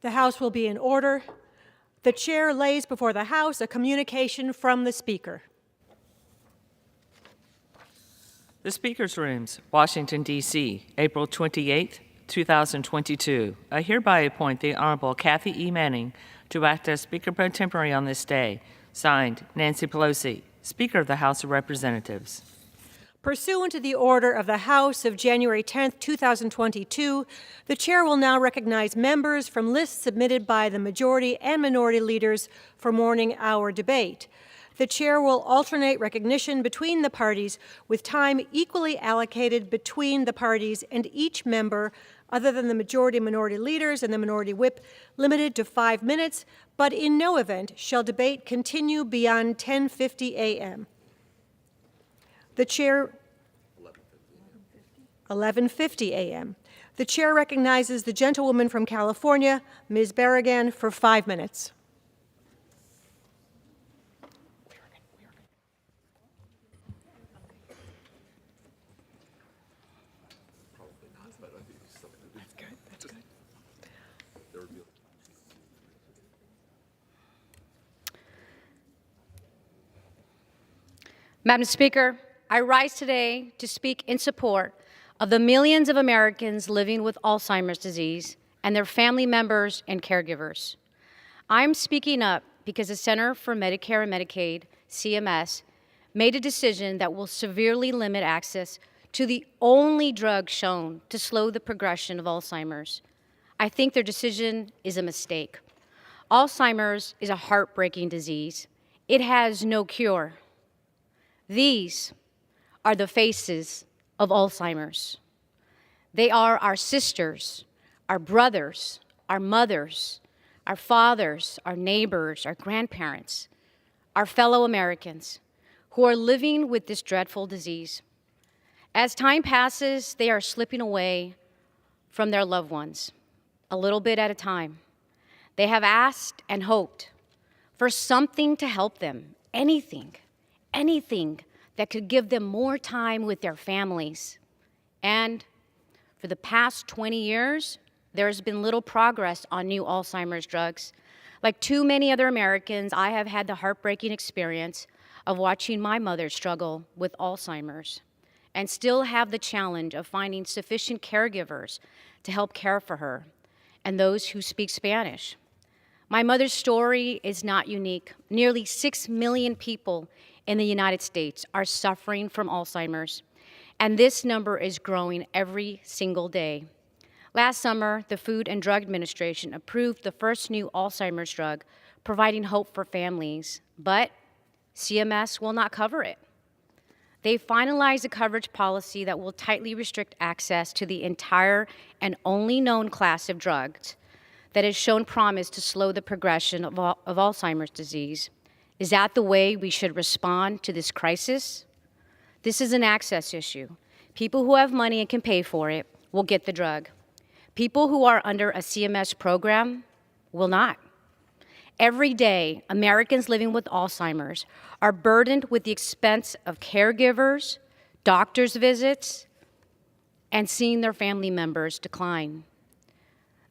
The House will be in order. The Chair lays before the House a communication from the Speaker. The Speaker's Rooms, Washington, D.C., April 28, 2022. I hereby appoint the Honorable Kathy E. Manning to act as Speaker pro tempore on this day. Signed, Nancy Pelosi, Speaker of the House of Representatives. Pursuant to the order of the House of January 10, 2022, the Chair will now recognize members from lists submitted by the majority and minority leaders for morning hour debate. The Chair will alternate recognition between the parties with time equally allocated between the parties and each member other than the majority and minority leaders and the minority whip limited to 5 minutes, but in no event shall debate continue beyond 10:50 a.m. The Chair, 11:50 a.m. The Chair recognizes the gentlewoman from California, Ms. Berrigan, for 5 minutes. Madam Speaker, I rise today to speak in support of the millions of Americans living with Alzheimer's disease and their family members and caregivers. I'm speaking up because the Center for Medicare and Medicaid, CMS, made a decision that will severely limit access to the only drug shown to slow the progression of Alzheimer's. I think their decision is a mistake. Alzheimer's is a heartbreaking disease. It has no cure. These are the faces of Alzheimer's. They are our sisters, our brothers, our mothers, our fathers, our neighbors, our grandparents, our fellow Americans who are living with this dreadful disease. As time passes, they are slipping away from their loved ones, a little bit at a time. They have asked and hoped for something to help them, anything that could give them more time with their families. And for the past 20 years, there's been little progress on new Alzheimer's drugs. Like too many other Americans, I have had the heartbreaking experience of watching my mother struggle with Alzheimer's and still have the challenge of finding sufficient caregivers to help care for her and those who speak Spanish. My mother's story is not unique. Nearly 6 million people in the United States are suffering from Alzheimer's, and this number is growing every single day. Last summer, the Food and Drug Administration approved the first new Alzheimer's drug, providing hope for families, but CMS will not cover it. They finalized a coverage policy that will tightly restrict access to the entire and only known class of drugs that has shown promise to slow the progression of Alzheimer's disease. Is that the way we should respond to this crisis? This is an access issue. People who have money and can pay for it will get the drug. People who are under a CMS program will not. Every day, Americans living with Alzheimer's are burdened with the expense of caregivers, doctor's visits, and seeing their family members decline.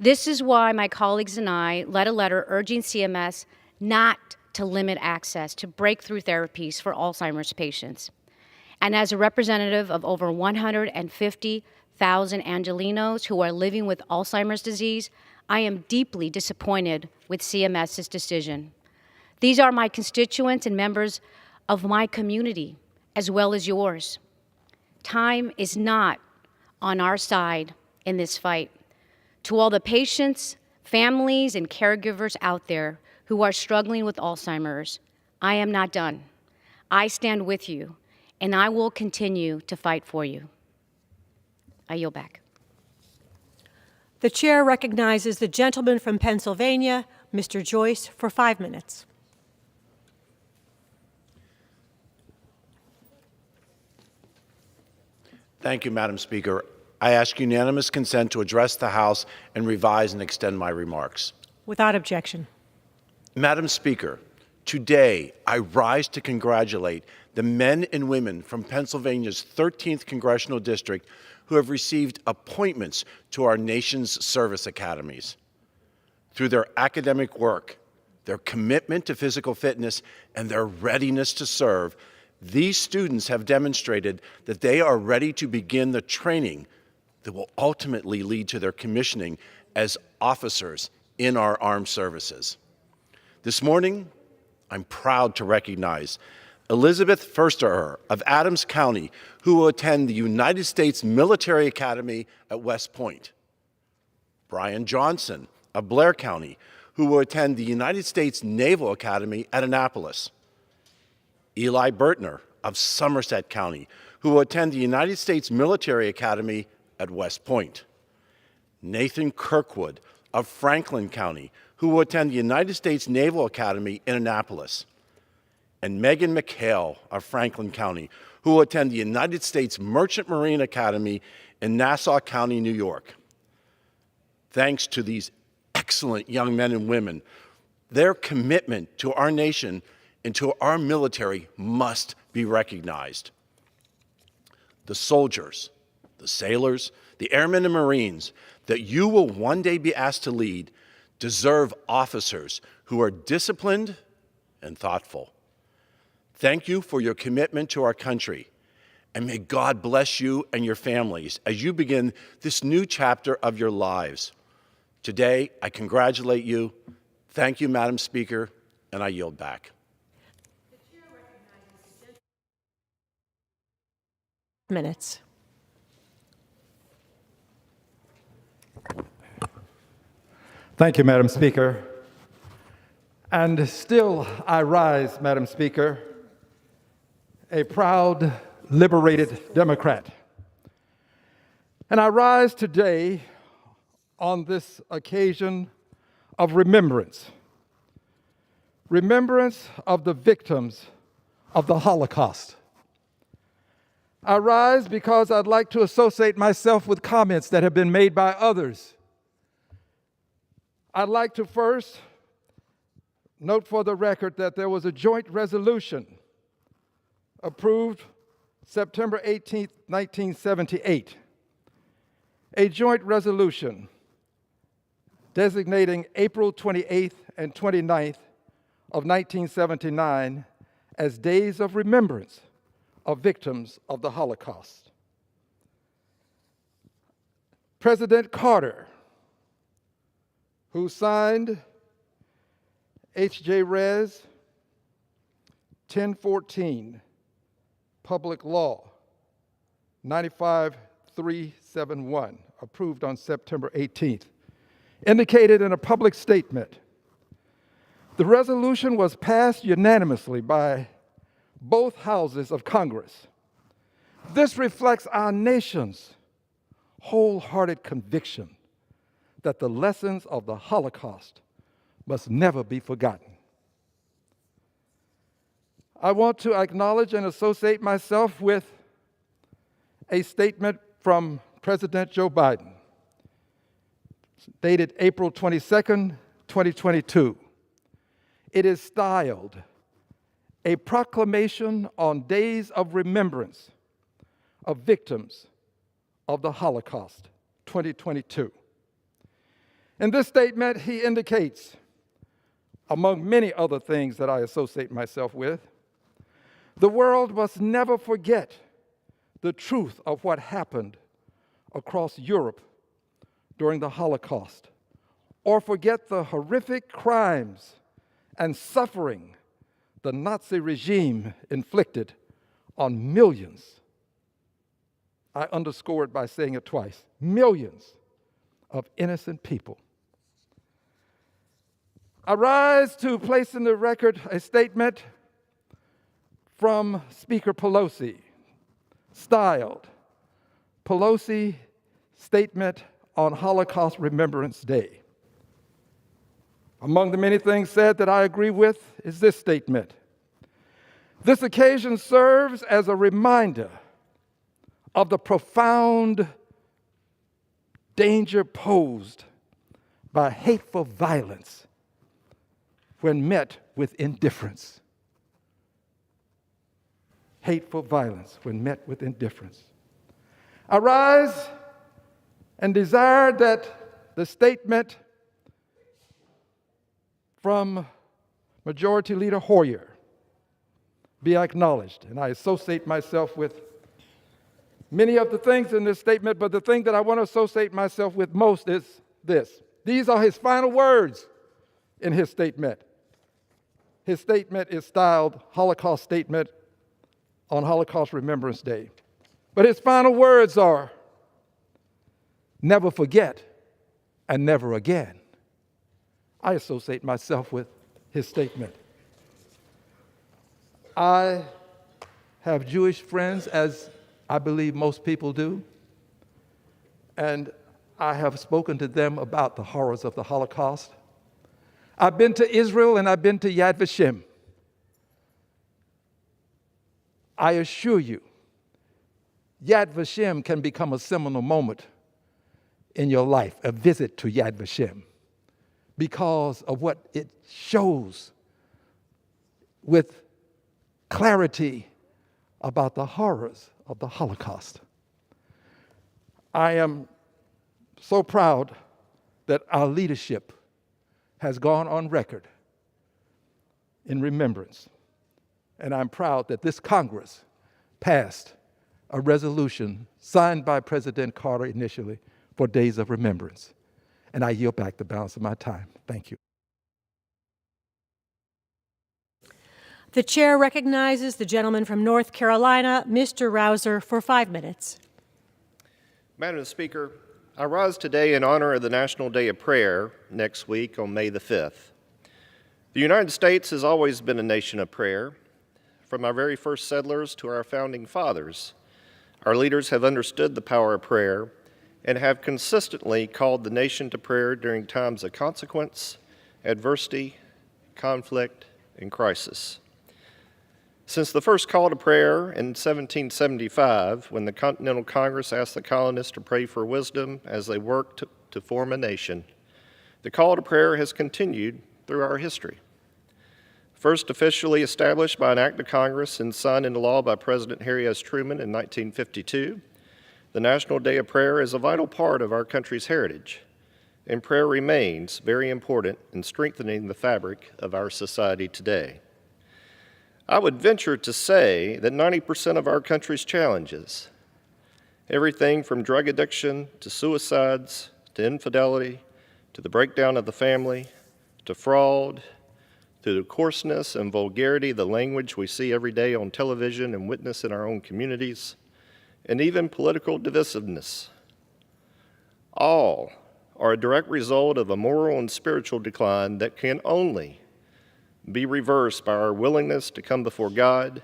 This is why my colleagues and I led a letter urging CMS not to limit access to breakthrough therapies for Alzheimer's patients. And as a representative of over 150,000 Angelenos who are living with Alzheimer's disease, I am deeply disappointed with CMS's decision. These are my constituents and members of my community, as well as yours. Time is not on our side in this fight. To all the patients, families, and caregivers out there who are struggling with Alzheimer's, I am not done. I stand with you, and I will continue to fight for you. I yield back. The Chair recognizes the gentleman from Pennsylvania, Mr. Joyce, for 5 minutes. Thank you, Madam Speaker. I ask unanimous consent to address the House and revise and extend my remarks. Without objection. Madam Speaker, today I rise to congratulate the men and women from Pennsylvania's 13th Congressional District who have received appointments to our nation's service academies. through their academic work, their commitment to physical fitness, and their readiness to serve, these students have demonstrated that they are ready to begin the training that will ultimately lead to their commissioning as officers in our armed services. This morning, I'm proud to recognize Elizabeth Firsterer of Adams County, who will attend the United States Military Academy at West Point. Brian Johnson of Blair County, who will attend the United States Naval Academy at Annapolis. Eli Bertner of Somerset County, who will attend the United States Military Academy at West Point. Nathan Kirkwood of Franklin County, who will attend the United States Naval Academy in Annapolis. And Megan McHale of Franklin County, who will attend the United States Merchant Marine Academy in Nassau County, New York. Thanks to these excellent young men and women, their commitment to our nation and to our military must be recognized. The soldiers, the sailors, the airmen and Marines that you will one day be asked to lead deserve officers who are disciplined and thoughtful. Thank you for your commitment to our country, and may God bless you and your families as you begin this new chapter of your lives. Today, I congratulate you. Thank you, Madam Speaker, and I yield back. Minutes. Thank you, Madam Speaker. And still I rise, Madam Speaker, a proud, liberated Democrat. And I rise today on this occasion of remembrance. Remembrance of the victims of the Holocaust. I rise because I'd like to associate myself with comments that have been made by others. I'd like to first note for the record that there was a joint resolution approved September 18, 1978, a joint resolution designating April 28th and 29th of 1979 as days of remembrance of victims of the Holocaust. President Carter, who signed H.J. Res. 1014, Public Law 95371, approved on September 18th, indicated in a public statement, the resolution was passed unanimously by both houses of Congress. This reflects our nation's wholehearted conviction that the lessons of the Holocaust must never be forgotten. I want to acknowledge and associate myself with a statement from President Joe Biden, dated April 22nd, 2022. It is styled a proclamation on days of remembrance of victims of the Holocaust, 2022. In this statement, he indicates, among many other things that I associate myself with, the world must never forget the truth of what happened across Europe during the Holocaust, or forget the horrific crimes and suffering the Nazi regime inflicted on millions. I underscore it by saying it twice, millions of innocent people. I rise to place in the record a statement from Speaker Pelosi, styled Pelosi Statement on Holocaust Remembrance Day. Among the many things said that I agree with is this statement. This occasion serves as a reminder of the profound danger posed by hateful violence when met with indifference. Hateful violence when met with indifference. I rise and desire that the statement from Majority Leader Hoyer be acknowledged. And I associate myself with many of the things in this statement, but the thing that I want to associate myself with most is this. These are his final words in his statement. His statement is styled Holocaust Statement on Holocaust Remembrance Day. But his final words are, never forget and never again. I associate myself with his statement. I have Jewish friends, as I believe most people do, and I have spoken to them about the horrors of the Holocaust. I've been to Israel and I've been to Yad Vashem. I assure you, Yad Vashem can become a seminal moment in your life, a visit to Yad Vashem, because of what it shows with clarity about the horrors of the Holocaust. I am so proud that our leadership has gone on record in remembrance. And I'm proud that this Congress passed a resolution signed by President Carter initially for Days of Remembrance. And I yield back the balance of my time. Thank you. The chair recognizes the gentleman from North Carolina, Mr. Rouser, for 5 minutes. Madam Speaker, I rise today in honor of the National Day of Prayer next week on May the 5th. The United States has always been a nation of prayer. From our very first settlers to our founding fathers, our leaders have understood the power of prayer and have consistently called the nation to prayer during times of consequence, adversity, conflict, and crisis. Since the first call to prayer in 1775, when the Continental Congress asked the colonists to pray for wisdom as they worked to form a nation, the call to prayer has continued through our history. First officially established by an act of Congress and signed into law by President Harry S. Truman in 1952, the National Day of Prayer is a vital part of our country's heritage, and prayer remains very important in strengthening the fabric of our society today. I would venture to say that 90% of our country's challenges, everything from drug addiction to suicides to infidelity to the breakdown of the family to fraud to the coarseness and vulgarity of the language we see every day on television and witness in our own communities, and even political divisiveness, all are a direct result of a moral and spiritual decline that can only be reversed by our willingness to come before God,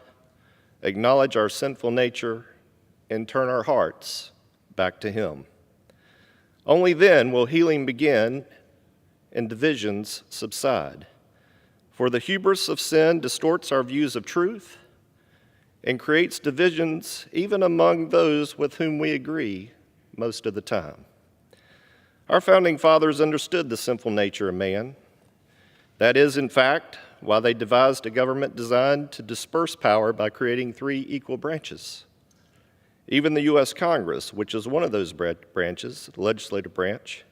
acknowledge our sinful nature, and turn our hearts back to Him. Only then will healing begin and divisions subside. For the hubris of sin distorts our views of truth and creates divisions even among those with whom we agree most of the time. Our founding fathers understood the sinful nature of man. That is, in fact, why they devised a government designed to disperse power by creating 3 equal branches. Even the U.S. Congress, which is one of those branches, the legislative branch,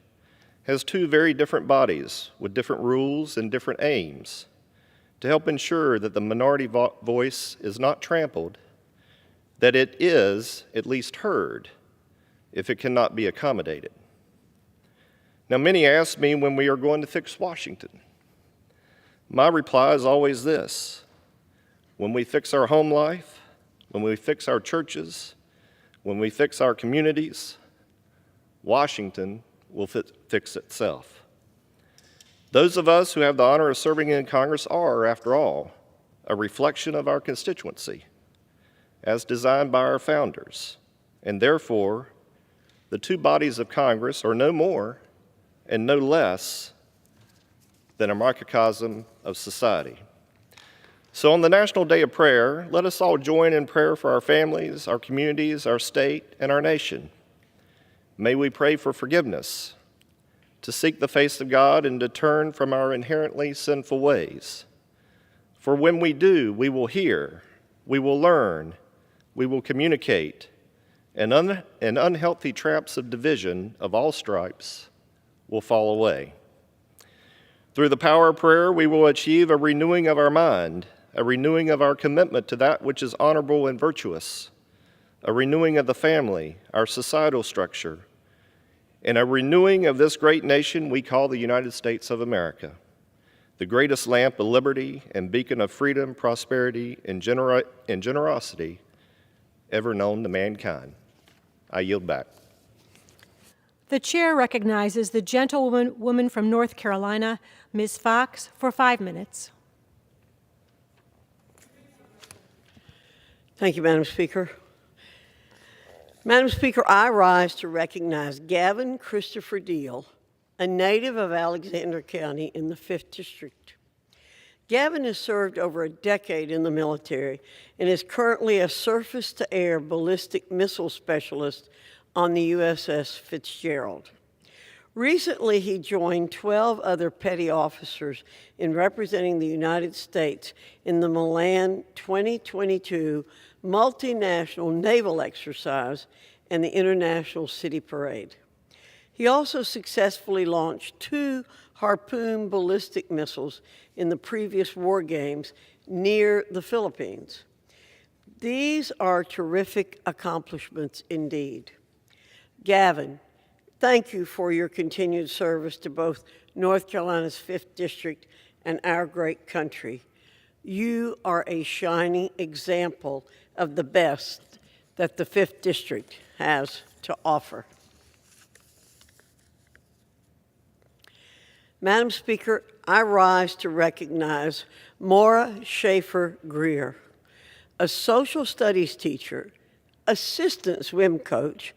has 2 very different bodies with different rules and different aims to help ensure that the minority voice is not trampled, that it is at least heard if it cannot be accommodated. Now, many ask me when we are going to fix Washington. My reply is always this: when we fix our home life, when we fix our churches, when we fix our communities, Washington will fix itself. Those of us who have the honor of serving in Congress are, after all, a reflection of our constituency, as designed by our founders, and therefore, the 2 bodies of Congress are no more and no less than a microcosm of society. So on the National Day of Prayer, let us all join in prayer for our families, our communities, our state, and our nation. May we pray for forgiveness, to seek the face of God and to turn from our inherently sinful ways. For when we do, we will hear, we will learn, we will communicate, and unhealthy traps of division of all stripes will fall away. Through the power of prayer, we will achieve a renewing of our mind, a renewing of our commitment to that which is honorable and virtuous, a renewing of the family, our societal structure, and a renewing of this great nation we call the United States of America, the greatest lamp of liberty and beacon of freedom, prosperity, and generosity ever known to mankind. I yield back. The chair recognizes the gentlewoman from North Carolina, Ms. Fox, for 5 minutes. Thank you, Madam Speaker. Madam Speaker, I rise to recognize Gavin Christopher Deal, a native of Alexander County in the 5th District. Gavin has served over a decade in the military and is currently a surface-to-air ballistic missile specialist on the USS Fitzgerald. Recently, he joined 12 other petty officers in representing the United States in the Milan 2022 multinational naval exercise and the International City Parade. He also successfully launched 2 Harpoon ballistic missiles in the previous war games near the Philippines. These are terrific accomplishments indeed. Gavin, thank you for your continued service to both North Carolina's 5th District and our great country. You are a shining example of the best that the 5th District has to offer. Madam Speaker, I rise to recognize Maura Schaefer Greer, a social studies teacher, assistant swim coach,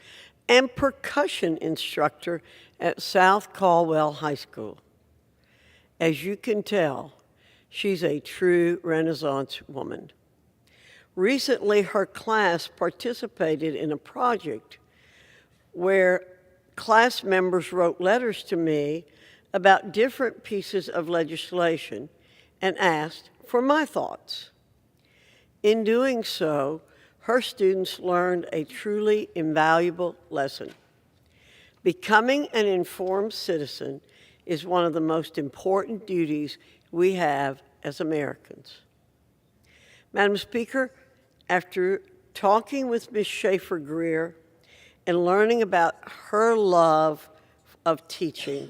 and percussion instructor at South Caldwell High School. As you can tell, she's a true Renaissance woman. Recently, her class participated in a project where class members wrote letters to me about different pieces of legislation and asked for my thoughts. In doing so, her students learned a truly invaluable lesson. Becoming an informed citizen is one of the most important duties we have as Americans. Madam Speaker, after talking with Ms. Schaefer Greer and learning about her love of teaching,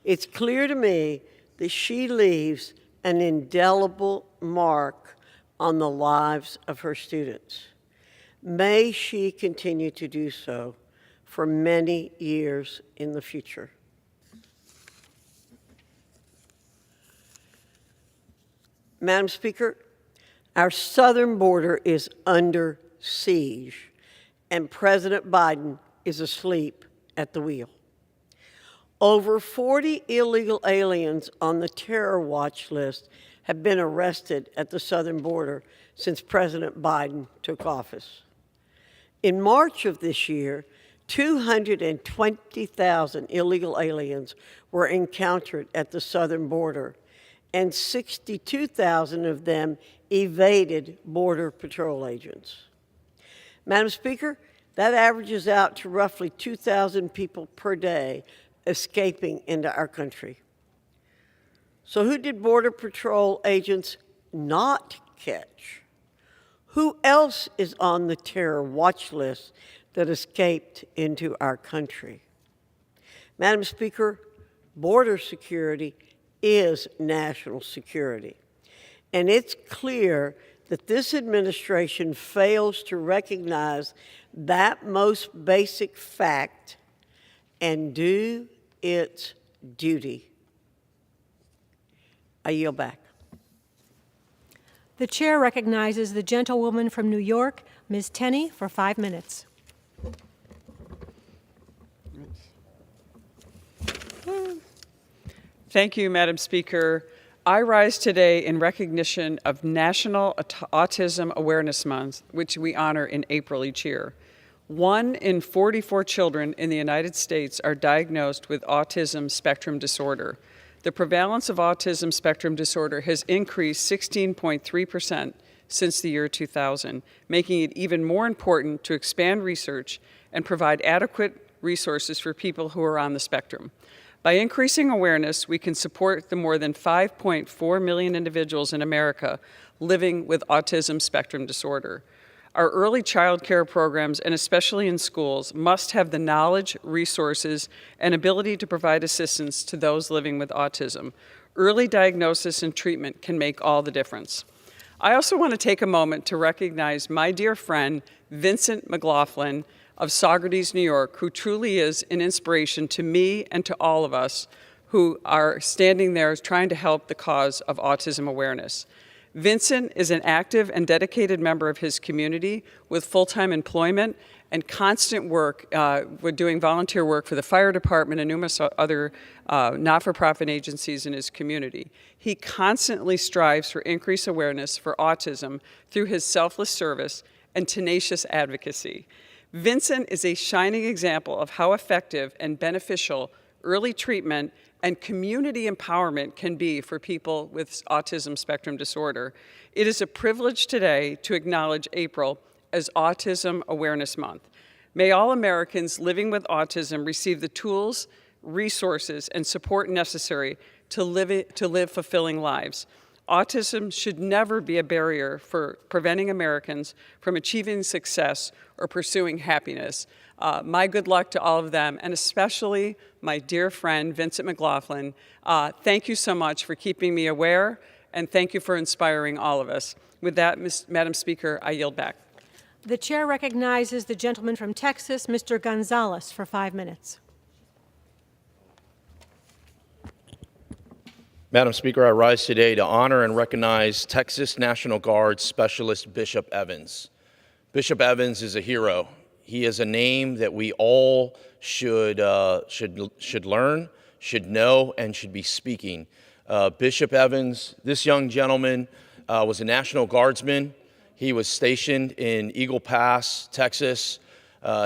it's clear to me that she leaves an indelible mark on the lives of her students. May she continue to do so for many years in the future. Madam Speaker, our southern border is under siege, and President Biden is asleep at the wheel. Over 40 illegal aliens on the terror watch list have been arrested at the southern border since President Biden took office. In March of this year, 220,000 illegal aliens were encountered at the southern border, and 62,000 of them evaded Border Patrol agents. Madam Speaker, that averages out to roughly 2,000 people per day escaping into our country. So who did Border Patrol agents not catch? Who else is on the terror watch list that escaped into our country? Madam Speaker, border security is national security. And it's clear that this administration fails to recognize that most basic fact and do its duty. I yield back. The chair recognizes the gentlewoman from New York, Ms. Tenney, for 5 minutes. Thank you, Madam Speaker. I rise today in recognition of National Autism Awareness Month, which we honor in April each year. 1 in 44 children in the United States are diagnosed with autism spectrum disorder. The prevalence of autism spectrum disorder has increased 16.3% since the year 2000, making it even more important to expand research and provide adequate resources for people who are on the spectrum. By increasing awareness, we can support the more than 5.4 million individuals in America living with autism spectrum disorder. Our early child care programs, and especially in schools, must have the knowledge, resources, and ability to provide assistance to those living with autism. Early diagnosis and treatment can make all the difference. I also want to take a moment to recognize my dear friend, Vincent McLaughlin of Saugerties, New York, who truly is an inspiration to me and to all of us who are standing there trying to help the cause of autism awareness. Vincent is an active and dedicated member of his community with full-time employment and constant work with doing volunteer work for the fire department and numerous other not-for-profit agencies in his community. He constantly strives for increased awareness for autism through his selfless service and tenacious advocacy. Vincent is a shining example of how effective and beneficial early treatment and community empowerment can be for people with autism spectrum disorder. It is a privilege today to acknowledge April as Autism Awareness Month. May all Americans living with autism receive the tools, resources, and support necessary to live fulfilling lives. Autism should never be a barrier for preventing Americans from achieving success or pursuing happiness. My good luck to all of them, and especially my dear friend, Vincent McLaughlin. Thank you so much for keeping me aware, and thank you for inspiring all of us. With that, Madam Speaker, I yield back. The chair recognizes the gentleman from Texas, Mr. Gonzalez, for 5 minutes. Madam Speaker, I rise today to honor and recognize Texas National Guard Specialist Bishop Evans. Bishop Evans is a hero. He is a name that we all should learn, should know, and should be speaking. Bishop Evans, this young gentleman, was a National Guardsman. He was stationed in Eagle Pass, Texas.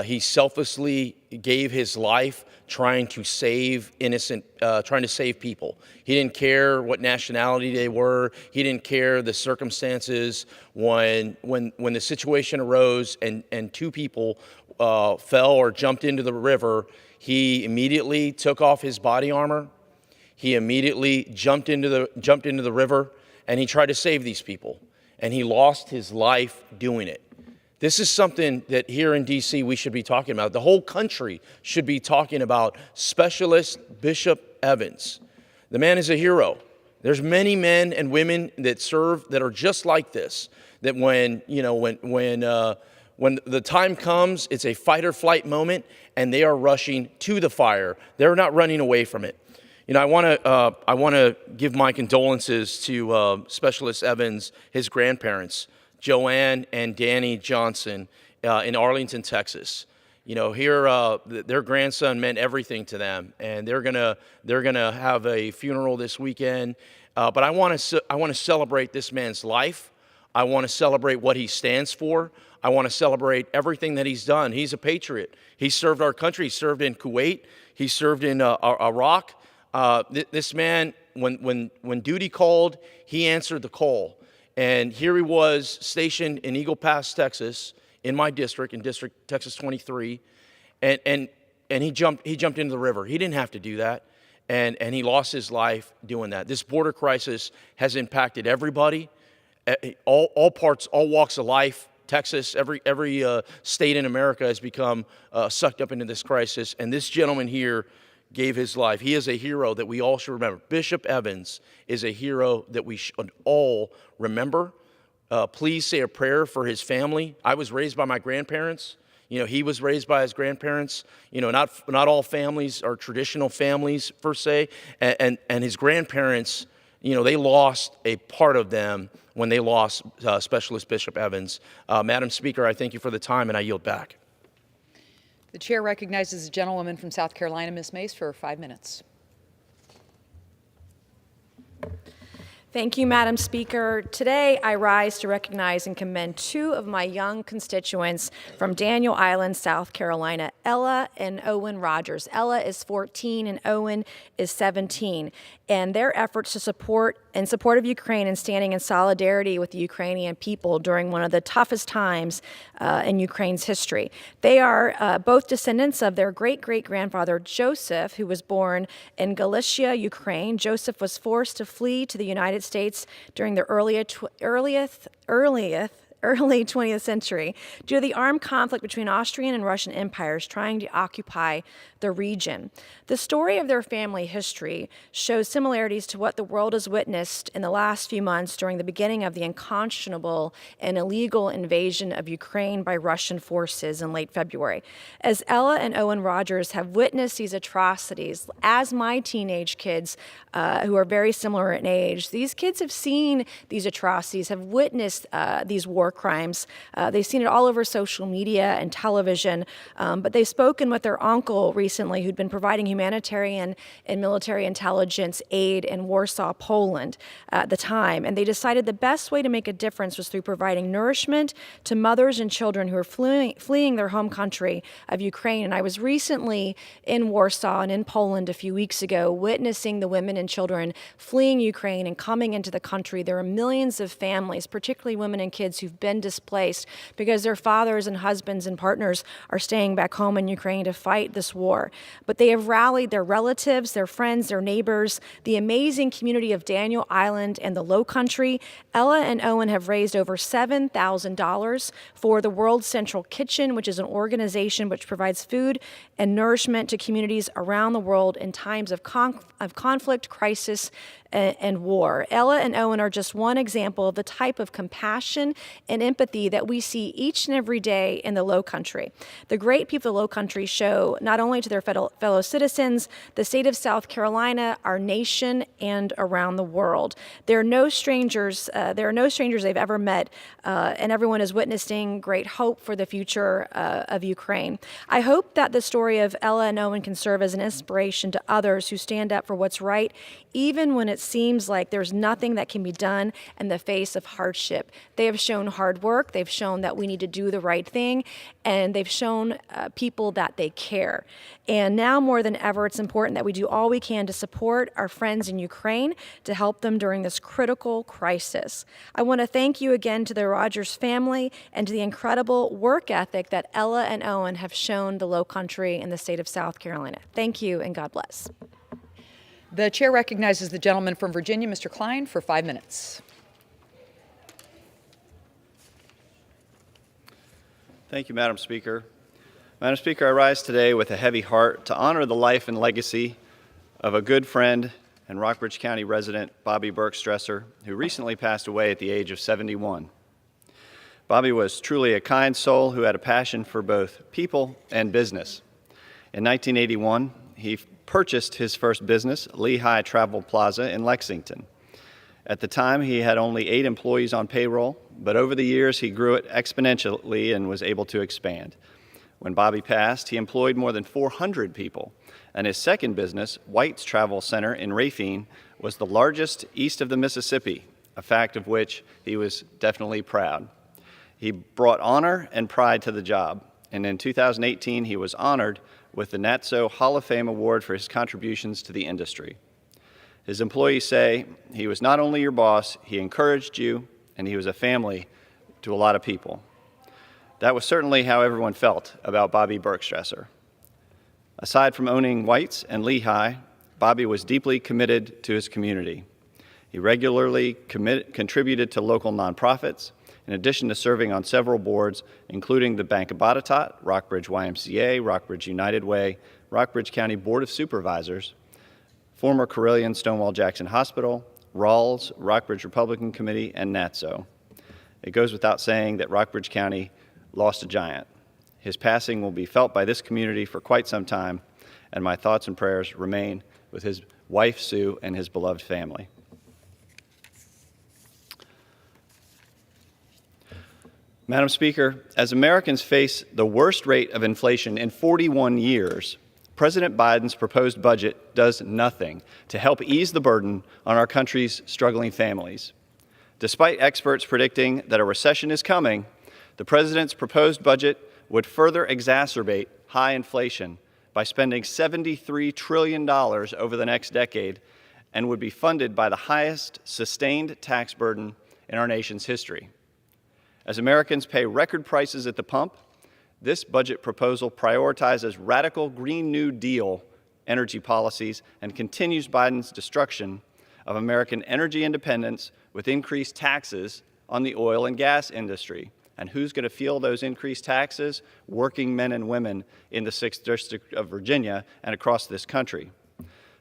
He selflessly gave his life trying to save people. He didn't care what nationality they were. He didn't care the circumstances. When the situation arose and two people fell or jumped into the river, he immediately took off his body armor. He immediately jumped into the river, and he tried to save these people. And he lost his life doing it. This is something that here in D.C. we should be talking about. The whole country should be talking about Specialist Bishop Evans. The man is a hero. There's many men and women that serve that are just like this. That when the time comes, it's a fight or flight moment, and they are rushing to the fire. They're not running away from it. I want to give my condolences to Specialist Evans, his grandparents, Joanne and Danny Johnson, in Arlington, Texas. Here their grandson meant everything to them, and they're gonna have a funeral this weekend. But I want to celebrate this man's life. I want to celebrate what he stands for. I want to celebrate everything that he's done. He's a patriot. He served our country. He served in Kuwait. He served in Iraq. This man, when duty called, he answered the call. And here he was stationed in Eagle Pass, Texas, in my district, in District Texas 23, and he jumped into the river. He didn't have to do that, and he lost his life doing that. This border crisis has impacted everybody, all parts, all walks of life. Texas, every state in America has become sucked up into this crisis, and this gentleman here gave his life. He is a hero that we all should remember. Bishop Evans is a hero that we should all remember. Please say a prayer for his family. I was raised by my grandparents. He was raised by his grandparents. Not all families are traditional families per se, and his grandparents, they lost a part of them when they lost Specialist Bishop Evans. Madam Speaker, I thank you for the time, and I yield back. The chair recognizes the gentlewoman from South Carolina, Ms. Mace, for 5 minutes. Thank you, Madam Speaker. Today, I rise to recognize and commend two of my young constituents from Daniel Island, South Carolina, Ella and Owen Rogers. Ella is 14 and Owen is 17. And their efforts to support of Ukraine and standing in solidarity with the Ukrainian people during one of the toughest times in Ukraine's history. They are both descendants of their great-great-grandfather Joseph, who was born in Galicia, Ukraine. Joseph was forced to flee to the United States during the early 20th century due to the armed conflict between Austrian and Russian empires trying to occupy the region. The story of their family history shows similarities to what the world has witnessed in the last few months during the beginning of the unconscionable and illegal invasion of Ukraine by Russian forces in late February. As Ella and Owen Rogers have witnessed these atrocities, as my teenage kids, who are very similar in age, these kids have seen these atrocities, have witnessed these war crimes. They've seen it all over social media and television, but they've spoken with their uncle recently who'd been providing humanitarian and military intelligence aid in Warsaw, Poland at the time. And they decided the best way to make a difference was through providing nourishment to mothers and children who are fleeing their home country of Ukraine. And I was recently in Warsaw and in Poland a few weeks ago, witnessing the women and children fleeing Ukraine and coming into the country. There are millions of families, particularly women and kids, who've been displaced because their fathers and husbands and partners are staying back home in Ukraine to fight this war. But they have rallied their relatives, their friends, their neighbors, the amazing community of Daniel Island and the Low Country. Ella and Owen have raised over $7,000 for the World Central Kitchen, which is an organization which provides food and nourishment to communities around the world in times of conflict, crisis, and war. Ella and Owen are just one example of the type of compassion and empathy that we see each and every day in the Low Country. The great people of the Low Country show not only to their fellow citizens, the state of South Carolina, our nation, and around the world. There are no strangers they've ever met, and everyone is witnessing great hope for the future of Ukraine. I hope that the story of Ella and Owen can serve as an inspiration to others who stand up for what's right, even when it seems like there's nothing that can be done in the face of hardship. They have shown hard work, they've shown that we need to do the right thing, and they've shown people that they care. And now more than ever, it's important that we do all we can to support our friends in Ukraine to help them during this critical crisis. I want to thank you again to the Rogers family and to the incredible work ethic that Ella and Owen have shown the Low Country in the state of South Carolina. Thank you, and God bless. The chair recognizes the gentleman from Virginia, Mr. Klein, for 5 minutes. Thank you, Madam Speaker. Madam Speaker, I rise today with a heavy heart to honor the life and legacy of a good friend and Rockbridge County resident, Bobby Burke-Stresser, who recently passed away at the age of 71. Bobby was truly a kind soul who had a passion for both people and business. In 1981, he purchased his first business, Lehigh Travel Plaza in Lexington. At the time, he had only 8 employees on payroll, but over the years, he grew it exponentially and was able to expand. When Bobby passed, he employed more than 400 people, and his second business, White's Travel Center in Rafine, was the largest east of the Mississippi, a fact of which he was definitely proud. He brought honor and pride to the job, and in 2018, he was honored with the NATSO Hall of Fame Award for his contributions to the industry. His employees say he was not only your boss, he encouraged you, and he was a family to a lot of people. That was certainly how everyone felt about Bobby Burke-Stresser. Aside from owning White's and Lehigh, Bobby was deeply committed to his community. He regularly contributed to local nonprofits, in addition to serving on several boards, including the Bank of Botetourt, Rockbridge YMCA, Rockbridge United Way, Rockbridge County Board of Supervisors, former Carilion Stonewall Jackson Hospital, Rawls, Rockbridge Republican Committee, and NATSO. It goes without saying that Rockbridge County lost a giant. His passing will be felt by this community for quite some time, and my thoughts and prayers remain with his wife, Sue, and his beloved family. Madam Speaker, as Americans face the worst rate of inflation in 41 years, President Biden's proposed budget does nothing to help ease the burden on our country's struggling families. Despite experts predicting that a recession is coming, the president's proposed budget would further exacerbate high inflation by spending $73 trillion over the next decade and would be funded by the highest sustained tax burden in our nation's history. As Americans pay record prices at the pump, this budget proposal prioritizes radical Green New Deal energy policies and continues Biden's destruction of American energy independence with increased taxes on the oil and gas industry. And who's going to feel those increased taxes? Working men and women in the 6th District of Virginia and across this country.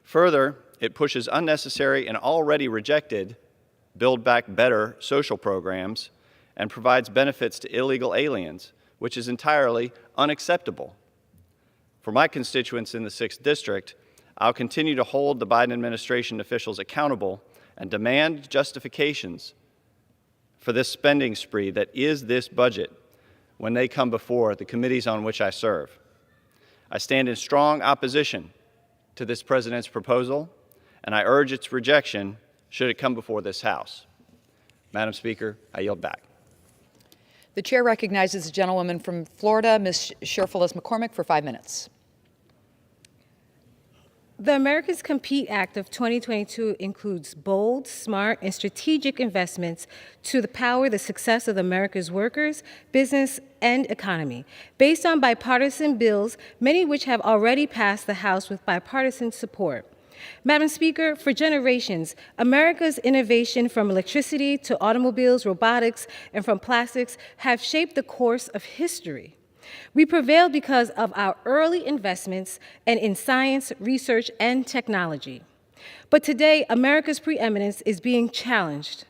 Further, it pushes unnecessary and already rejected Build Back Better social programs and provides benefits to illegal aliens, which is entirely unacceptable. For my constituents in the 6th District, I'll continue to hold the Biden administration officials accountable and demand justifications for this spending spree that is this budget when they come before the committees on which I serve. I stand in strong opposition to this president's proposal, and I urge its rejection should it come before this House. Madam Speaker, I yield back. The chair recognizes the gentlewoman from Florida, Ms. Sherfilis McCormick, for 5 minutes. The Americans Compete Act of 2022 includes bold, smart, and strategic investments to power the success of America's workers, business, and economy, based on bipartisan bills, many of which have already passed the House with bipartisan support. Madam Speaker, for generations, America's innovation from electricity to automobiles, robotics, and from plastics have shaped the course of history. We prevailed because of our early investments and in science, research, and technology. But today, America's preeminence is being challenged.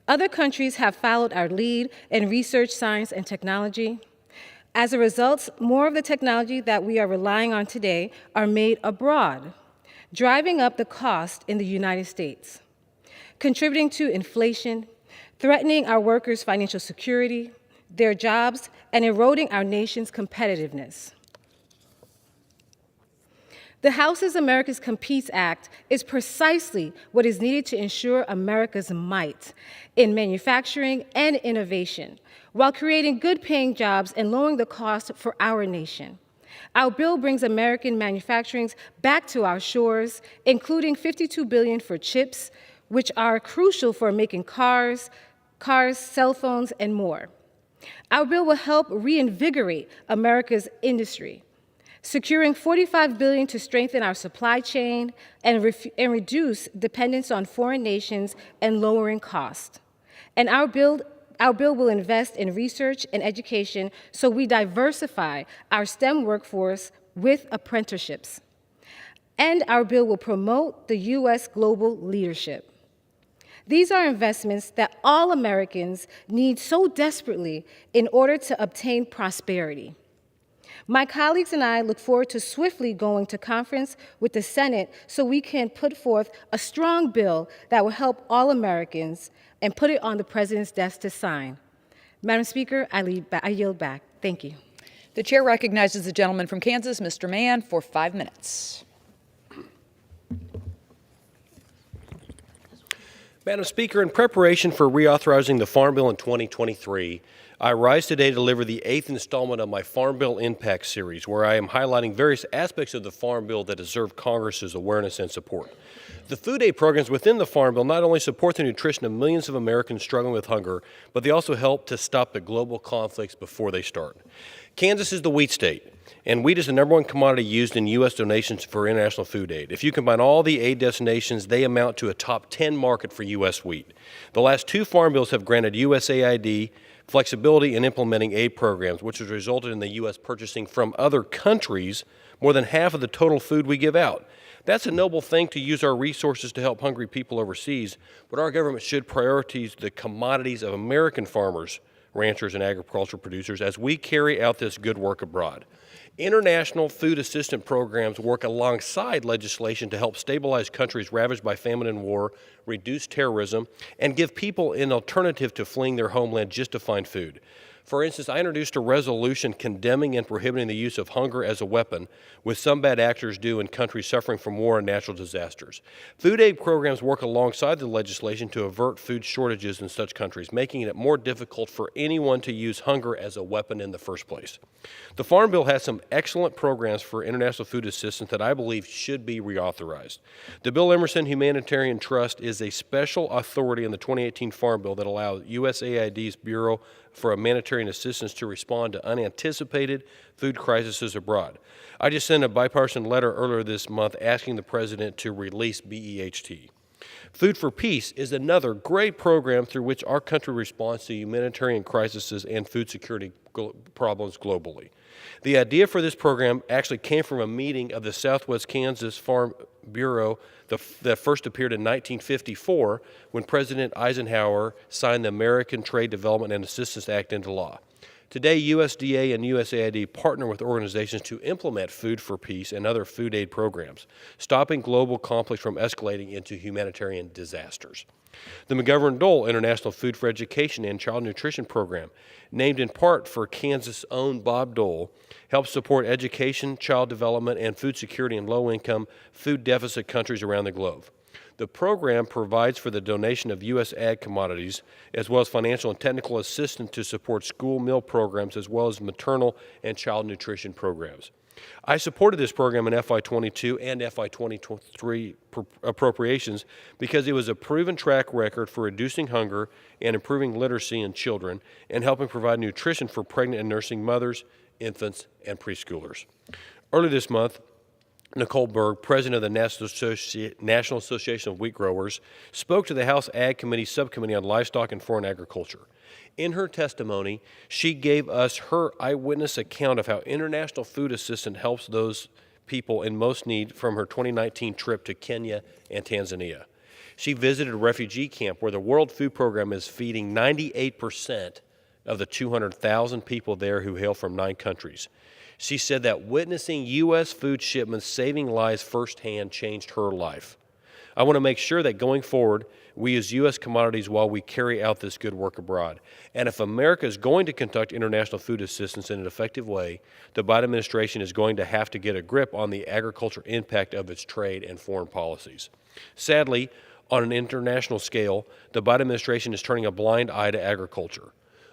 Other countries have followed our lead in research, science, and technology. As a result, more of the technology that we are relying on today are made abroad, driving up the cost in the United States, contributing to inflation, threatening our workers' financial security, their jobs, and eroding our nation's competitiveness. The House's America's Competes Act is precisely what is needed to ensure America's might in manufacturing and innovation, while creating good-paying jobs and lowering the cost for our nation. Our bill brings American manufacturing back to our shores, including $52 billion for chips, which are crucial for making cars, cell phones, and more. Our bill will help reinvigorate America's industry, securing $45 billion to strengthen our supply chain and reduce dependence on foreign nations and lowering costs. And our bill will invest in research and education so we diversify our STEM workforce with apprenticeships. And our bill will promote the U.S. global leadership. These are investments that all Americans need so desperately in order to obtain prosperity. My colleagues and I look forward to swiftly going to conference with the Senate so we can put forth a strong bill that will help all Americans and put it on the President's desk to sign. Madam Speaker, I yield back. Thank you. The chair recognizes the gentleman from Kansas, Mr. Mann, for 5 minutes. Madam Speaker, in preparation for reauthorizing the Farm Bill in 2023, I rise today to deliver the 8th installment of my Farm Bill Impact Series, where I am highlighting various aspects of the Farm Bill that deserve Congress's awareness and support. The food aid programs within the Farm Bill not only support the nutrition of millions of Americans struggling with hunger, but they also help to stop the global conflicts before they start. Kansas is the wheat state, and wheat is the #1 commodity used in U.S. donations for international food aid. If you combine all the aid destinations, they amount to a top 10 market for U.S. wheat. The last 2 Farm Bills have granted USAID flexibility in implementing aid programs, which has resulted in the U.S. purchasing from other countries more than half of the total food we give out. That's a noble thing to use our resources to help hungry people overseas, but our government should prioritize the commodities of American farmers, ranchers, and agricultural producers as we carry out this good work abroad. International food assistance programs work alongside legislation to help stabilize countries ravaged by famine and war, reduce terrorism, and give people an alternative to fleeing their homeland just to find food. For instance, I introduced a resolution condemning and prohibiting the use of hunger as a weapon, which some bad actors do in countries suffering from war and natural disasters. Food aid programs work alongside the legislation to avert food shortages in such countries, making it more difficult for anyone to use hunger as a weapon in the first place. The Farm Bill has some excellent programs for international food assistance that I believe should be reauthorized. The Bill Emerson Humanitarian Trust is a special authority in the 2018 Farm Bill that allows USAID's Bureau for Humanitarian Assistance to respond to unanticipated food crises abroad. I just sent a bipartisan letter earlier this month asking the President to release BEHT. Food for Peace is another great program through which our country responds to humanitarian crises and food security problems globally. The idea for this program actually came from a meeting of the Southwest Kansas Farm Bureau that first appeared in 1954 when President Eisenhower signed the American Trade Development and Assistance Act into law. Today, USDA and USAID partner with organizations to implement Food for Peace and other food aid programs, stopping global conflict from escalating into humanitarian disasters. The McGovern-Dole International Food for Education and Child Nutrition Program, named in part for Kansas' own Bob Dole, helps support education, child development, and food security in low-income, food deficit countries around the globe. The program provides for the donation of U.S. ag commodities, as well as financial and technical assistance to support school meal programs, as well as maternal and child nutrition programs. I supported this program in FY22 and FY23 appropriations because it was a proven track record for reducing hunger and improving literacy in children and helping provide nutrition for pregnant and nursing mothers, infants, and preschoolers. Early this month, Nicole Berg, president of the National Association of Wheat Growers, spoke to the House Ag Committee Subcommittee on Livestock and Foreign Agriculture. In her testimony, she gave us her eyewitness account of how international food assistance helps those people in most need from her 2019 trip to Kenya and Tanzania. She visited a refugee camp where the World Food Program is feeding 98% of the 200,000 people there who hail from 9 countries. She said that witnessing U.S. food shipments saving lives firsthand changed her life. I want to make sure that going forward, we use U.S. commodities while we carry out this good work abroad. And if America is going to conduct international food assistance in an effective way, the Biden administration is going to have to get a grip on the agriculture impact of its trade and foreign policies. Sadly, on an international scale, the Biden administration is turning a blind eye to agriculture.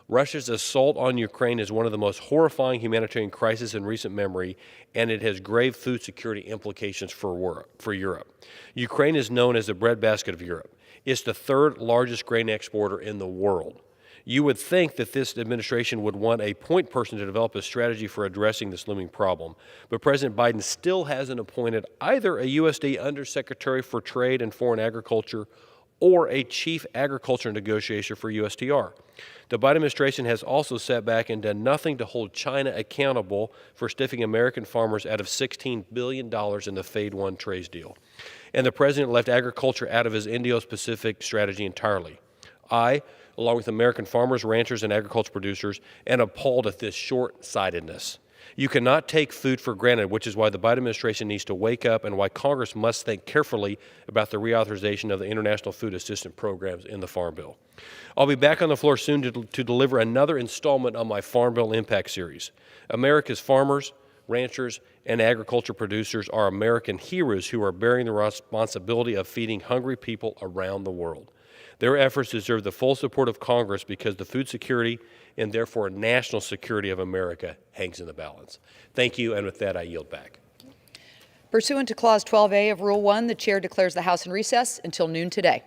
Russia's assault on Ukraine is one of the most horrifying humanitarian crises in recent memory, and it has grave food security implications for Europe. Ukraine is known as the breadbasket of Europe. It's the 3rd largest grain exporter in the world. You would think that this administration would want a point person to develop a strategy for addressing this looming problem, but President Biden still hasn't appointed either a USDA Undersecretary for Trade and Foreign Agriculture or a chief agriculture negotiator for USTR. The Biden administration has also sat back and done nothing to hold China accountable for stiffing American farmers out of $16 billion in the Phase 1 trade deal. And the president left agriculture out of his Indo-Pacific strategy entirely. I, along with American farmers, ranchers, and agriculture producers, am appalled at this short-sightedness. You cannot take food for granted, which is why the Biden administration needs to wake up and why Congress must think carefully about the reauthorization of the international food assistance programs in the Farm Bill. I'll be back on the floor soon to deliver another installment on my Farm Bill Impact Series. America's farmers, ranchers, and agriculture producers are American heroes who are bearing the responsibility of feeding hungry people around the world. Their efforts deserve the full support of Congress because the food security and therefore national security of America hangs in the balance. Thank you, and with that, I yield back. Pursuant to Clause 12A of Rule 1, the chair declares the House in recess until noon today.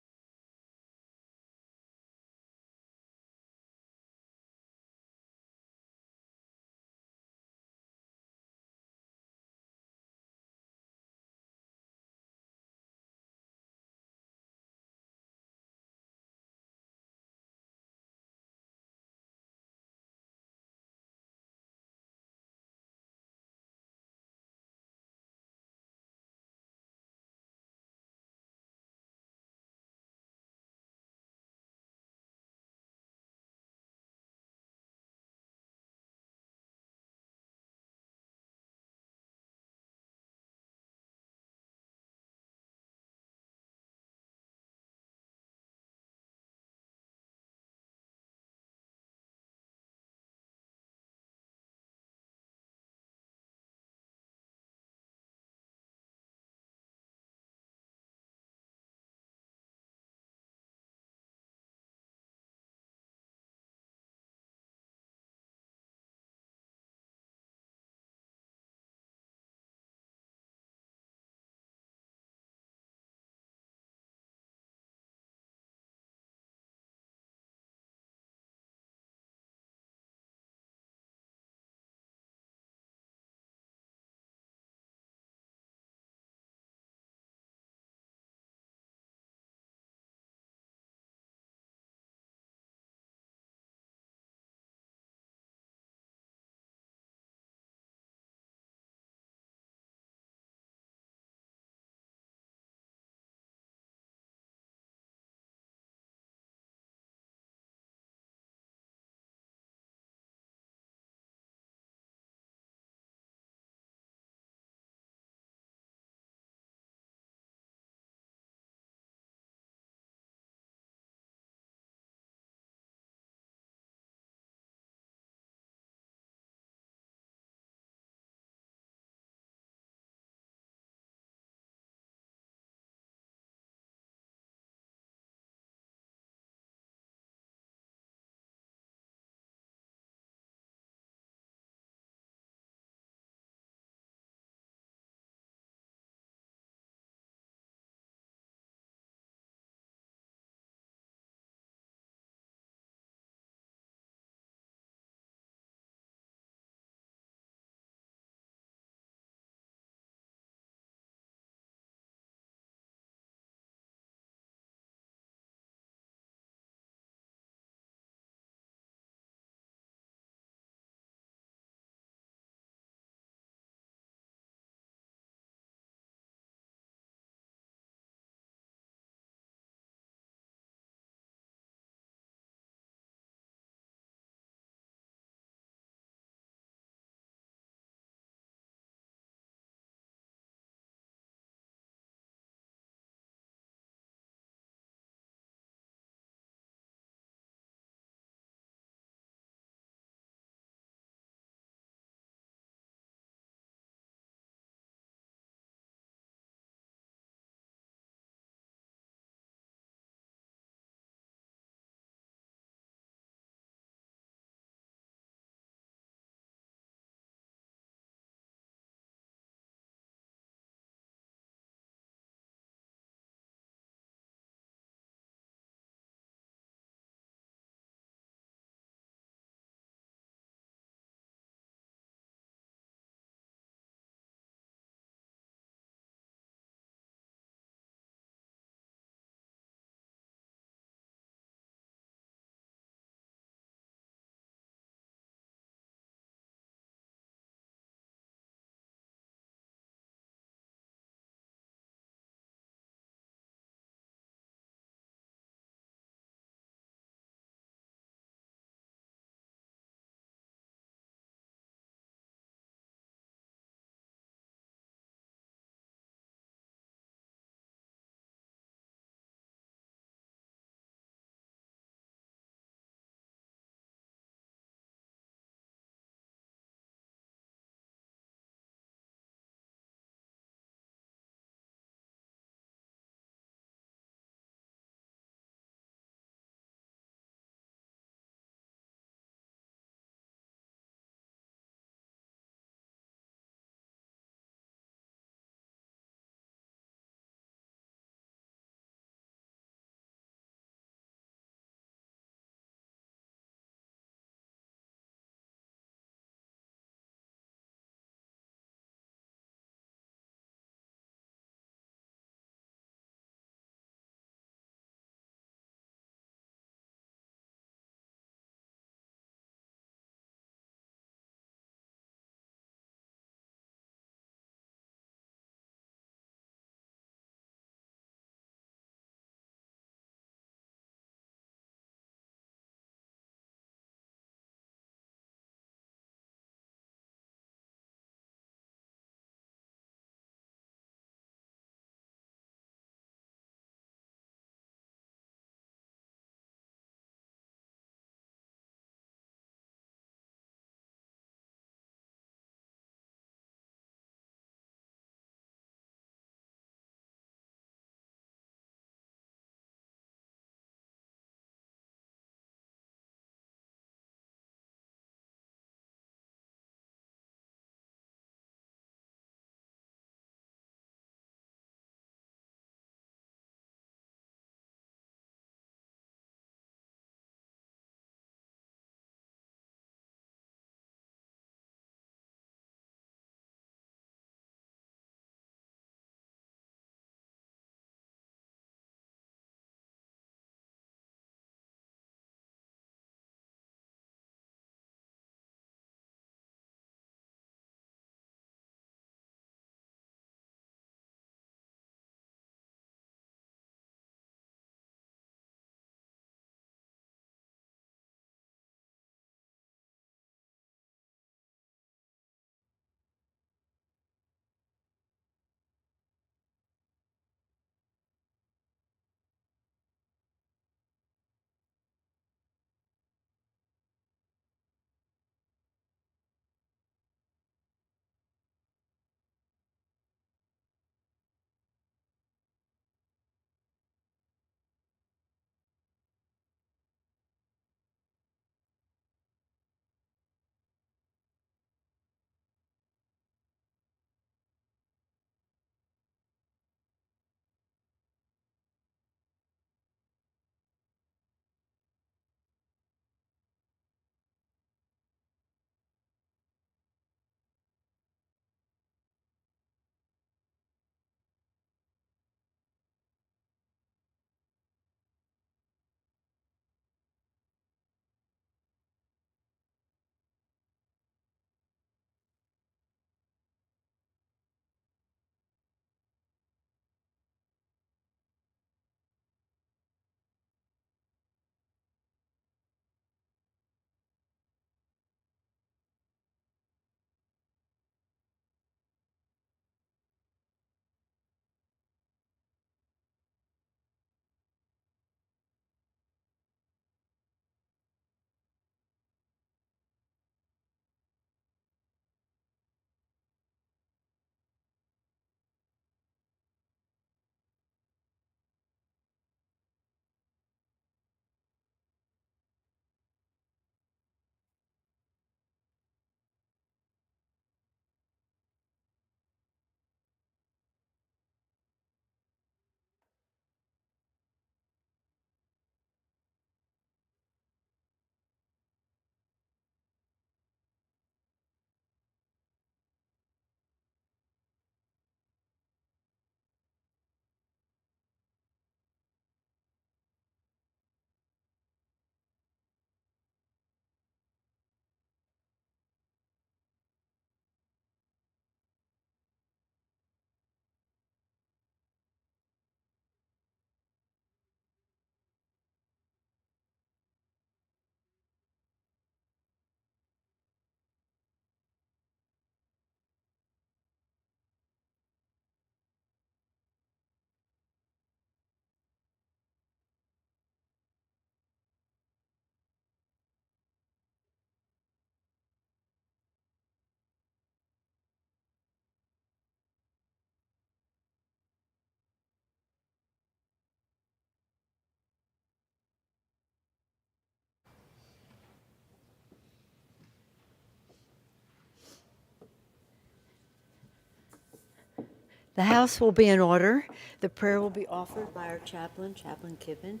The House will be in order. The prayer will be offered by our chaplain, Chaplain Kippen.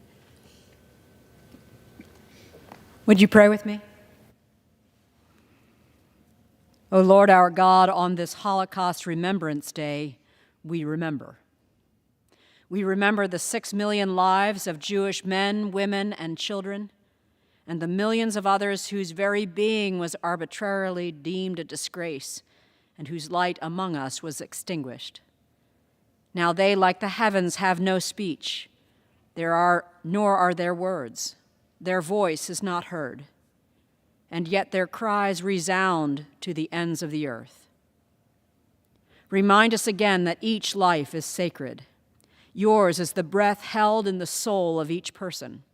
Would you pray with me? O Lord our God, on this Holocaust Remembrance Day, we remember. We remember the 6 million lives of Jewish men, women, and children, and the millions of others whose very being was arbitrarily deemed a disgrace and whose light among us was extinguished. Now they, like the heavens, have no speech. Nor are there words. Their voice is not heard. And yet their cries resound to the ends of the earth. Remind us again that each life is sacred. Yours is the breath held in the soul of each person.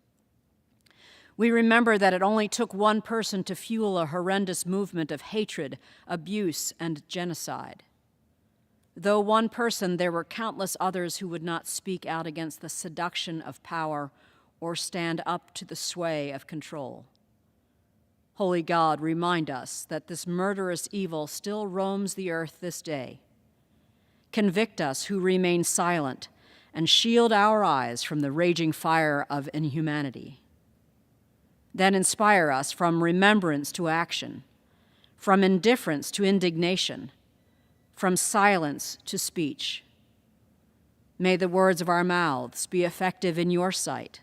We remember that it only took one person to fuel a horrendous movement of hatred, abuse, and genocide. Though one person, there were countless others who would not speak out against the seduction of power or stand up to the sway of control. Holy God, remind us that this murderous evil still roams the earth this day. Convict us who remain silent and shield our eyes from the raging fire of inhumanity. Then inspire us from remembrance to action, from indifference to indignation, from silence to speech. May the words of our mouths be effective in your sight,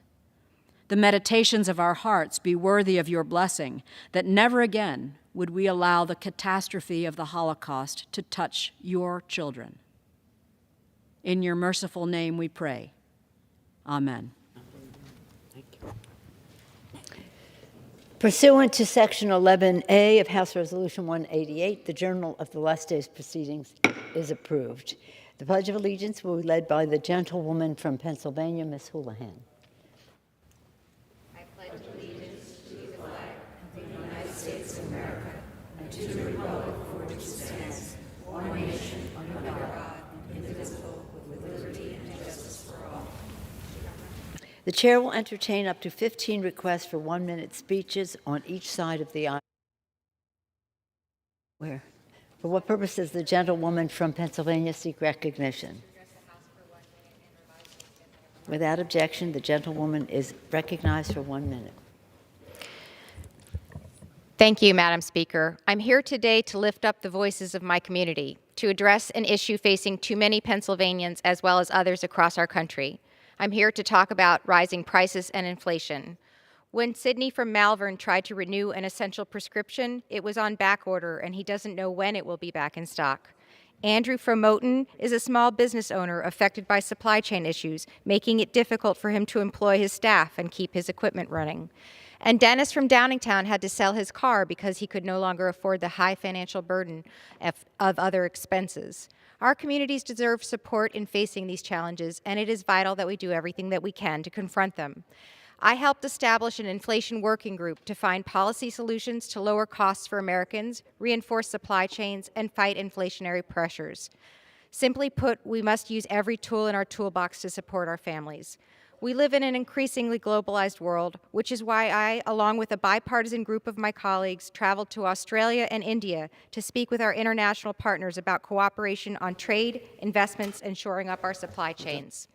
the meditations of our hearts be worthy of your blessing, that never again would we allow the catastrophe of the Holocaust to touch your children. In your merciful name we pray. Amen. Pursuant to Section 11A of House Resolution 188, the Journal of the last day's proceedings is approved. The Pledge of Allegiance will be led by the gentlewoman from Pennsylvania, Ms. Houlihan. I pledge allegiance to the flag of the United States of America and to the republic for which it stands, one nation, under God, indivisible, with liberty and justice for all. The chair will entertain up to 15 requests for 1-minute speeches on each side of the aisle. Where? For what purpose does the gentlewoman from Pennsylvania seek recognition? Without objection, the gentlewoman is recognized for 1 minute. Thank you, Madam Speaker. I'm here today to lift up the voices of my community, to address an issue facing too many Pennsylvanians as well as others across our country. I'm here to talk about rising prices and inflation. When Sidney from Malvern tried to renew an essential prescription, it was on back order, and he doesn't know when it will be back in stock. Andrew from Moton is a small business owner affected by supply chain issues, making it difficult for him to employ his staff and keep his equipment running. And Dennis from Downingtown had to sell his car because he could no longer afford the high financial burden of other expenses. Our communities deserve support in facing these challenges, and it is vital that we do everything that we can to confront them. I helped establish an inflation working group to find policy solutions to lower costs for Americans, reinforce supply chains, and fight inflationary pressures. Simply put, we must use every tool in our toolbox to support our families. We live in an increasingly globalized world, which is why I, along with a bipartisan group of my colleagues, traveled to Australia and India to speak with our international partners about cooperation on trade, investments, and shoring up our supply chains.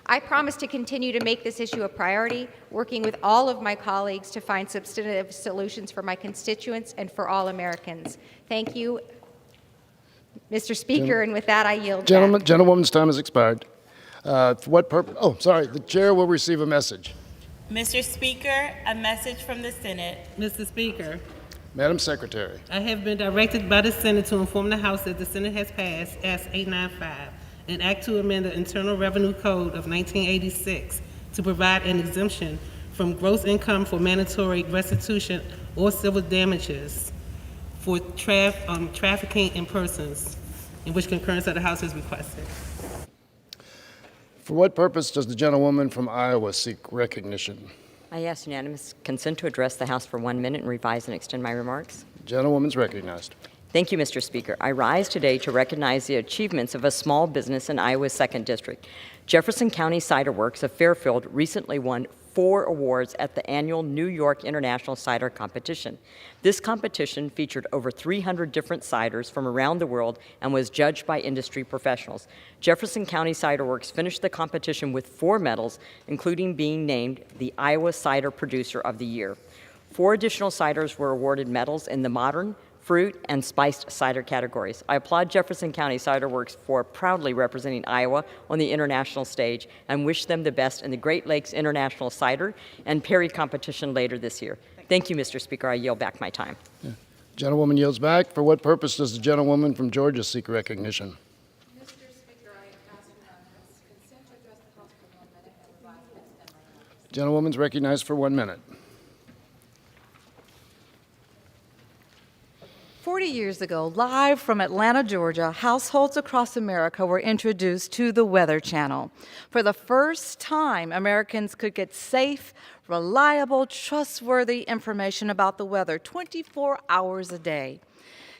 I promise to continue to make this issue a priority, working with all of my colleagues to find substantive solutions for my constituents and for all Americans. Thank you, Mr. Speaker, and with that, I yield back. Gentlewoman's time has expired. For what purpose? Oh, sorry. The chair will receive a message. Mr. Speaker, a message from the Senate. Mr. Speaker, Madam Secretary. I have been directed by the Senate to inform the House that the Senate has passed S-895, an act to amend the Internal Revenue Code of 1986 to provide an exemption from gross income for mandatory restitution or civil damages for trafficking in persons, in which concurrence of the House is requested. For what purpose does the gentlewoman from Iowa seek recognition? I ask unanimous consent to address the House for 1 minute and revise and extend my remarks. Gentlewoman's recognized. Thank you, Mr. Speaker. I rise today to recognize the achievements of a small business in Iowa's 2nd District. Jefferson County Cider Works of Fairfield recently won 4 awards at the annual New York International Cider Competition. This competition featured over 300 different ciders from around the world and was judged by industry professionals. Jefferson County Cider Works finished the competition with 4 medals, including being named the Iowa Cider Producer of the Year. 4 additional ciders were awarded medals in the modern, fruit, and spiced cider categories. I applaud Jefferson County Cider Works for proudly representing Iowa on the international stage and wish them the best in the Great Lakes International Cider and Perry competition later this year. Thank you, Mr. Speaker. I yield back my time. Gentlewoman yields back. For what purpose does the gentlewoman from Georgia seek recognition? Mr. Speaker, I ask consent to address the House for 1 minute and revise and extend my remarks. Gentlewoman's recognized for 1 minute. 40 years ago, live from Atlanta, Georgia, households across America were introduced to the Weather Channel. For the first time, Americans could get safe, reliable, trustworthy information about the weather 24 hours a day.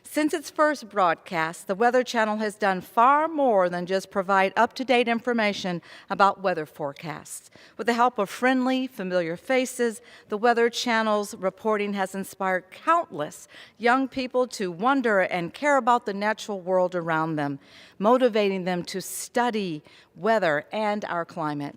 Since its first broadcast, the Weather Channel has done far more than just provide up-to-date information about weather forecasts. With the help of friendly, familiar faces, the Weather Channel's reporting has inspired countless young people to wonder and care about the natural world around them, motivating them to study weather and our climate.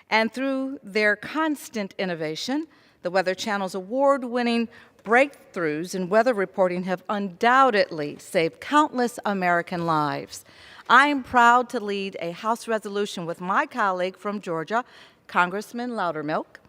And through their constant innovation, the Weather Channel's award-winning breakthroughs in weather reporting have undoubtedly saved countless American lives. I am proud to lead a House resolution with my colleague from Georgia, Congressman Loudermilk,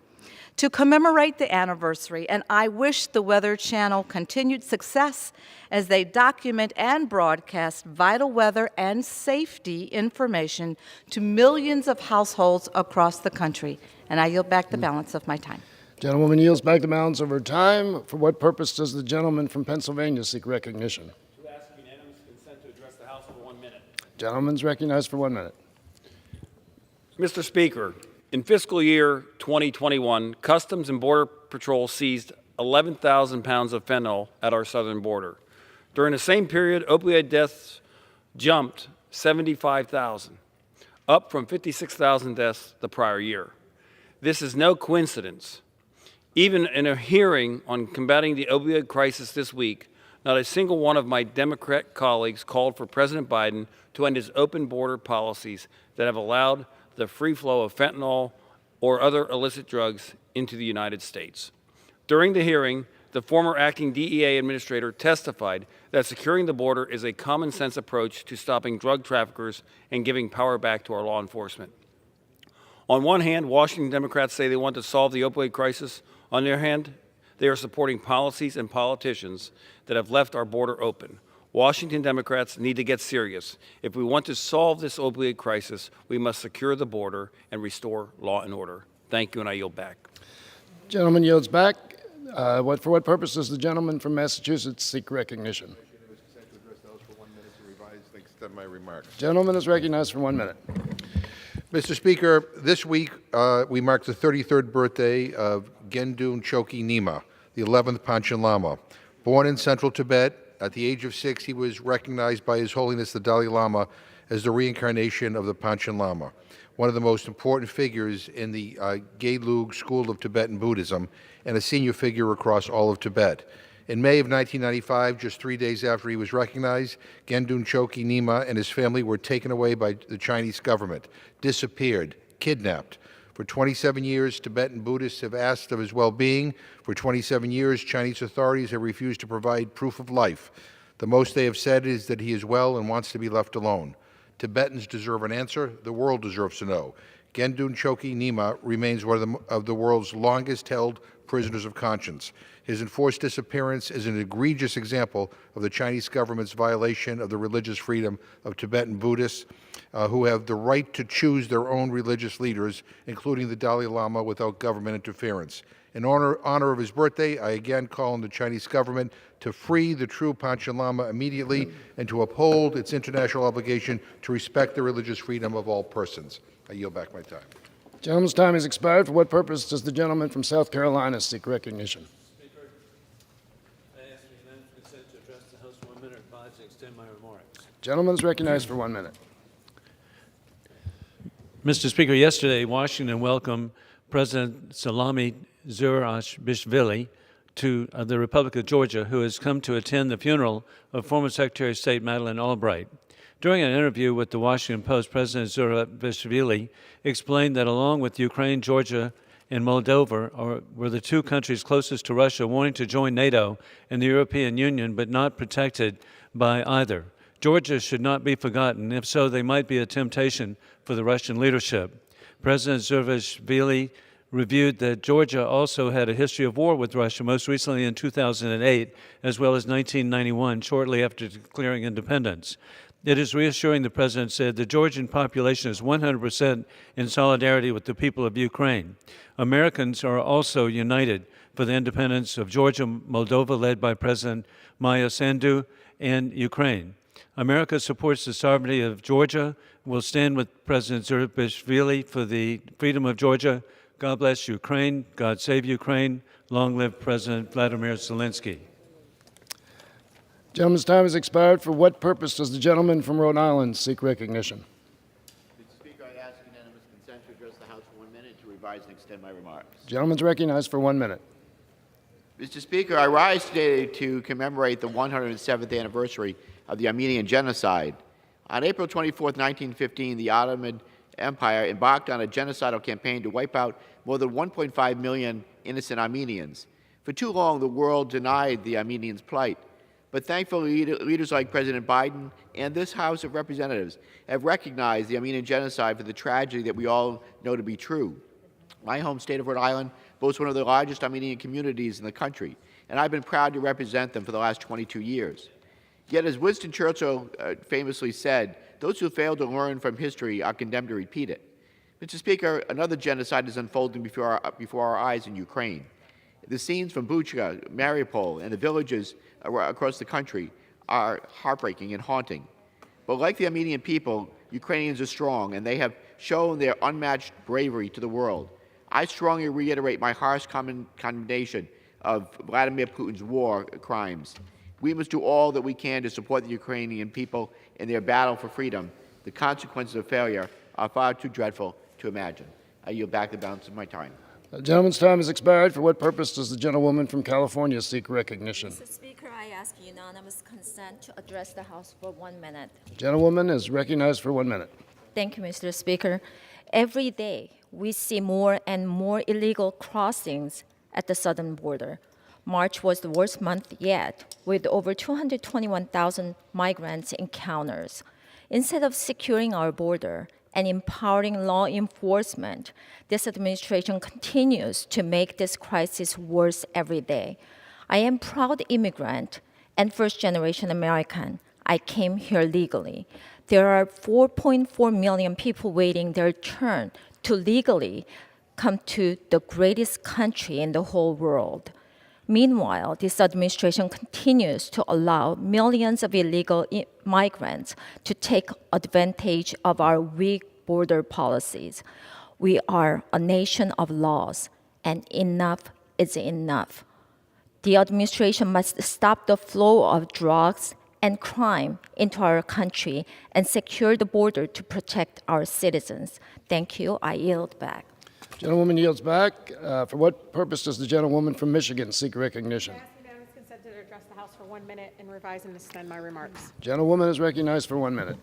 to commemorate the anniversary, and I wish the Weather Channel continued success as they document and broadcast vital weather and safety information to millions of households across the country. And I yield back the balance of my time. Gentlewoman yields back the balance of her time. For what purpose does the gentleman from Pennsylvania seek recognition? To ask unanimous consent to address the House for 1 minute. Gentleman's recognized for 1 minute. Mr. Speaker, in fiscal year 2021, Customs and Border Patrol seized 11,000 pounds of fentanyl at our southern border. During the same period, opioid deaths jumped 75,000, up from 56,000 deaths the prior year. This is no coincidence. Even in a hearing on combating the opioid crisis this week, not a single one of my Democrat colleagues called for President Biden to end his open border policies that have allowed the free flow of fentanyl or other illicit drugs into the United States. During the hearing, the former acting DEA administrator testified that securing the border is a common sense approach to stopping drug traffickers and giving power back to our law enforcement. On one hand, Washington Democrats say they want to solve the opioid crisis. On the other hand, they are supporting policies and politicians that have left our border open. Washington Democrats need to get serious. If we want to solve this opioid crisis, we must secure the border and restore law and order. Thank you, and I yield back. Gentleman yields back. For what purpose does the gentleman from Massachusetts seek recognition? My remarks. Gentleman is recognized for 1 minute. Mr. Speaker, this week we mark the 33rd birthday of Gendun Choki Nyima, the 11th Panchen Lama. Born in central Tibet, at the age of 6, he was recognized by His Holiness the Dalai Lama as the reincarnation of the Panchen Lama, one of the most important figures in the Gelug school of Tibetan Buddhism and a senior figure across all of Tibet. In May of 1995, just 3 days after he was recognized, Gendun Choki Nyima and his family were taken away by the Chinese government, disappeared, kidnapped. For 27 years, Tibetan Buddhists have asked of his well-being. For 27 years, Chinese authorities have refused to provide proof of life. The most they have said is that he is well and wants to be left alone. Tibetans deserve an answer. The world deserves to know. Gendun Choki Nyima remains one of the world's longest-held prisoners of conscience. His enforced disappearance is an egregious example of the Chinese government's violation of the religious freedom of Tibetan Buddhists who have the right to choose their own religious leaders, including the Dalai Lama, without government interference. In honor of his birthday, I again call on the Chinese government to free the true Panchen Lama immediately and to uphold its international obligation to respect the religious freedom of all persons. I yield back my time. Gentleman's time has expired. For what purpose does the gentleman from South Carolina seek recognition? Speaker, I ask for unanimous consent to address the House for 1 minute, revise and extend my remarks. Gentleman is recognized for 1 minute. Mr. Speaker, yesterday, Washington welcomed President Salami Zurabishvili of the Republic of Georgia, who has come to attend the funeral of former Secretary of State Madeleine Albright. During an interview with the Washington Post, President Zurabishvili explained that along with Ukraine, Georgia, and Moldova were the two countries closest to Russia wanting to join NATO and the European Union, but not protected by either. Georgia should not be forgotten. If so, they might be a temptation for the Russian leadership. President Zurabishvili reviewed that Georgia also had a history of war with Russia, most recently in 2008, as well as 1991, shortly after declaring independence. It is reassuring, the President said, the Georgian population is 100% in solidarity with the people of Ukraine. Americans are also united for the independence of Georgia, Moldova, led by President Maya Sandu, and Ukraine. America supports the sovereignty of Georgia, will stand with President Zurabishvili for the freedom of Georgia. God bless Ukraine. God save Ukraine. Long live President Vladimir Zelensky. Gentleman's time has expired. For what purpose does the gentleman from Rhode Island seek recognition? Mr. Speaker, I ask unanimous consent to address the House for 1 minute to revise and extend my remarks. Gentleman's recognized for 1 minute. Mr. Speaker, I rise today to commemorate the 107th anniversary of the Armenian Genocide. On April 24, 1915, the Ottoman Empire embarked on a genocidal campaign to wipe out more than 1.5 million innocent Armenians. For too long, the world denied the Armenians' plight. But thankfully, leaders like President Biden and this House of Representatives have recognized the Armenian genocide for the tragedy that we all know to be true. My home state of Rhode Island boasts one of the largest Armenian communities in the country, and I've been proud to represent them for the last 22 years. Yet, as Winston Churchill famously said, those who fail to learn from history are condemned to repeat it. Mr. Speaker, another genocide is unfolding before our eyes in Ukraine. The scenes from Bucha, Mariupol, and the villages across the country are heartbreaking and haunting. But like the Armenian people, Ukrainians are strong, and they have shown their unmatched bravery to the world. I strongly reiterate my harsh condemnation of Vladimir Putin's war crimes. We must do all that we can to support the Ukrainian people in their battle for freedom. The consequences of failure are far too dreadful to imagine. I yield back the balance of my time. The gentleman's time has expired. For what purpose does the gentlewoman from California seek recognition? Mr. Speaker, I ask unanimous consent to address the House for 1 minute. The gentlewoman is recognized for 1 minute. Thank you, Mr. Speaker. Every day, we see more and more illegal crossings at the southern border. March was the worst month yet, with over 221,000 migrants encounters. Instead of securing our border and empowering law enforcement, this administration continues to make this crisis worse every day. I am a proud immigrant and first-generation American. I came here legally. There are 4.4 million people waiting their turn to legally come to the greatest country in the whole world. Meanwhile, this administration continues to allow millions of illegal migrants to take advantage of our weak border policies. We are a nation of laws, and enough is enough. The administration must stop the flow of drugs and crime into our country and secure the border to protect our citizens. Thank you. I yield back. Gentlewoman yields back. For what purpose does the gentlewoman from Michigan seek recognition? I ask unanimous consent to address the House for 1 minute and revise and extend my remarks. Gentlewoman is recognized for 1 minute.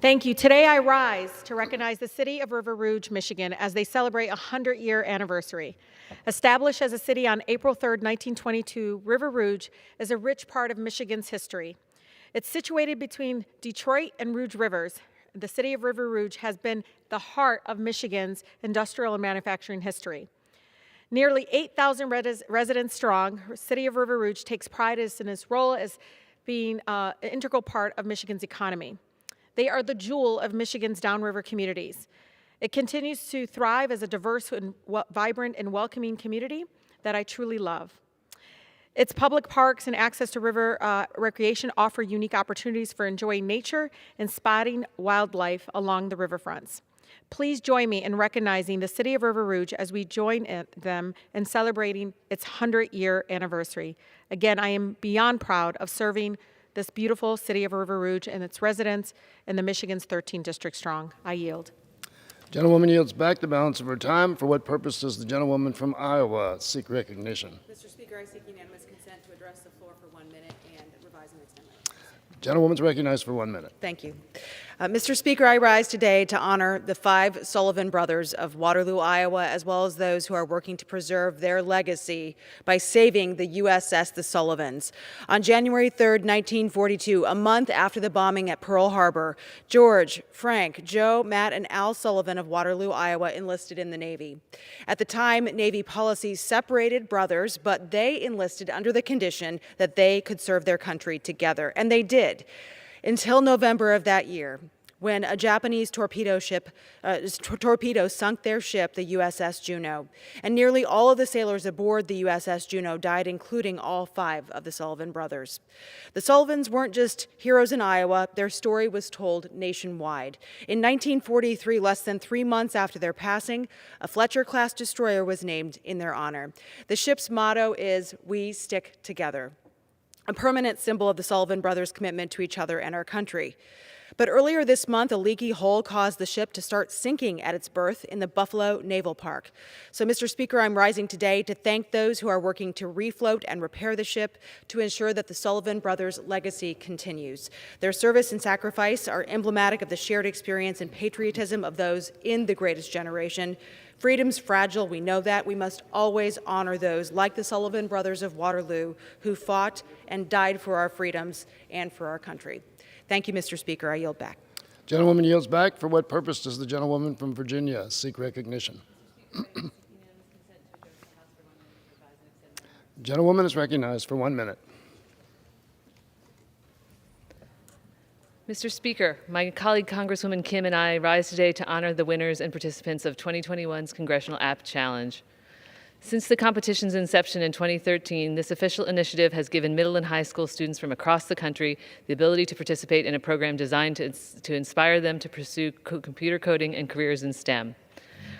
Thank you. Today I rise to recognize the city of River Rouge, Michigan, as they celebrate a 100-year anniversary. Established as a city on April 3, 1922, River Rouge is a rich part of Michigan's history. It's situated between Detroit and Rouge Rivers. The city of River Rouge has been the heart of Michigan's industrial and manufacturing history. Nearly 8,000 residents strong, the city of River Rouge takes pride in its role as being an integral part of Michigan's economy. They are the jewel of Michigan's downriver communities. It continues to thrive as a diverse and vibrant and welcoming community that I truly love. Its public parks and access to river recreation offer unique opportunities for enjoying nature and spotting wildlife along the riverfronts. Please join me in recognizing the city of River Rouge as we join them in celebrating its 100-year anniversary. Again, I am beyond proud of serving this beautiful city of River Rouge and its residents in the Michigan's 13 district strong. I yield. Gentlewoman yields back the balance of her time. For what purpose does the gentlewoman from Iowa seek recognition? Mr. Speaker, I seek unanimous consent to address the floor for 1 minute and revising the 10 minutes. Gentlewoman's recognized for 1 minute. Thank you. Mr. Speaker, I rise today to honor the 5 Sullivan brothers of Waterloo, Iowa, as well as those who are working to preserve their legacy by saving the USS the Sullivans. On January 3, 1942, a month after the bombing at Pearl Harbor, George, Frank, Joe, Matt, and Al Sullivan of Waterloo, Iowa enlisted in the Navy. At the time, Navy policy separated brothers, but they enlisted under the condition that they could serve their country together, and they did. Until November of that year, when a Japanese torpedo sunk their ship, the USS Juneau. And nearly all of the sailors aboard the USS Juneau died, including all 5 of the Sullivan brothers. The Sullivans weren't just heroes in Iowa, their story was told nationwide. In 1943, less than 3 months after their passing, a Fletcher-class destroyer was named in their honor. The ship's motto is, "We stick together," a permanent symbol of the Sullivan brothers' commitment to each other and our country. But earlier this month, a leaky hole caused the ship to start sinking at its berth in the Buffalo Naval Park. So, Mr. Speaker, I'm rising today to thank those who are working to refloat and repair the ship to ensure that the Sullivan brothers' legacy continues. Their service and sacrifice are emblematic of the shared experience and patriotism of those in the greatest generation. Freedom's fragile, we know that. We must always honor those, like the Sullivan brothers of Waterloo, who fought and died for our freedoms and for our country. Thank you, Mr. Speaker. I yield back. Gentlewoman yields back. For what purpose does the gentlewoman from Virginia seek recognition? Gentlewoman is recognized for 1 minute. Mr. Speaker, my colleague Congresswoman Kim and I rise today to honor the winners and participants of 2021's Congressional App Challenge. Since the competition's inception in 2013, this official initiative has given middle and high school students from across the country the ability to participate in a program designed to inspire them to pursue computer coding and careers in STEM.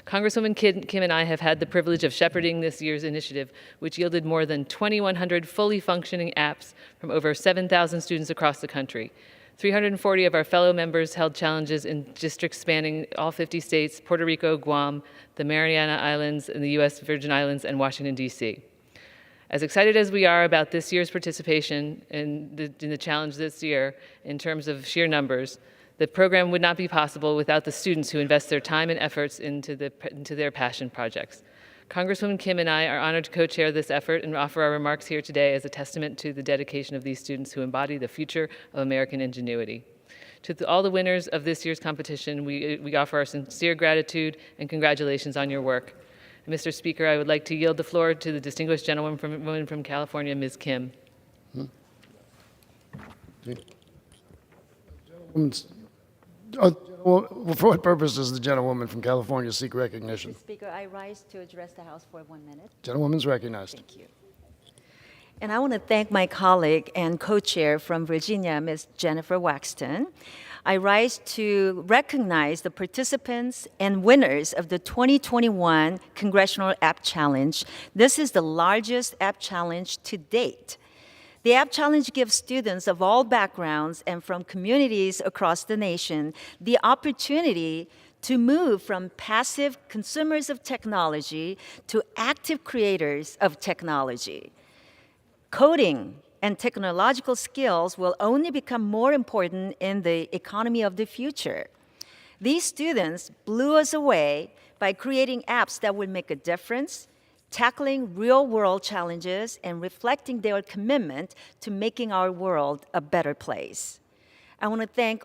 Congresswoman Kim and I have had the privilege of shepherding this year's initiative, which yielded more than 2,100 fully functioning apps from over 7,000 students across the country. 340 of our fellow members held challenges in districts spanning all 50 states, Puerto Rico, Guam, the Mariana Islands, and the U.S. Virgin Islands, and Washington, D.C. As excited as we are about this year's participation in the challenge this year in terms of sheer numbers, the program would not be possible without the students who invest their time and efforts into their passion projects. Congresswoman Kim and I are honored to co-chair this effort and offer our remarks here today as a testament to the dedication of these students who embody the future of American ingenuity. To all the winners of this year's competition, we offer our sincere gratitude and congratulations on your work. And Mr. Speaker, I would like to yield the floor to the distinguished gentlewoman from California, Ms. Kim. For what purpose does the gentlewoman from California seek recognition? Mr. Speaker, I rise to address the House for 1 minute. Gentlewoman's recognized. Thank you. And I want to thank my colleague and co-chair from Virginia, Ms. Jennifer Waxton. I rise to recognize the participants and winners of the 2021 Congressional App Challenge. This is the largest app challenge to date. The App Challenge gives students of all backgrounds and from communities across the nation the opportunity to move from passive consumers of technology to active creators of technology. Coding and technological skills will only become more important in the economy of the future. These students blew us away by creating apps that would make a difference, tackling real-world challenges, and reflecting their commitment to making our world a better place. I want to thank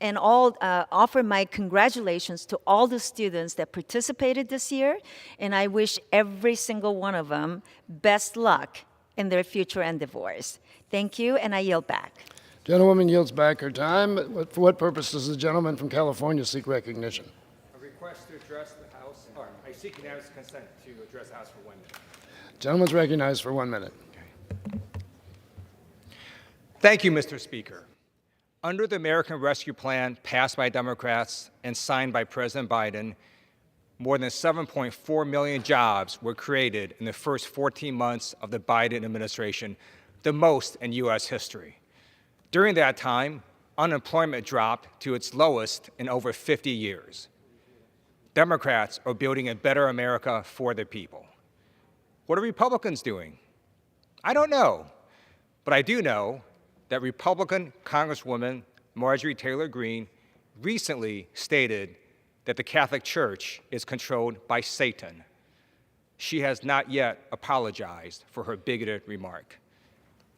and offer my congratulations to all the students that participated this year, and I wish every single one of them best luck in their future endeavors. Thank you, and I yield back. Gentlewoman yields back her time. For what purpose does the gentleman from California seek recognition? A request to address the House, or I seek unanimous consent to address the House for 1 minute. Gentleman's recognized for 1 minute. Thank you, Mr. Speaker. Under the American Rescue Plan passed by Democrats and signed by President Biden, more than 7.4 million jobs were created in the first 14 months of the Biden administration, the most in U.S. history. During that time, unemployment dropped to its lowest in over 50 years. Democrats are building a better America for the people. What are Republicans doing? I don't know, but I do know that Republican Congresswoman Marjorie Taylor Greene recently stated that the Catholic Church is controlled by Satan. She has not yet apologized for her bigoted remark.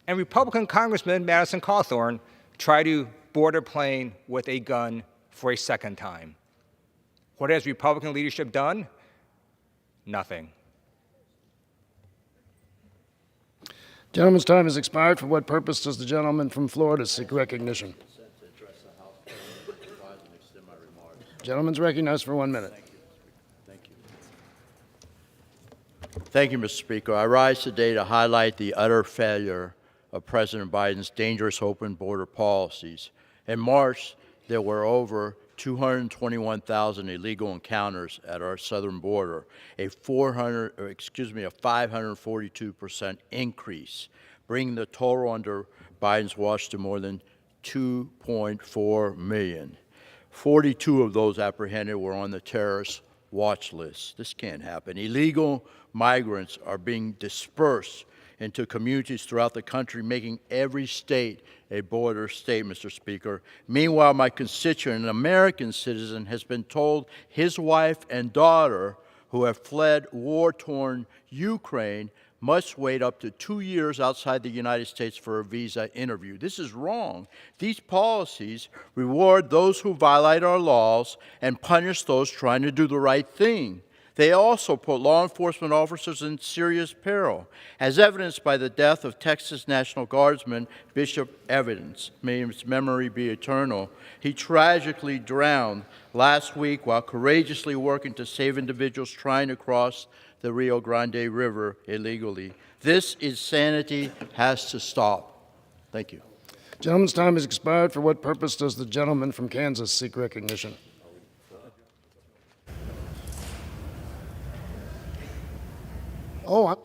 And Republican Congressman Madison Cawthorn tried to board a plane with a gun for a second time. What has Republican leadership done? Nothing. Gentleman's time has expired. For what purpose does the gentleman from Florida seek recognition? Gentleman's recognized for 1 minute. Thank you, Mr. Speaker. I rise today to highlight the utter failure of President Biden's dangerous open border policies. In March, there were over 221,000 illegal encounters at our southern border, a 542% increase, bringing the total under Biden's watch to more than 2.4 million. 42 of those apprehended were on the terrorist watch list. This can't happen. Illegal migrants are being dispersed into communities throughout the country, making every state a border state, Mr. Speaker. Meanwhile, my constituent, an American citizen, has been told his wife and daughter, who have fled war-torn Ukraine, must wait up to 2 years outside the United States for a visa interview. This is wrong. These policies reward those who violate our laws and punish those trying to do the right thing. They also put law enforcement officers in serious peril, as evidenced by the death of Texas National Guardsman Bishop Evans. May his memory be eternal. He tragically drowned last week while courageously working to save individuals trying to cross the Rio Grande River illegally. This insanity has to stop. Thank you. Gentleman's time has expired. For what purpose does the gentleman from Kansas seek recognition? For what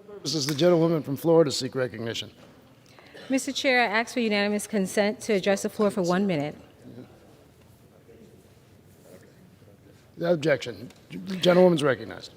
purpose does the gentlewoman from Florida seek recognition? Mr. Chair, I ask for unanimous consent to address the floor for 1 minute. The objection. The gentlewoman's recognized.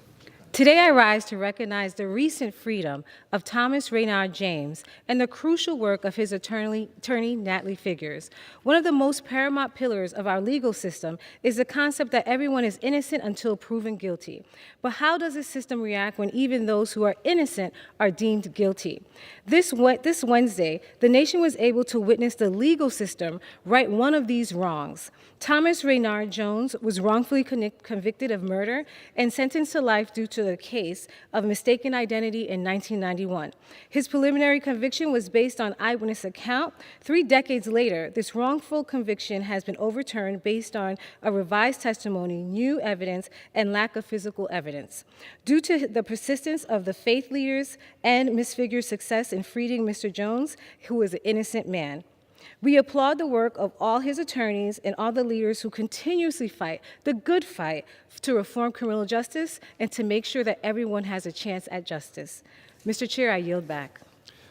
Today I rise to recognize the recent freedom of Thomas Raynard James and the crucial work of his attorney Natalie Figures. One of the most paramount pillars of our legal system is the concept that everyone is innocent until proven guilty. But how does the system react when even those who are innocent are deemed guilty? This Wednesday, the nation was able to witness the legal system right one of these wrongs. Thomas Raynard Jones was wrongfully convicted of murder and sentenced to life due to the case of mistaken identity in 1991. His preliminary conviction was based on eyewitness account. 3 decades later, this wrongful conviction has been overturned based on a revised testimony, new evidence, and lack of physical evidence. Due to the persistence of the faith leaders and Ms. Figures' success in freeing Mr. Jones, who is an innocent man, we applaud the work of all his attorneys and all the leaders who continuously fight the good fight to reform criminal justice and to make sure that everyone has a chance at justice. Mr. Chair, I yield back.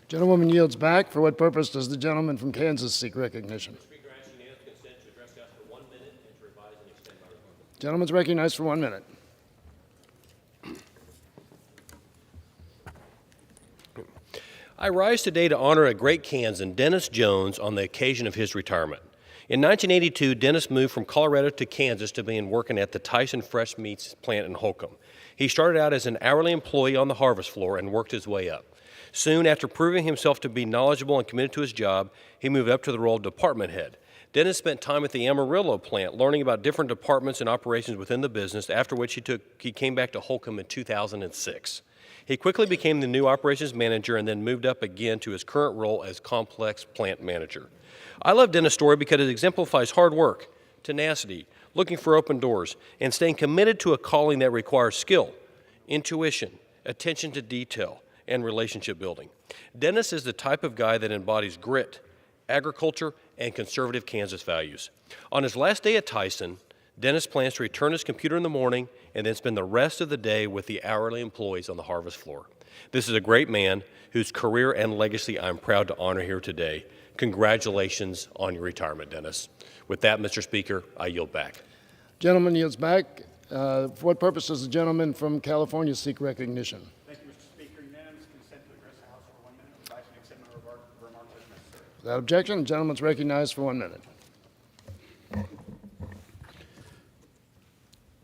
Gentlewoman yields back. For what purpose does the gentleman from Kansas seek recognition? Gentleman's recognized for 1 minute. I rise today to honor a great Kansan, Dennis Jones, on the occasion of his retirement. In 1982, Dennis moved from Colorado to Kansas to begin working at the Tyson Fresh Meats plant in Holcomb. He started out as an hourly employee on the harvest floor and worked his way up. Soon after proving himself to be knowledgeable and committed to his job, he moved up to the role of department head. Dennis spent time at the Amarillo plant learning about different departments and operations within the business, after which he came back to Holcomb in 2006. He quickly became the new operations manager and then moved up again to his current role as complex plant manager. I love Dennis' story because it exemplifies hard work, tenacity, looking for open doors, and staying committed to a calling that requires skill, intuition, attention to detail, and relationship building. Dennis is the type of guy that embodies grit, agriculture, and conservative Kansas values. On his last day at Tyson, Dennis plans to return his computer in the morning and then spend the rest of the day with the hourly employees on the harvest floor. This is a great man whose career and legacy I'm proud to honor here today. Congratulations on your retirement, Dennis. With that, Mr. Speaker, I yield back. Gentleman yields back. For what purpose does the gentleman from California seek recognition? Thank you, Mr. Speaker. Unanimous consent to address the House for 1 minute. Advise and accept my remarks as necessary. Without objection, the gentleman is recognized for 1 minute.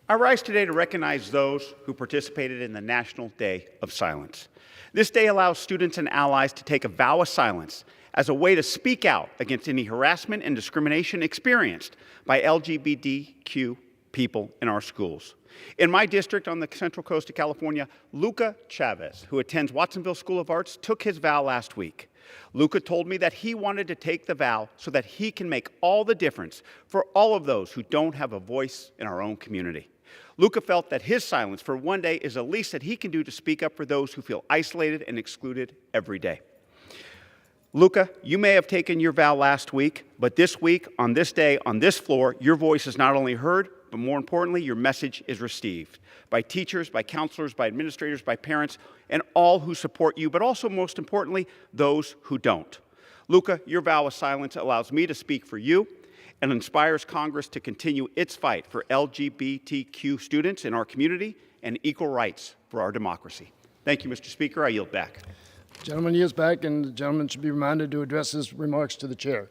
I rise today to recognize those who participated in the National Day of Silence. This day allows students and allies to take a vow of silence as a way to speak out against any harassment and discrimination experienced by LGBTQ people in our schools. In my district on the Central Coast of California, Luca Chavez, who attends Watsonville School of Arts, took his vow last week. Luca told me that he wanted to take the vow so that he can make all the difference for all of those who don't have a voice in our own community. Luca felt that his silence for one day is the least that he can do to speak up for those who feel isolated and excluded every day. Luca, you may have taken your vow last week, but this week, on this day, on this floor, your voice is not only heard, but more importantly, your message is received by teachers, by counselors, by administrators, by parents, and all who support you, but also, most importantly, those who don't. Luca, your vow of silence allows me to speak for you and inspires Congress to continue its fight for LGBTQ students in our community and equal rights for our democracy. Thank you, Mr. Speaker. I yield back. The gentleman yields back, and the gentleman should be reminded to address his remarks to the chair.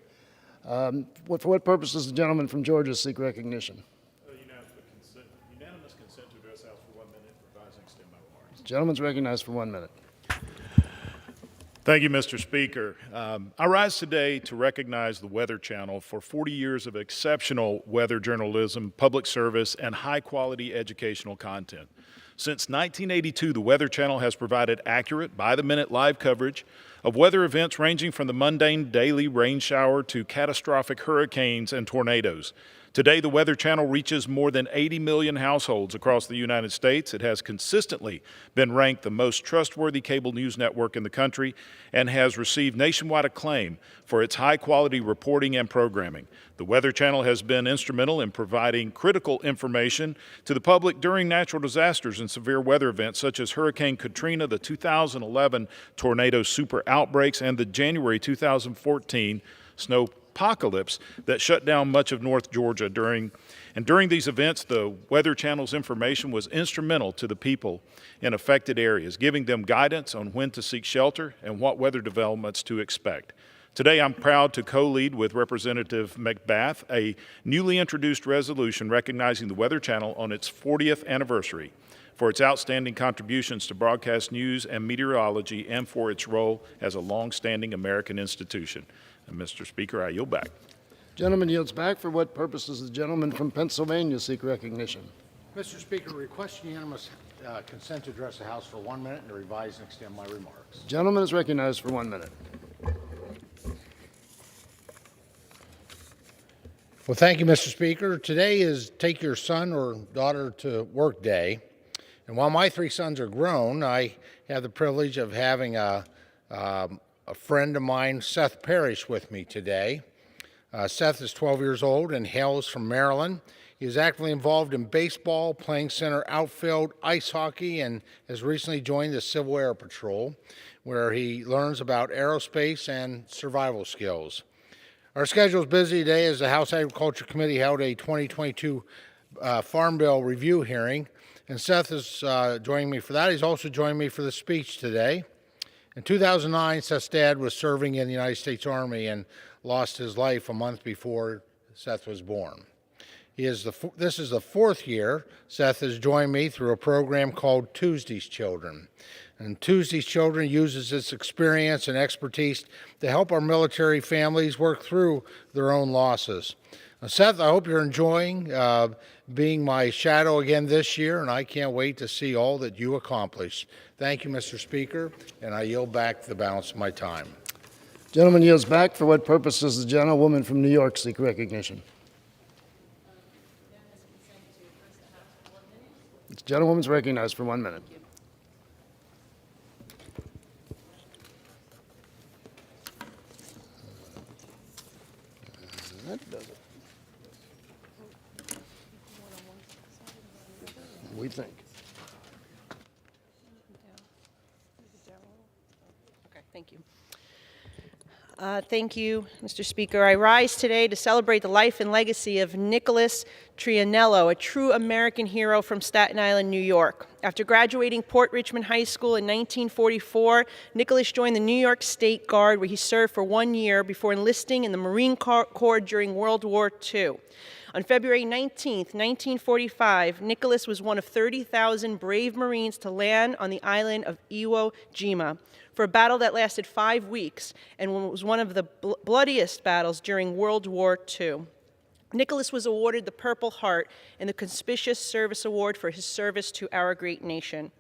For what purpose does the gentleman from Georgia seek recognition? Unanimous consent to address the House for 1 minute. Revise and extend my remarks. The gentleman's recognized for 1 minute. Thank you, Mr. Speaker. I rise today to recognize the Weather Channel for 40 years of exceptional weather journalism, public service, and high-quality educational content. Since 1982, the Weather Channel has provided accurate, by-the-minute live coverage of weather events ranging from the mundane daily rain shower to catastrophic hurricanes and tornadoes. Today, the Weather Channel reaches more than 80 million households across the United States. It has consistently been ranked the most trustworthy cable news network in the country and has received nationwide acclaim for its high-quality reporting and programming. The Weather Channel has been instrumental in providing critical information to the public during natural disasters and severe weather events such as Hurricane Katrina, the 2011 tornado super outbreaks, and the January 2014 snow apocalypse that shut down much of North Georgia. During these events, the Weather Channel's information was instrumental to the people in affected areas, giving them guidance on when to seek shelter and what weather developments to expect. Today, I'm proud to co-lead with Representative McBath a newly introduced resolution recognizing the Weather Channel on its 40th anniversary for its outstanding contributions to broadcast news and meteorology and for its role as a long-standing American institution. And Mr. Speaker, I yield back. Gentleman yields back. For what purpose does the gentleman from Pennsylvania seek recognition? Mr. Speaker, request unanimous consent to address the House for 1 minute and to revise and extend my remarks. The gentleman is recognized for 1 minute. Well, thank you, Mr. Speaker. Today is Take Your Son or Daughter to Work Day. And while my 3 sons are grown, I have the privilege of having a friend of mine, Seth Parrish, with me today. Seth is 12 years old and hails from Maryland. He is actively involved in baseball, playing center outfield, ice hockey, and has recently joined the Civil Air Patrol, where he learns about aerospace and survival skills. Our schedule is busy today as the House Agriculture Committee held a 2022 Farm Bill review hearing, and Seth is joining me for that. He's also joining me for the speech today. In 2009, Seth's dad was serving in the United States Army and lost his life a month before Seth was born. This is the 4th year Seth has joined me through a program called Tuesday's Children. And Tuesday's Children uses its experience and expertise to help our military families work through their own losses. Seth, I hope you're enjoying being my shadow again this year, and I can't wait to see all that you accomplish. Thank you, Mr. Speaker, and I yield back the balance of my time. Gentleman yields back. For what purpose does the gentlewoman from New York seek recognition? The gentlewoman's recognized for 1 minute. That does it. We think. Okay, thank you. Thank you, Mr. Speaker. I rise today to celebrate the life and legacy of Nicholas Trianello, a true American hero from Staten Island, New York. After graduating Port Richmond High School in 1944, Nicholas joined the New York State Guard, where he served for 1 year before enlisting in the Marine Corps during World War II. On February 19, 1945, Nicholas was one of 30,000 brave Marines to land on the island of Iwo Jima for a battle that lasted 5 weeks and was one of the bloodiest battles during World War II. Nicholas was awarded the Purple Heart and the Conspicuous Service Award for his service to our great nation.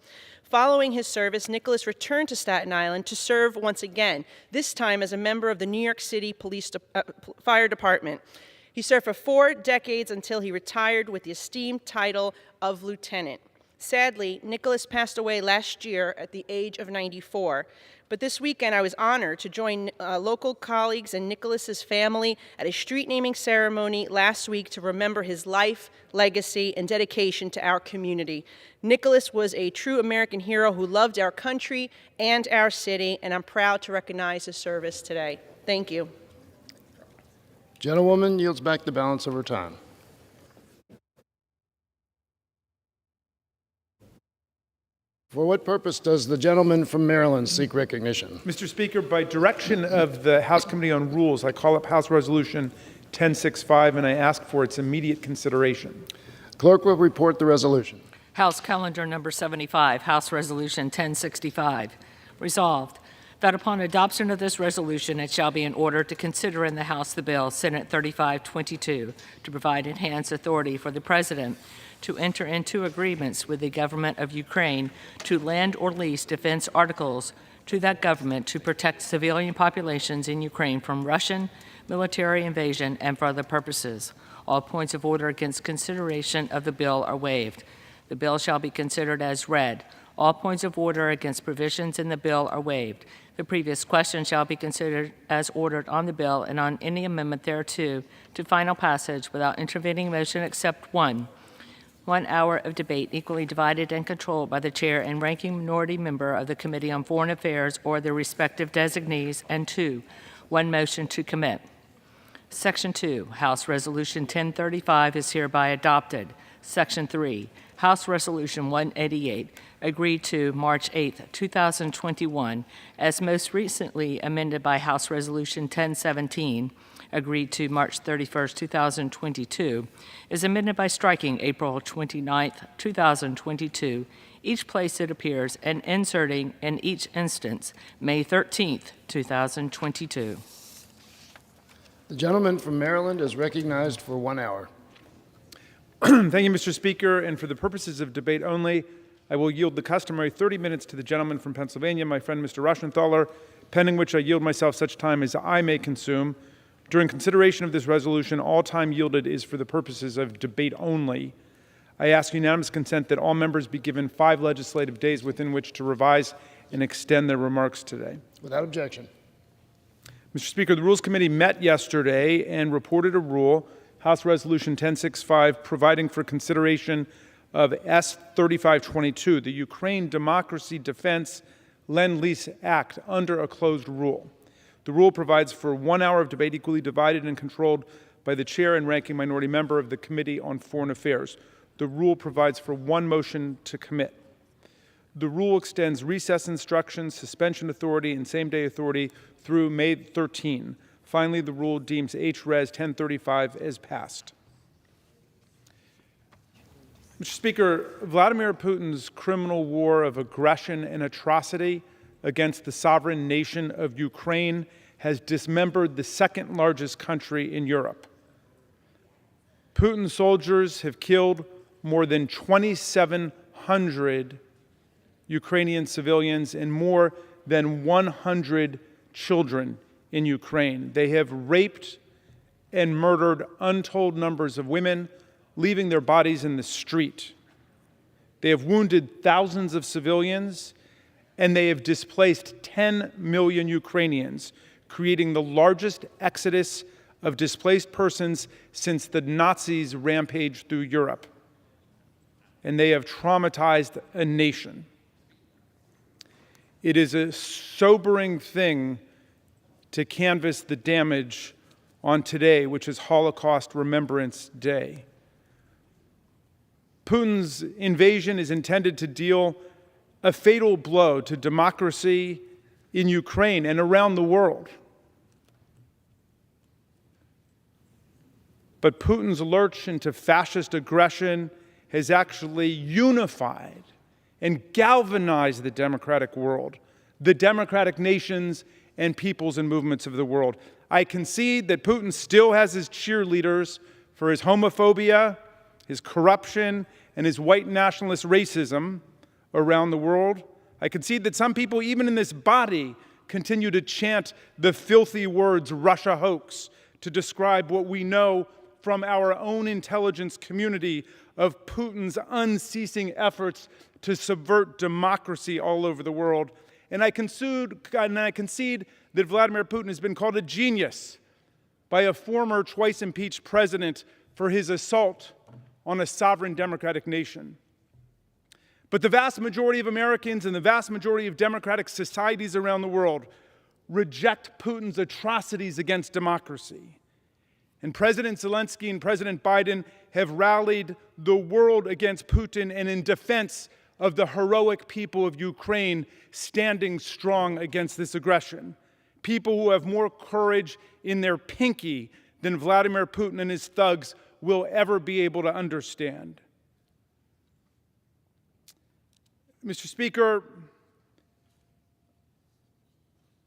Following his service, Nicholas returned to Staten Island to serve once again, this time as a member of the New York City Fire Department. He served for 4 decades until he retired with the esteemed title of lieutenant. Sadly, Nicholas passed away last year at the age of 94. But this weekend, I was honored to join local colleagues and Nicholas's family at a street naming ceremony last week to remember his life, legacy, and dedication to our community. Nicholas was a true American hero who loved our country and our city, and I'm proud to recognize his service today. Thank you. Gentlewoman yields back the balance of her time. For what purpose does the gentleman from Maryland seek recognition? Mr. Speaker, by direction of the House Committee on Rules, I call up House Resolution 1065 and I ask for its immediate consideration. Clerk will report the resolution. House Calendar Number 75, House Resolution 1065. Resolved, that upon adoption of this resolution, it shall be in order to consider in the House the bill, Senate 3522, to provide enhanced authority for the President to enter into agreements with the government of Ukraine to lend or lease defense articles to that government to protect civilian populations in Ukraine from Russian military invasion and for other purposes. All points of order against consideration of the bill are waived. The bill shall be considered as read. All points of order against provisions in the bill are waived. The previous question shall be considered as ordered on the bill and on any amendment thereto to final passage without intervening motion except 1 hour of debate equally divided and controlled by the chair and ranking minority member of the Committee on Foreign Affairs or their respective designees, and 2, 1 motion to commit. Section 2, House Resolution 1035 is hereby adopted. Section 3, House Resolution 188, agreed to March 8, 2021, as most recently amended by House Resolution 1017, agreed to March 31, 2022, is amended by striking April 29, 2022, each place it appears, and inserting in each instance May 13, 2022. The gentleman from Maryland is recognized for 1 hour. Thank you, Mr. Speaker, and for the purposes of debate only, I will yield the customary 30 minutes to the gentleman from Pennsylvania, my friend Mr. Rushenthaler, pending which I yield myself such time as I may consume. During consideration of this resolution, all time yielded is for the purposes of debate only. I ask unanimous consent that all members be given 5 legislative days within which to revise and extend their remarks today. Without objection. Mr. Speaker, the Rules Committee met yesterday and reported a rule, House Resolution 1065, providing for consideration of S 3522, the Ukraine Democracy Defense Lend-Lease Act, under a closed rule. The rule provides for 1 hour of debate equally divided and controlled by the chair and ranking minority member of the Committee on Foreign Affairs. The rule provides for 1 motion to commit. The rule extends recess instructions, suspension authority, and same-day authority through May 13. Finally, the rule deems H-Res 1035 as passed. Mr. Speaker, Vladimir Putin's criminal war of aggression and atrocity against the sovereign nation of Ukraine has dismembered the second largest country in Europe. Putin's soldiers have killed more than 2,700 Ukrainian civilians and more than 100 children in Ukraine. They have raped and murdered untold numbers of women, leaving their bodies in the street. They have wounded thousands of civilians, and they have displaced 10 million Ukrainians, creating the largest exodus of displaced persons since the Nazis rampaged through Europe. And they have traumatized a nation. It is a sobering thing to canvass the damage on today, which is Holocaust Remembrance Day. Putin's invasion is intended to deal a fatal blow to democracy in Ukraine and around the world. But Putin's lurch into fascist aggression has actually unified and galvanized the democratic world, the democratic nations and peoples and movements of the world. I concede that Putin still has his cheerleaders for his homophobia, his corruption, and his white nationalist racism around the world. I concede that some people, even in this body, continue to chant the filthy words Russia hoax to describe what we know from our own intelligence community of Putin's unceasing efforts to subvert democracy all over the world. And I concede that Vladimir Putin has been called a genius by a former twice impeached president for his assault on a sovereign democratic nation. But the vast majority of Americans and the vast majority of democratic societies around the world reject Putin's atrocities against democracy. And President Zelensky and President Biden have rallied the world against Putin and in defense of the heroic people of Ukraine standing strong against this aggression. People who have more courage in their pinky than Vladimir Putin and his thugs will ever be able to understand. Mr. Speaker,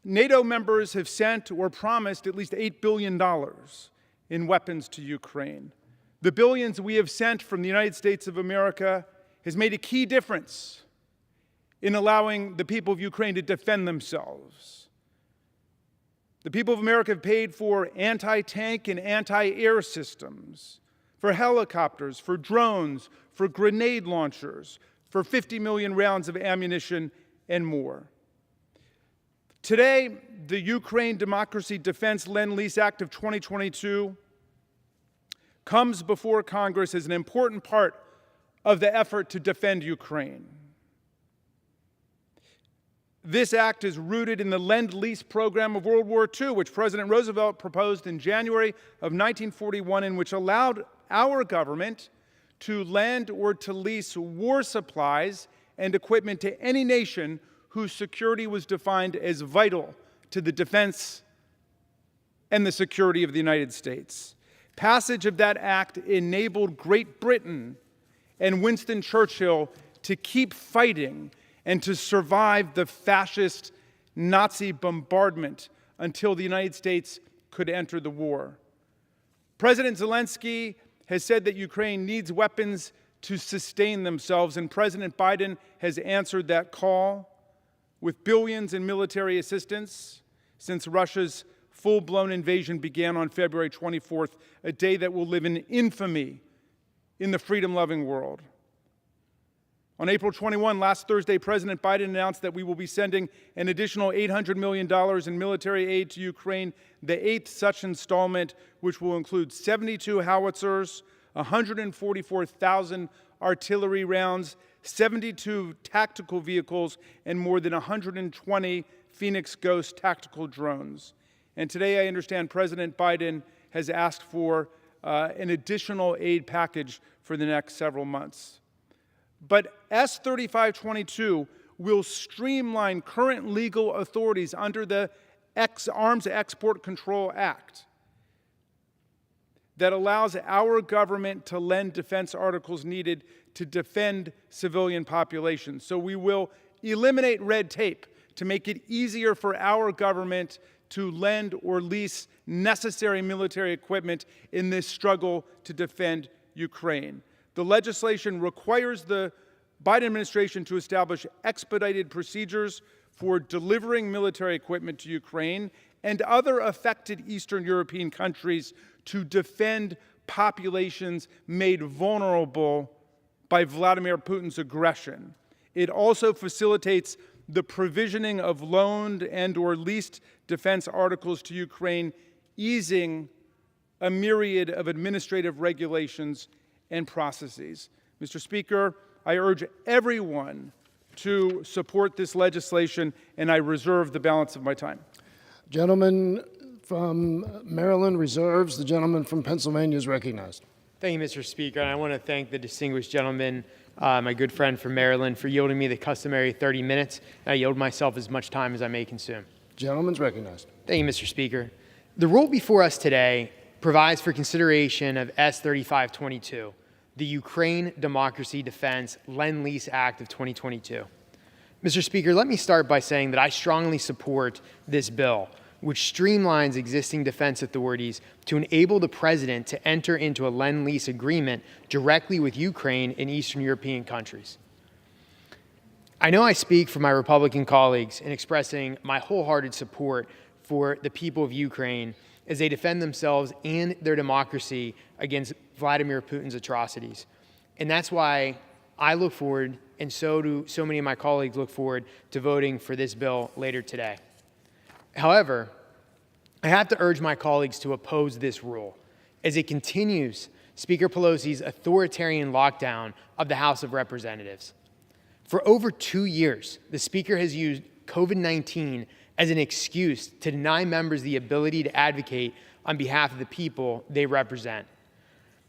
NATO members have sent or promised at least $8 billion in weapons to Ukraine. The billions we have sent from the United States of America has made a key difference in allowing the people of Ukraine to defend themselves. The people of America have paid for anti-tank and anti-air systems, for helicopters, for drones, for grenade launchers, for 50 million rounds of ammunition, and more. Today, the Ukraine Democracy Defense Lend-Lease Act of 2022 comes before Congress as an important part of the effort to defend Ukraine. This act is rooted in the Lend-Lease program of World War II, which President Roosevelt proposed in January of 1941, and which allowed our government to lend or to lease war supplies and equipment to any nation whose security was defined as vital to the defense and the security of the United States. Passage of that act enabled Great Britain and Winston Churchill to keep fighting and to survive the fascist Nazi bombardment until the United States could enter the war. President Zelensky has said that Ukraine needs weapons to sustain themselves, and President Biden has answered that call with billions in military assistance since Russia's full-blown invasion began on February 24th, a day that will live in infamy in the freedom-loving world. On April 21, last Thursday, President Biden announced that we will be sending an additional $800 million in military aid to Ukraine, the 8th such installment, which will include 72 howitzers, 144,000 artillery rounds, 72 tactical vehicles, and more than 120 Phoenix Ghost tactical drones. And today I understand President Biden has asked for an additional aid package for the next several months. But S-3522 will streamline current legal authorities under the Arms Export Control Act that allows our government to lend defense articles needed to defend civilian populations. So we will eliminate red tape to make it easier for our government to lend or lease necessary military equipment in this struggle to defend Ukraine. The legislation requires the Biden administration to establish expedited procedures for delivering military equipment to Ukraine and other affected Eastern European countries to defend populations made vulnerable by Vladimir Putin's aggression. It also facilitates the provisioning of loaned and or leased defense articles to Ukraine, easing a myriad of administrative regulations and processes. Mr. Speaker, I urge everyone to support this legislation, and I reserve the balance of my time. Gentleman from Maryland reserves. The gentleman from Pennsylvania is recognized. Thank you, Mr. Speaker. And I want to thank the distinguished gentleman, my good friend from Maryland, for yielding me the customary 30 minutes. I yield myself as much time as I may consume. Gentleman's recognized. Thank you, Mr. Speaker. The rule before us today provides for consideration of S-3522, the Ukraine Democracy Defense Lend-Lease Act of 2022. Mr. Speaker, let me start by saying that I strongly support this bill, which streamlines existing defense authorities to enable the President to enter into a Lend-Lease agreement directly with Ukraine and Eastern European countries. I know I speak for my Republican colleagues in expressing my wholehearted support for the people of Ukraine as they defend themselves and their democracy against Vladimir Putin's atrocities. And that's why I look forward, and so do so many of my colleagues look forward, to voting for this bill later today. However, I have to urge my colleagues to oppose this rule as it continues Speaker Pelosi's authoritarian lockdown of the House of Representatives. For over 2 years, the Speaker has used COVID-19 as an excuse to deny members the ability to advocate on behalf of the people they represent.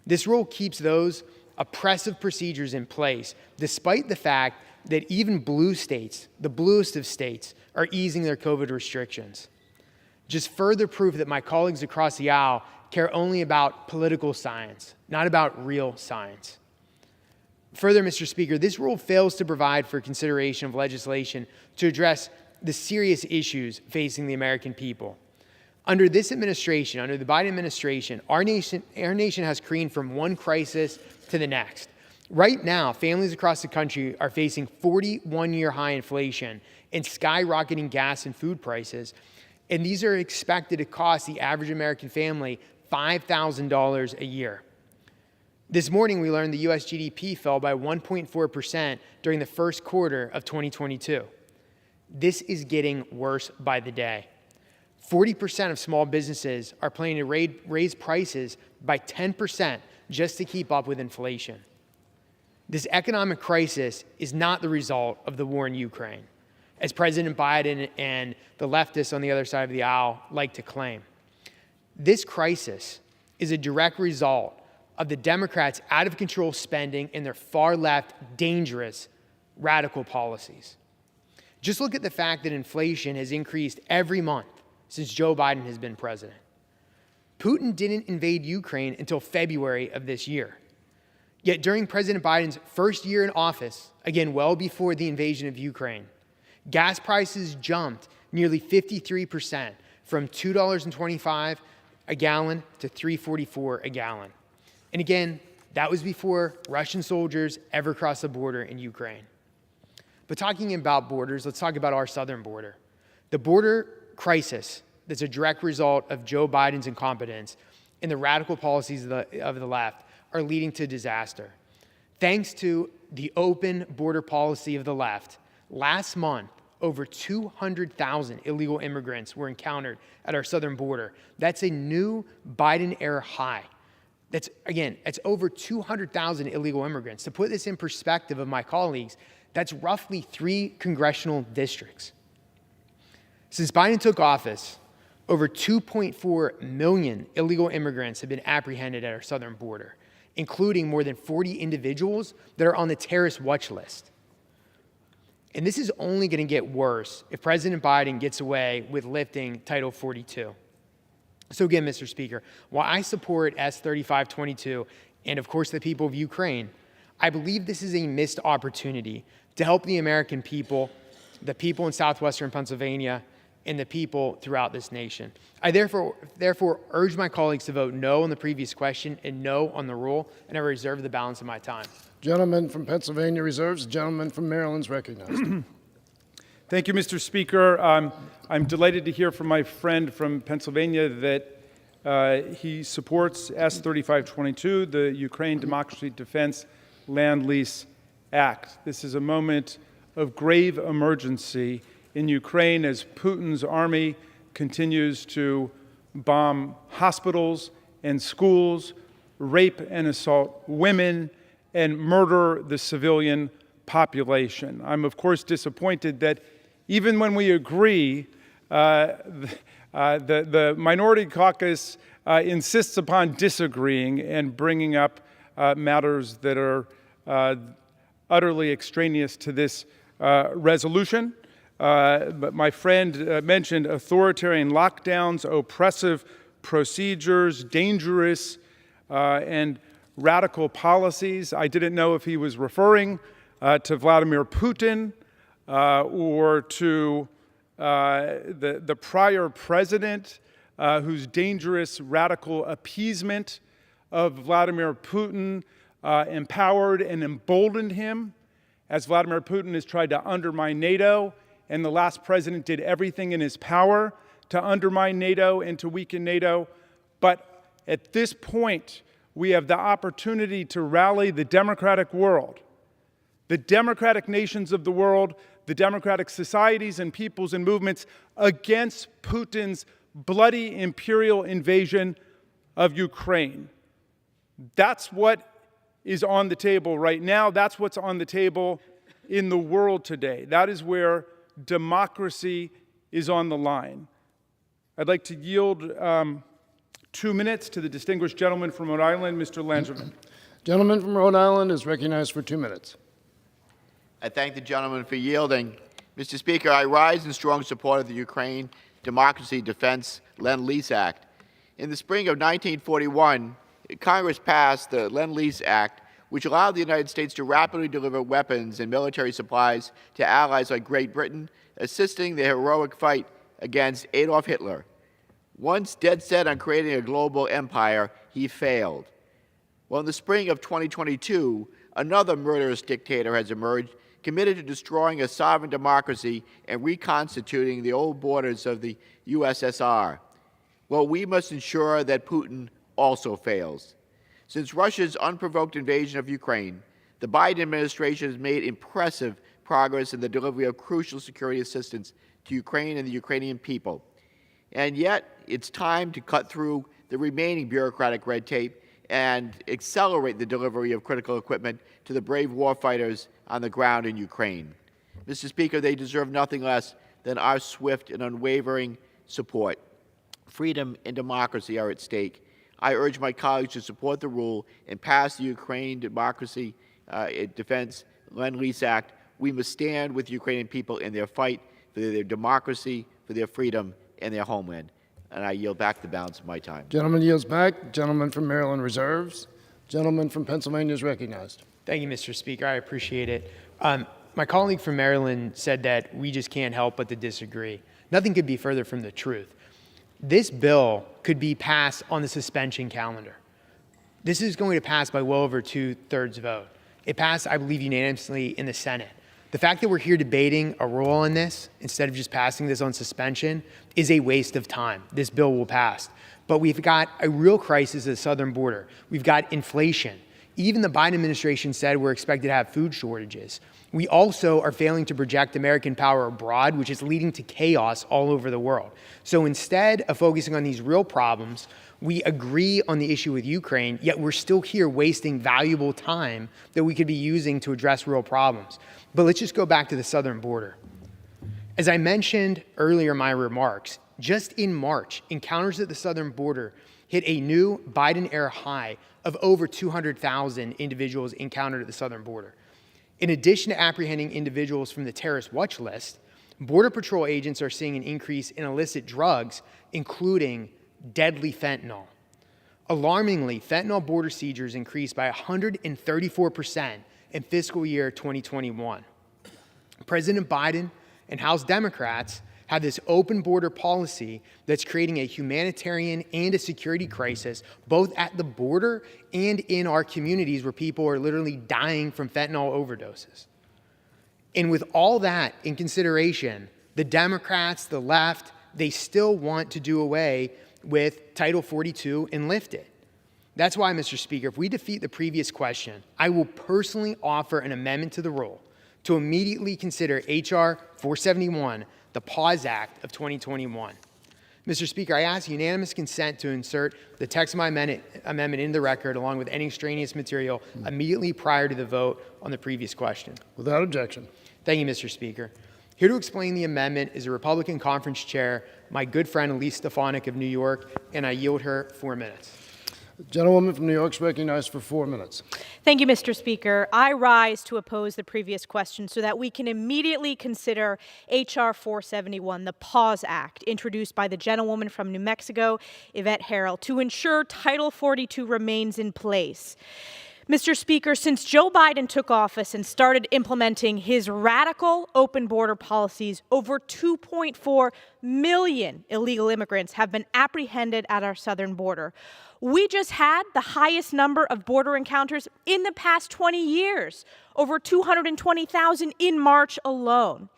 This rule keeps those oppressive procedures in place, despite the fact that even blue states, the bluest of states, are easing their COVID restrictions. Just further proof that my colleagues across the aisle care only about political science, not about real science. Further, Mr. Speaker, this rule fails to provide for consideration of legislation to address the serious issues facing the American people. Under this administration, under the Biden administration, our nation has careened from one crisis to the next. Right now, families across the country are facing 41-year high inflation and skyrocketing gas and food prices, and these are expected to cost the average American family $5,000 a year. This morning, we learned the U.S. GDP fell by 1.4% during the first quarter of 2022. This is getting worse by the day. 40% of small businesses are planning to raise prices by 10% just to keep up with inflation. This economic crisis is not the result of the war in Ukraine, as President Biden and the leftists on the other side of the aisle like to claim. This crisis is a direct result of the Democrats' out-of-control spending and their far-left, dangerous, radical policies. Just look at the fact that inflation has increased every month since Joe Biden has been president. Putin didn't invade Ukraine until February of this year. Yet during President Biden's first year in office, again well before the invasion of Ukraine, gas prices jumped nearly 53%, from $2.25 a gallon to $3.44 a gallon. And again, that was before Russian soldiers ever crossed the border in Ukraine. But talking about borders, let's talk about our southern border. The border crisis that's a direct result of Joe Biden's incompetence and the radical policies of the left are leading to disaster. Thanks to the open border policy of the left, last month, over 200,000 illegal immigrants were encountered at our southern border. That's a new Biden-era high. That's over 200,000 illegal immigrants. To put this in perspective of my colleagues, that's roughly 3 congressional districts. Since Biden took office, over 2.4 million illegal immigrants have been apprehended at our southern border, including more than 40 individuals that are on the terrorist watch list. And this is only going to get worse if President Biden gets away with lifting Title 42. So again, Mr. Speaker, while I support S-3522 and, of course, the people of Ukraine, I believe this is a missed opportunity to help the American people, the people in southwestern Pennsylvania, and the people throughout this nation. I therefore urge my colleagues to vote no on the previous question and no on the rule, and I reserve the balance of my time. Gentleman from Pennsylvania reserves. The gentleman from Maryland is recognized. Thank you, Mr. Speaker. I'm delighted to hear from my friend from Pennsylvania that he supports S-3522, the Ukraine Democracy Defense Land Lease Act. This is a moment of grave emergency in Ukraine as Putin's army continues to bomb hospitals and schools, rape and assault women, and murder the civilian population. I'm, of course, disappointed that even when we agree the minority caucus insists upon disagreeing and bringing up matters that are utterly extraneous to this resolution. But my friend mentioned authoritarian lockdowns, oppressive procedures, dangerous and radical policies. I didn't know if he was referring to Vladimir Putin or to the prior president whose dangerous radical appeasement of Vladimir Putin empowered and emboldened him, as Vladimir Putin has tried to undermine NATO, and the last president did everything in his power to undermine NATO and to weaken NATO. But at this point, we have the opportunity to rally the democratic world, the democratic nations of the world, the democratic societies and peoples and movements against Putin's bloody imperial invasion of Ukraine. That's what is on the table right now. That's what's on the table in the world today. That is where democracy is on the line. I'd like to yield 2 minutes to the distinguished gentleman from Rhode Island, Mr. Langevin. Gentleman from Rhode Island is recognized for 2 minutes. I thank the gentleman for yielding. Mr. Speaker, I rise in strong support of the Ukraine Democracy Defense Lend-Lease Act. In the spring of 1941, Congress passed the Lend-Lease Act, which allowed the United States to rapidly deliver weapons and military supplies to allies like Great Britain, assisting the heroic fight against Adolf Hitler. Once dead set on creating a global empire, he failed. Well, in the spring of 2022, another murderous dictator has emerged, committed to destroying a sovereign democracy and reconstituting the old borders of the USSR. Well, we must ensure that Putin also fails. Since Russia's unprovoked invasion of Ukraine, the Biden administration has made impressive progress in the delivery of crucial security assistance to Ukraine and the Ukrainian people. And yet, it's time to cut through the remaining bureaucratic red tape and accelerate the delivery of critical equipment to the brave warfighters on the ground in Ukraine. Mr. Speaker, they deserve nothing less than our swift and unwavering support. Freedom and democracy are at stake. I urge my colleagues to support the rule and pass the Ukraine Democracy Defense Lend-Lease Act. We must stand with the Ukrainian people in their fight for their democracy, for their freedom, and their homeland. And I yield back the balance of my time. Gentleman yields back. Gentleman from Maryland reserves. Gentleman from Pennsylvania is recognized. Thank you, Mr. Speaker. I appreciate it. My colleague from Maryland said that we just can't help but to disagree. Nothing could be further from the truth. This bill could be passed on the suspension calendar. This is going to pass by well over 2/3 vote. It passed, I believe, unanimously in the Senate. The fact that we're here debating a rule on this instead of just passing this on suspension is a waste of time. This bill will pass. But we've got a real crisis at the southern border. We've got inflation. Even the Biden administration said we're expected to have food shortages. We also are failing to project American power abroad, which is leading to chaos all over the world. So instead of focusing on these real problems, we agree on the issue with Ukraine, yet we're still here wasting valuable time that we could be using to address real problems. But let's just go back to the southern border. As I mentioned earlier in my remarks, just in March, encounters at the southern border hit a new Biden-era high of over 200,000 individuals encountered at the southern border. In addition to apprehending individuals from the terrorist watch list, Border Patrol agents are seeing an increase in illicit drugs, including deadly fentanyl. Alarmingly, fentanyl border seizures increased by 134% in fiscal year 2021. President Biden and House Democrats have this open border policy that's creating a humanitarian and a security crisis, both at the border and in our communities where people are literally dying from fentanyl overdoses. And with all that in consideration, the Democrats, the left, they still want to do away with Title 42 and lift it. That's why, Mr. Speaker, if we defeat the previous question, I will personally offer an amendment to the rule to immediately consider H.R. 471, the Pause Act of 2021. Mr. Speaker, I ask unanimous consent to insert the text of my amendment in the record along with any extraneous material immediately prior to the vote on the previous question. Without objection. Thank you, Mr. Speaker. Here to explain the amendment is a Republican Conference Chair, my good friend Elise Stefanik of New York, and I yield her 4 minutes. The gentlewoman from New York is recognized for 4 minutes. Thank you, Mr. Speaker. I rise to oppose the previous question so that we can immediately consider H.R. 471, the Pause Act, introduced by the gentlewoman from New Mexico, Yvette Harrell, to ensure Title 42 remains in place. Mr. Speaker, since Joe Biden took office and started implementing his radical open border policies, over 2.4 million illegal immigrants have been apprehended at our southern border. We just had the highest number of border encounters in the past 20 years, over 220,000 in March alone.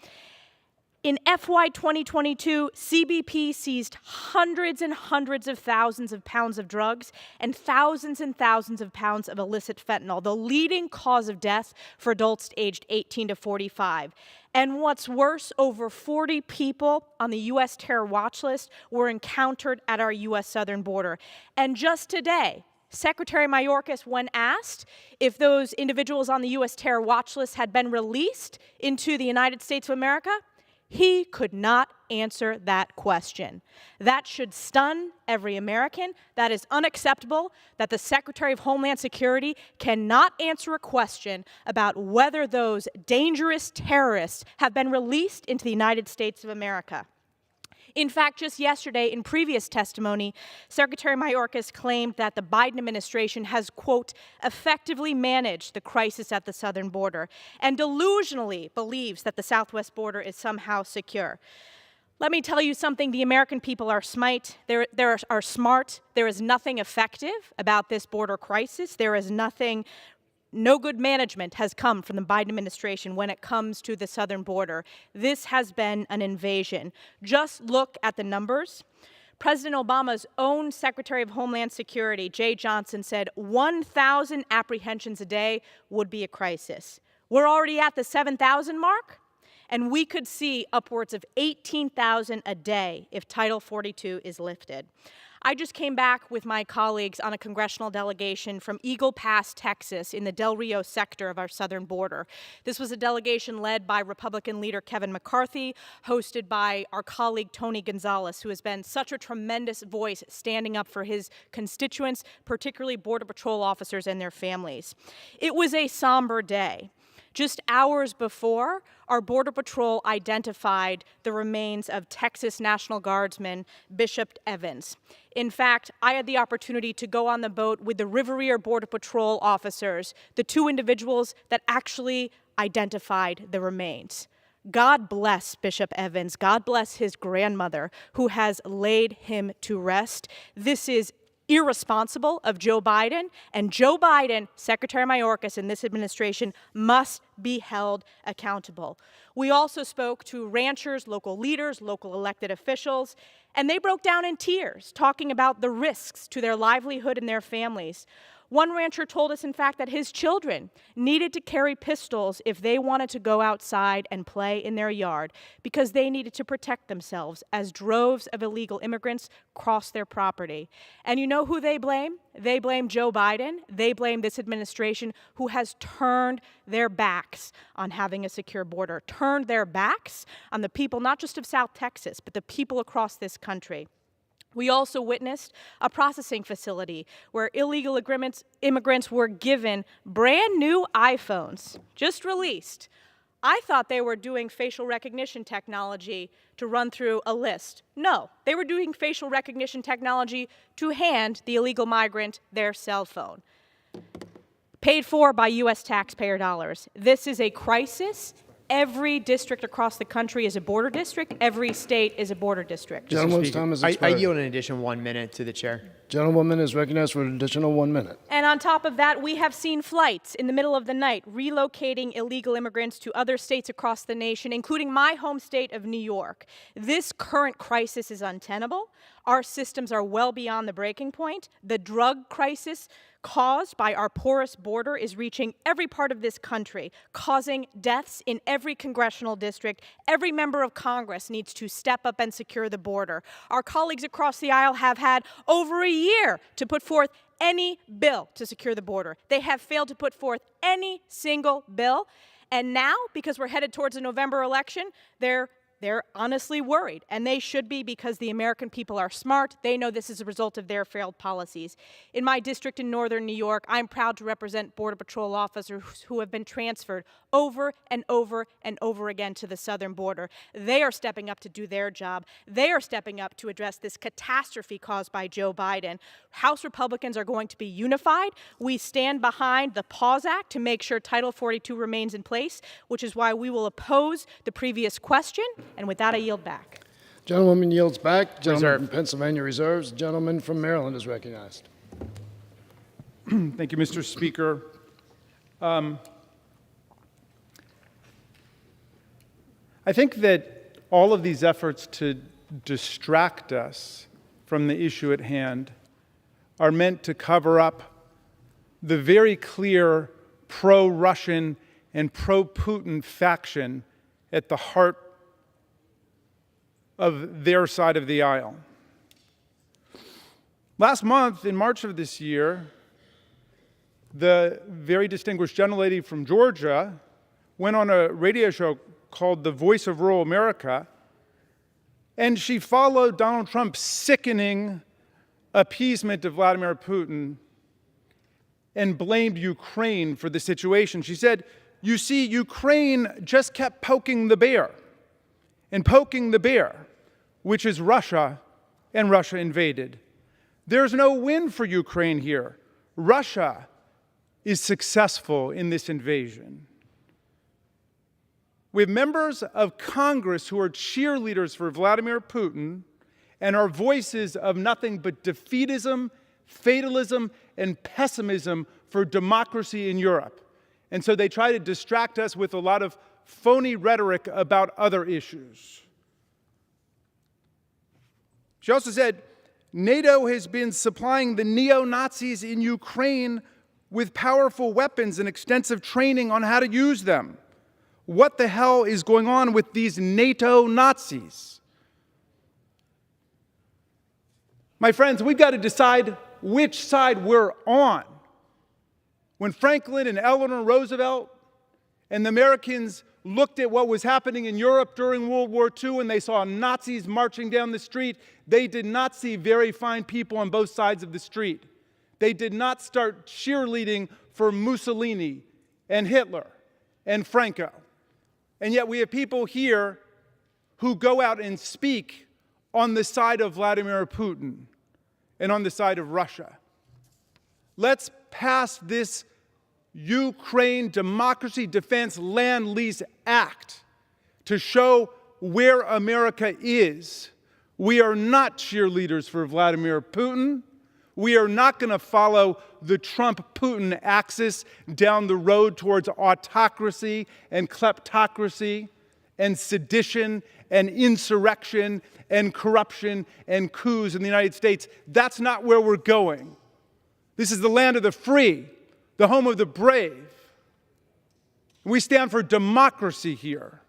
In FY 2022, CBP seized hundreds and hundreds of thousands of pounds of drugs and thousands of pounds of illicit fentanyl, the leading cause of death for adults aged 18 to 45. And what's worse, over 40 people on the U.S. terror watch list were encountered at our U.S. southern border. And just today, Secretary Mayorkas, when asked if those individuals on the U.S. terror watch list had been released into the United States of America, he could not answer that question. That should stun every American. That is unacceptable that the Secretary of Homeland Security cannot answer a question about whether those dangerous terrorists have been released into the United States of America. In fact, just yesterday, in previous testimony, Secretary Mayorkas claimed that the Biden administration has, quote, effectively managed the crisis at the southern border and delusionally believes that the southwest border is somehow secure. Let me tell you something, the American people are smart. There is nothing effective about this border crisis. No good management has come from the Biden administration when it comes to the southern border. This has been an invasion. Just look at the numbers. President Obama's own Secretary of Homeland Security, Jay Johnson, said 1,000 apprehensions a day would be a crisis. We're already at the 7,000 mark, and we could see upwards of 18,000 a day if Title 42 is lifted. I just came back with my colleagues on a congressional delegation from Eagle Pass, Texas, in the Del Rio sector of our southern border. This was a delegation led by Republican leader Kevin McCarthy, hosted by our colleague Tony Gonzalez, who has been such a tremendous voice standing up for his constituents, particularly Border Patrol officers and their families. It was a somber day. Just hours before, our Border Patrol identified the remains of Texas National Guardsman Bishop Evans. In fact, I had the opportunity to go on the boat with the Riviera Border Patrol officers, the two individuals that actually identified the remains. God bless Bishop Evans. God bless his grandmother, who has laid him to rest. This is irresponsible of Joe Biden, and Joe Biden, Secretary Mayorkas, and this administration must be held accountable. We also spoke to ranchers, local leaders, local elected officials, and they broke down in tears, talking about the risks to their livelihood and their families. One rancher told us, in fact, that his children needed to carry pistols if they wanted to go outside and play in their yard because they needed to protect themselves as droves of illegal immigrants crossed their property. And you know who they blame? They blame Joe Biden. They blame this administration, who has turned their backs on having a secure border, turned their backs on the people, not just of South Texas, but the people across this country. We also witnessed a processing facility where illegal immigrants were given brand new iPhones, just released. I thought they were doing facial recognition technology to run through a list. No, they were doing facial recognition technology to hand the illegal migrant their cell phone, paid for by U.S. taxpayer dollars. This is a crisis. Every district across the country is a border district. Every state is a border district. Gentleman's time has expired. I yield an additional 1 minute to the chair. Gentlewoman is recognized for an additional 1 minute. And on top of that, we have seen flights in the middle of the night relocating illegal immigrants to other states across the nation, including my home state of New York. This current crisis is untenable. Our systems are well beyond the breaking point. The drug crisis caused by our porous border is reaching every part of this country, causing deaths in every congressional district. Every member of Congress needs to step up and secure the border. Our colleagues across the aisle have had over a year to put forth any bill to secure the border. They have failed to put forth any single bill. And now, because we're headed towards a November election, they're honestly worried, and they should be, because the American people are smart. They know this is a result of their failed policies. In my district in northern New York, I'm proud to represent Border Patrol officers who have been transferred over and over and over again to the southern border. They are stepping up to do their job. They are stepping up to address this catastrophe caused by Joe Biden. House Republicans are going to be unified. We stand behind the PAWS Act to make sure Title 42 remains in place, which is why we will oppose the previous question. And with that, I yield back. Gentlewoman yields back. Gentleman from Pennsylvania reserves. Gentleman from Maryland is recognized. Thank you, Mr. Speaker. I think that all of these efforts to distract us from the issue at hand are meant to cover up the very clear pro-Russian and pro-Putin faction at the heart of their side of the aisle. Last month, in March of this year, the very distinguished gentlelady from Georgia went on a radio show called The Voice of Rural America, and she followed Donald Trump's sickening appeasement of Vladimir Putin and blamed Ukraine for the situation. She said, "You see, Ukraine just kept poking the bear and poking the bear, which is Russia, and Russia invaded. There's no win for Ukraine here. Russia is successful in this invasion." We have members of Congress who are cheerleaders for Vladimir Putin and are voices of nothing but defeatism, fatalism, and pessimism for democracy in Europe. And so they try to distract us with a lot of phony rhetoric about other issues. She also said, NATO has been supplying the neo-Nazis in Ukraine with powerful weapons and extensive training on how to use them. What the hell is going on with these NATO Nazis? My friends, we've got to decide which side we're on. When Franklin and Eleanor Roosevelt and the Americans looked at what was happening in Europe during World War II and they saw Nazis marching down the street, they did not see very fine people on both sides of the street. They did not start cheerleading for Mussolini and Hitler and Franco. And yet we have people here who go out and speak on the side of Vladimir Putin and on the side of Russia. Let's pass this Ukraine Democracy Defense Land Lease Act to show where America is. We are not cheerleaders for Vladimir Putin. We are not going to follow the Trump-Putin axis down the road towards autocracy and kleptocracy and sedition and insurrection and corruption and coups in the United States. That's not where we're going. This is the land of the free, the home of the brave. We stand for democracy here,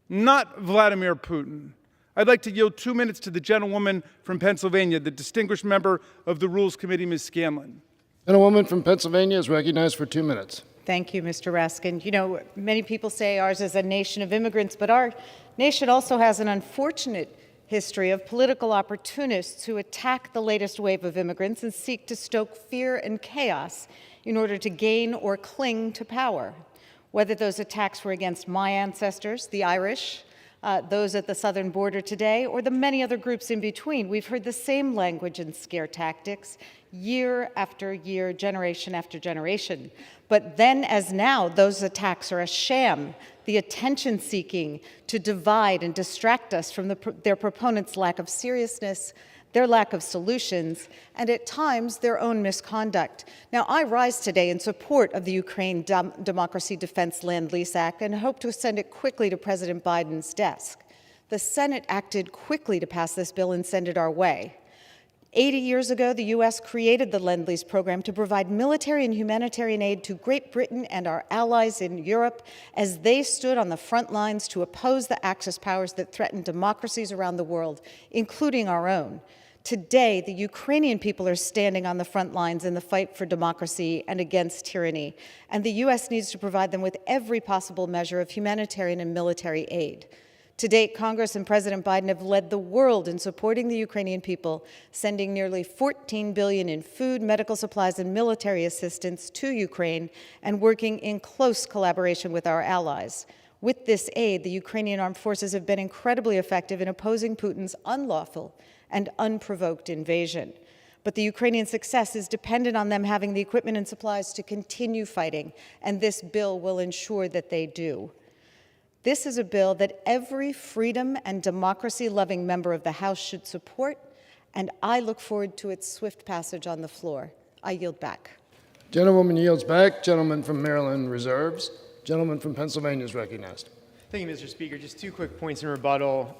not Vladimir Putin. I'd like to yield 2 minutes to the gentlewoman from Pennsylvania, the distinguished member of the Rules Committee, Ms. Scanlon. Gentlewoman from Pennsylvania is recognized for 2 minutes. Thank you, Mr. Raskin. You know, many people say ours is a nation of immigrants, but our nation also has an unfortunate history of political opportunists who attack the latest wave of immigrants and seek to stoke fear and chaos in order to gain or cling to power. Whether those attacks were against my ancestors, the Irish, those at the southern border today, or the many other groups in between, we've heard the same language and scare tactics year after year, generation after generation. But then, as now, those attacks are a sham, the attention seeking to divide and distract us from their proponents' lack of seriousness, their lack of solutions, and at times their own misconduct. Now, I rise today in support of the Ukraine Democracy Defense Land Lease Act and hope to send it quickly to President Biden's desk. The Senate acted quickly to pass this bill and send it our way. 80 years ago, the U.S. created the Lend-Lease program to provide military and humanitarian aid to Great Britain and our allies in Europe as they stood on the front lines to oppose the Axis powers that threatened democracies around the world, including our own. Today, the Ukrainian people are standing on the front lines in the fight for democracy and against tyranny, and the U.S. needs to provide them with every possible measure of humanitarian and military aid. To date, Congress and President Biden have led the world in supporting the Ukrainian people, sending nearly $14 billion in food, medical supplies, and military assistance to Ukraine, and working in close collaboration with our allies. With this aid, the Ukrainian armed forces have been incredibly effective in opposing Putin's unlawful and unprovoked invasion. But the Ukrainian success is dependent on them having the equipment and supplies to continue fighting, and this bill will ensure that they do. This is a bill that every freedom and democracy-loving member of the House should support, and I look forward to its swift passage on the floor. I yield back. Gentlewoman yields back. Gentleman from Maryland reserves. Gentleman from Pennsylvania is recognized. Thank you, Mr. Speaker. Just 2 quick points in rebuttal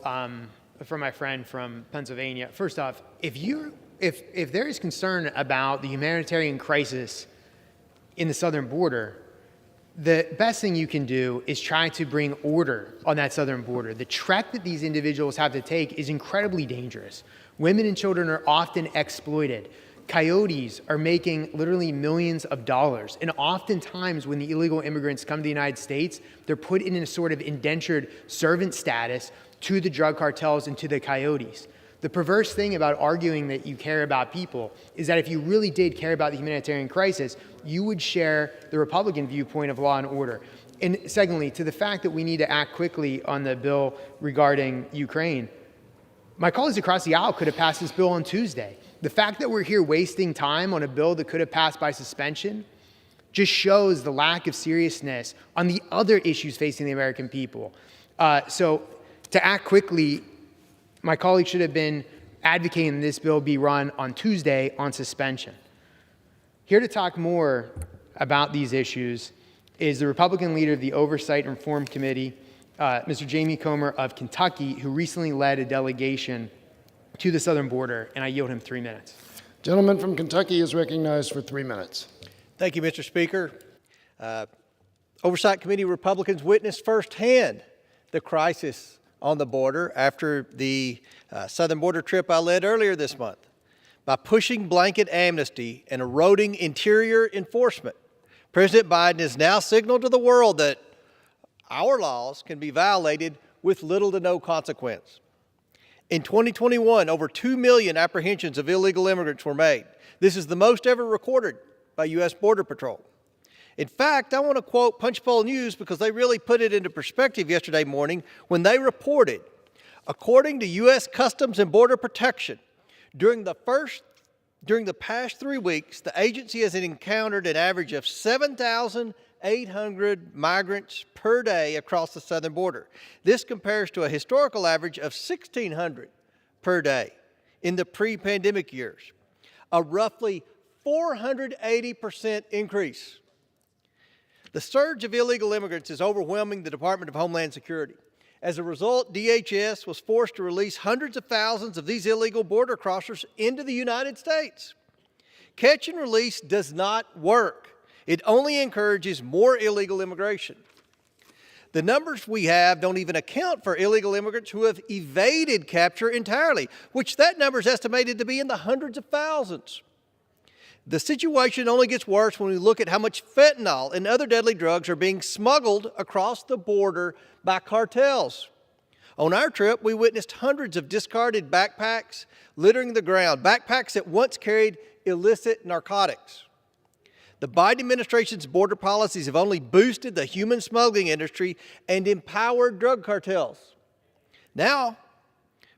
from my friend from Pennsylvania. First off, if there is concern about the humanitarian crisis in the southern border, the best thing you can do is try to bring order on that southern border. The trek that these individuals have to take is incredibly dangerous. Women and children are often exploited. Coyotes are making literally millions of dollars. And oftentimes when the illegal immigrants come to the United States, they're put in a sort of indentured servant status to the drug cartels and to the coyotes. The perverse thing about arguing that you care about people is that if you really did care about the humanitarian crisis, you would share the Republican viewpoint of law and order. And secondly, to the fact that we need to act quickly on the bill regarding Ukraine, my colleagues across the aisle could have passed this bill on Tuesday. The fact that we're here wasting time on a bill that could have passed by suspension just shows the lack of seriousness on the other issues facing the American people. So to act quickly, my colleagues should have been advocating this bill be run on Tuesday on suspension. Here to talk more about these issues is the Republican leader of the Oversight and Reform Committee, Mr. Jamie Comer of Kentucky, who recently led a delegation to the southern border, and I yield him 3 minutes. Gentleman from Kentucky is recognized for 3 minutes. Thank you, Mr. Speaker. Oversight Committee Republicans witnessed firsthand the crisis on the border after the southern border trip I led earlier this month. By pushing blanket amnesty and eroding interior enforcement, President Biden has now signaled to the world that our laws can be violated with little to no consequence. In 2021, over 2 million apprehensions of illegal immigrants were made. This is the most ever recorded by U.S. Border Patrol. In fact, I want to quote Punchbowl News because they really put it into perspective yesterday morning when they reported, according to U.S. Customs and Border Protection, during the past 3 weeks, the agency has encountered an average of 7,800 migrants per day across the southern border. This compares to a historical average of 1,600 per day in the pre-pandemic years, a roughly 480% increase. The surge of illegal immigrants is overwhelming the Department of Homeland Security. As a result, DHS was forced to release hundreds of thousands of these illegal border crossers into the United States. Catch and release does not work. It only encourages more illegal immigration. The numbers we have don't even account for illegal immigrants who have evaded capture entirely, which that number is estimated to be in the hundreds of thousands. The situation only gets worse when we look at how much fentanyl and other deadly drugs are being smuggled across the border by cartels. On our trip, we witnessed hundreds of discarded backpacks littering the ground, backpacks that once carried illicit narcotics. The Biden administration's border policies have only boosted the human smuggling industry and empowered drug cartels. Now,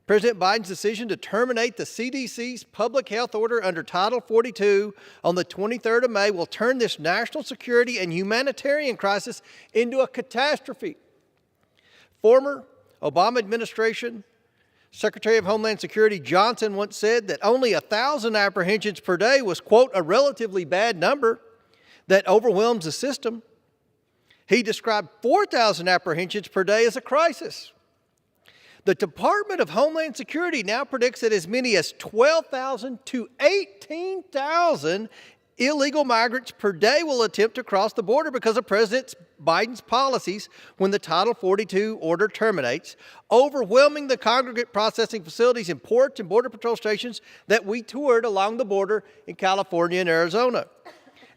President Biden's decision to terminate the CDC's public health order under Title 42 on the 23rd of May will turn this national security and humanitarian crisis into a catastrophe. Former Obama administration Secretary of Homeland Security Johnson once said that only 1,000 apprehensions per day was, quote, a relatively bad number that overwhelms the system. He described 4,000 apprehensions per day as a crisis. The Department of Homeland Security now predicts that as many as 12,000 to 18,000 illegal migrants per day will attempt to cross the border because of President Biden's policies when the Title 42 order terminates, overwhelming the congregate processing facilities in ports and Border Patrol stations that we toured along the border in California and Arizona.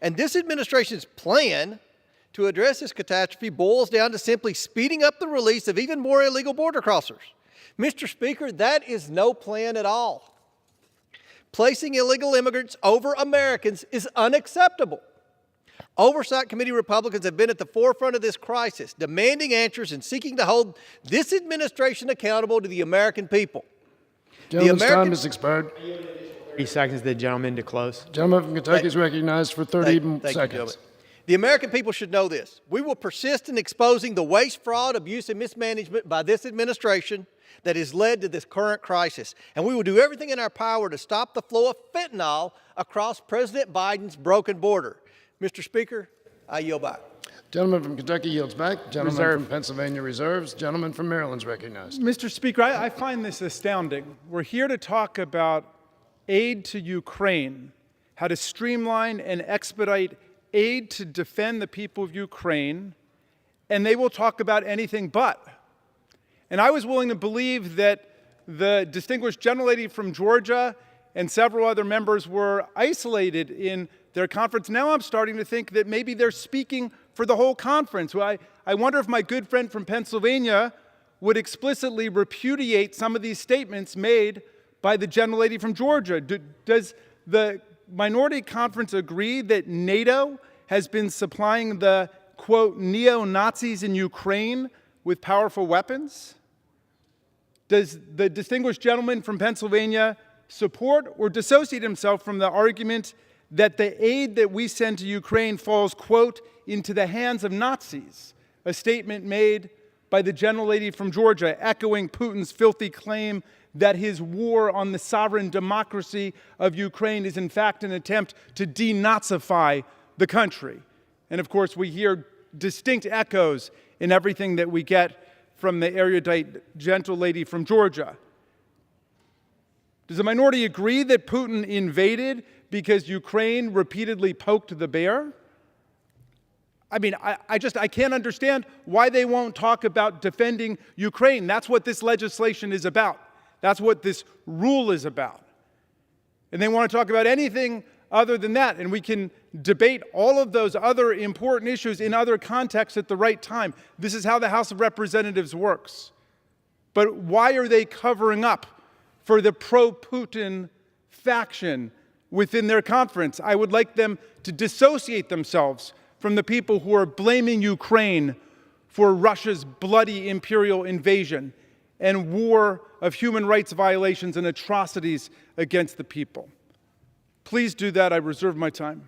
And this administration's plan to address this catastrophe boils down to simply speeding up the release of even more illegal border crossers. Mr. Speaker, that is no plan at all. Placing illegal immigrants over Americans is unacceptable. Oversight Committee Republicans have been at the forefront of this crisis, demanding answers and seeking to hold this administration accountable to the American people. Gentleman's time has expired. 30 seconds, the gentleman to close. Gentleman from Kentucky is recognized for 30 Thank you, seconds. gentlemen. The American people should know this. We will persist in exposing the waste, fraud, abuse, and mismanagement by this administration that has led to this current crisis. And we will do everything in our power to stop the flow of fentanyl across President Biden's broken border. Mr. Speaker, I yield back. Gentleman from Kentucky yields back. Gentleman Reserve. from Pennsylvania reserves. Gentleman from Maryland is recognized. Mr. Speaker, I find this astounding. We're here to talk about aid to Ukraine, how to streamline and expedite aid to defend the people of Ukraine, and they will talk about anything but. And I was willing to believe that the distinguished gentlelady from Georgia and several other members were isolated in their conference. Now I'm starting to think that maybe they're speaking for the whole conference. I wonder if my good friend from Pennsylvania would explicitly repudiate some of these statements made by the gentlelady from Georgia. Does the Minority Conference agree that NATO has been supplying the, quote, neo-Nazis in Ukraine with powerful weapons? Does the distinguished gentleman from Pennsylvania support or dissociate himself from the argument that the aid that we send to Ukraine falls, quote, into the hands of Nazis, a statement made by the gentlelady from Georgia, echoing Putin's filthy claim that his war on the sovereign democracy of Ukraine is in fact an attempt to denazify the country. And of course, we hear distinct echoes in everything that we get from the erudite gentlelady from Georgia. Does the minority agree that Putin invaded because Ukraine repeatedly poked the bear? I mean, I can't understand why they won't talk about defending Ukraine. That's what this legislation is about. That's what this rule is about. And they want to talk about anything other than that. And we can debate all of those other important issues in other contexts at the right time. This is how the House of Representatives works. But why are they covering up for the pro-Putin faction within their conference? I would like them to dissociate themselves from the people who are blaming Ukraine for Russia's bloody imperial invasion and war of human rights violations and atrocities against the people. Please do that. I reserve my time.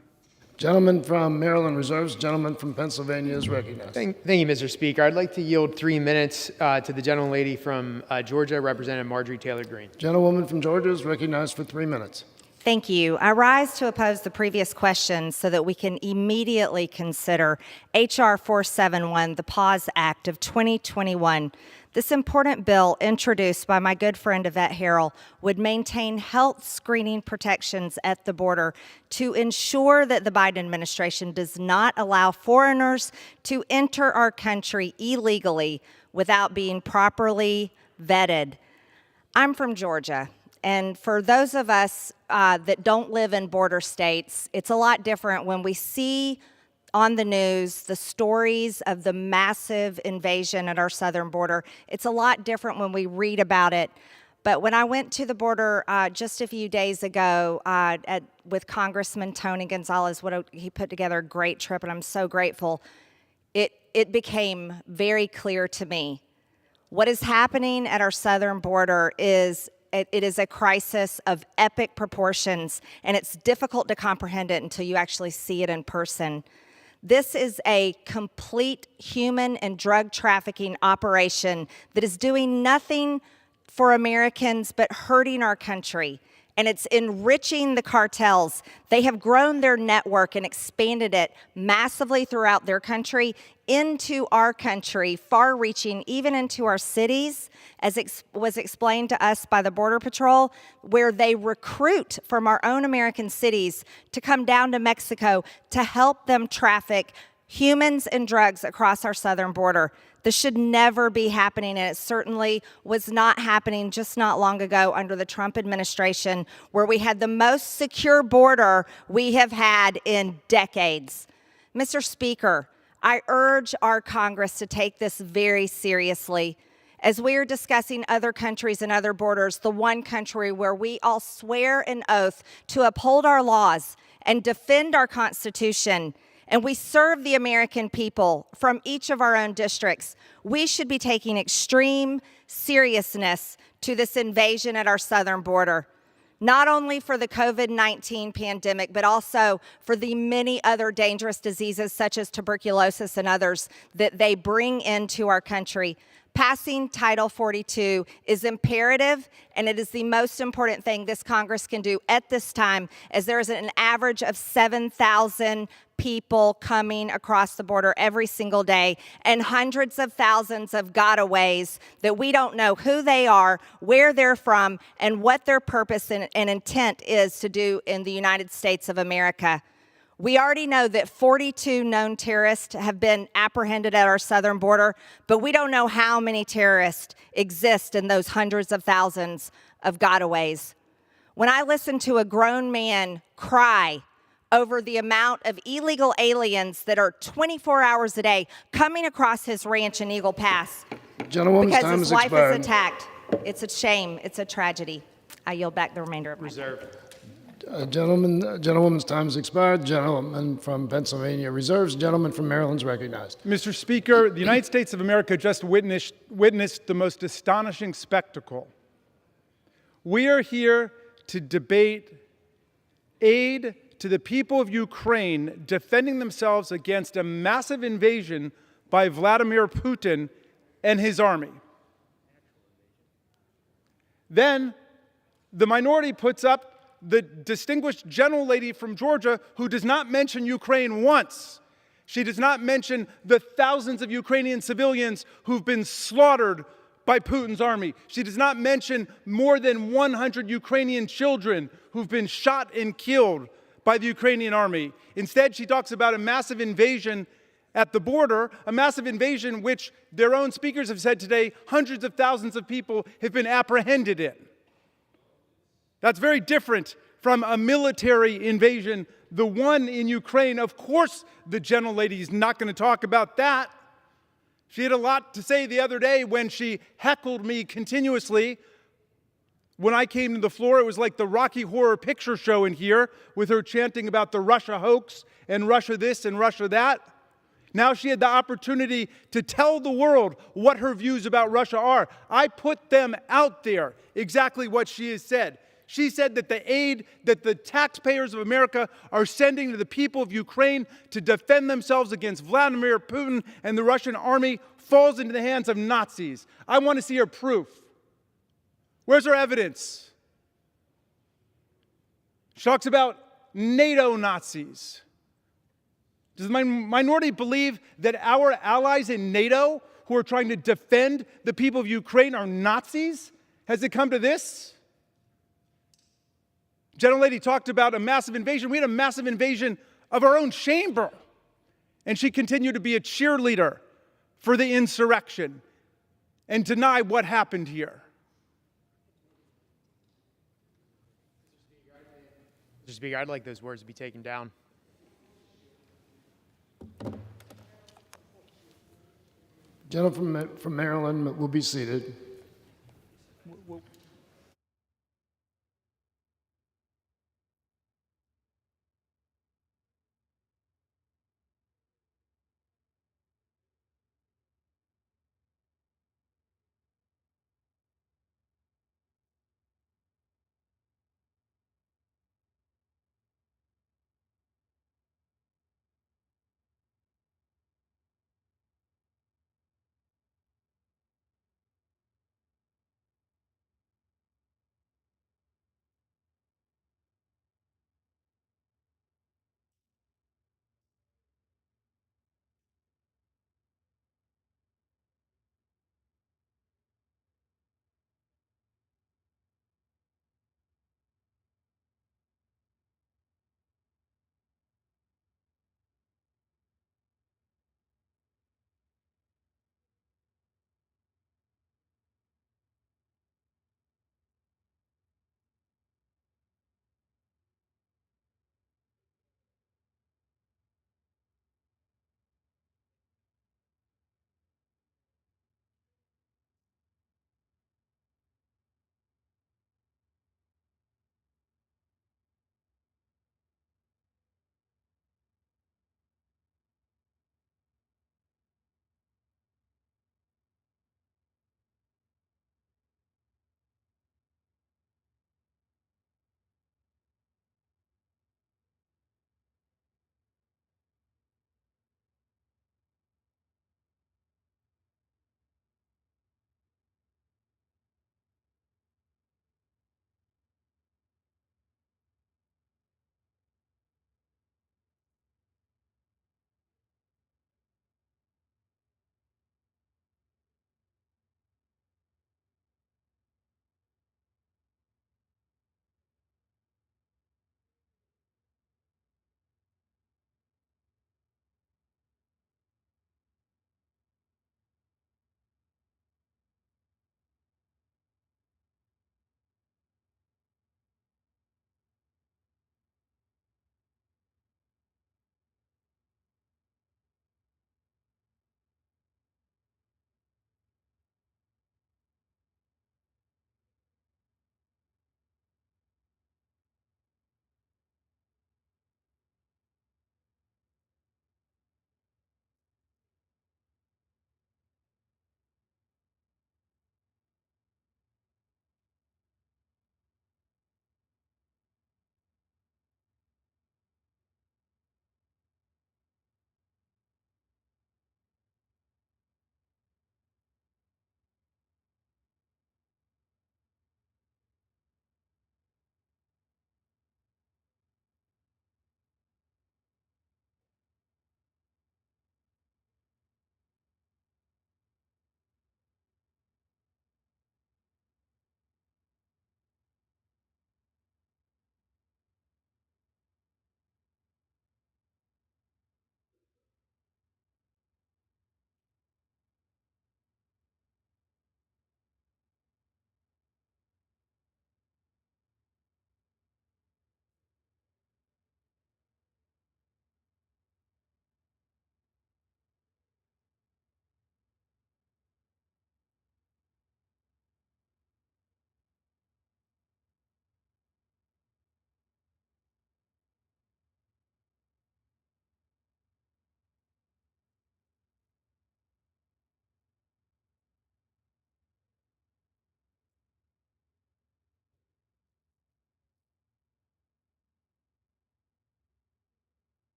Gentleman from Maryland reserves. Gentleman from Pennsylvania is recognized. Thank you, Mr. Speaker. I'd like to yield 3 minutes to the gentlelady from Georgia, Representative Marjorie Taylor Greene. Gentlewoman from Georgia is recognized for 3 minutes. Thank you. I rise to oppose the previous question so that we can immediately consider H.R. 471, the PAUSE Act of 2021. This important bill, introduced by my good friend Yvette Harrell, would maintain health screening protections at the border to ensure that the Biden administration does not allow foreigners to enter our country illegally without being properly vetted. I'm from Georgia. And for those of us that don't live in border states, it's a lot different when we see on the news the stories of the massive invasion at our southern border. It's a lot different when we read about it. But when I went to the border just a few days ago with Congressman Tony Gonzalez, he put together a great trip, and I'm so grateful, it became very clear to me. What is happening at our southern border is it is a crisis of epic proportions, and it's difficult to comprehend it until you actually see it in person. This is a complete human and drug trafficking operation that is doing nothing for Americans but hurting our country. and it's enriching the cartels. They have grown their network and expanded it massively throughout their country into our country, far-reaching even into our cities, as was explained to us by the Border Patrol, where they recruit from our own American cities to come down to Mexico to help them traffic humans and drugs across our southern border. This should never be happening, and it certainly was not happening just not long ago under the Trump administration, where we had the most secure border we have had in decades. Mr. Speaker, I urge our Congress to take this very seriously. As we are discussing other countries and other borders, the one country where we all swear an oath to uphold our laws and defend our Constitution, and we serve the American people from each of our own districts, we should be taking extreme seriousness to this invasion at our southern border, not only for the COVID-19 pandemic, but also for the many other dangerous diseases such as tuberculosis and others that they bring into our country. Passing Title 42 is imperative, and it is the most important thing this Congress can do at this time, as there is an average of 7,000 people coming across the border every single day, and hundreds of thousands of gotaways that we don't know who they are, where they're from, and what their purpose and intent is to do in the United States of America. We already know that 42 known terrorists have been apprehended at our southern border, but we don't know how many terrorists exist in those hundreds of thousands of gotaways. When I listen to a grown man cry over the amount of illegal aliens that are 24 hours a day coming across his ranch in Eagle Pass because his life is attacked, it's a shame, it's a tragedy. I yield back the remainder of my time. Gentlewoman's time has expired. Gentleman from Pennsylvania reserves. Gentleman from Maryland is recognized. Mr. Speaker, the United States of America just witnessed the most astonishing spectacle. We are here to debate aid to the people of Ukraine defending themselves against a massive invasion by Vladimir Putin and his army. Then the minority puts up the distinguished gentlelady from Georgia who does not mention Ukraine once. She does not mention the thousands of Ukrainian civilians who've been slaughtered by Putin's army. She does not mention more than 100 Ukrainian children who've been shot and killed by the Ukrainian army. Instead, she talks about a massive invasion at the border, a massive invasion which their own speakers have said today hundreds of thousands of people have been apprehended in. That's very different from a military invasion. The one in Ukraine, of course, the gentlelady is not going to talk about that. She had a lot to say the other day when she heckled me continuously. When I came to the floor, it was like the Rocky Horror Picture Show in here, with her chanting about the Russia hoax and Russia this and Russia that. Now she had the opportunity to tell the world what her views about Russia are. I put them out there, exactly what she has said. She said that the aid that the taxpayers of America are sending to the people of Ukraine to defend themselves against Vladimir Putin and the Russian army falls into the hands of Nazis. I want to see her proof. Where's her evidence? She talks about NATO Nazis. Does the minority believe that our allies in NATO who are trying to defend the people of Ukraine are Nazis? Has it come to this? Gentlelady talked about a massive invasion. We had a massive invasion of our own chamber. And she continued to be a cheerleader for the insurrection and deny what happened here. Mr. Speaker, I'd like those words to be taken down. Gentleman from Maryland will be seated.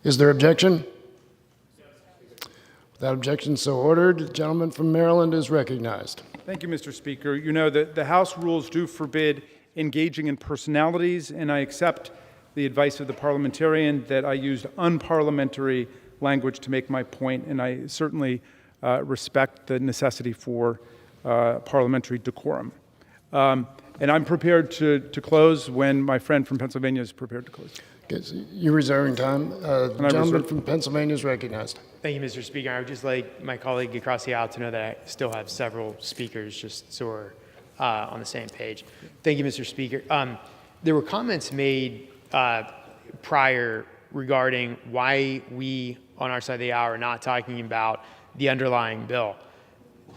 Is there objection? Without objection, so ordered. The gentleman from Maryland is recognized. Thank you, Mr. Speaker. You know that the House rules do forbid engaging in personalities, and I accept the advice of the parliamentarian that I used unparliamentary language to make my point, and I certainly respect the necessity for parliamentary decorum. And I'm prepared to close when my friend from Pennsylvania is prepared to close. Okay, so you're reserving time. The gentleman from Pennsylvania is recognized. Thank you, Mr. Speaker. I would just like my colleague across the aisle to know that I still have several speakers, just so we're on the same page. Thank you, Mr. Speaker. There were comments made prior regarding why we on our side of the aisle are not talking about the underlying bill.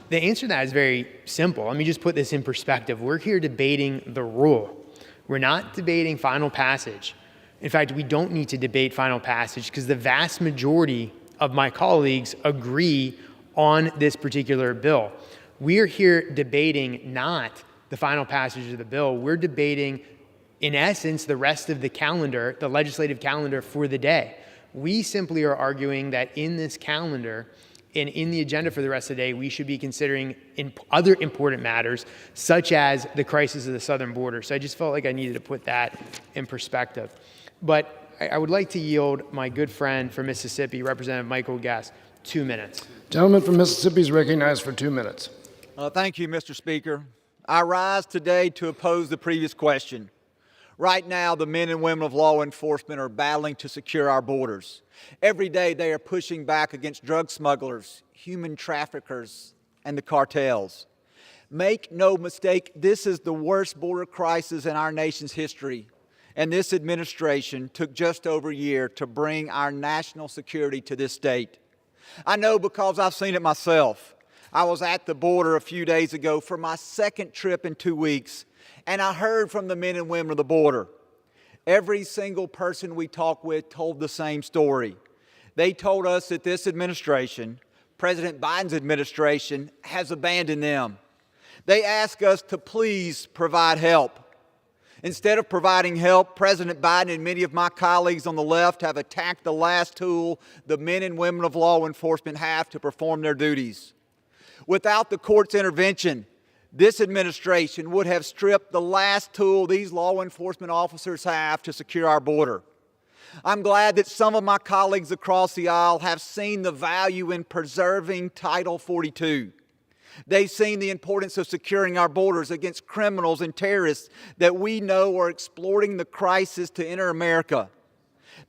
The answer to that is very simple. Let me just put this in perspective. We're here debating the rule. We're not debating final passage. In fact, we don't need to debate final passage because the vast majority of my colleagues agree on this particular bill. We're here debating not the final passage of the bill. We're debating, in essence, the rest of the calendar, the legislative calendar for the day. We simply are arguing that in this calendar and in the agenda for the rest of the day, we should be considering other important matters, such as the crisis of the southern border. So I just felt like I needed to put that in perspective. But I would like to yield my good friend from Mississippi, Representative Michael Guest, 2 minutes. Gentleman from Mississippi is recognized for 2 minutes. Thank you, Mr. Speaker. I rise today to oppose the previous question. Right now, the men and women of law enforcement are battling to secure our borders. Every day, they are pushing back against drug smugglers, human traffickers, and the cartels. Make no mistake, this is the worst border crisis in our nation's history. And this administration took just over a year to bring our national security to this state. I know because I've seen it myself. I was at the border a few days ago for my second trip in 2 weeks, and I heard from the men and women of the border. Every single person we talked with told the same story. They told us that this administration, President Biden's administration, has abandoned them. They asked us to please provide help. Instead of providing help, President Biden and many of my colleagues on the left have attacked the last tool the men and women of law enforcement have to perform their duties. Without the court's intervention, this administration would have stripped the last tool these law enforcement officers have to secure our border. I'm glad that some of my colleagues across the aisle have seen the value in preserving Title 42. They've seen the importance of securing our borders against criminals and terrorists that we know are exploiting the crisis to enter America.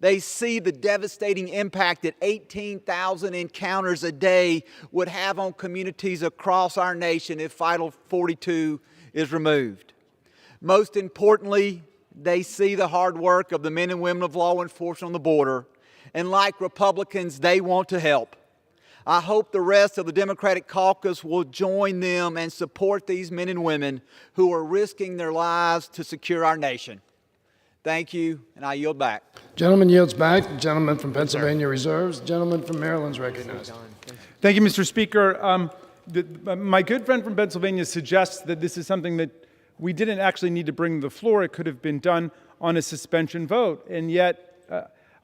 They see the devastating impact that 18,000 encounters a day would have on communities across our nation if Title 42 is removed. Most importantly, they see the hard work of the men and women of law enforcement on the border, and like Republicans, they want to help. I hope the rest of the Democratic caucus will join them and support these men and women who are risking their lives to secure our nation. Thank you, and I yield back. Gentleman yields back. The gentleman from Pennsylvania reserves. The gentleman from Maryland is recognized. Thank you, Mr. Speaker. My good friend from Pennsylvania suggests that this is something that we didn't actually need to bring to the floor. It could have been done on a suspension vote. And yet,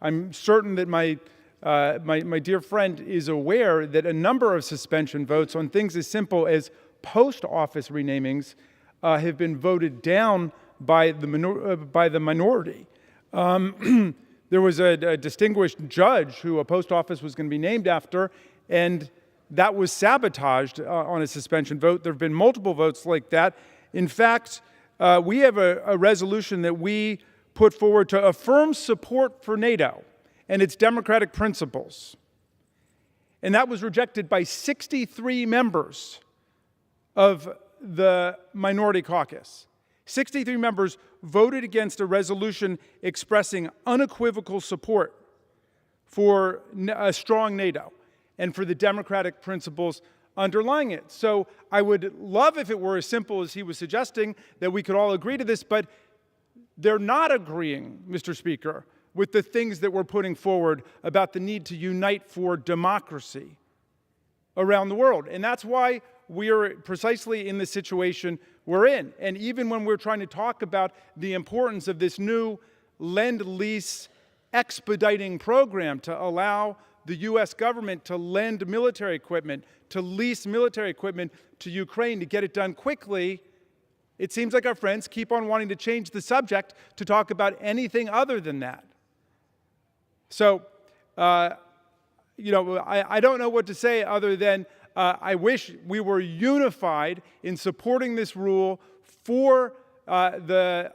I'm certain that my dear friend is aware that a number of suspension votes on things as simple as post office renamings have been voted down by the minority. There was a distinguished judge who a post office was going to be named after, and that was sabotaged on a suspension vote. There have been multiple votes like that. In fact, we have a resolution that we put forward to affirm support for NATO and its democratic principles. And that was rejected by 63 members of the minority caucus. 63 members voted against a resolution expressing unequivocal support for a strong NATO and for the democratic principles underlying it. So I would love if it were as simple as he was suggesting, that we could all agree to this, but they're not agreeing, Mr. Speaker, with the things that we're putting forward about the need to unite for democracy around the world. And that's why we are precisely in the situation we're in. And even when we're trying to talk about the importance of this new Lend-Lease expediting program to allow the U.S. government to lend military equipment, to lease military equipment to Ukraine to get it done quickly, it seems like our friends keep on wanting to change the subject to talk about anything other than that. So, I don't know what to say other than I wish we were unified in supporting this rule for the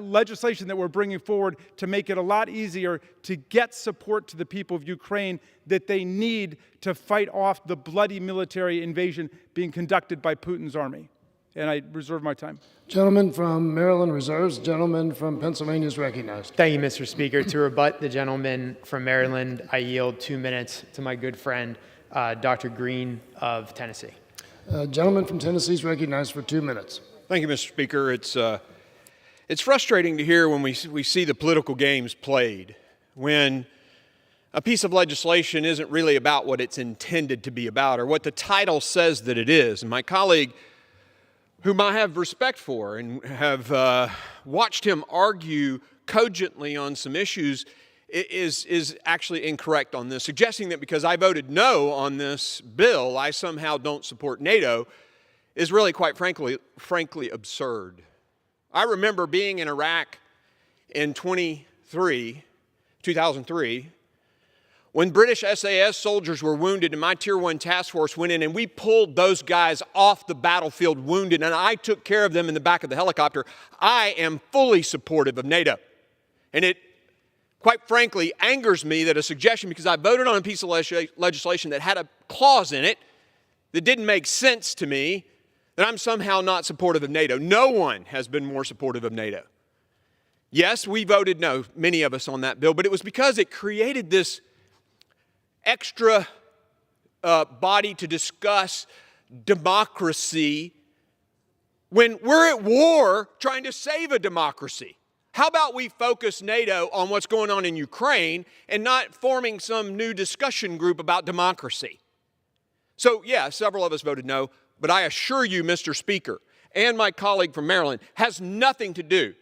legislation that we're bringing forward to make it a lot easier to get support to the people of Ukraine that they need to fight off the bloody military invasion being conducted by Putin's army. And I reserve my time. Gentleman from Maryland reserves. Gentleman from Pennsylvania is recognized. Thank you, Mr. Speaker. To rebut the gentleman from Maryland, I yield 2 minutes to my good friend, Dr. Green of Tennessee. Gentleman from Tennessee is recognized for 2 minutes. Thank you, Mr. Speaker. It's frustrating to hear when we see the political games played, when a piece of legislation isn't really about what it's intended to be about or what the title says that it is. And my colleague, whom I have respect for and have watched him argue cogently on some issues, is actually incorrect on this, suggesting that because I voted no on this bill, I somehow don't support NATO, is really, quite frankly absurd. I remember being in Iraq in 2003, when British SAS soldiers were wounded and my Tier 1 task force went in and we pulled those guys off the battlefield wounded and I took care of them in the back of the helicopter. I am fully supportive of NATO. And it, quite frankly, angers me that a suggestion, because I voted on a piece of legislation that had a clause in it that didn't make sense to me, that I'm somehow not supportive of NATO. No one has been more supportive of NATO. Yes, we voted no, many of us, on that bill, but it was because it created this extra body to discuss democracy when we're at war trying to save a democracy. How about we focus NATO on what's going on in Ukraine and not forming some new discussion group about democracy? So, yeah, several of us voted no, but I assure you, Mr. Speaker, and my colleague from Maryland, has nothing to do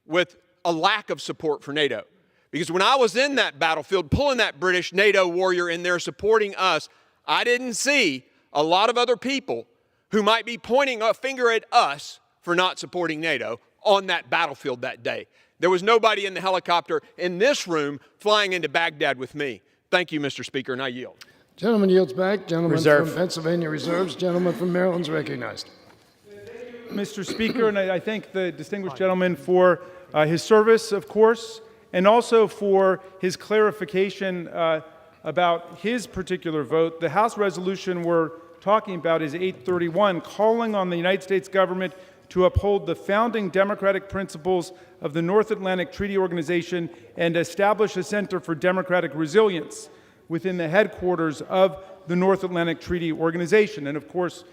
with a lack of support for NATO. Because when I was in that battlefield pulling that British NATO warrior in there supporting us, I didn't see a lot of other people who might be pointing a finger at us for not supporting NATO on that battlefield that day. There was nobody in the helicopter in this room flying into Baghdad with me. Thank you, Mr. Speaker, and I yield. Gentleman yields back. Gentleman Reserve. from Pennsylvania reserves. Gentleman from Maryland is recognized. Mr. Speaker, and I thank the distinguished gentleman for his service, of course, and also for his clarification about his particular vote. The House resolution we're talking about is 831, calling on the United States government to uphold the founding democratic principles of the North Atlantic Treaty Organization and establish a Center for Democratic Resilience within the headquarters of the North Atlantic Treaty Organization. And of course,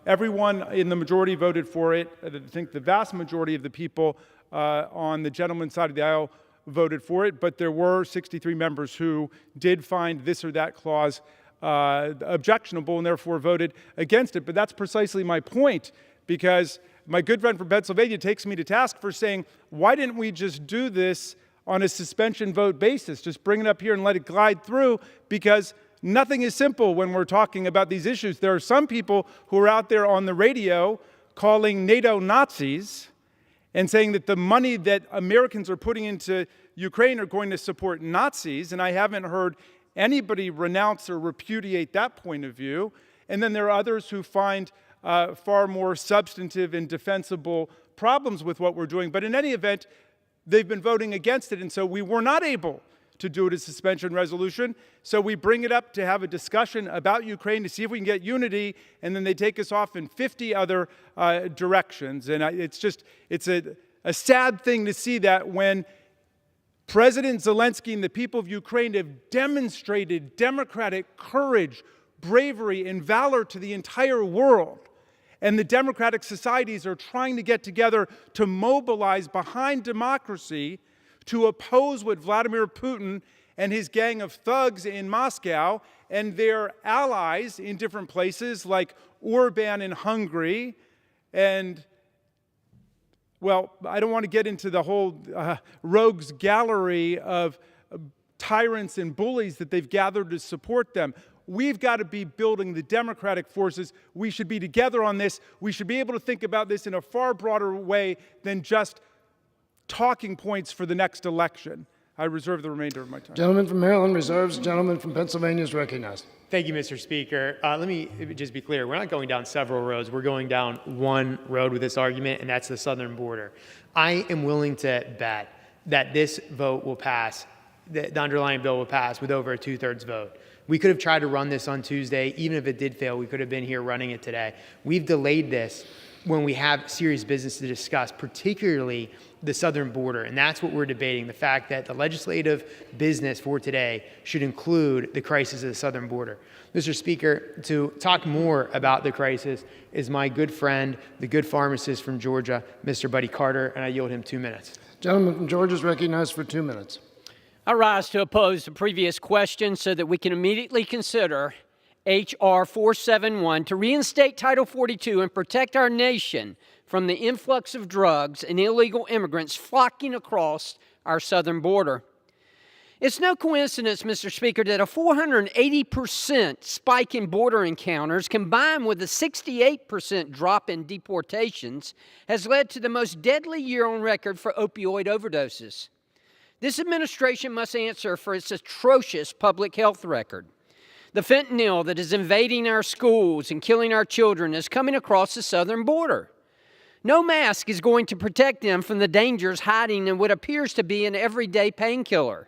everyone in the majority voted for it. I think the vast majority of the people on the gentleman's side of the aisle voted for it, but there were 63 members who did find this or that clause objectionable and therefore voted against it. But that's precisely my point, because my good friend from Pennsylvania takes me to task for saying, why didn't we just do this on a suspension vote basis? Just bring it up here and let it glide through, because nothing is simple when we're talking about these issues. There are some people who are out there on the radio calling NATO Nazis and saying that the money that Americans are putting into Ukraine are going to support Nazis, and I haven't heard anybody renounce or repudiate that point of view. And then there are others who find far more substantive and defensible problems with what we're doing. But in any event, they've been voting against it, and so we were not able to do it as a suspension resolution. So we bring it up to have a discussion about Ukraine to see if we can get unity, and then they take us off in 50 other directions. And it's a sad thing to see that when President Zelensky and the people of Ukraine have demonstrated democratic courage, bravery, and valor to the entire world, and the democratic societies are trying to get together to mobilize behind democracy to oppose what Vladimir Putin and his gang of thugs in Moscow and their allies in different places like Orban in Hungary and Well, I don't want to get into the whole rogues gallery of tyrants and bullies that they've gathered to support them. We've got to be building the democratic forces. We should be together on this. We should be able to think about this in a far broader way than just talking points for the next election. I reserve the remainder of my time. Gentleman from Maryland reserves. Gentleman from Pennsylvania is recognized. Thank you, Mr. Speaker. Let me just be clear. We're not going down several roads. We're going down one road with this argument, and that's the southern border. I am willing to bet that this vote will pass, the underlying bill will pass with over a 2/3 vote. We could have tried to run this on Tuesday. Even if it did fail, we could have been here running it today. We've delayed this when we have serious business to discuss, particularly the southern border. And that's what we're debating, the fact that the legislative business for today should include the crisis of the southern border. Mr. Speaker, to talk more about the crisis is my good friend, the good pharmacist from Georgia, Mr. Buddy Carter, and I yield him 2 minutes. Gentleman from Georgia is recognized for 2 minutes. I rise to oppose the previous question so that we can immediately consider H.R. 471 to reinstate Title 42 and protect our nation from the influx of drugs and illegal immigrants flocking across our southern border. It's no coincidence, Mr. Speaker, that a 480% spike in border encounters combined with a 68% drop in deportations has led to the most deadly year on record for opioid overdoses. This administration must answer for its atrocious public health record. The fentanyl that is invading our schools and killing our children is coming across the southern border. No mask is going to protect them from the dangers hiding in what appears to be an everyday painkiller.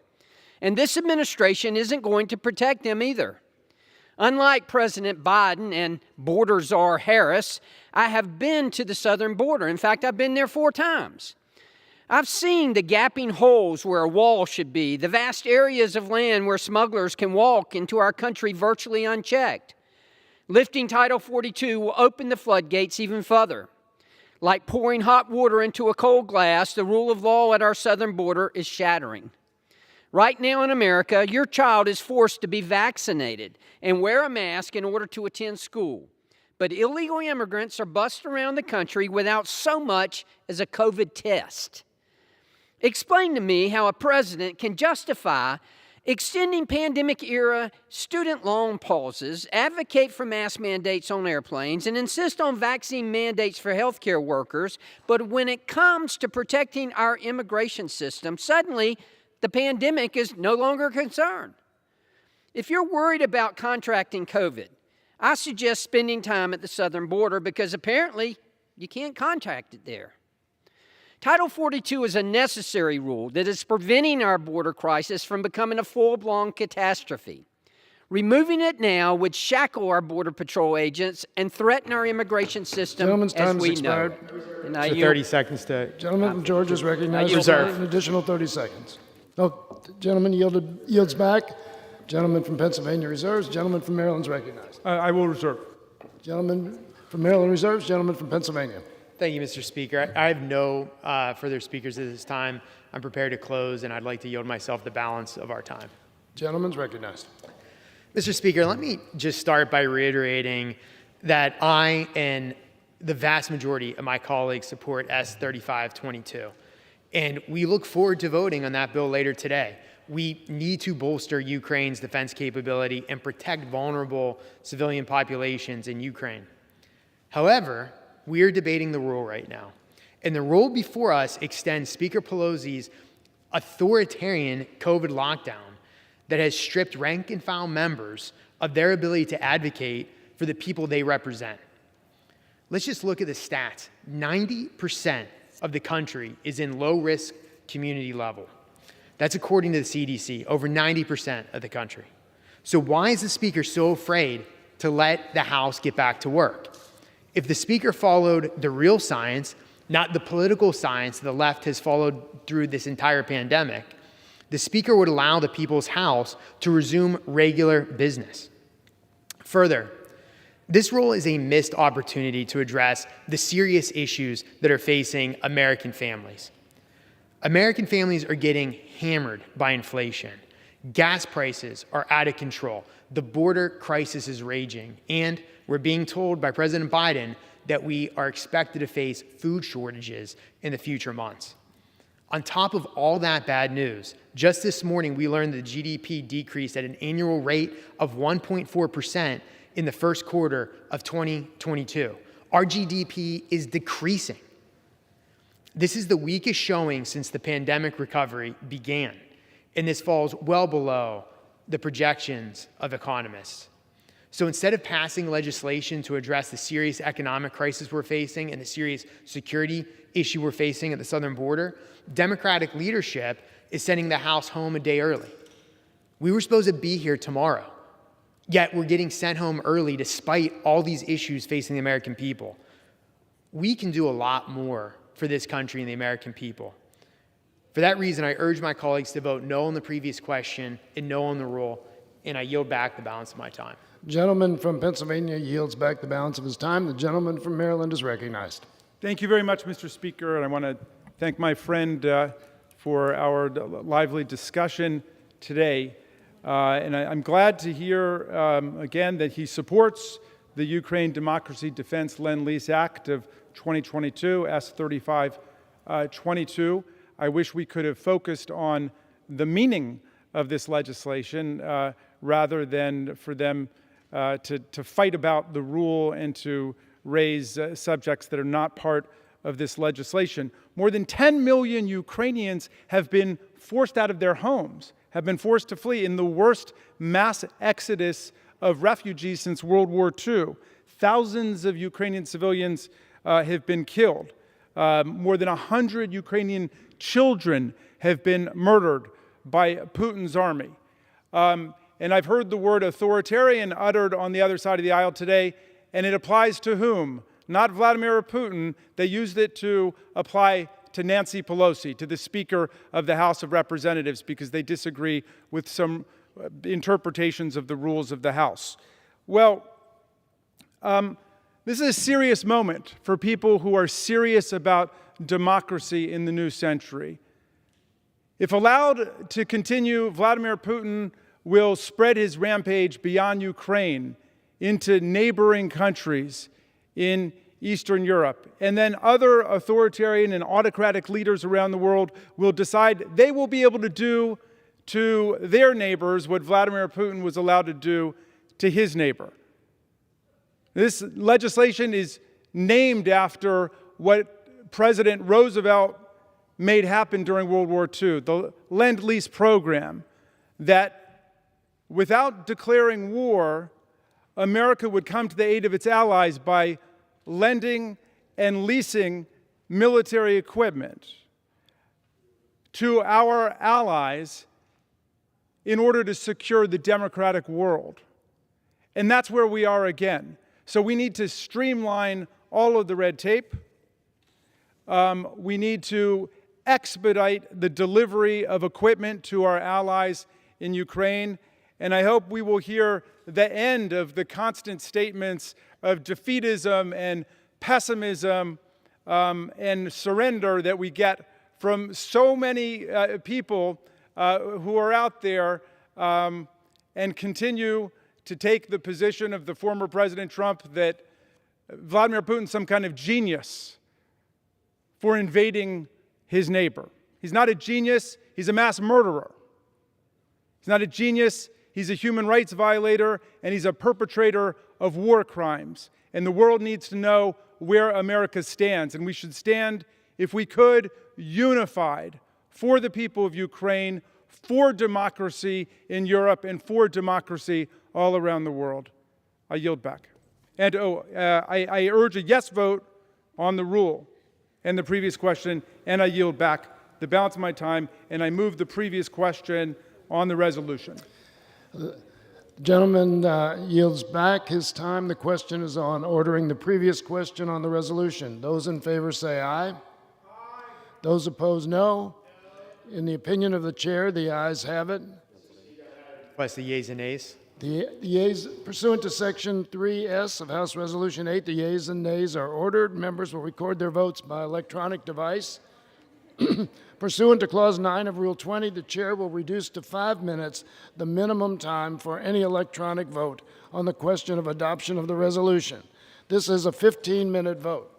And this administration isn't going to protect them either. Unlike President Biden and border czar Harris, I have been to the southern border. In fact, I've been there 4 times. I've seen the gaping holes where a wall should be, the vast areas of land where smugglers can walk into our country virtually unchecked. Lifting Title 42 will open the floodgates even further. Like pouring hot water into a cold glass, the rule of law at our southern border is shattering. Right now in America, your child is forced to be vaccinated and wear a mask in order to attend school. But illegal immigrants are bussed around the country without so much as a COVID test. Explain to me how a president can justify extending pandemic-era student loan pauses, advocate for mask mandates on airplanes, and insist on vaccine mandates for healthcare workers, but when it comes to protecting our immigration system, suddenly the pandemic is no longer a concern. If you're worried about contracting COVID, I suggest spending time at the southern border because apparently you can't contract it there. Title 42 is a necessary rule that is preventing our border crisis from becoming a full-blown catastrophe. Removing it now would shackle our Border Patrol agents and threaten our immigration system Gentleman's as time we has know. expired. And I So yield- 30 seconds to... Gentleman from Georgia is recognized Reserve. for an additional 30 seconds. Oh, gentleman yields back. Gentleman from Pennsylvania reserves. Gentleman from Maryland is recognized. I will reserve. Gentleman from Maryland reserves. Gentleman from Pennsylvania. Thank you, Mr. Speaker. I have no further speakers at this time. I'm prepared to close, and I'd like to yield myself the balance of our time. Gentleman's recognized. Mr. Speaker, let me just start by reiterating that I and the vast majority of my colleagues support S-3522. And we look forward to voting on that bill later today. We need to bolster Ukraine's defense capability and protect vulnerable civilian populations in Ukraine. However, we are debating the rule right now. And the rule before us extends Speaker Pelosi's authoritarian COVID lockdown that has stripped rank and file members of their ability to advocate for the people they represent. Let's just look at the stats. 90% of the country is in low-risk community level. That's according to the CDC, over 90% of the country. So why is the Speaker so afraid to let the House get back to work? If the Speaker followed the real science, not the political science the left has followed through this entire pandemic, the Speaker would allow the People's House to resume regular business. Further, this rule is a missed opportunity to address the serious issues that are facing American families. American families are getting hammered by inflation. Gas prices are out of control. The border crisis is raging. And we're being told by President Biden that we are expected to face food shortages in the future months. On top of all that bad news, just this morning we learned that GDP decreased at an annual rate of 1.4% in the first quarter of 2022. Our GDP is decreasing. This is the weakest showing since the pandemic recovery began, and this falls well below the projections of economists. So instead of passing legislation to address the serious economic crisis we're facing and the serious security issue we're facing at the southern border, Democratic leadership is sending the House home a day early. We were supposed to be here tomorrow, yet we're getting sent home early despite all these issues facing the American people. We can do a lot more for this country and the American people. For that reason, I urge my colleagues to vote no on the previous question and no on the rule, and I yield back the balance of my time. Gentleman from Pennsylvania yields back the balance of his time. The gentleman from Maryland is recognized. Thank you very much, Mr. Speaker, and I want to thank my friend for our lively discussion today. And I'm glad to hear again that he supports the Ukraine Democracy Defense Lend-Lease Act of 2022, S3522. I wish we could have focused on the meaning of this legislation rather than for them to fight about the rule and to raise subjects that are not part of this legislation. More than 10 million Ukrainians have been forced out of their homes, have been forced to flee in the worst mass exodus of refugees since World War II. Thousands of Ukrainian civilians have been killed. More than 100 Ukrainian children have been murdered by Putin's army. And I've heard the word authoritarian uttered on the other side of the aisle today, and it applies to whom? Not Vladimir Putin. They used it to apply to Nancy Pelosi, to the Speaker of the House of Representatives, because they disagree with some interpretations of the rules of the House. Well, this is a serious moment for people who are serious about democracy in the new century. If allowed to continue, Vladimir Putin will spread his rampage beyond Ukraine into neighboring countries in Eastern Europe. And then other authoritarian and autocratic leaders around the world will decide they will be able to do to their neighbors what Vladimir Putin was allowed to do to his neighbor. This legislation is named after what President Roosevelt made happen during World War II, the Lend-Lease program, that without declaring war, America would come to the aid of its allies by lending and leasing military equipment to our allies in order to secure the democratic world. And that's where we are again. So we need to streamline all of the red tape. We need to expedite the delivery of equipment to our allies in Ukraine. And I hope we will hear the end of the constant statements of defeatism and pessimism and surrender that we get from so many people who are out there and continue to take the position of the former President Trump that Vladimir Putin's some kind of genius for invading his neighbor. He's not a genius, he's a mass murderer. He's not a genius, he's a human rights violator, and he's a perpetrator of war crimes. And the world needs to know where America stands. And we should stand, if we could, unified for the people of Ukraine, for democracy in Europe, and for democracy all around the world. I yield back. And I urge a yes vote on the rule and the previous question, and I yield back the balance of my time, and I move the previous question on the resolution. The gentleman yields back his time. The question is on ordering the previous question on the resolution. Those in favor say aye. Aye. Those opposed, no. In the opinion of the chair, the ayes have it. Request the yeas and nays. The yeas, pursuant to Section 3S of House Resolution 8, the yeas and nays are ordered. Members will record their votes by electronic device. Pursuant to Clause 9 of Rule 20, the chair will reduce to 5 minutes the minimum time for any electronic vote on the question of adoption of the resolution. This is a 15-minute vote.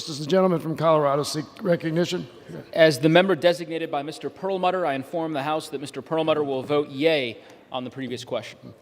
Does the gentleman from Colorado seek recognition? As the member designated by Mr. Perlmutter, I inform the House that Mr. Perlmutter will vote yea on the previous question.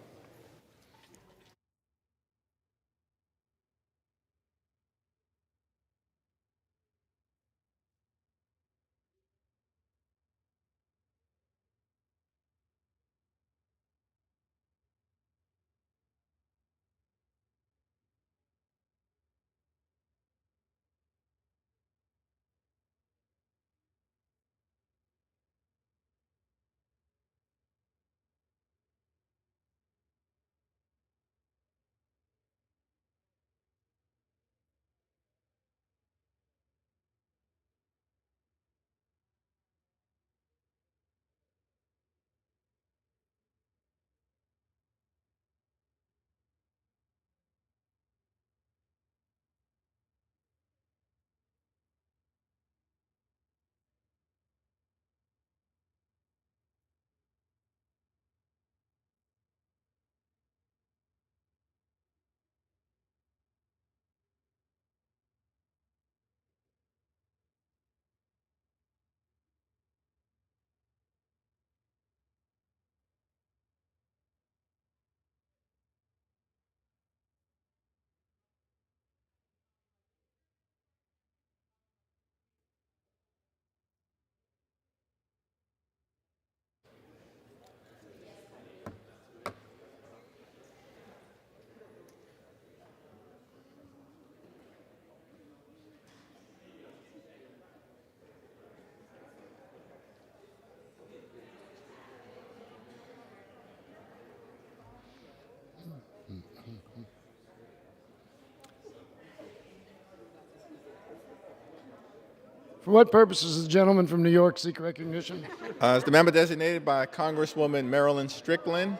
For what purposes does the gentleman from New York seek recognition? As the member designated by Congresswoman Marilyn Strickland,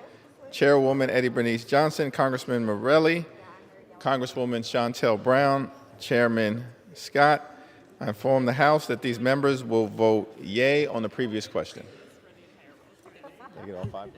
Chairwoman Eddie Bernice Johnson, Congressman Morelli, Congresswoman Chantel Brown, Chairman Scott, I inform the House that these members will vote yea on the previous question. Did I get all five?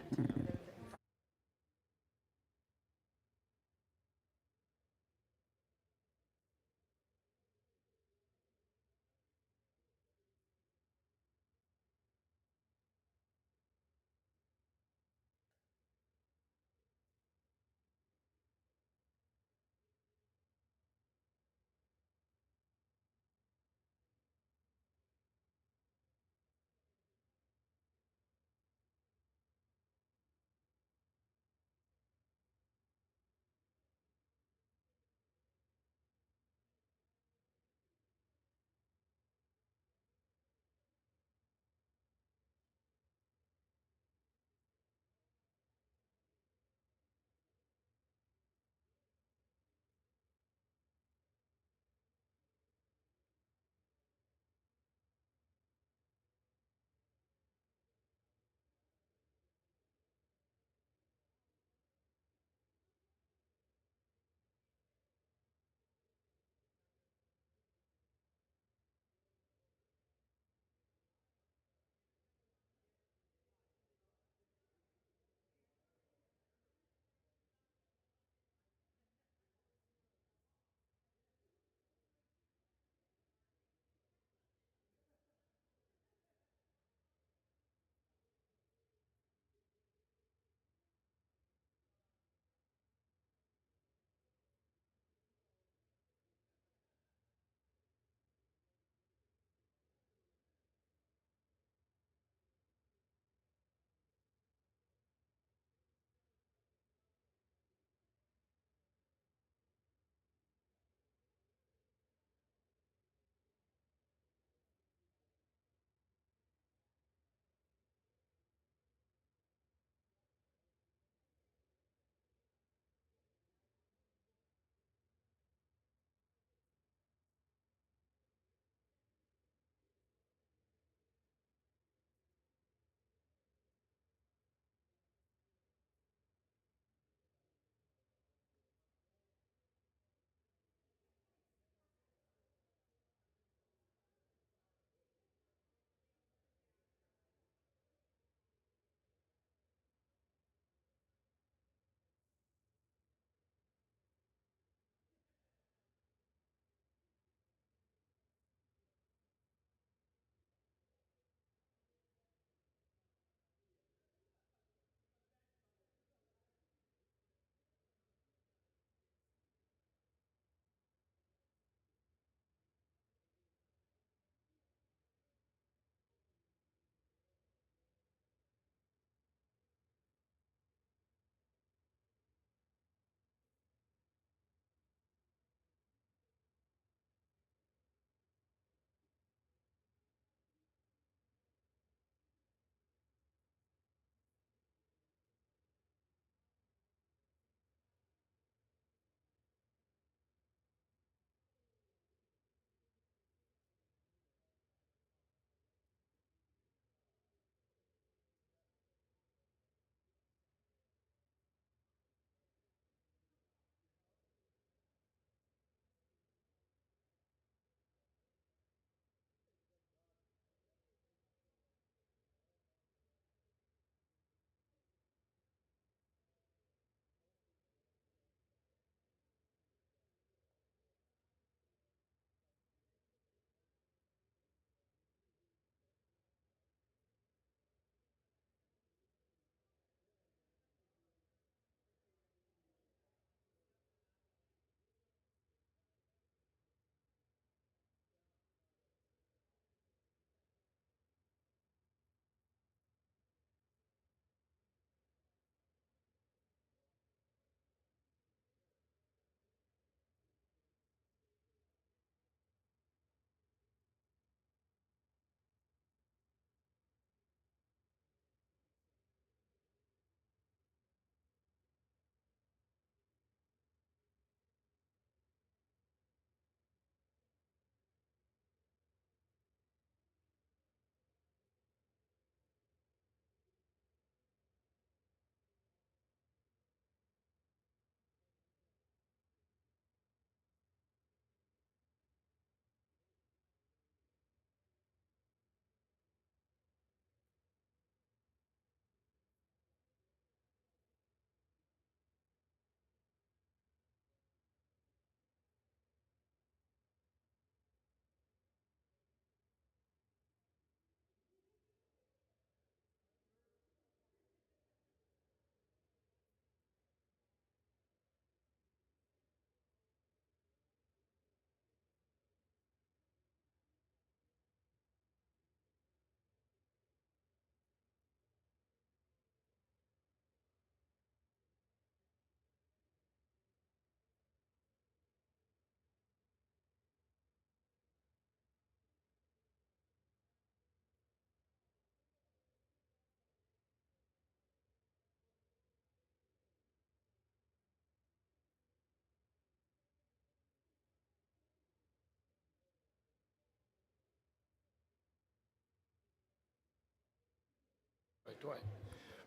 twice.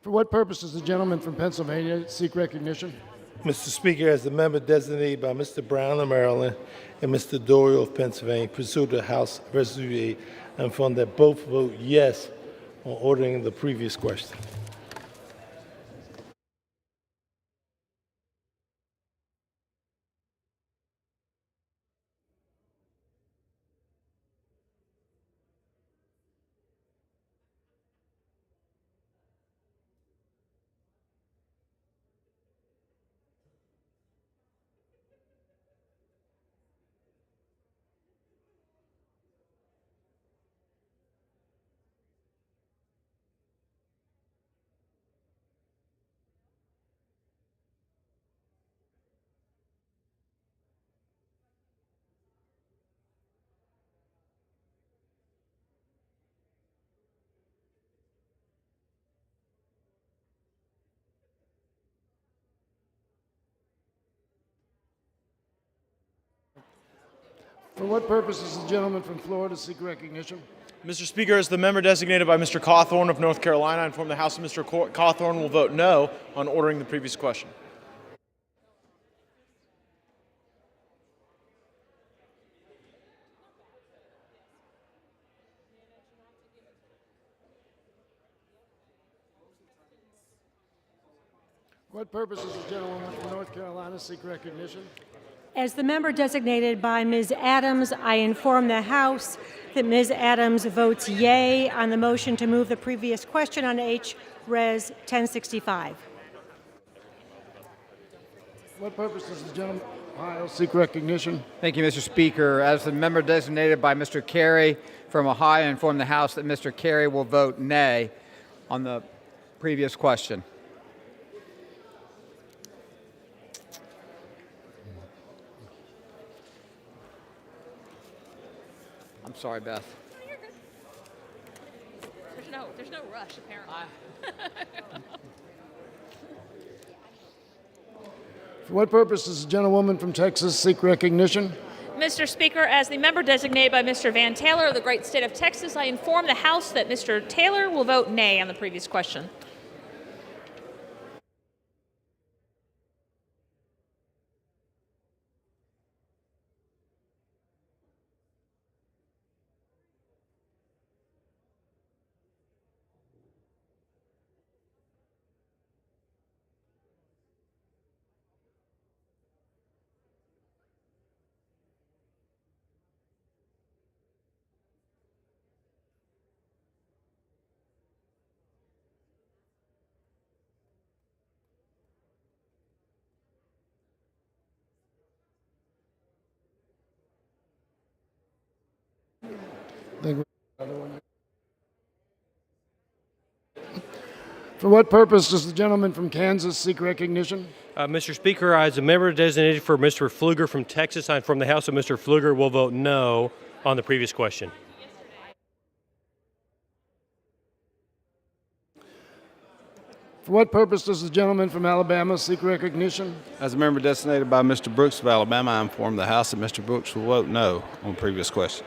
For what purpose does the gentleman from Pennsylvania seek recognition? Mr. Speaker, as the member designated by Mr. Brown of Maryland and Mr. Doyle of Pennsylvania, pursuant to House Resolution 8, I inform that both vote yes on ordering the previous question. For what purpose does the gentleman from Florida seek recognition? Mr. Speaker, as the member designated by Mr. Cawthorn of North Carolina, I inform the House that Mr. Cawthorn will vote no on ordering the previous question. What purpose does the gentleman from North Carolina seek recognition? As the member designated by Ms. Adams, I inform the House that Ms. Adams votes yea on the motion to move the previous question on H-Res 1065. What purpose does the gentleman from Ohio seek recognition? Thank you, Mr. Speaker. As the member designated by Mr. Carey from Ohio, I inform the House that Mr. Carey will vote nay on the previous question. I'm sorry, Beth. There's no rush, apparently. For what purpose does the gentlewoman from Texas seek recognition? Mr. Speaker, as the member designated by Mr. Van Taylor of the great state of Texas, I inform the House that Mr. Taylor will vote nay on the previous question. For what purpose does the gentleman from Kansas seek recognition? Mr. Speaker, as a member designated for Mr. Pfluger from Texas, I inform the House that Mr. Pfluger will vote no on the previous question. For what purpose does the gentleman from Alabama seek recognition? As a member designated by Mr. Brooks of Alabama, I inform the House that Mr. Brooks will vote no on the previous question.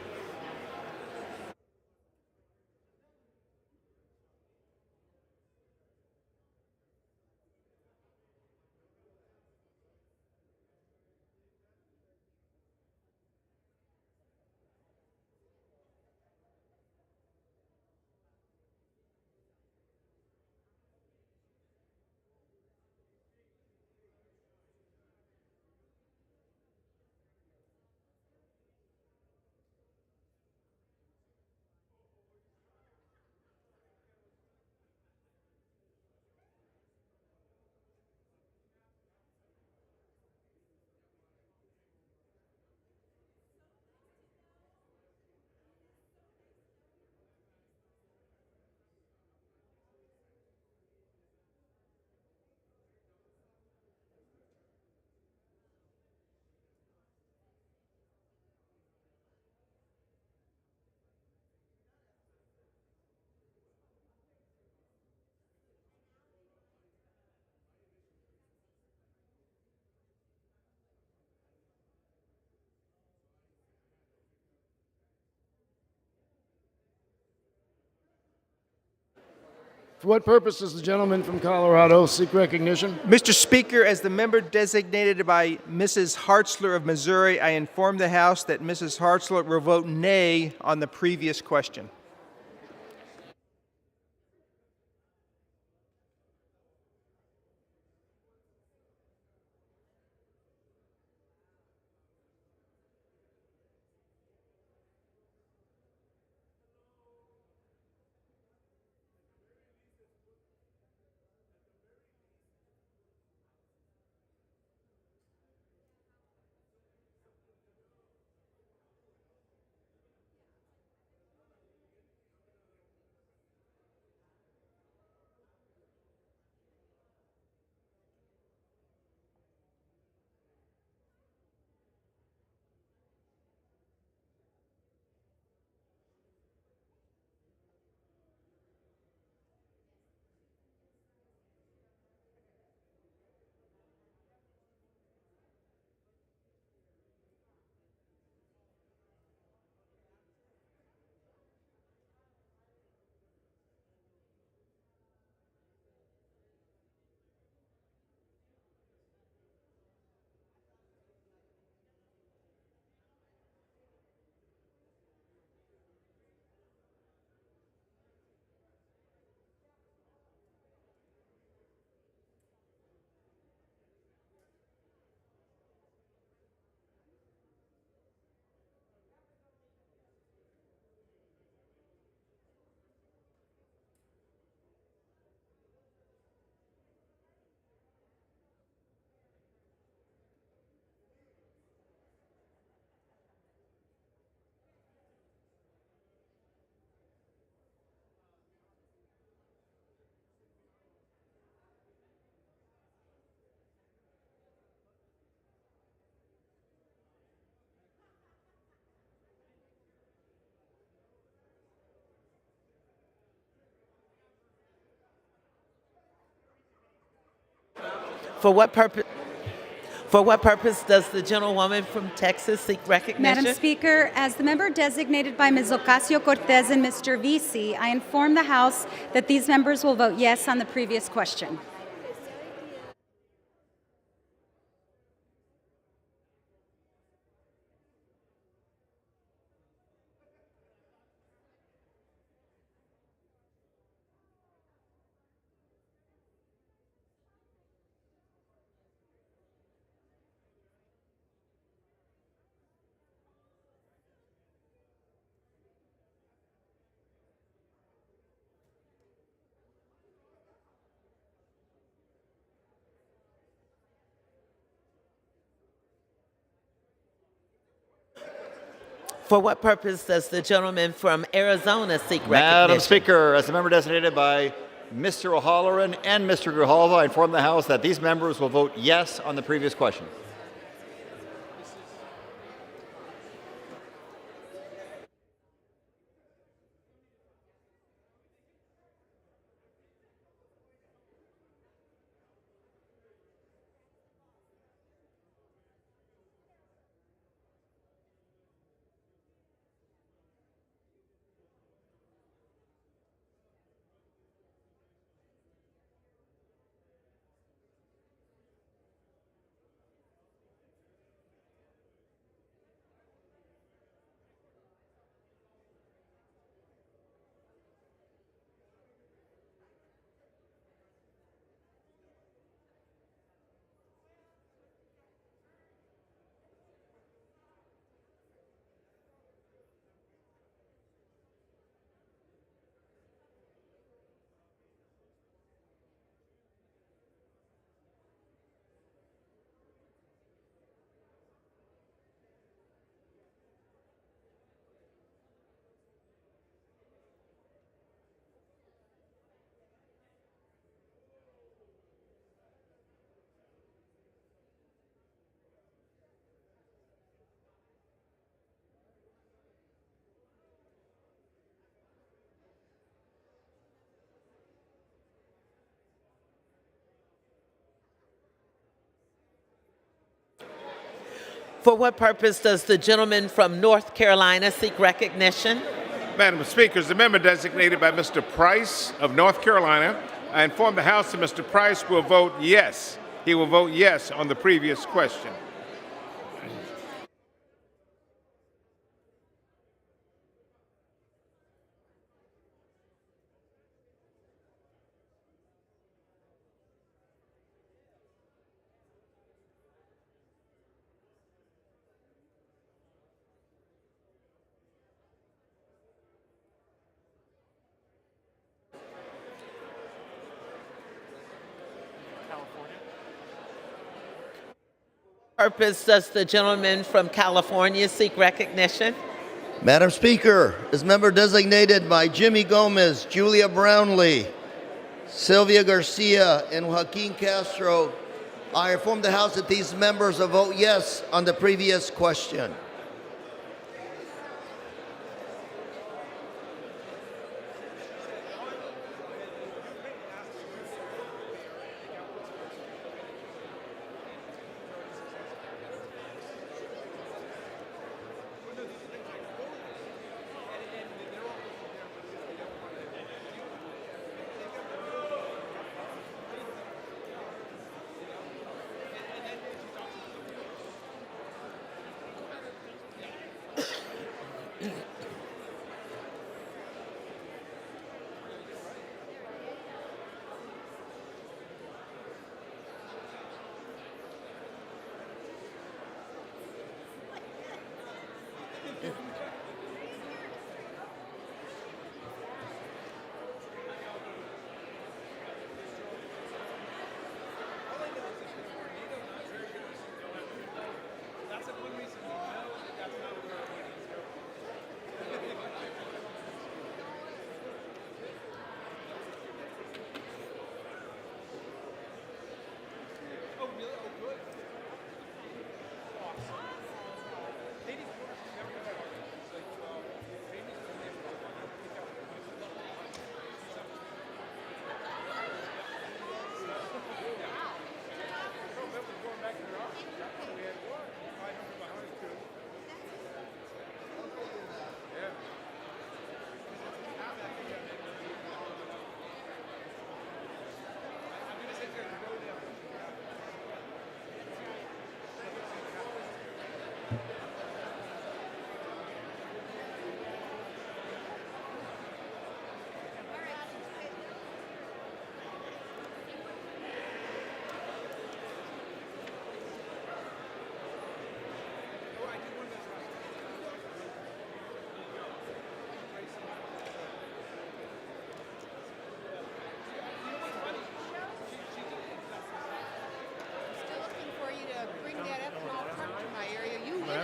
For what purpose does the gentleman from Colorado seek recognition? Mr. Speaker, as the member designated by Mrs. Hartzler of Missouri, I inform the House that Mrs. Hartzler will vote nay on the previous question. For what purpose does the gentlewoman from Texas seek recognition? Madam Speaker, as the member designated by Ms. Ocasio-Cortez and Mr. Visi, I inform the House that these members will vote yes on the previous question. For what purpose does the gentleman from Arizona seek recognition? Madam Speaker, as the member designated by Mr. O'Halloran and Mr. Grijalva, I inform the House that these members will vote yes on the previous question. For what purpose does the gentleman from North Carolina seek recognition? Madam Speaker, as the member designated by Mr. Price of North Carolina, I inform the House that Mr. Price will vote yes. He will vote yes on the previous question. Purpose does the gentleman from California seek recognition? Madam Speaker, as member designated by Jimmy Gomez, Julia Brownlee, Sylvia Garcia, and Joaquin Castro, I inform the House that these members will vote yes on the previous question.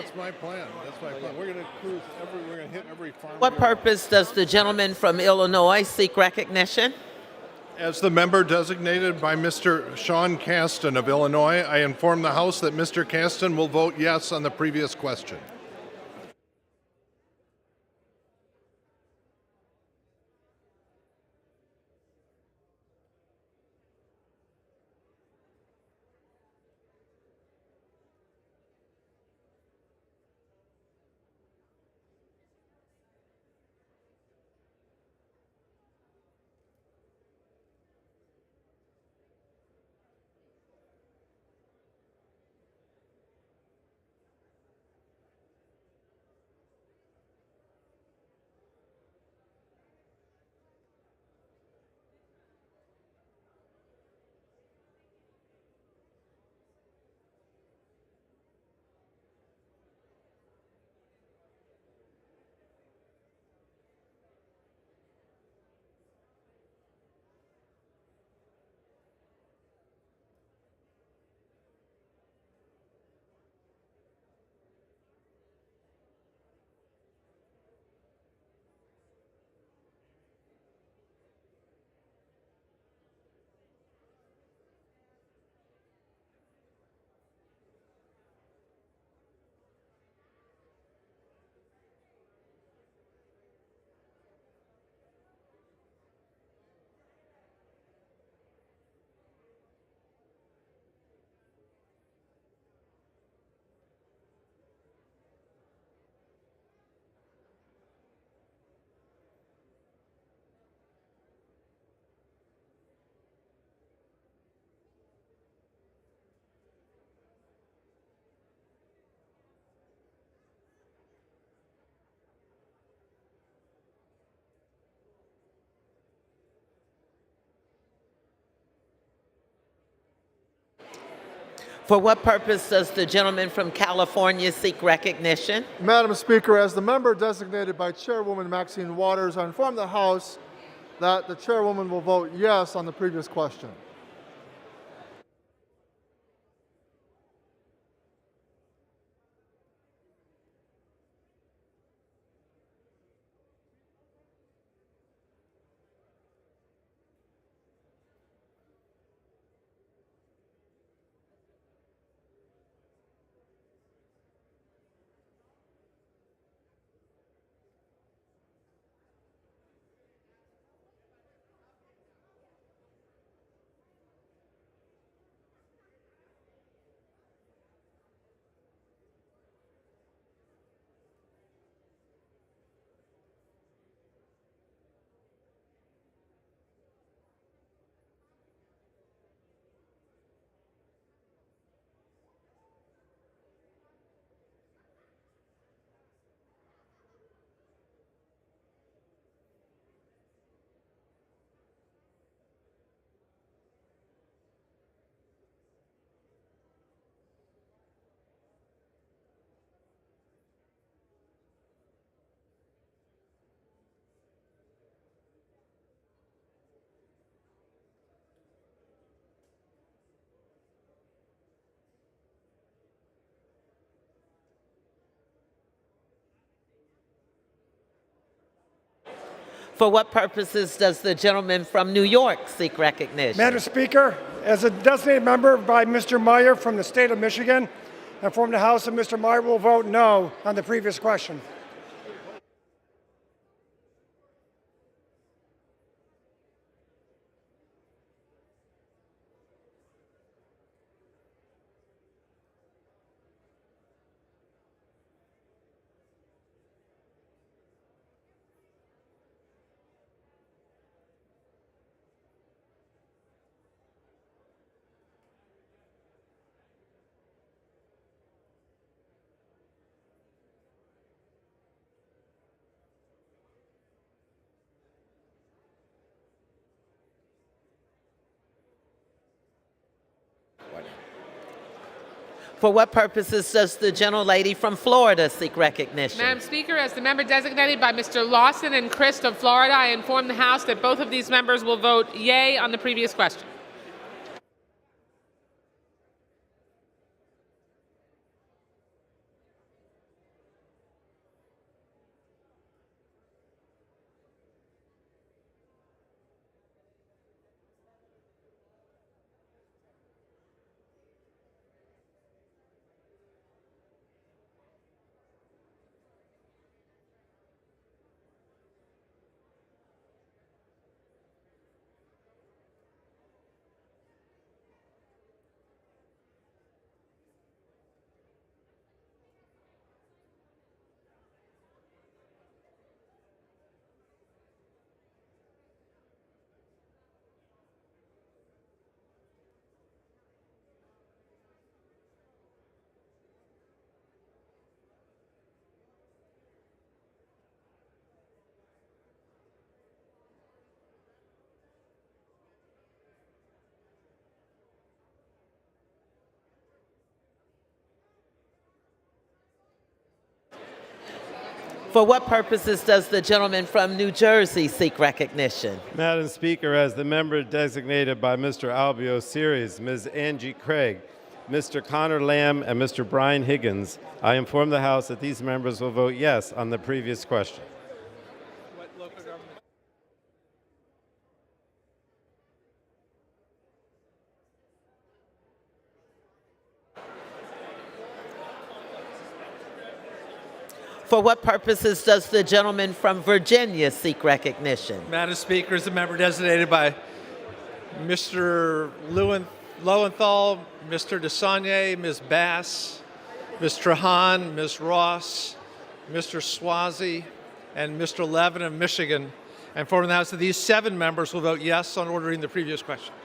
That's my plan. That's my plan. We're going to cruise we're going to hit every farm. What purpose does the gentleman from Illinois seek recognition? As the member designated by Mr. Sean Caston of Illinois, I inform the House that Mr. Caston will vote yes on the previous question. For what purpose does the gentleman from California seek recognition? Madam Speaker, as the member designated by Chairwoman Maxine Waters, I inform the House that the Chairwoman will vote yes on the previous question. For what purposes does the gentleman from New York seek recognition? Madam Speaker, as a designated member by Mr. Meyer from the state of Michigan, I inform the House that Mr. Meyer will vote no on the previous question. For what purposes does the gentlelady from Florida seek recognition? Madam Speaker, as the member designated by Mr. Lawson and Christ of Florida, I inform the House that both of these members will vote yea on the previous question. For what purposes does the gentleman from New Jersey seek recognition? Madam Speaker, as the member designated by Mr. Albio Series, Ms. Angie Craig, Mr. Connor Lamb, and Mr. Brian Higgins, I inform the House that these members will vote yes on the previous question. For what purposes does the gentleman from Virginia seek recognition? Madam Speaker, as a member designated by Mr. Lowenthal, Mr. DeSaulnier, Ms. Bass, Ms. Trahan, Ms. Ross, Mr. Swazi, and Mr. Levin of Michigan, I inform the House that these 7 members will vote yes on ordering the previous question.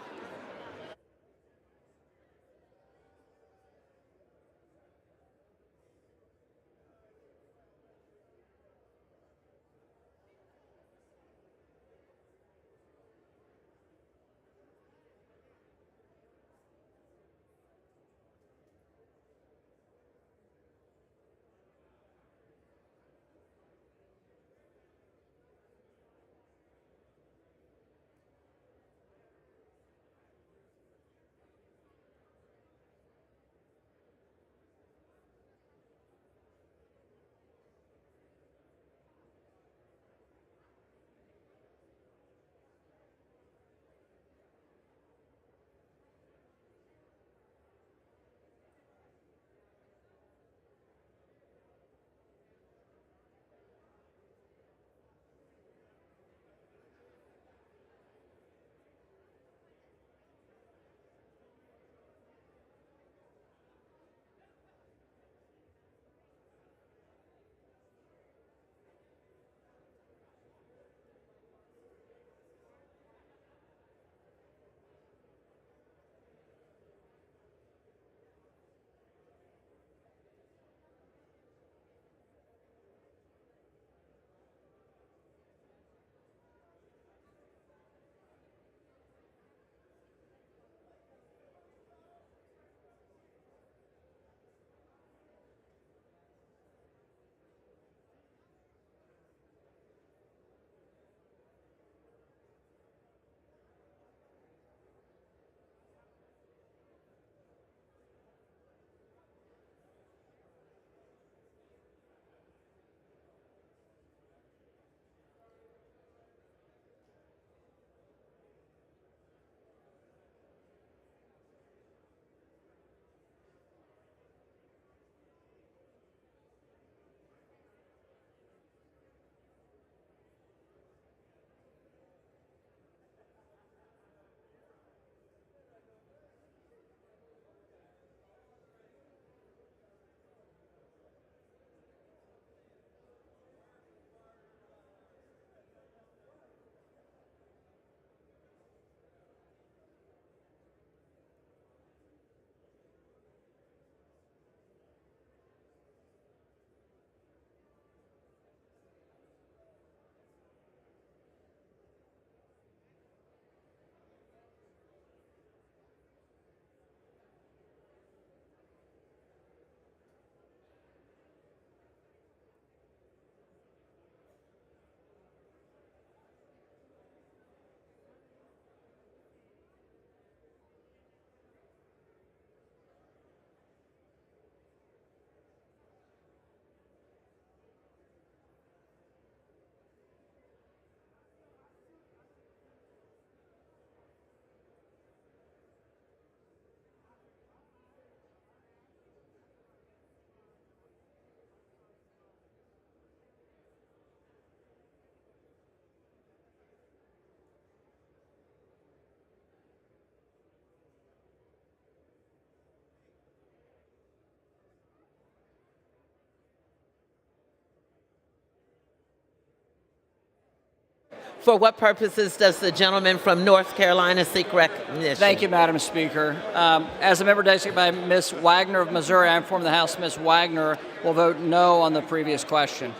For what purposes does the gentleman from North Carolina seek recognition? Thank you, Madam Speaker. As a member designated by Ms. Wagner of Missouri, I inform the House Ms. Wagner will vote no on the previous question.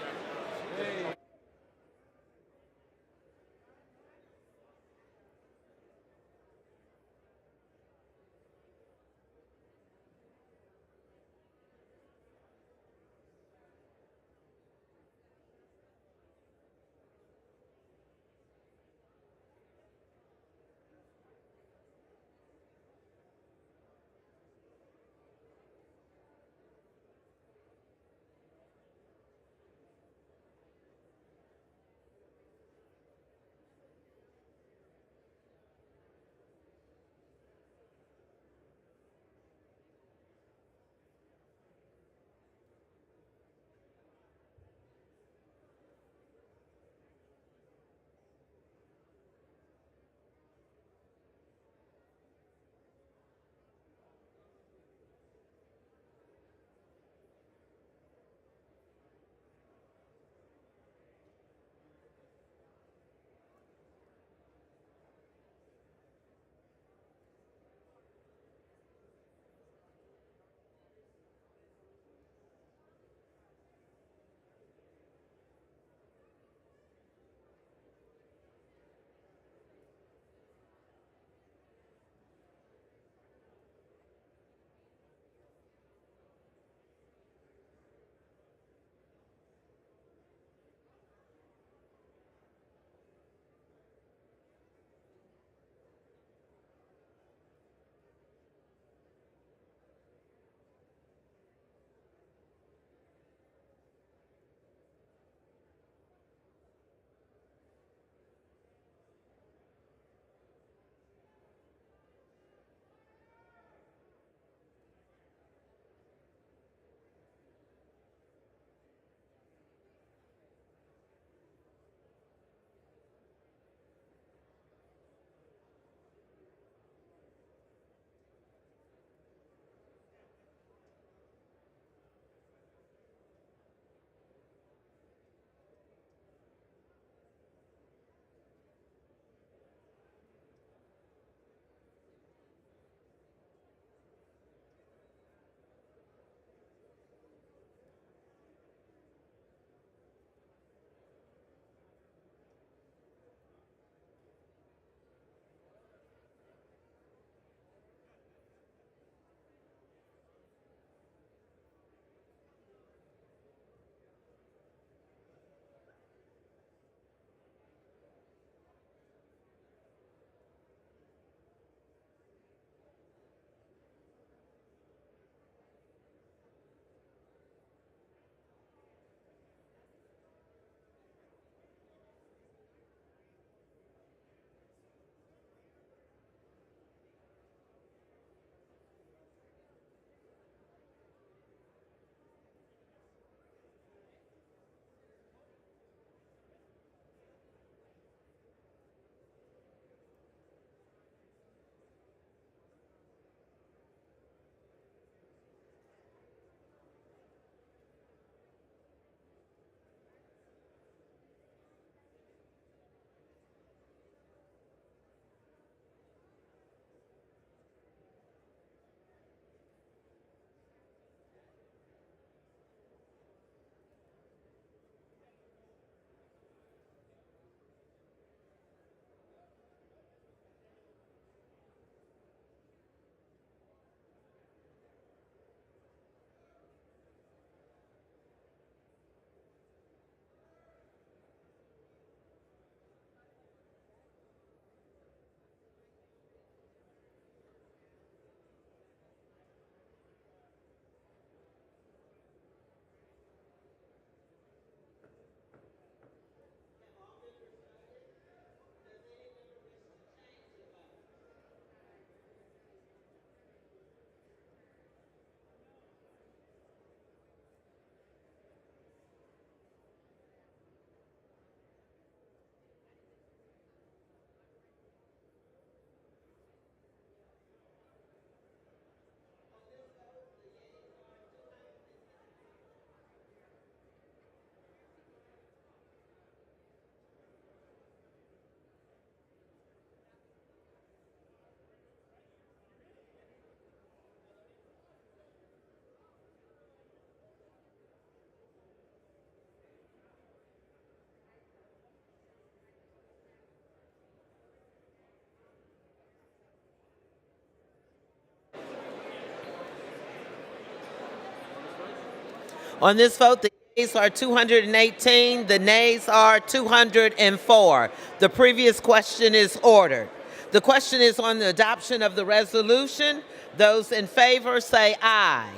On this vote, the yeas are 218, the nays are 204. The previous question is ordered. The question is on the adoption of the resolution. Those in favor say aye.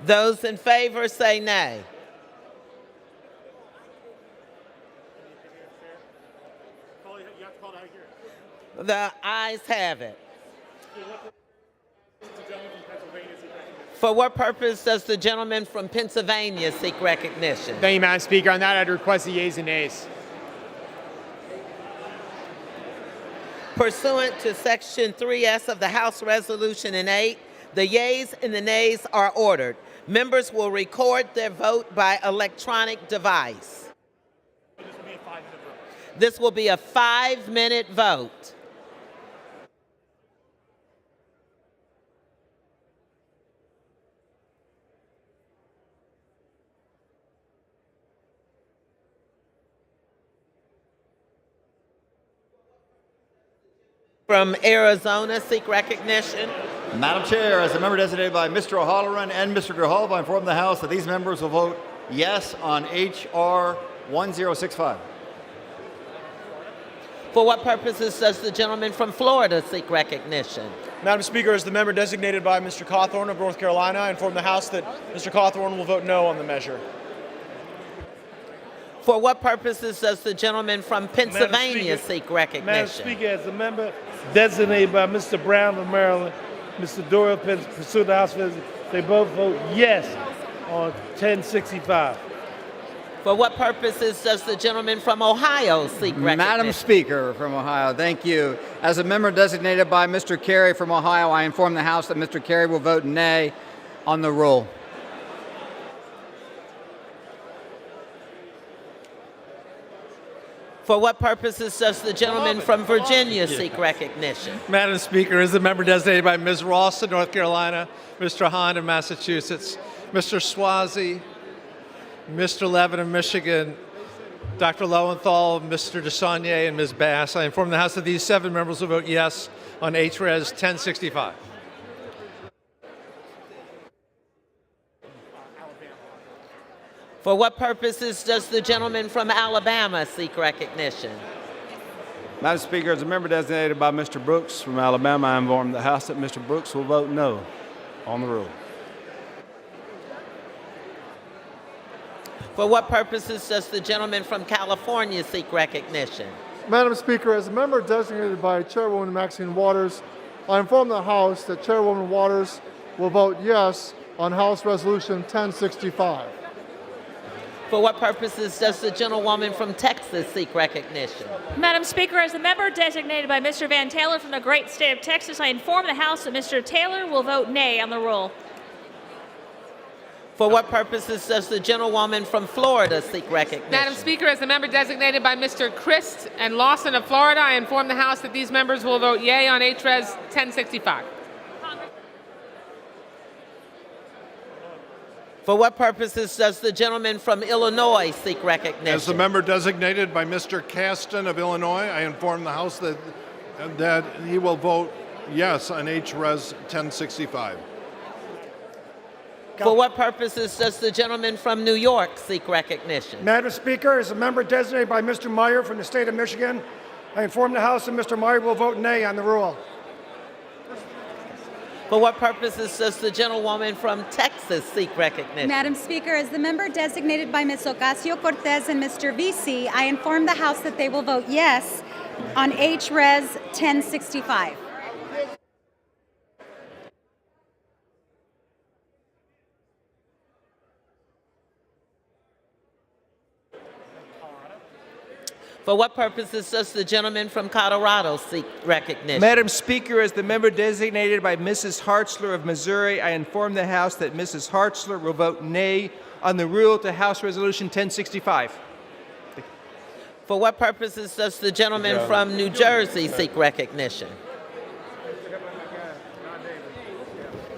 Those in favor say nay. The ayes have it. For what purpose does the gentleman from Pennsylvania seek recognition? Thank you, Madam Speaker. On that, I'd request the yeas and nays. Pursuant to Section 3S of the House Resolution and 8, the yeas and the nays are ordered. Members will record their vote by electronic device. This will be a 5-minute vote. From Arizona, seek recognition. Madam Chair, as a member designated by Mr. O'Halloran and Mr. Grijalva, I inform the House that these members will vote yes on H.R. 1065. For what purposes does the gentleman from Florida seek recognition? Madam Speaker, as the member designated by Mr. Cawthorn of North Carolina, I inform the House that Mr. Cawthorn will vote no on the measure. For what purposes does the gentleman from Pennsylvania seek recognition? Madam Speaker, as a member designated by Mr. Brown of Maryland, Mr. Doyle, pursuant to House Business, they both vote yes on 1065. For what purposes does the gentleman from Ohio seek recognition? Madam Speaker from Ohio, thank you. As a member designated by Mr. Carey from Ohio, I inform the House that Mr. Carey will vote nay on the rule. For what purposes does the gentleman from Virginia seek recognition? Madam Speaker, as the member designated by Ms. Ross of North Carolina, Mr. Hahn of Massachusetts, Mr. Swazi, Mr. Levin of Michigan, Dr. Lowenthal, Mr. DeSaulnier, and Ms. Bass, I inform the House that these 7 members will vote yes on HRES 1065. For what purposes does the gentleman from Alabama seek recognition? Madam Speaker, as a member designated by Mr. Brooks from Alabama, I inform the House that Mr. Brooks will vote no on the rule. For what purposes does the gentleman from California seek recognition? Madam Speaker, as a member designated by Chairwoman Maxine Waters, I inform the House that Chairwoman Waters will vote yes on House Resolution 1065. For what purposes does the gentlewoman from Texas seek recognition? Madam Speaker, as the member designated by Mr. Van Taylor from the great state of Texas, I inform the House that Mr. Taylor will vote nay on the rule. For what purposes does the gentlewoman from Florida seek recognition? Madam Speaker, as the member designated by Mr. Christ and Lawson of Florida, I inform the House that these members will vote yea on HRES 1065. For what purposes does the gentleman from Illinois seek recognition? As the member designated by Mr. Caston of Illinois, I inform the House that he will vote yes on HRES 1065. For what purposes does the gentleman from New York seek recognition? Madam Speaker, as a member designated by Mr. Meyer from the state of Michigan, I inform the House that Mr. Meyer will vote nay on the rule. For what purposes does the gentlewoman from Texas seek recognition? Madam Speaker, as the member designated by Ms. Ocasio-Cortez and Mr. Vesey, I inform the House that they will vote yes on HRES 1065. For what purposes does the gentleman from Colorado seek recognition? Madam Speaker, as the member designated by Mrs. Hartzler of Missouri, I inform the House that Mrs. Hartzler will vote nay on the rule to House Resolution 1065. For what purposes does the gentleman from New Jersey seek recognition?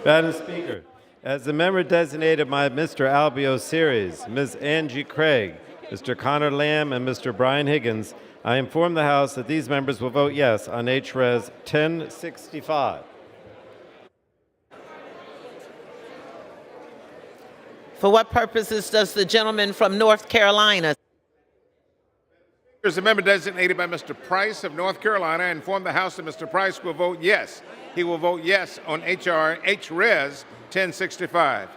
Madam Speaker, as the member designated by Mr. Albio Series, Ms. Angie Craig, Mr. Connor Lamb, and Mr. Brian Higgins, I inform the House that these members will vote yes on HRES 1065. For what purposes does the gentleman from North Carolina? There's a member designated by Mr. Price of North Carolina. I inform the House that Mr. Price will vote yes. He will vote yes on HRS 1065.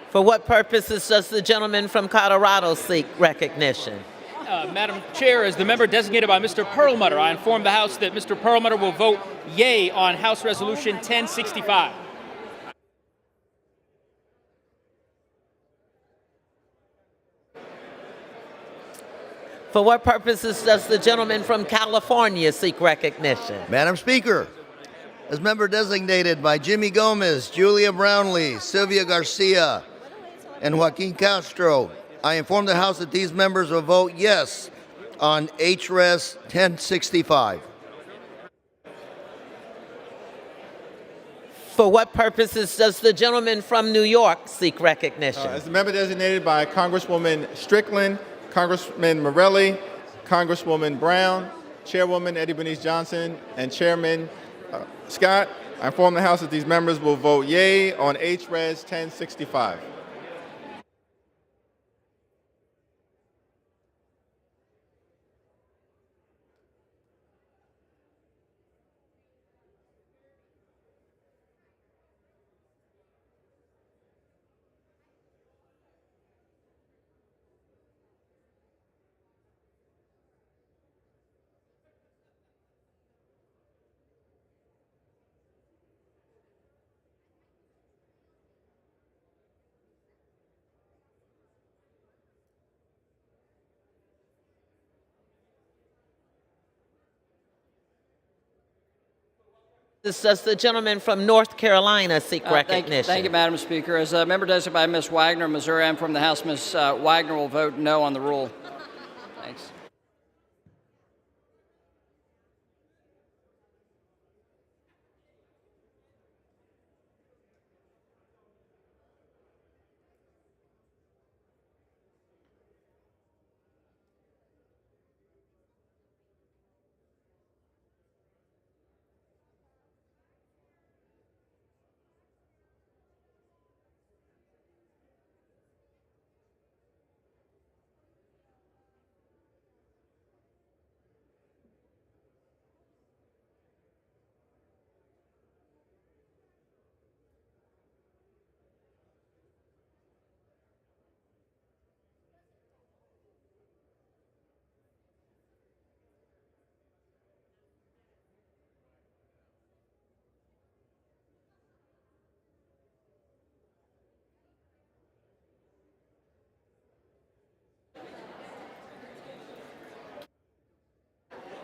For what purposes does the gentleman from Colorado seek recognition? Madam Chair, as the member designated by Mr. Perlmutter, I inform the House that Mr. Perlmutter will vote yea on House Resolution 1065. For what purposes does the gentleman from California seek recognition? Madam Speaker, as member designated by Jimmy Gomez, Julia Brownlee, Sylvia Garcia, and Joaquin Castro, I inform the House that these members will vote yes on HRS 1065. For what purposes does the gentleman from New York seek recognition? As the member designated by Congresswoman Strickland, Congressman Morelli, Congresswoman Brown, Chairwoman Eddie Bernice Johnson, and Chairman Scott, I inform the House that these members will vote yea on HRS 1065. Does the gentleman from North Carolina seek recognition? Thank you, Madam Speaker. As a member designated by Ms. Wagner of Missouri, I inform the House Ms. Wagner will vote no on the rule. Thanks.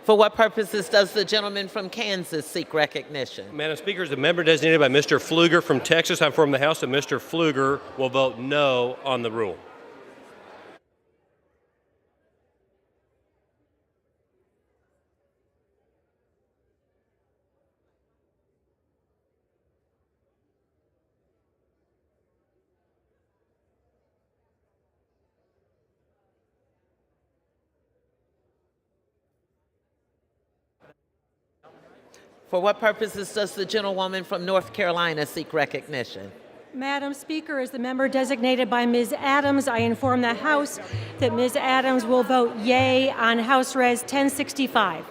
For what purposes does the gentleman from Kansas seek recognition? Madam Speaker, as the member designated by Mr. Pfluger from Texas, I inform the House that Mr. Pfluger will vote no on the rule. For what purposes does the gentlewoman from North Carolina seek recognition? Madam Speaker, as the member designated by Ms. Adams, I inform the House that Ms. Adams will vote yea on House Res 1065.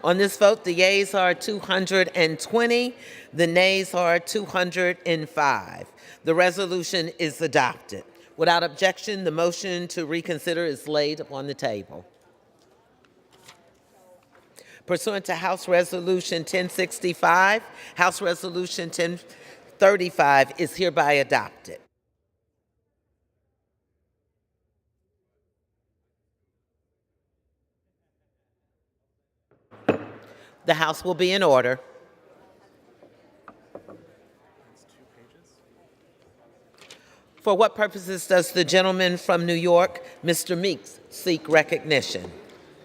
On this vote, the yeas are 220, the nays are 205. The resolution is adopted. Without objection, the motion to reconsider is laid upon the table. Pursuant to House Resolution 1065, House Resolution 1035 is hereby adopted. The House will be in order. For what purposes does the gentleman from New York, Mr. Meeks, seek recognition?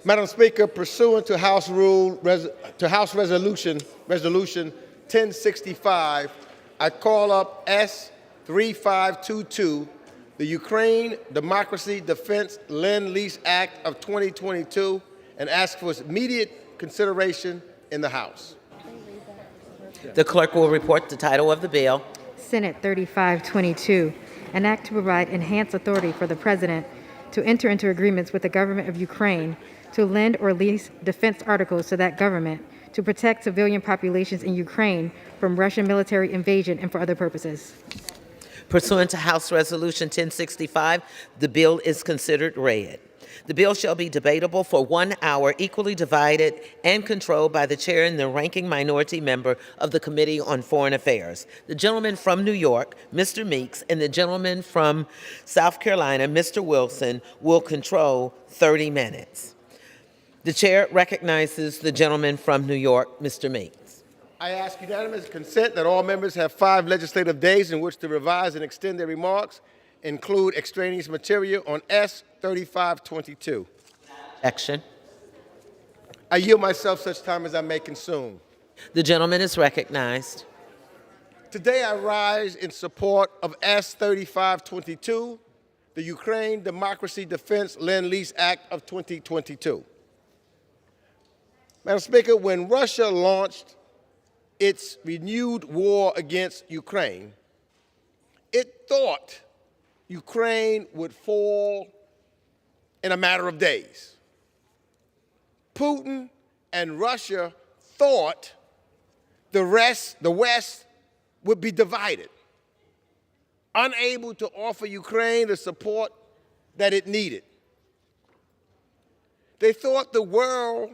Madam Speaker, pursuant to House Resolution 1065, I call up S3522, the Ukraine Democracy Defense Lend-Lease Act of 2022, and ask for its immediate consideration in the House. The clerk will report the title of the bill. Senate 3522, an act to provide enhanced authority for the President to enter into agreements with the government of Ukraine to lend or lease defense articles to that government to protect civilian populations in Ukraine from Russian military invasion and for other purposes. Pursuant to House Resolution 1065, the bill is considered read. The bill shall be debatable for 1 hour, equally divided and controlled by the chair and the ranking minority member of the Committee on Foreign Affairs. The gentleman from New York, Mr. Meeks, and the gentleman from South Carolina, Mr. Wilson, will control 30 minutes. The chair recognizes the gentleman from New York, Mr. Meeks. I ask unanimous consent that all members have 5 legislative days in which to revise and extend their remarks, include extraneous material on S3522. Action. I yield myself such time as I may consume. The gentleman is recognized. Today I rise in support of S3522, the Ukraine Democracy Defense Lend-Lease Act of 2022. Madam Speaker, when Russia launched its renewed war against Ukraine, it thought Ukraine would fall in a matter of days. Putin and Russia thought the West would be divided, unable to offer Ukraine the support that it needed. They thought the world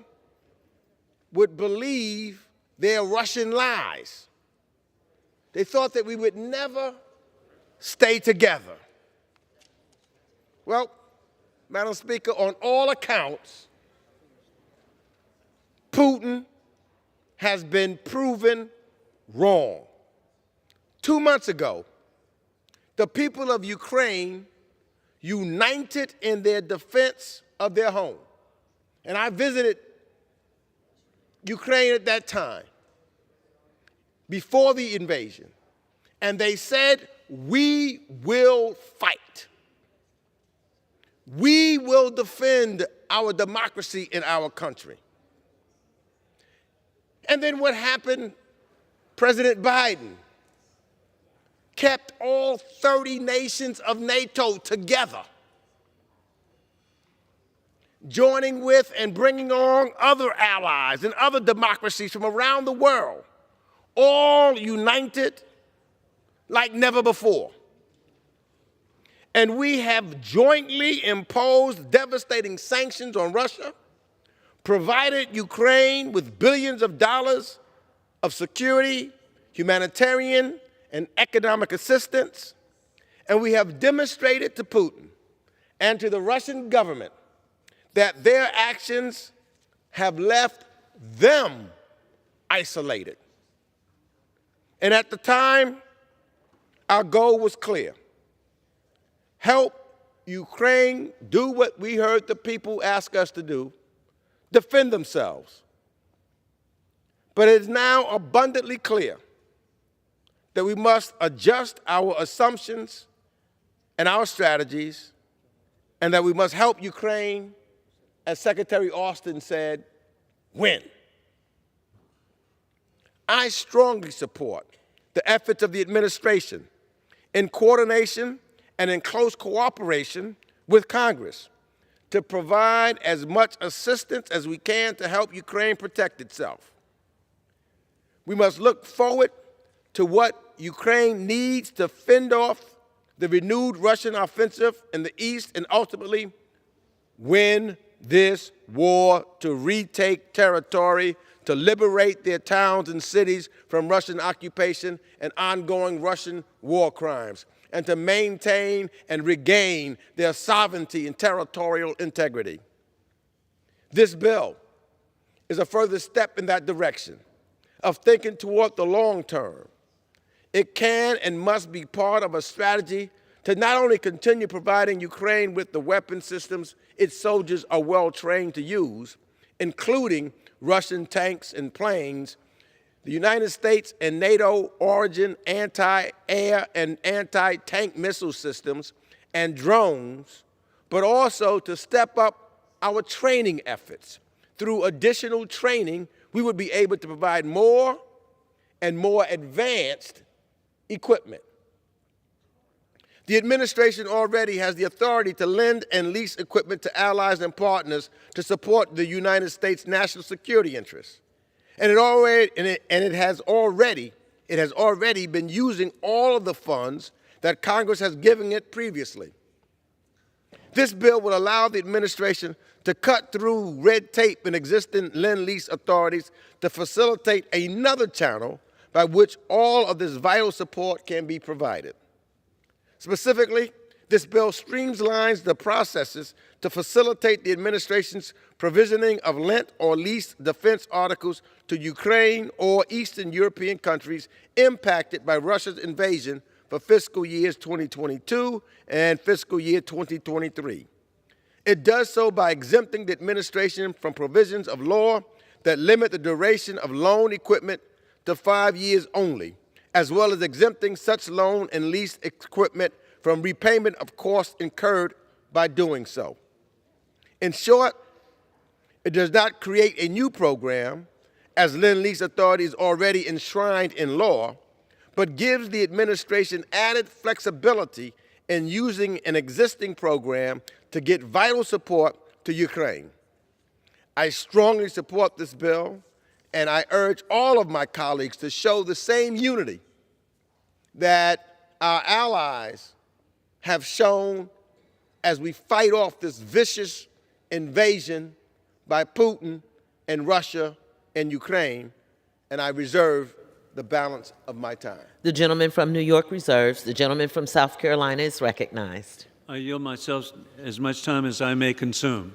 would believe their Russian lies. They thought that we would never stay together. Well, Madam Speaker, on all accounts, Putin has been proven wrong. 2 months ago, the people of Ukraine united in their defense of their home. And I visited Ukraine at that time, before the invasion, and they said, "We will fight. We will defend our democracy in our country." And then what happened? President Biden kept all 30 nations of NATO together, joining with and bringing on other allies and other democracies from around the world, all united like never before. And we have jointly imposed devastating sanctions on Russia, provided Ukraine with billions of dollars of security, humanitarian, and economic assistance, and we have demonstrated to Putin and to the Russian government that their actions have left them isolated. And at the time, our goal was clear. Help Ukraine do what we heard the people ask us to do, defend themselves. But it is now abundantly clear that we must adjust our assumptions and our strategies, and that we must help Ukraine, as Secretary Austin said, win. I strongly support the efforts of the administration in coordination and in close cooperation with Congress to provide as much assistance as we can to help Ukraine protect itself. We must look forward to what Ukraine needs to fend off the renewed Russian offensive in the east and ultimately win this war to retake territory, to liberate their towns and cities from Russian occupation and ongoing Russian war crimes, and to maintain and regain their sovereignty and territorial integrity. This bill is a further step in that direction of thinking toward the long term. It can and must be part of a strategy to not only continue providing Ukraine with the weapon systems its soldiers are well trained to use, including Russian tanks and planes, the United States and NATO origin anti-air and anti-tank missile systems, and drones, but also to step up our training efforts. Through additional training, we would be able to provide more and more advanced equipment. The administration already has the authority to lend and lease equipment to allies and partners to support the United States' national security interests. And it has already been using all of the funds that Congress has given it previously. This bill will allow the administration to cut through red tape in existing lend-lease authorities to facilitate another channel by which all of this vital support can be provided. Specifically, this bill streamlines the processes to facilitate the administration's provisioning of lent or leased defense articles to Ukraine or Eastern European countries impacted by Russia's invasion for fiscal years 2022 and fiscal year 2023. It does so by exempting the administration from provisions of law that limit the duration of loan equipment to 5 years only, as well as exempting such loan and lease equipment from repayment of costs incurred by doing so. In short, it does not create a new program, as lend-lease authority is already enshrined in law, but gives the administration added flexibility in using an existing program to get vital support to Ukraine. I strongly support this bill, and I urge all of my colleagues to show the same unity that our allies have shown as we fight off this vicious invasion by Putin and Russia and Ukraine, and I reserve the balance of my time. The gentleman from New York reserves. The gentleman from South Carolina is recognized. I yield myself as much time as I may consume.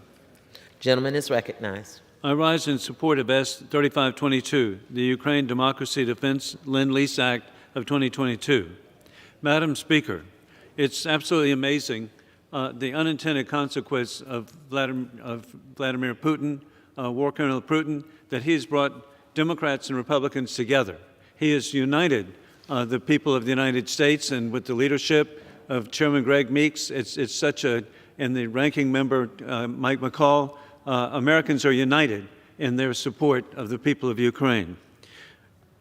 Gentleman is recognized. I rise in support of S. 3522, the Ukraine Democracy Defense Lend-Lease Act of 2022. Madam Speaker, it's absolutely amazing the unintended consequence of Vladimir Putin, War Colonel Putin, that he has brought Democrats and Republicans together. He has united the people of the United States, and with the leadership of Chairman Greg Meeks, it's such a, and the ranking member, Mike McCall, Americans are united in their support of the people of Ukraine.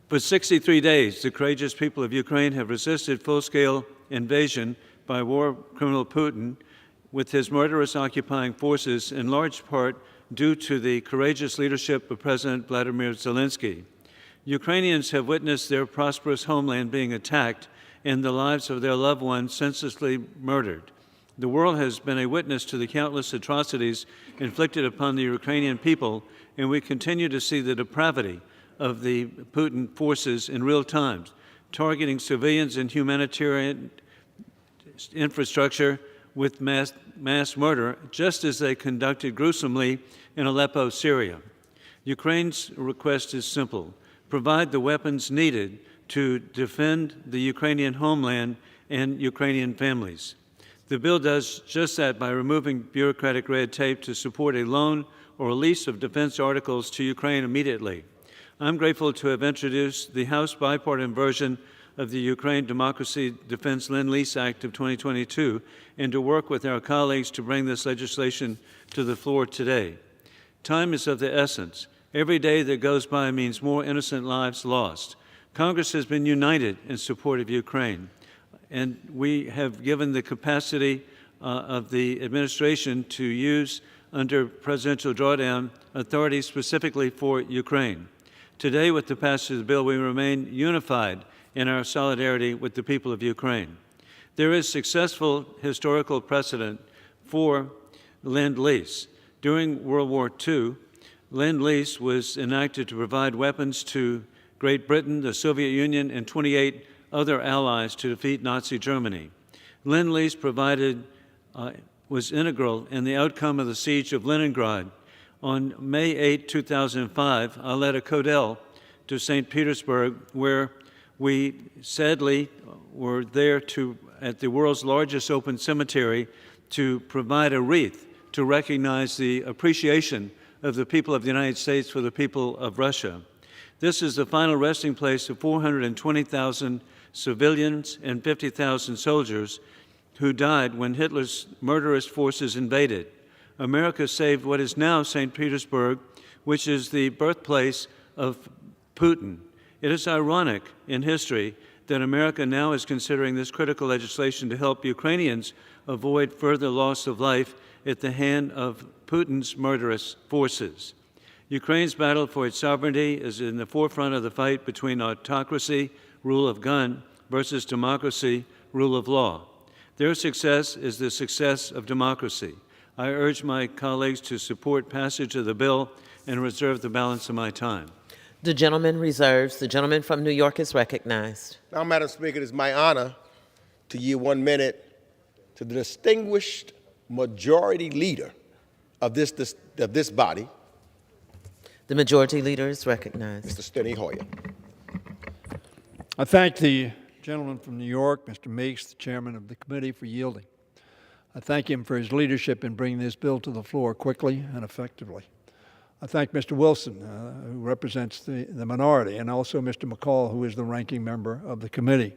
For 63 days, the courageous people of Ukraine have resisted full-scale invasion by war criminal Putin with his murderous occupying forces, in large part due to the courageous leadership of President Vladimir Zelensky. Ukrainians have witnessed their prosperous homeland being attacked and the lives of their loved ones senselessly murdered. The world has been a witness to the countless atrocities inflicted upon the Ukrainian people, and we continue to see the depravity of the Putin forces in real time, targeting civilians and humanitarian infrastructure with mass murder, just as they conducted gruesomely in Aleppo, Syria. Ukraine's request is simple: provide the weapons needed to defend the Ukrainian homeland and Ukrainian families. The bill does just that by removing bureaucratic red tape to support a loan or a lease of defense articles to Ukraine immediately. I'm grateful to have introduced the House bipartisan version of the Ukraine Democracy Defense Lend-Lease Act of 2022 and to work with our colleagues to bring this legislation to the floor today. Time is of the essence. Every day that goes by means more innocent lives lost. Congress has been united in support of Ukraine, and we have given the capacity of the administration to use under presidential drawdown authority specifically for Ukraine. Today, with the passage of the bill, we remain unified in our solidarity with the people of Ukraine. There is successful historical precedent for Lend-Lease. During World War II, Lend-Lease was enacted to provide weapons to Great Britain, the Soviet Union, and 28 other allies to defeat Nazi Germany. Lend-Lease was integral in the outcome of the siege of Leningrad. On May 8, 2005, I led a codel to St. Petersburg, where we sadly were there at the world's largest open cemetery to provide a wreath to recognize the appreciation of the people of the United States for the people of Russia. This is the final resting place of 420,000 civilians and 50,000 soldiers who died when Hitler's murderous forces invaded. America saved what is now St. Petersburg, which is the birthplace of Putin. It is ironic in history that America now is considering this critical legislation to help Ukrainians avoid further loss of life at the hand of Putin's murderous forces. Ukraine's battle for its sovereignty is in the forefront of the fight between autocracy, rule of gun, versus democracy, rule of law. Their success is the success of democracy. I urge my colleagues to support passage of the bill and reserve the balance of my time. The gentleman reserves. The gentleman from New York is recognized. Now, Madam Speaker, it is my honor to yield 1 minute to the distinguished majority leader of this body. The majority leader is recognized. Mr. Steny Hoyer. I thank the gentleman from New York, Mr. Meeks, the chairman of the committee, for yielding. I thank him for his leadership in bringing this bill to the floor quickly and effectively. I thank Mr. Wilson, who represents the minority, and also Mr. McCall, who is the ranking member of the committee,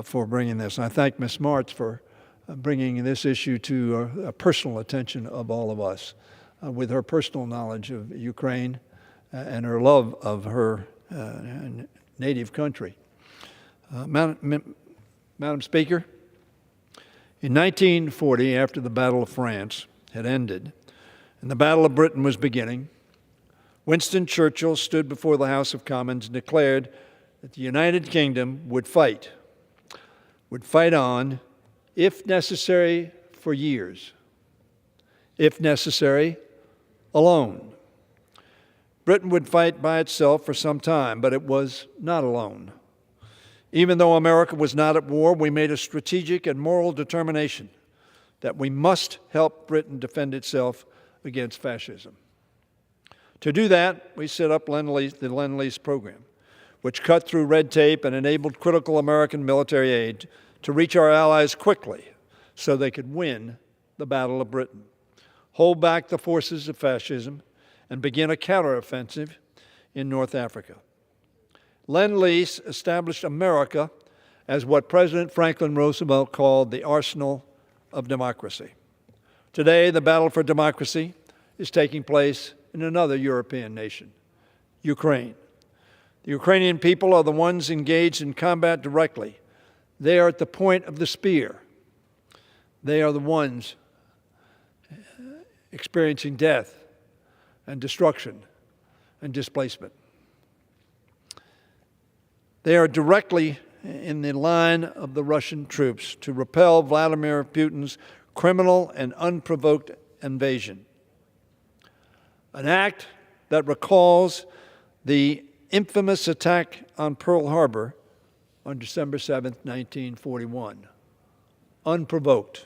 for bringing this. I thank Ms. Martz for bringing this issue to a personal attention of all of us, with her personal knowledge of Ukraine and her love of her native country. Madam Speaker, in 1940, after the Battle of France had ended and the Battle of Britain was beginning, Winston Churchill stood before the House of Commons and declared that the United Kingdom would fight on, if necessary, for years, if necessary, alone. Britain would fight by itself for some time, but it was not alone. Even though America was not at war, we made a strategic and moral determination that we must help Britain defend itself against fascism. To do that, we set up the Lend-Lease program, which cut through red tape and enabled critical American military aid to reach our allies quickly so they could win the Battle of Britain, hold back the forces of fascism, and begin a counteroffensive in North Africa. Lend-Lease established America as what President Franklin Roosevelt called the arsenal of democracy. Today, the battle for democracy is taking place in another European nation, Ukraine. The Ukrainian people are the ones engaged in combat directly. They are at the point of the spear. They are the ones experiencing death and destruction and displacement. They are directly in the line of the Russian troops to repel Vladimir Putin's criminal and unprovoked invasion, an act that recalls the infamous attack on Pearl Harbor on December 7, 1941. Unprovoked,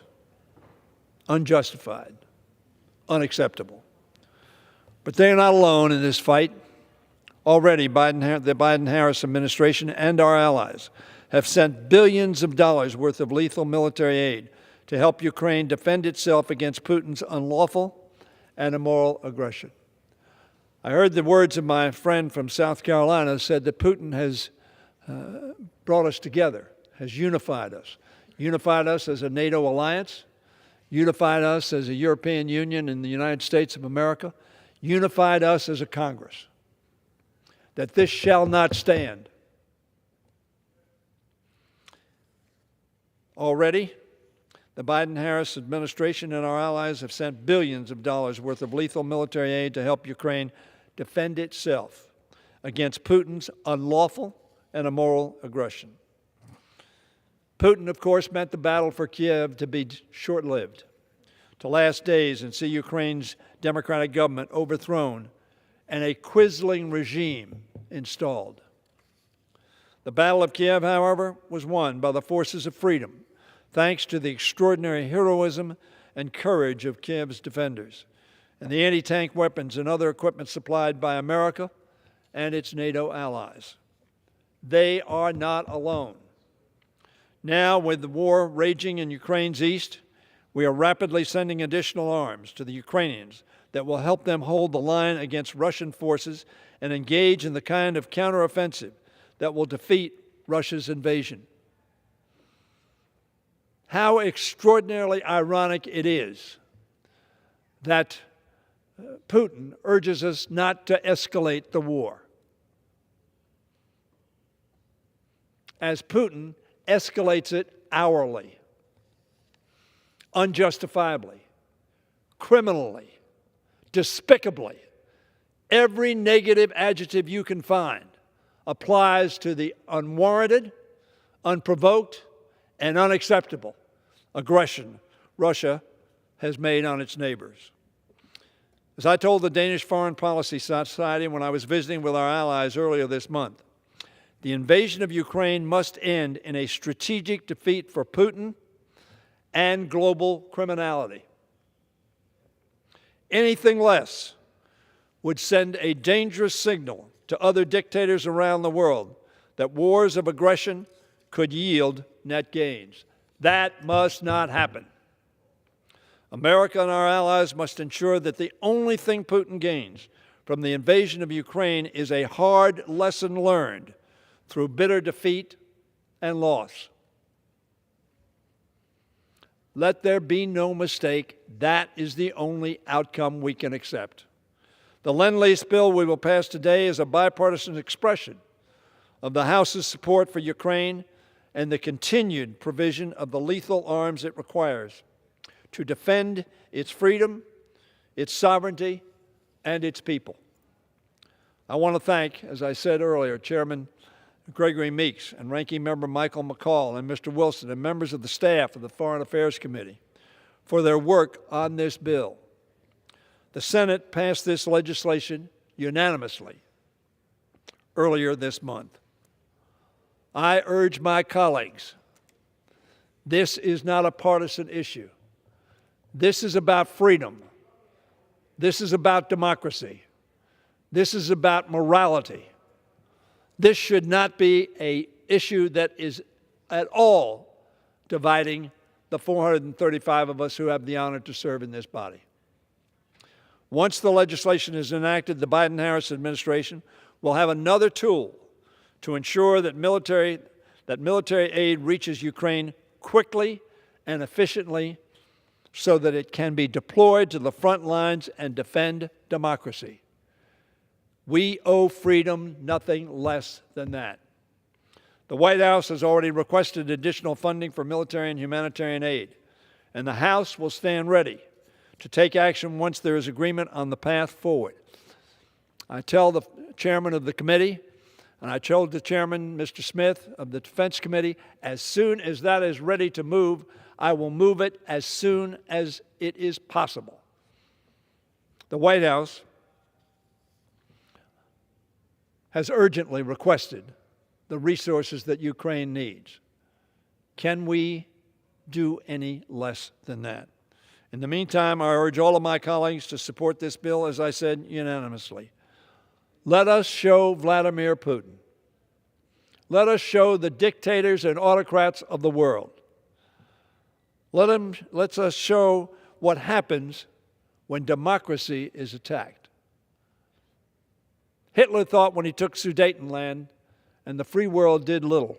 unjustified, unacceptable. But they are not alone in this fight. Already, the Biden-Harris administration and our allies have sent billions of dollars worth of lethal military aid to help Ukraine defend itself against Putin's unlawful and immoral aggression. I heard the words of my friend from South Carolina said that Putin has brought us together, has unified us as a NATO alliance, unified us as a European Union and the United States of America, unified us as a Congress. That this shall not stand. Already, The Biden-Harris administration and our allies have sent billions of dollars worth of lethal military aid to help Ukraine defend itself against Putin's unlawful and immoral aggression. Putin, of course, meant the battle for Kiev to be short-lived, to last days and see Ukraine's democratic government overthrown and a quisling regime installed. The Battle of Kiev, however, was won by the forces of freedom, thanks to the extraordinary heroism and courage of Kiev's defenders and the anti-tank weapons and other equipment supplied by America and its NATO allies. They are not alone. Now, with the war raging in Ukraine's east, we are rapidly sending additional arms to the Ukrainians that will help them hold the line against Russian forces and engage in the kind of counteroffensive that will defeat Russia's invasion. How extraordinarily ironic it is that Putin urges us not to escalate the war, as Putin escalates it hourly, unjustifiably, criminally, despicably. Every negative adjective you can find applies to the unwarranted, unprovoked, and unacceptable aggression Russia has made on its neighbors. As I told the Danish Foreign Policy Society when I was visiting with our allies earlier this month, the invasion of Ukraine must end in a strategic defeat for Putin and global criminality. Anything less would send a dangerous signal to other dictators around the world that wars of aggression could yield net gains. That must not happen. America and our allies must ensure that the only thing Putin gains from the invasion of Ukraine is a hard lesson learned through bitter defeat and loss. Let there be no mistake, that is the only outcome we can accept. The Lend-Lease bill we will pass today is a bipartisan expression of the House's support for Ukraine and the continued provision of the lethal arms it requires to defend its freedom, its sovereignty, and its people. I want to thank, as I said earlier, Chairman Gregory Meeks and Ranking Member Michael McCall and Mr. Wilson and members of the staff of the Foreign Affairs Committee for their work on this bill. The Senate passed this legislation unanimously earlier this month. I urge my colleagues, this is not a partisan issue. This is about freedom. This is about democracy. This is about morality. This should not be an issue that is at all dividing the 435 of us who have the honor to serve in this body. Once the legislation is enacted, the Biden-Harris administration will have another tool to ensure that military aid reaches Ukraine quickly and efficiently so that it can be deployed to the front lines and defend democracy. We owe freedom nothing less than that. The White House has already requested additional funding for military and humanitarian aid, and the House will stand ready to take action once there is agreement on the path forward. I tell the chairman of the committee, and I told the chairman, Mr. Smith, of the Defense Committee, as soon as that is ready to move, I will move it as soon as it is possible. The White House has urgently requested the resources that Ukraine needs. Can we do any less than that? In the meantime, I urge all of my colleagues to support this bill, as I said, unanimously. Let us show Vladimir Putin. Let us show the dictators and autocrats of the world. Let us show what happens when democracy is attacked. Hitler thought when he took Sudetenland and the free world did little,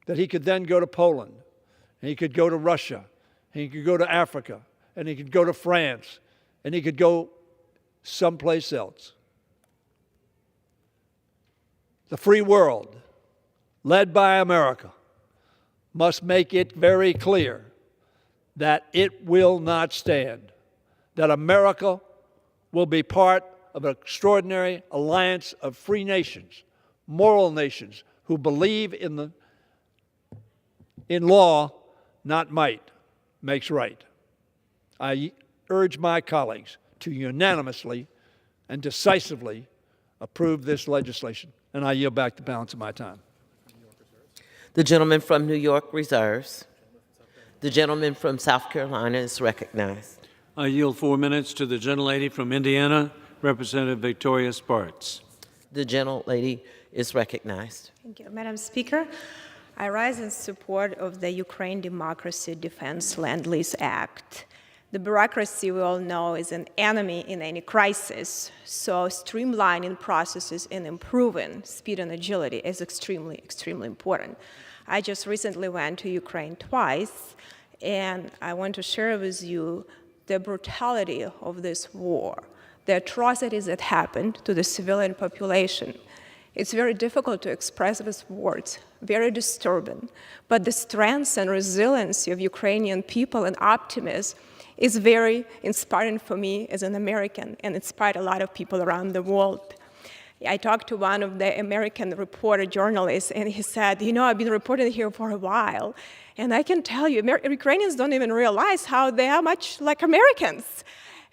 that he could then go to Poland, and he could go to Russia, and he could go to Africa, and he could go to France, and he could go someplace else. The free world, led by America, must make it very clear that it will not stand, that America will be part of an extraordinary alliance of free nations, moral nations, who believe in law, not might, makes right. I urge my colleagues to unanimously and decisively approve this legislation, and I yield back the balance of my time. The gentleman from New York reserves. The gentleman from South Carolina is recognized. I yield 4 minutes to the gentlelady from Indiana, Representative Victoria Spartz. The gentlelady is recognized. Thank you, Madam Speaker. I rise in support of the Ukraine Democracy Defense Land-Lease Act. The bureaucracy, we all know, is an enemy in any crisis, so streamlining processes and improving speed and agility is extremely, extremely important. I just recently went to Ukraine twice, and I want to share with you the brutality of this war, the atrocities that happened to the civilian population. It's very difficult to express with words, very disturbing, but the strength and resiliency of Ukrainian people and optimism is very inspiring for me as an American, and inspired a lot of people around the world. I talked to one of the American reporter journalists, and he said, you know, I've been reporting here for a while, and I can tell you, Ukrainians don't even realize how they are much like Americans.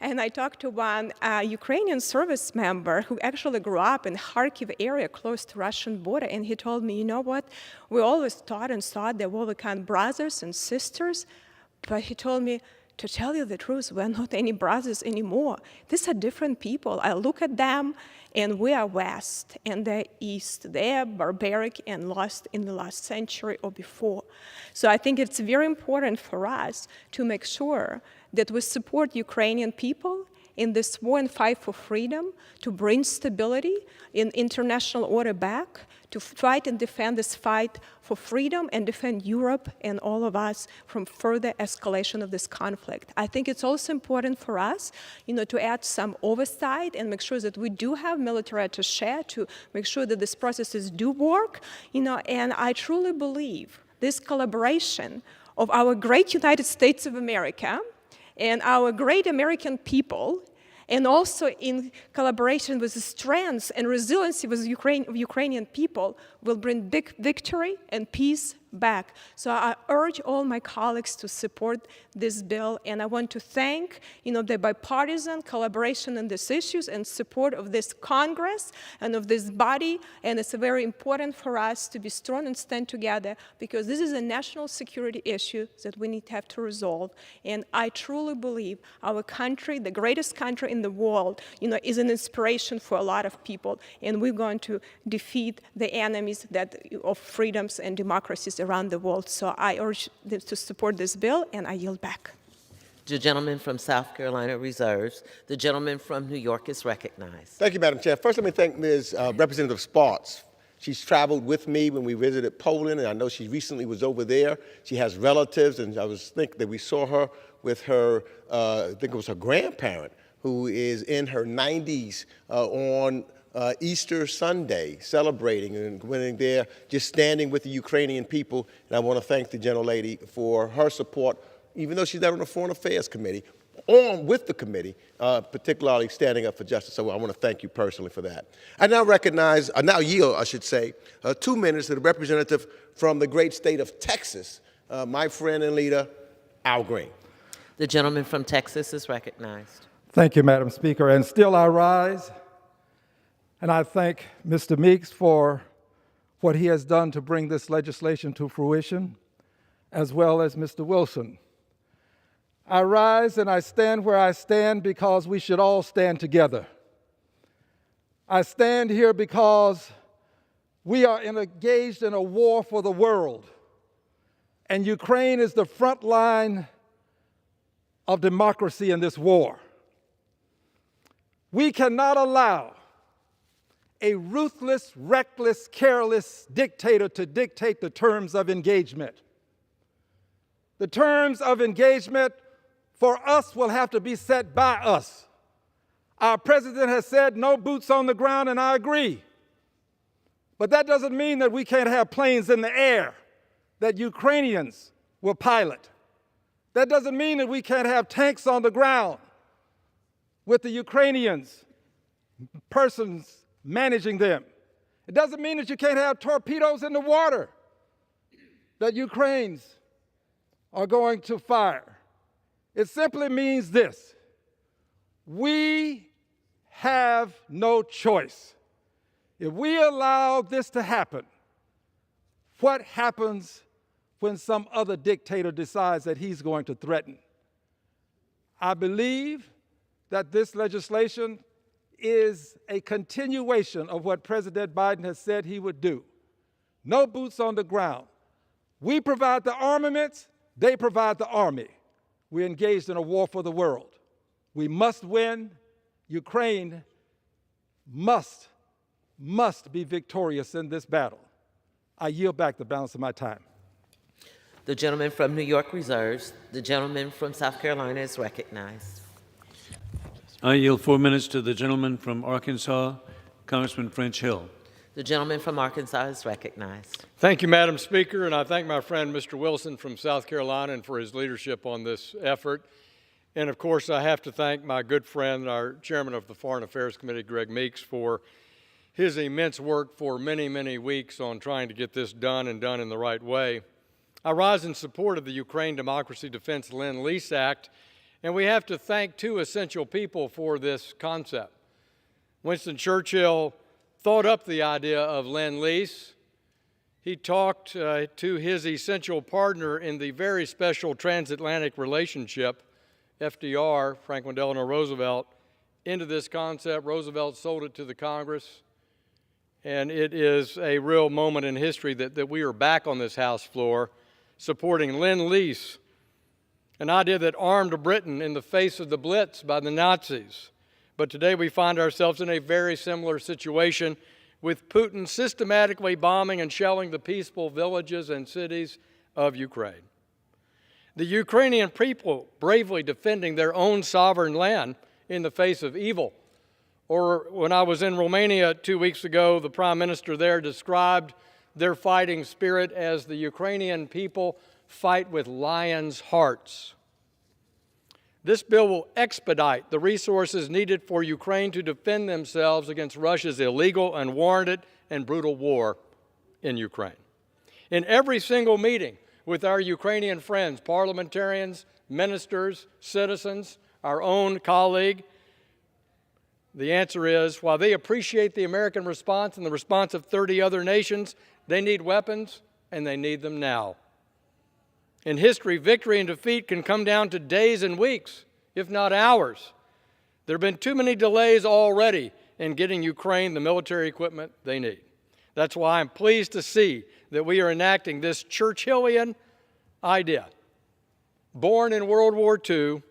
And I talked to one Ukrainian service member who actually grew up in Kharkiv area close to Russian border, and he told me, you know what, we always thought and thought that we were kind of brothers and sisters, but he told me, to tell you the truth, we're not any brothers anymore. These are different people. I look at them, and we are West, and they're East. They are barbaric and lost in the last century or before. So I think it's very important for us to make sure that we support Ukrainian people in this war and fight for freedom, to bring stability in international order back, to fight and defend this fight for freedom and defend Europe and all of us from further escalation of this conflict. I think it's also important for us, to add some oversight and make sure that we do have military attaché to make sure that these processes do work, and I truly believe this collaboration of our great United States of America and our great American people, and also in collaboration with the strengths and resiliency with Ukrainian people, will bring big victory and peace back. So I urge all my colleagues to support this bill, and I want to thank the bipartisan collaboration on these issues and support of this Congress and of this body, and it's very important for us to be strong and stand together, because this is a national security issue that we need to have to resolve. And I truly believe our country, the greatest country in the world, is an inspiration for a lot of people, and we're going to defeat the enemies of freedoms and democracies around the world. So I urge them to support this bill, and I yield back. The gentleman from South Carolina reserves. The gentleman from New York is recognized. Thank you, Madam Chair. First, let me thank Ms. Representative Spartz. She's traveled with me when we visited Poland, and I know she recently was over there. She has relatives, and I was thinking that we saw her with her, I think it was her grandparent, who is in her 90s on Easter Sunday, celebrating and going there, just standing with the Ukrainian people. And I want to thank the gentlelady for her support, even though she's not on the Foreign Affairs Committee, on with the committee, particularly standing up for justice. So I want to thank you personally for that. I now yield, I should say, 2 minutes to the representative from the great state of Texas, my friend and leader, Al Green. The gentleman from Texas is recognized. Thank you, Madam Speaker. And still I rise, and I thank Mr. Meeks for what he has done to bring this legislation to fruition, as well as Mr. Wilson. I rise and I stand where I stand because we should all stand together. I stand here because we are engaged in a war for the world, and Ukraine is the front line of democracy in this war. We cannot allow a ruthless, reckless, careless dictator to dictate the terms of engagement. The terms of engagement for us will have to be set by us. Our president has said no boots on the ground, and I agree. But that doesn't mean that we can't have planes in the air that Ukrainians will pilot. That doesn't mean that we can't have tanks on the ground with the Ukrainians, persons managing them. It doesn't mean that you can't have torpedoes in the water that Ukrainians are going to fire. It simply means this: we have no choice. If we allow this to happen, what happens when some other dictator decides that he's going to threaten? I believe that this legislation is a continuation of what President Biden has said he would do. No boots on the ground. We provide the armaments, they provide the army. We're engaged in a war for the world. We must win. Ukraine must be victorious in this battle. I yield back the balance of my time. The gentleman from New York reserves. The gentleman from South Carolina is recognized. I yield 4 minutes to the gentleman from Arkansas, Congressman French Hill. The gentleman from Arkansas is recognized. Thank you, Madam Speaker, and I thank my friend Mr. Wilson from South Carolina and for his leadership on this effort. And of course, I have to thank my good friend, our chairman of the Foreign Affairs Committee, Greg Meeks, for his immense work for many, many weeks on trying to get this done and done in the right way. I rise in support of the Ukraine Democracy Defense Lend-Lease Act, and we have to thank two essential people for this concept. Winston Churchill thought up the idea of Lend-Lease. He talked to his essential partner in the very special transatlantic relationship, FDR, Franklin Delano Roosevelt, into this concept. Roosevelt sold it to the Congress, and it is a real moment in history that we are back on this House floor supporting Lend-Lease, an idea that armed Britain in the face of the Blitz by the Nazis. But today we find ourselves in a very similar situation with Putin systematically bombing and shelling the peaceful villages and cities of Ukraine. The Ukrainian people bravely defending their own sovereign land in the face of evil. Or when I was in Romania 2 weeks ago, the Prime Minister there described their fighting spirit as the Ukrainian people fight with lions' hearts. This bill will expedite the resources needed for Ukraine to defend themselves against Russia's illegal, unwarranted, and brutal war in Ukraine. In every single meeting with our Ukrainian friends, parliamentarians, ministers, citizens, our own colleague, the answer is, while they appreciate the American response and the response of 30 other nations, they need weapons, and they need them now. In history, victory and defeat can come down to days and weeks, if not hours. There have been too many delays already in getting Ukraine the military equipment they need. That's why I'm pleased to see that we are enacting this Churchillian idea, born in World War II,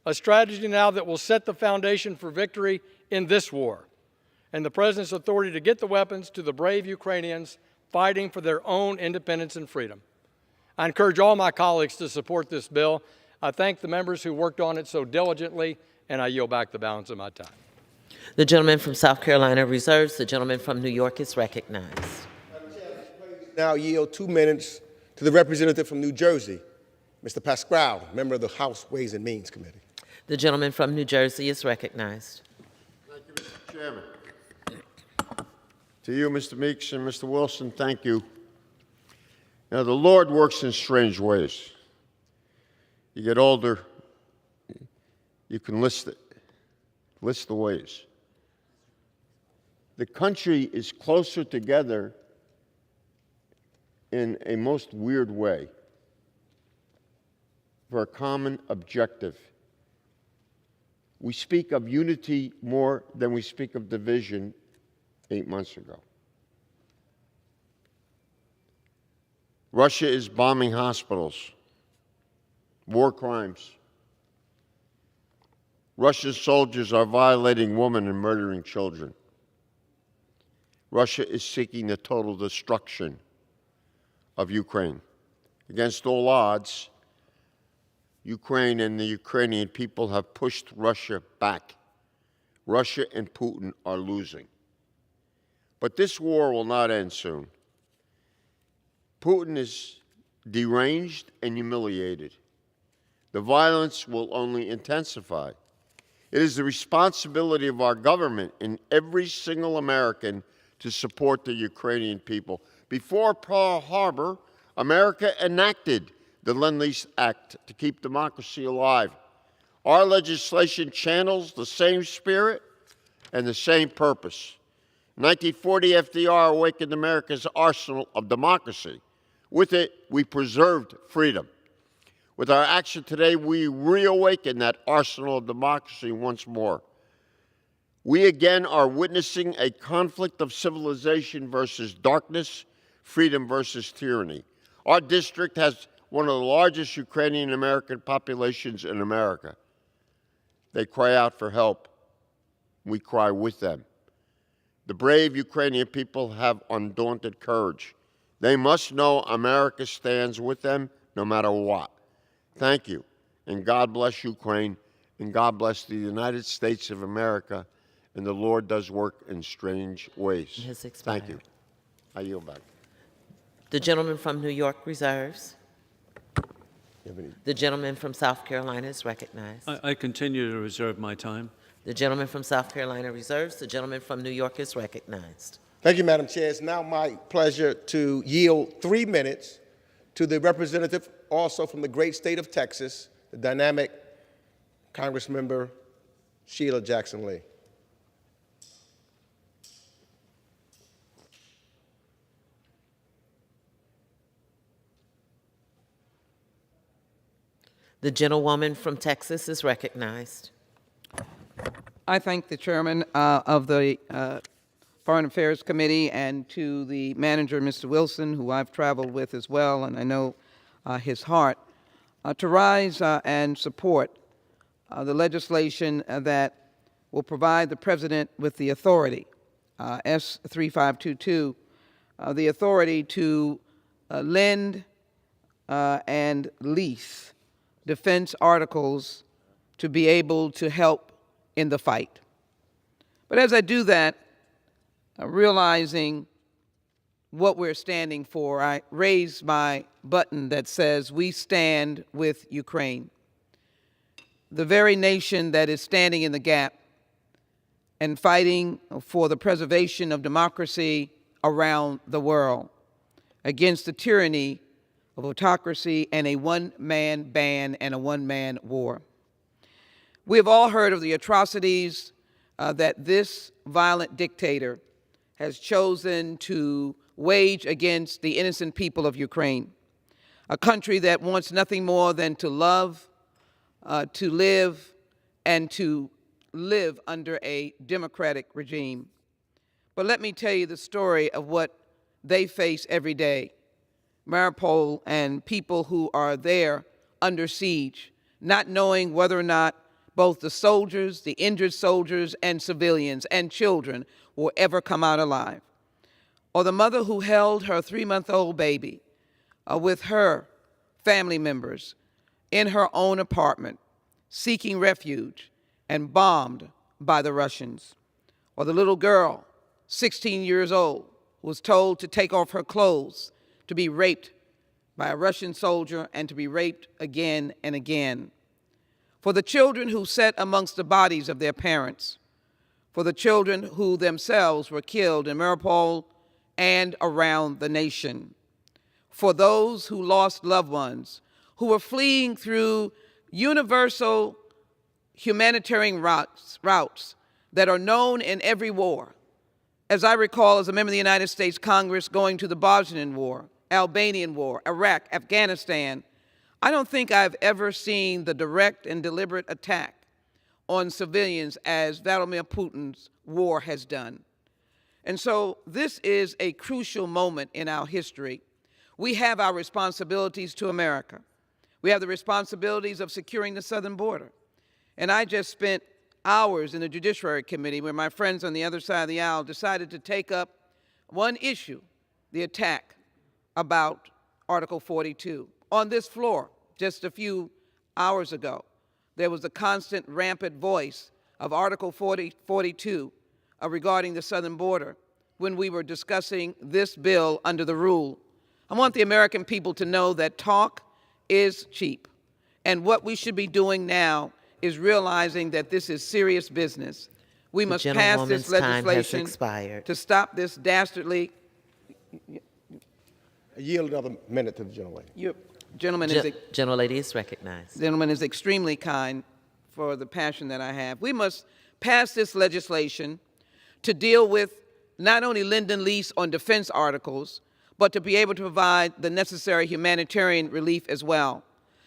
a strategy now that will set the foundation for victory in this war, and the President's authority to get the weapons to the brave Ukrainians fighting for their own independence and freedom. I encourage all my colleagues to support this bill. I thank the members who worked on it so diligently, and I yield back the balance of my time. The gentleman from South Carolina reserves. The gentleman from New York is recognized. Now yield 2 minutes to the representative from New Jersey, Mr. Pascrell, member of the House Ways and Means Committee. The gentleman from New Jersey is recognized. Thank you, Mr. Chairman. To you, Mr. Meeks and Mr. Wilson, thank you. Now, the Lord works in strange ways. You get older, you can list the ways. The country is closer together in a most weird way for a common objective. We speak of unity more than we speak of division 8 months ago. Russia is bombing hospitals, war crimes. Russian soldiers are violating women and murdering children. Russia is seeking the total destruction of Ukraine. Against all odds, Ukraine and the Ukrainian people have pushed Russia back. Russia and Putin are losing. But this war will not end soon. Putin is deranged and humiliated. the violence will only intensify. It is the responsibility of our government and every single American to support the Ukrainian people. Before Pearl Harbor, America enacted the Lend-Lease Act to keep democracy alive. Our legislation channels the same spirit and the same purpose. In 1940, FDR awakened America's arsenal of democracy. With it, we preserved freedom. With our action today, we reawaken that arsenal of democracy once more. We again are witnessing a conflict of civilization versus darkness, freedom versus tyranny. Our district has one of the largest Ukrainian American populations in America. They cry out for help. We cry with them. The brave Ukrainian people have undaunted courage. They must know America stands with them no matter what. Thank you, and God bless Ukraine, and God bless the United States of America, and the Lord does work in strange ways. Thank you. I yield back. The gentleman from New York reserves. The gentleman from South Carolina is recognized. I continue to reserve my time. The gentleman from South Carolina reserves. The gentleman from New York is recognized. Thank you, Madam Chair. It's now my pleasure to yield 3 minutes to the representative also from the great state of Texas, the dynamic Congressmember Sheila Jackson-Lee. The gentlewoman from Texas is recognized. I thank the chairman of the Foreign Affairs Committee and to the manager, Mr. Wilson, who I've traveled with as well, and I know his heart, to rise and support the legislation that will provide the president with the authority, S3522, the authority to lend and lease defense articles to be able to help in the fight. But as I do that, realizing what we're standing for, I raise my button that says, "We stand with Ukraine," the very nation that is standing in the gap and fighting for the preservation of democracy around the world against the tyranny of autocracy and a one-man ban and a one-man war. We have all heard of the atrocities that this violent dictator has chosen to wage against the innocent people of Ukraine, a country that wants nothing more than to love, to live, and to live under a democratic regime. But let me tell you the story of what they face every day. Mariupol and people who are there under siege, not knowing whether or not both the soldiers, the injured soldiers, and civilians and children will ever come out alive. Or the mother who held her 3-month-old baby with her family members in her own apartment, seeking refuge and bombed by the Russians. Or the little girl, 16 years old, who was told to take off her clothes to be raped by a Russian soldier and to be raped again and again. For the children who sat amongst the bodies of their parents, for the children who themselves were killed in Mariupol and around the nation, for those who lost loved ones, who were fleeing through universal humanitarian routes that are known in every war. As I recall, as a member of the United States Congress, going to the Bosnian War, Albanian War, Iraq, Afghanistan, I don't think I've ever seen the direct and deliberate attack on civilians as Vladimir Putin's war has done. And so this is a crucial moment in our history. We have our responsibilities to America. We have the responsibilities of securing the southern border. And I just spent hours in the Judiciary Committee where my friends on the other side of the aisle decided to take up one issue, the attack about Article 42. On this floor, just a few hours ago, there was the constant rampant voice of Article 42 regarding the southern border when we were discussing this bill under the rule. I want the American people to know that talk is cheap. And what we should be doing now is realizing that this is serious business. We must pass this gentlewoman's time has legislation expired. to stop this dastardly. I yield another minute to the gentlelady. Your gentleman is Gentlelady is recognized. gentleman is extremely kind for the passion that I have. We must pass this legislation to deal with not only lend and lease on defense articles, but to be able to provide the necessary humanitarian relief as well.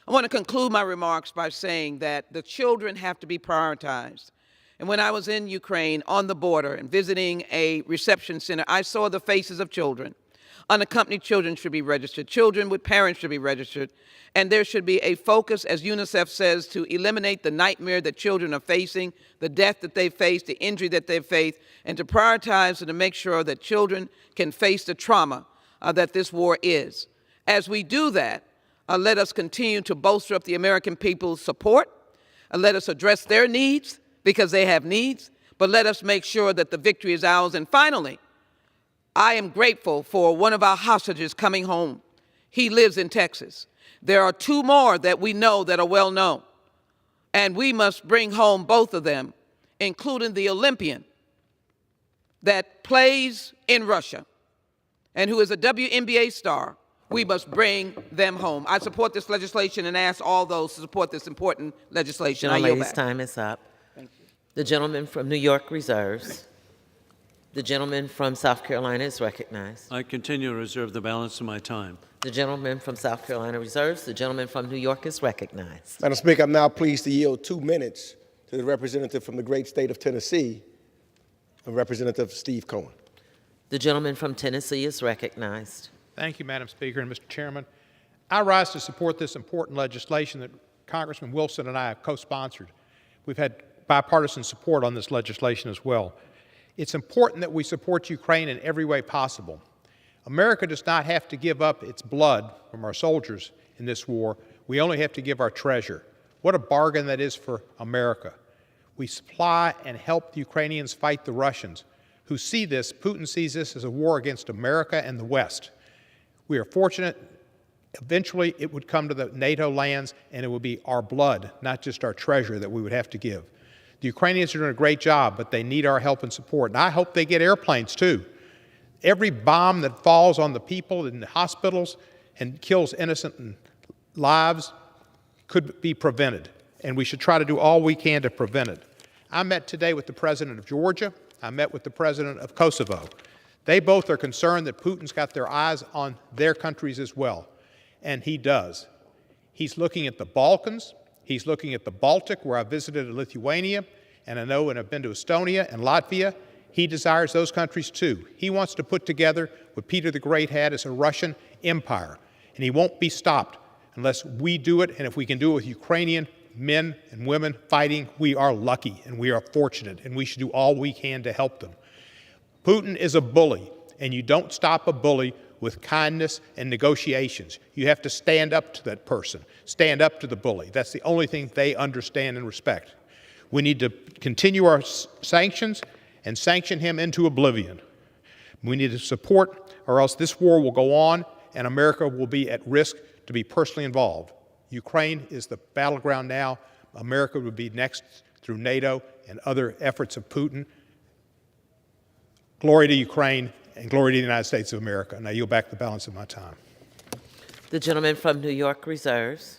I want to conclude my remarks by saying that the children have to be prioritized. And when I was in Ukraine on the border and visiting a reception center, I saw the faces of children. Unaccompanied children should be registered. Children with parents should be registered. And there should be a focus, as UNICEF says, to eliminate the nightmare that children are facing, the death that they face, the injury that they face, and to prioritize and to make sure that children can face the trauma that this war is. As we do that, let us continue to bolster up the American people's support. Let us address their needs, because they have needs, but let us make sure that the victory is ours. And finally, I am grateful for one of our hostages coming home. He lives in Texas. There are 2 more that we know that are well known, and we must bring home both of them, including the Olympian that plays in Russia and who is a WNBA star. We must bring them home. I support this legislation and ask all those to support this important legislation. I yield Gentlelady's back. time is up. The gentleman from New York reserves. The gentleman from South Carolina is recognized. I continue to reserve the balance of my time. The gentleman from South Carolina reserves. The gentleman from New York is recognized. Madam Speaker, I'm now pleased to yield 2 minutes to the representative from the great state of Tennessee, Representative Steve Cohen. The gentleman from Tennessee is recognized. Thank you, Madam Speaker and Mr. Chairman. I rise to support this important legislation that Congressman Wilson and I have co-sponsored. We've had bipartisan support on this legislation as well. It's important that we support Ukraine in every way possible. America does not have to give up its blood from our soldiers in this war. We only have to give our treasure. What a bargain that is for America. We supply and help the Ukrainians fight the Russians, who see this, Putin sees this as a war against America and the West. We are fortunate eventually it would come to the NATO lands, and it would be our blood, not just our treasure, that we would have to give. The Ukrainians are doing a great job, but they need our help and support. And I hope they get airplanes, too. Every bomb that falls on the people in the hospitals and kills innocent lives could be prevented, and we should try to do all we can to prevent it. I met today with the president of Georgia. I met with the president of Kosovo. They both are concerned that Putin's got their eyes on their countries as well, and he does. He's looking at the Balkans. He's looking at the Baltic, where I visited Lithuania, and I know and I've been to Estonia and Latvia. He desires those countries too. He wants to put together what Peter the Great had as a Russian empire, and he won't be stopped unless we do it, and if we can do it with Ukrainian men and women fighting, we are lucky and we are fortunate, and we should do all we can to help them. Putin is a bully, and you don't stop a bully with kindness and negotiations. You have to stand up to that person, stand up to the bully. That's the only thing they understand and respect. We need to continue our sanctions and sanction him into oblivion. We need to support, or else this war will go on and America will be at risk to be personally involved. Ukraine is the battleground now. America would be next through NATO and other efforts of Putin. Glory to Ukraine and glory to the United States of America. And I yield back the balance of my time. The gentleman from New York reserves.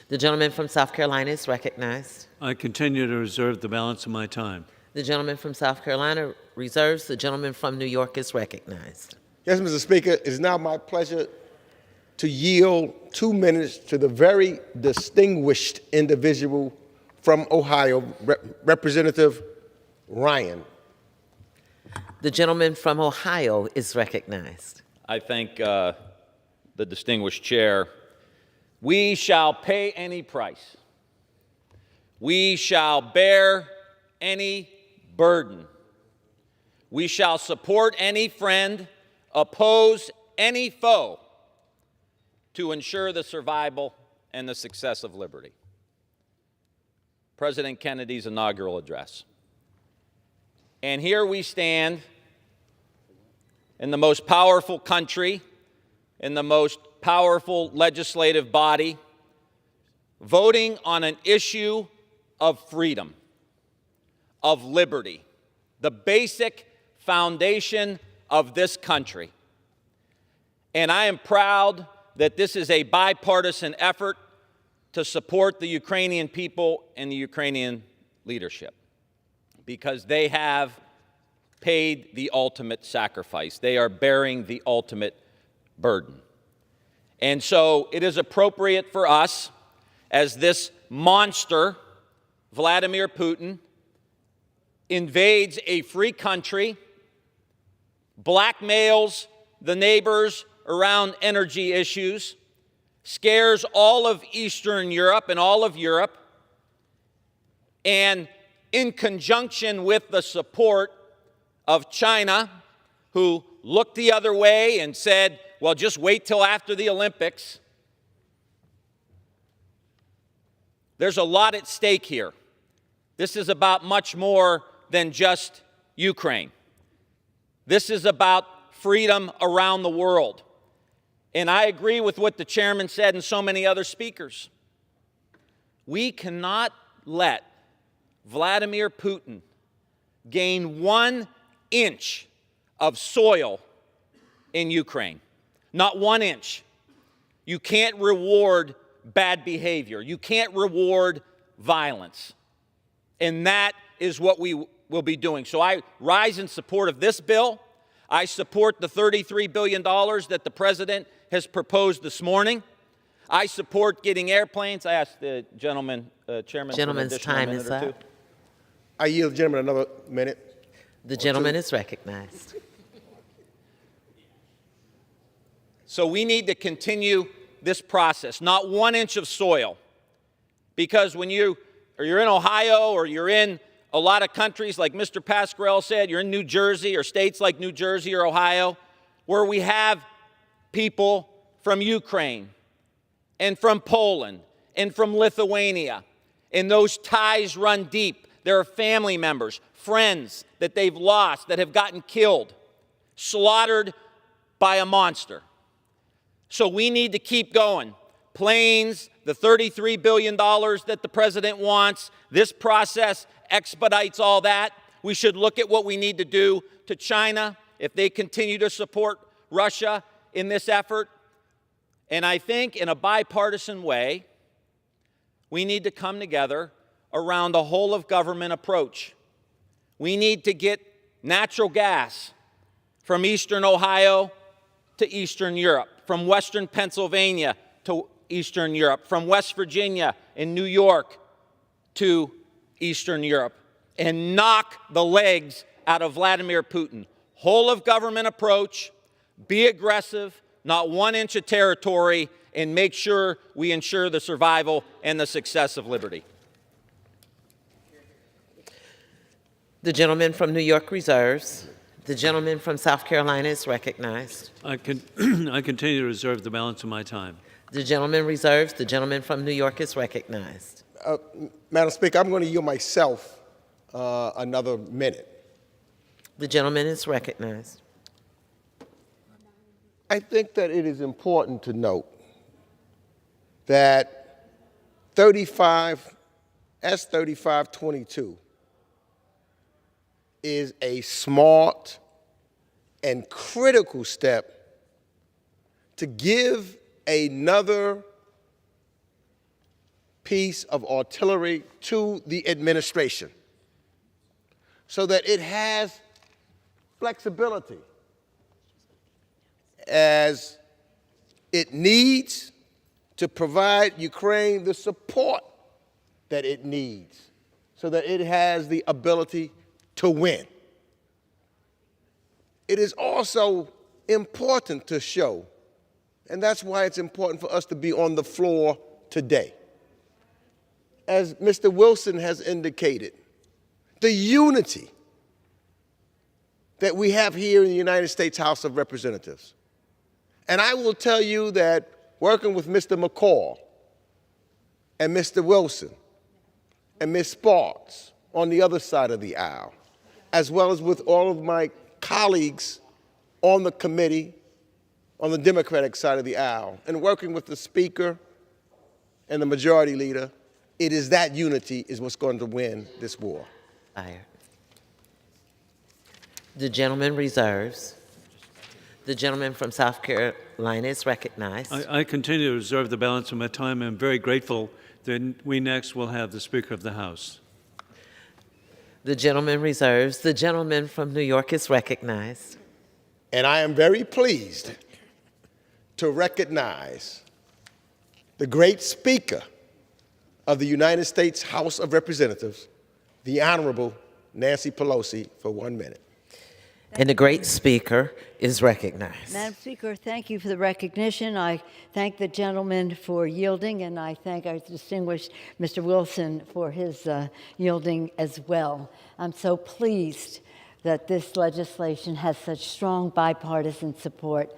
The gentleman from South Carolina is recognized. I continue to reserve the balance of my time. The gentleman from South Carolina reserves. The gentleman from New York is recognized. Yes, Mr. Speaker, it is now my pleasure to yield 2 minutes to the very distinguished individual from Ohio, Representative Ryan. The gentleman from Ohio is recognized. I thank the distinguished chair. We shall pay any price. We shall bear any burden. We shall support any friend, oppose any foe to ensure the survival and the success of liberty. President Kennedy's inaugural address. And here we stand in the most powerful country, in the most powerful legislative body, voting on an issue of freedom, of liberty, the basic foundation of this country. And I am proud that this is a bipartisan effort to support the Ukrainian people and the Ukrainian leadership, because they have paid the ultimate sacrifice. They are bearing the ultimate burden. And so it is appropriate for us, as this monster, Vladimir Putin, invades a free country, blackmails the neighbors around energy issues, scares all of Eastern Europe and all of Europe, and in conjunction with the support of China, who looked the other way and said, well, just wait till after the Olympics. There's a lot at stake here. This is about much more than just Ukraine. This is about freedom around the world. And I agree with what the chairman said and so many other speakers. We cannot let Vladimir Putin gain 1 inch of soil in Ukraine. Not 1 inch. You can't reward bad behavior. You can't reward violence. And that is what we will be doing. So I rise in support of this bill. I support the $33 billion that the president has proposed this morning. I support getting airplanes. I asked the gentleman, Chairman, Gentleman's time is up. I yield the gentleman another minute. The gentleman is recognized. So we need to continue this process, not 1 inch of soil. Because when you're in Ohio or you're in a lot of countries, like Mr. Pasquarello said, you're in New Jersey or states like New Jersey or Ohio, where we have people from Ukraine and from Poland and from Lithuania, and those ties run deep. There are family members, friends that they've lost, that have gotten killed, slaughtered by a monster. So we need to keep going. Planes, the $33 billion that the president wants, this process expedites all that. We should look at what we need to do to China if they continue to support Russia in this effort. And I think in a bipartisan way, we need to come together around a whole-of-government approach. We need to get natural gas from eastern Ohio to eastern Europe, from western Pennsylvania to eastern Europe, from West Virginia and New York to eastern Europe, and knock the legs out of Vladimir Putin. Whole-of-government approach, be aggressive, not 1 inch of territory, and make sure we ensure the survival and the success of liberty. The gentleman from New York reserves. The gentleman from South Carolina is recognized. I continue to reserve the balance of my time. The gentleman reserves. The gentleman from New York is recognized. Madam Speaker, I'm going to yield myself another minute. The gentleman is recognized. I think that it is important to note that S-3522 is a smart and critical step to give another piece of artillery to the administration so that it has flexibility as it needs to provide Ukraine the support that it needs so that it has the ability to win. It is also important to show, and that's why it's important for us to be on the floor today. As Mr. Wilson has indicated, the unity that we have here in the United States House of Representatives. And I will tell you that working with Mr. McCall and Mr. Wilson and Ms. Sparks on the other side of the aisle, as well as with all of my colleagues on the committee on the Democratic side of the aisle, and working with the Speaker and the majority leader, it is that unity is what's going to win this war. The gentleman reserves. The gentleman from South Carolina is recognized. I continue to reserve the balance of my time. I'm very grateful that we next will have the Speaker of the House. The gentleman reserves. The gentleman from New York is recognized. And I am very pleased to recognize the great Speaker of the United States House of Representatives, the Honorable Nancy Pelosi, for 1 minute. And the great Speaker is recognized. Madam Speaker, thank you for the recognition. I thank the gentleman for yielding, and I thank our distinguished Mr. Wilson for his yielding as well. I'm so pleased that this legislation has such strong bipartisan support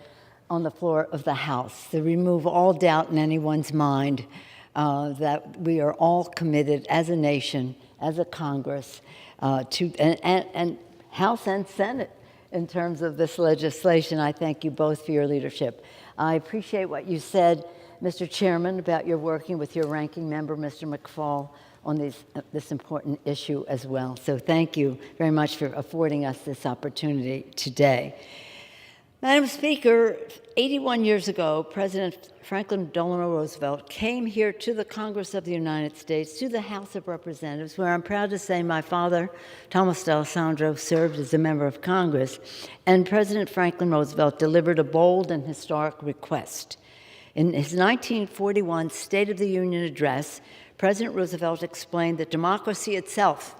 on the floor of the House to remove all doubt in anyone's mind that we are all committed as a nation, as a Congress, and House and Senate in terms of this legislation. I thank you both for your leadership. I appreciate what you said, Mr. Chairman, about your working with your ranking member, Mr. McFaul, on this important issue as well. So thank you very much for affording us this opportunity today. Madam Speaker, 81 years ago, President Franklin Delano Roosevelt came here to the Congress of the United States, to the House of Representatives, where I'm proud to say my father, Thomas D'Alessandro, served as a member of Congress, and President Franklin Roosevelt delivered a bold and historic request. In his 1941 State of the Union address, President Roosevelt explained that democracy itself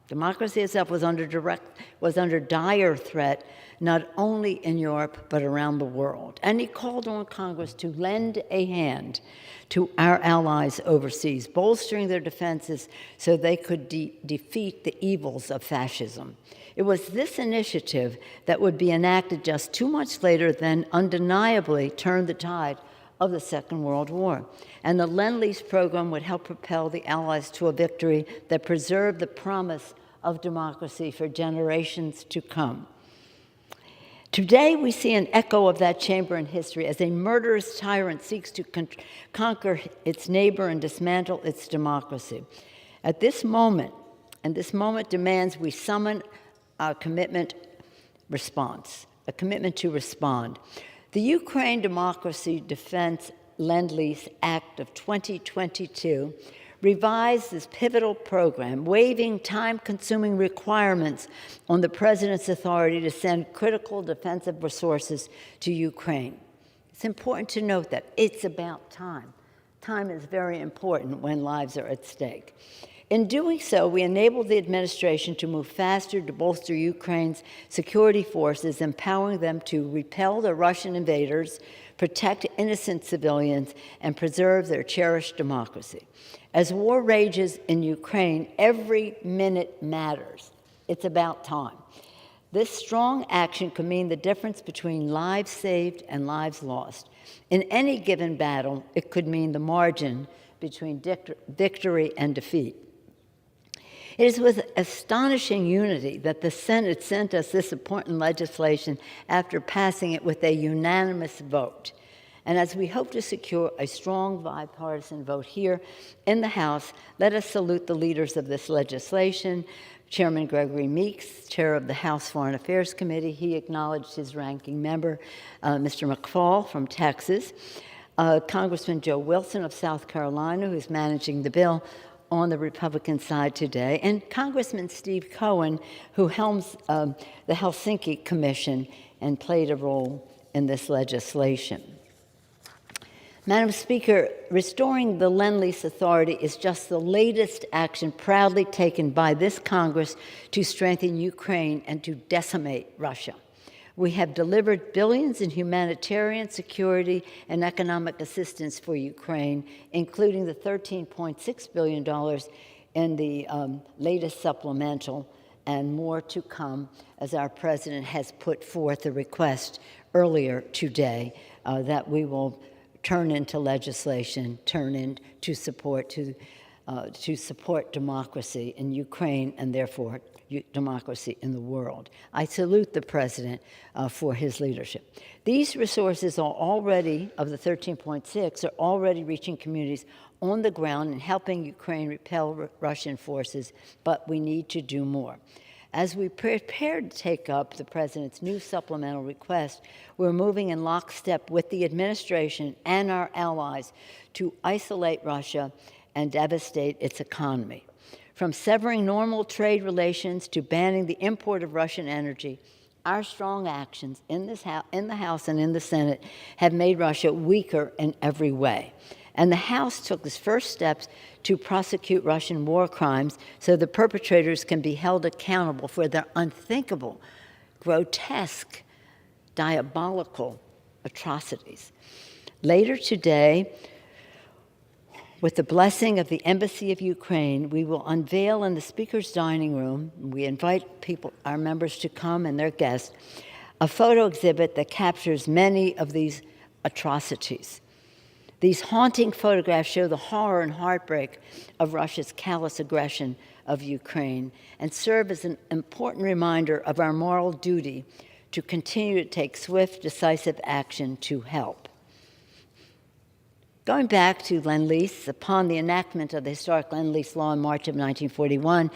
was under dire threat, not only in Europe, but around the world. And he called on Congress to lend a hand to our allies overseas, bolstering their defenses so they could defeat the evils of fascism. It was this initiative that would be enacted just 2 months later that undeniably turned the tide of the Second World War. And the Lend-Lease program would help propel the Allies to a victory that preserved the promise of democracy for generations to come. Today, we see an echo of that chamber in history as a murderous tyrant seeks to conquer its neighbor and dismantle its democracy. At this moment, and this moment demands we summon a commitment to respond. The Ukraine Democracy Defense Lend-Lease Act of 2022 revised this pivotal program, waiving time-consuming requirements on the President's authority to send critical defensive resources to Ukraine. It's important to note that it's about time. Time is very important when lives are at stake. In doing so, we enabled the administration to move faster to bolster Ukraine's security forces, empowering them to repel the Russian invaders, protect innocent civilians, and preserve their cherished democracy. As war rages in Ukraine, every minute matters. It's about time. This strong action could mean the difference between lives saved and lives lost. In any given battle, it could mean the margin between victory and defeat. It is with astonishing unity that the Senate sent us this important legislation after passing it with a unanimous vote. And as we hope to secure a strong bipartisan vote here in the House, let us salute the leaders of this legislation. Chairman Gregory Meeks, chair of the House Foreign Affairs Committee, he acknowledged his ranking member, Mr. McFaul from Texas, Congressman Joe Wilson of South Carolina, who's managing the bill on the Republican side today, and Congressman Steve Cohen, who helms the Helsinki Commission and played a role in this legislation. Madam Speaker, restoring the Lend-Lease Authority is just the latest action proudly taken by this Congress to strengthen Ukraine and to decimate Russia. We have delivered billions in humanitarian, security, and economic assistance for Ukraine, including the $13.6 billion in the latest supplemental, and more to come as our president has put forth a request earlier today that we will turn into legislation, turn into support to to support democracy in Ukraine and therefore democracy in the world. I salute the President for his leadership. These resources are already, of the 13.6, are already reaching communities on the ground and helping Ukraine repel Russian forces, but we need to do more. As we prepare to take up the President's new supplemental request, we're moving in lockstep with the administration and our allies to isolate Russia and devastate its economy. From severing normal trade relations to banning the import of Russian energy, our strong actions in the House and in the Senate have made Russia weaker in every way. And the House took its first steps to prosecute Russian war crimes so the perpetrators can be held accountable for their unthinkable, grotesque, diabolical atrocities. Later today, with the blessing of the Embassy of Ukraine, we will unveil in the Speaker's dining room, we invite people, our members to come and their guests, a photo exhibit that captures many of these atrocities. These haunting photographs show the horror and heartbreak of Russia's callous aggression of Ukraine and serve as an important reminder of our moral duty to continue to take swift, decisive action to help. Going back to Lend-Lease, upon the enactment of the historic Lend-Lease law in March of 1941,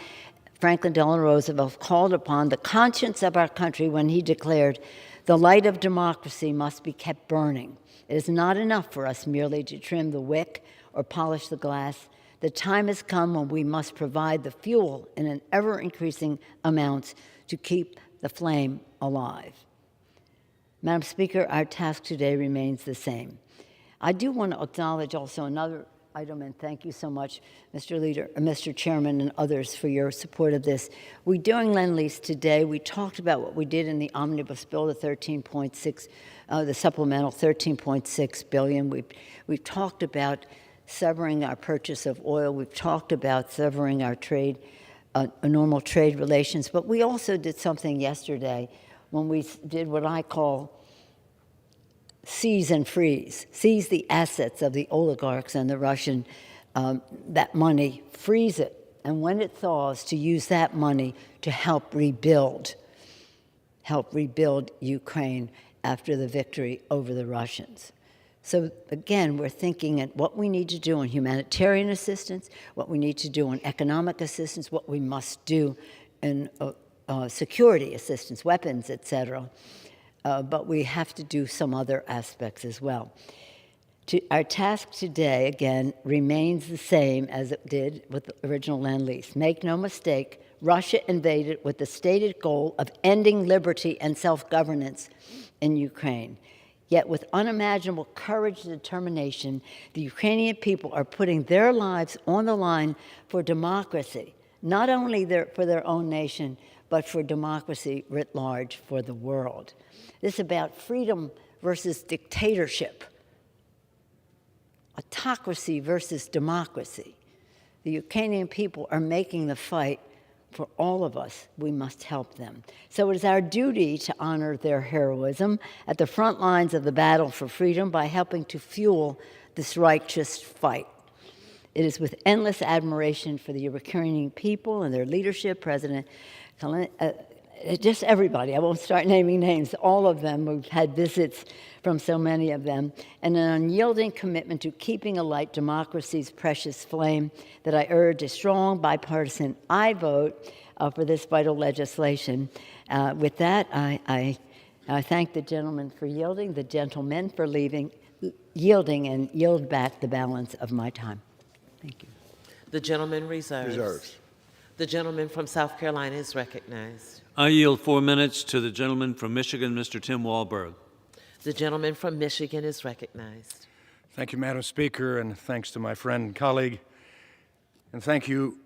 Franklin Delano Roosevelt called upon the conscience of our country when he declared, "The light of democracy must be kept burning. It is not enough for us merely to trim the wick or polish the glass. The time has come when we must provide the fuel in an ever-increasing amounts to keep the flame alive." Madam Speaker, our task today remains the same. I do want to acknowledge also another item, and thank you so much, Mr. Chairman, and others for your support of this. We're doing Lend-Lease today. We talked about what we did in the omnibus bill, the 13.6, the supplemental 13.6 billion. We've talked about severing our purchase of oil. We've talked about severing our trade, normal trade relations. But we also did something yesterday when we did what I call seize and freeze, seize the assets of the oligarchs and the Russian, that money, freeze it, and when it thaws, to use that money to help rebuild Ukraine after the victory over the Russians. So again, we're thinking at what we need to do on humanitarian assistance, what we need to do on economic assistance, what we must do in security assistance, weapons, etc. But we have to do some other aspects as well. Our task today, again, remains the same as it did with the original Lend-Lease. Make no mistake, Russia invaded with the stated goal of ending liberty and self-governance in Ukraine. Yet with unimaginable courage and determination, the Ukrainian people are putting their lives on the line for democracy, not only for their own nation, but for democracy writ large for the world. This is about freedom versus dictatorship, autocracy versus democracy. The Ukrainian people are making the fight for all of us. We must help them. So it is our duty to honor their heroism at the front lines of the battle for freedom by helping to fuel this righteous fight. It is with endless admiration for the Ukrainian people and their leadership, President just everybody, I won't start naming names, all of them, we've had visits from so many of them, and an unyielding commitment to keeping alight democracy's precious flame that I urge a strong bipartisan aye vote for this vital legislation. With that, I thank the gentleman for yielding, the gentlemen for yielding, and yield back the balance of my time. Thank you. The gentleman reserves. The gentleman from South Carolina is recognized. I yield 4 minutes to the gentleman from Michigan, Mr. Tim Walberg. The gentleman from Michigan is recognized. Thank you, Madam Speaker, and thanks to my friend and colleague. And thank you,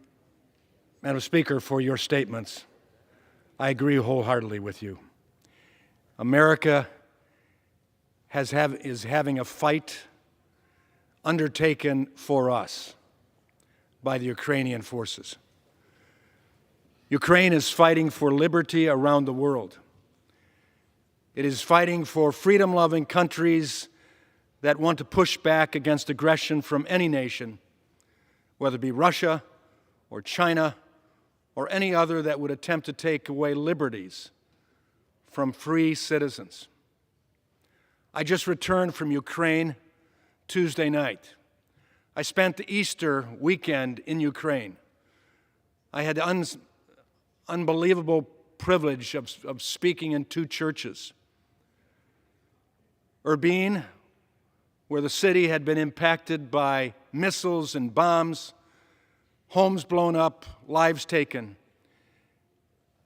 Madam Speaker, for your statements. I agree wholeheartedly with you. America is having a fight undertaken for us by the Ukrainian forces. Ukraine is fighting for liberty around the world. It is fighting for freedom-loving countries that want to push back against aggression from any nation, whether it be Russia or China or any other that would attempt to take away liberties from free citizens. I just returned from Ukraine Tuesday night. I spent the Easter weekend in Ukraine. I had the unbelievable privilege of speaking in 2 churches. Irpin, where the city had been impacted by missiles and bombs, homes blown up, lives taken.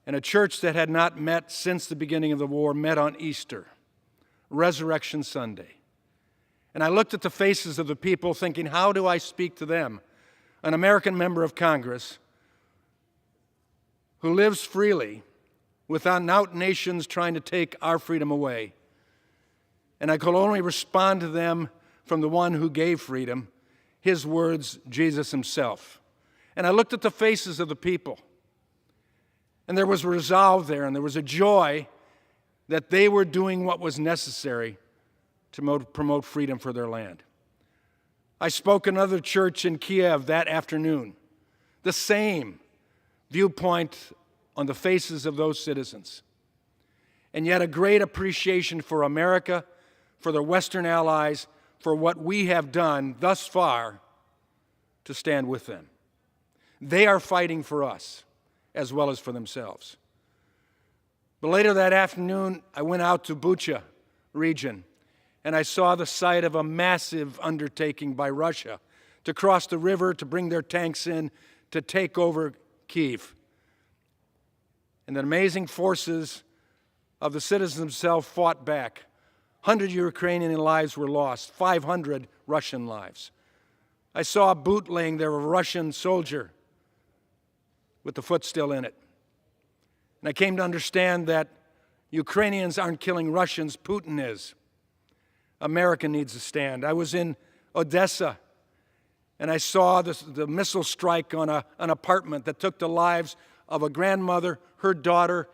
And a church that had not met since the beginning of the war met on Easter, Resurrection Sunday. And I looked at the faces of the people thinking, how do I speak to them? An American member of Congress who lives freely without nations trying to take our freedom away. And I could only respond to them from the one who gave freedom, his words, Jesus himself. And I looked at the faces of the people, and there was resolve there, and there was a joy that they were doing what was necessary to promote freedom for their land. I spoke in another church in Kiev that afternoon. The same viewpoint on the faces of those citizens. And yet a great appreciation for America, for their Western allies, for what we have done thus far to stand with them. They are fighting for us as well as for themselves. But later that afternoon, I went out to Bucha region, and I saw the site of a massive undertaking by Russia to cross the river, to bring their tanks in, to take over Kyiv. And the amazing forces of the citizens themselves fought back. 100 Ukrainian lives were lost, 500 Russian lives. I saw a boot laying there of a Russian soldier with the foot still in it. And I came to understand that Ukrainians aren't killing Russians, Putin is. America needs to stand. I was in Odessa, and I saw the missile strike on an apartment that took the lives of a grandmother, her daughter,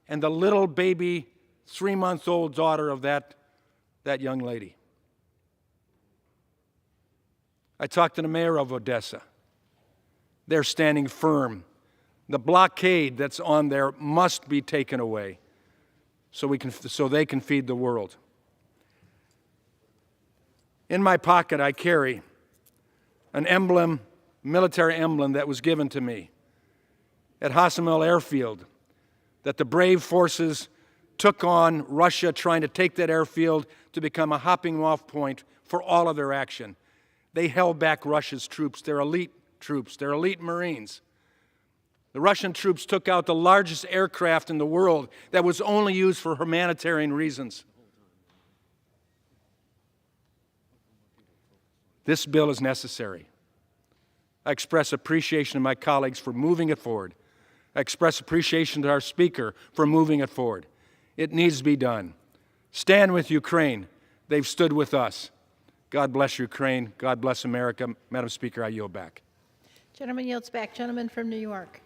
and the little baby 3-month-old daughter of that young lady. I talked to the mayor of Odessa. They're standing firm. The blockade that's on there must be taken away so they can feed the world. In my pocket, I carry an emblem, military emblem that was given to me at Hostomel Airfield, that the brave forces took on Russia trying to take that airfield to become a hopping off point for all of their action. They held back Russia's troops, their elite Marines. The Russian troops took out the largest aircraft in the world that was only used for humanitarian reasons. This bill is necessary. I express appreciation to my colleagues for moving it forward. I express appreciation to our Speaker for moving it forward. It needs to be done. Stand with Ukraine. They've stood with us. God bless Ukraine. God bless America. Madam Speaker, I yield back. Gentleman yields back. Gentleman from New York.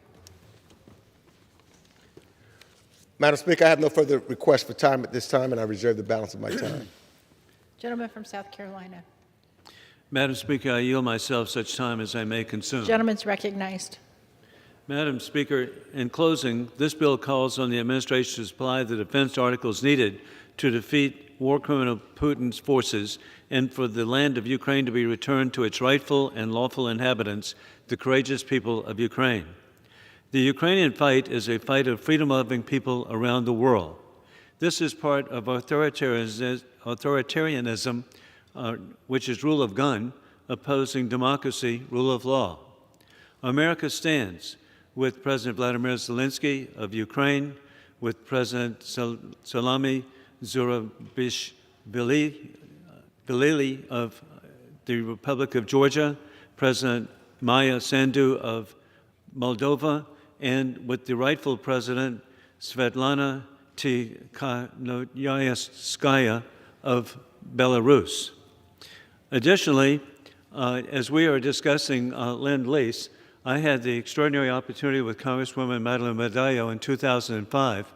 Madam Speaker, I have no further requests for time at this time, and I reserve the balance of my time. Gentleman from South Carolina. Madam Speaker, I yield myself such time as I may consume. Gentleman's recognized. Madam Speaker, in closing, this bill calls on the administration to supply the defense articles needed to defeat war criminal Putin's forces and for the land of Ukraine to be returned to its rightful and lawful inhabitants, the courageous people of Ukraine. The Ukrainian fight is a fight of freedom-loving people around the world. This is part of authoritarianism, which is rule of gun, opposing democracy, rule of law. America stands with President Vladimir Zelensky of Ukraine, with President Salome Zurabishvili of the Republic of Georgia, President Maya Sandu of Moldova, and with the rightful President Svetlana Tikhanovskaya of Belarus. Additionally, as we are discussing Lend-Lease, I had the extraordinary opportunity with Congresswoman Madeleine Medallo in 2005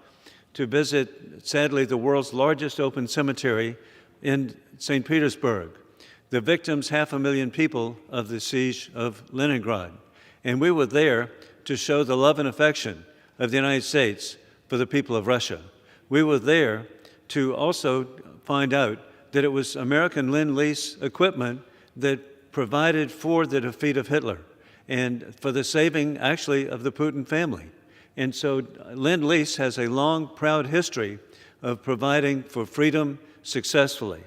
to visit, sadly, the world's largest open cemetery in St. Petersburg. the victims, 500,000 people of the siege of Leningrad. And we were there to show the love and affection of the United States for the people of Russia. We were there to also find out that it was American Lend-Lease equipment that provided for the defeat of Hitler and for the saving, actually, of the Putin family. And so Lend-Lease has a long, proud history of providing for freedom successfully.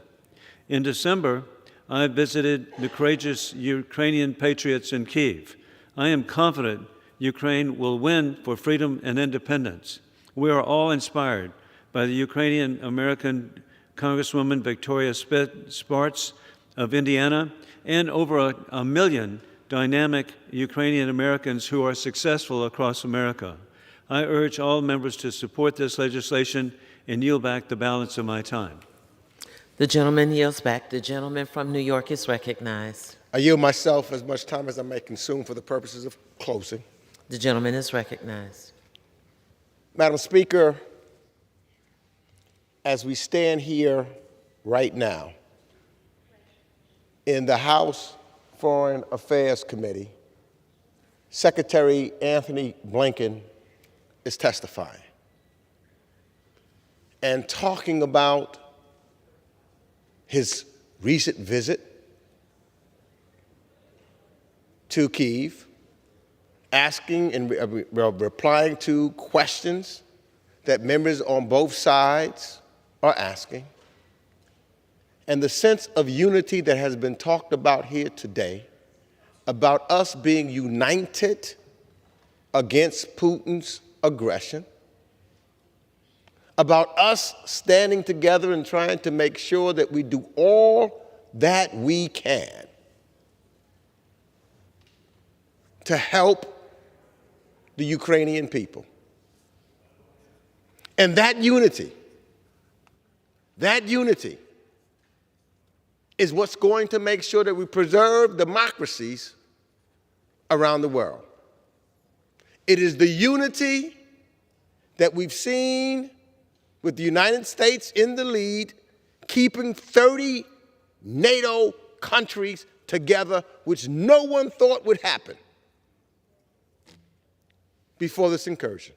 In December, I visited the courageous Ukrainian patriots in Kyiv. I am confident Ukraine will win for freedom and independence. We are all inspired by the Ukrainian-American Congresswoman Victoria Spartz of Indiana and over a million dynamic Ukrainian Americans who are successful across America. I urge all members to support this legislation and yield back the balance of my time. The gentleman yields back. The gentleman from New York is recognized. I yield myself as much time as I may consume for the purposes of closing. The gentleman is recognized. Madam Speaker, as we stand here right now in the House Foreign Affairs Committee, Secretary Anthony Blinken is testifying and talking about his recent visit to Kyiv, asking and replying to questions that members on both sides are asking, and the sense of unity that has been talked about here today, about us being united against Putin's aggression, about us standing together and trying to make sure that we do all that we can to help the Ukrainian people. And that unity is what's going to make sure that we preserve democracies around the world. It is the unity that we've seen with the United States in the lead, keeping 30 NATO countries together, which no one thought would happen before this incursion.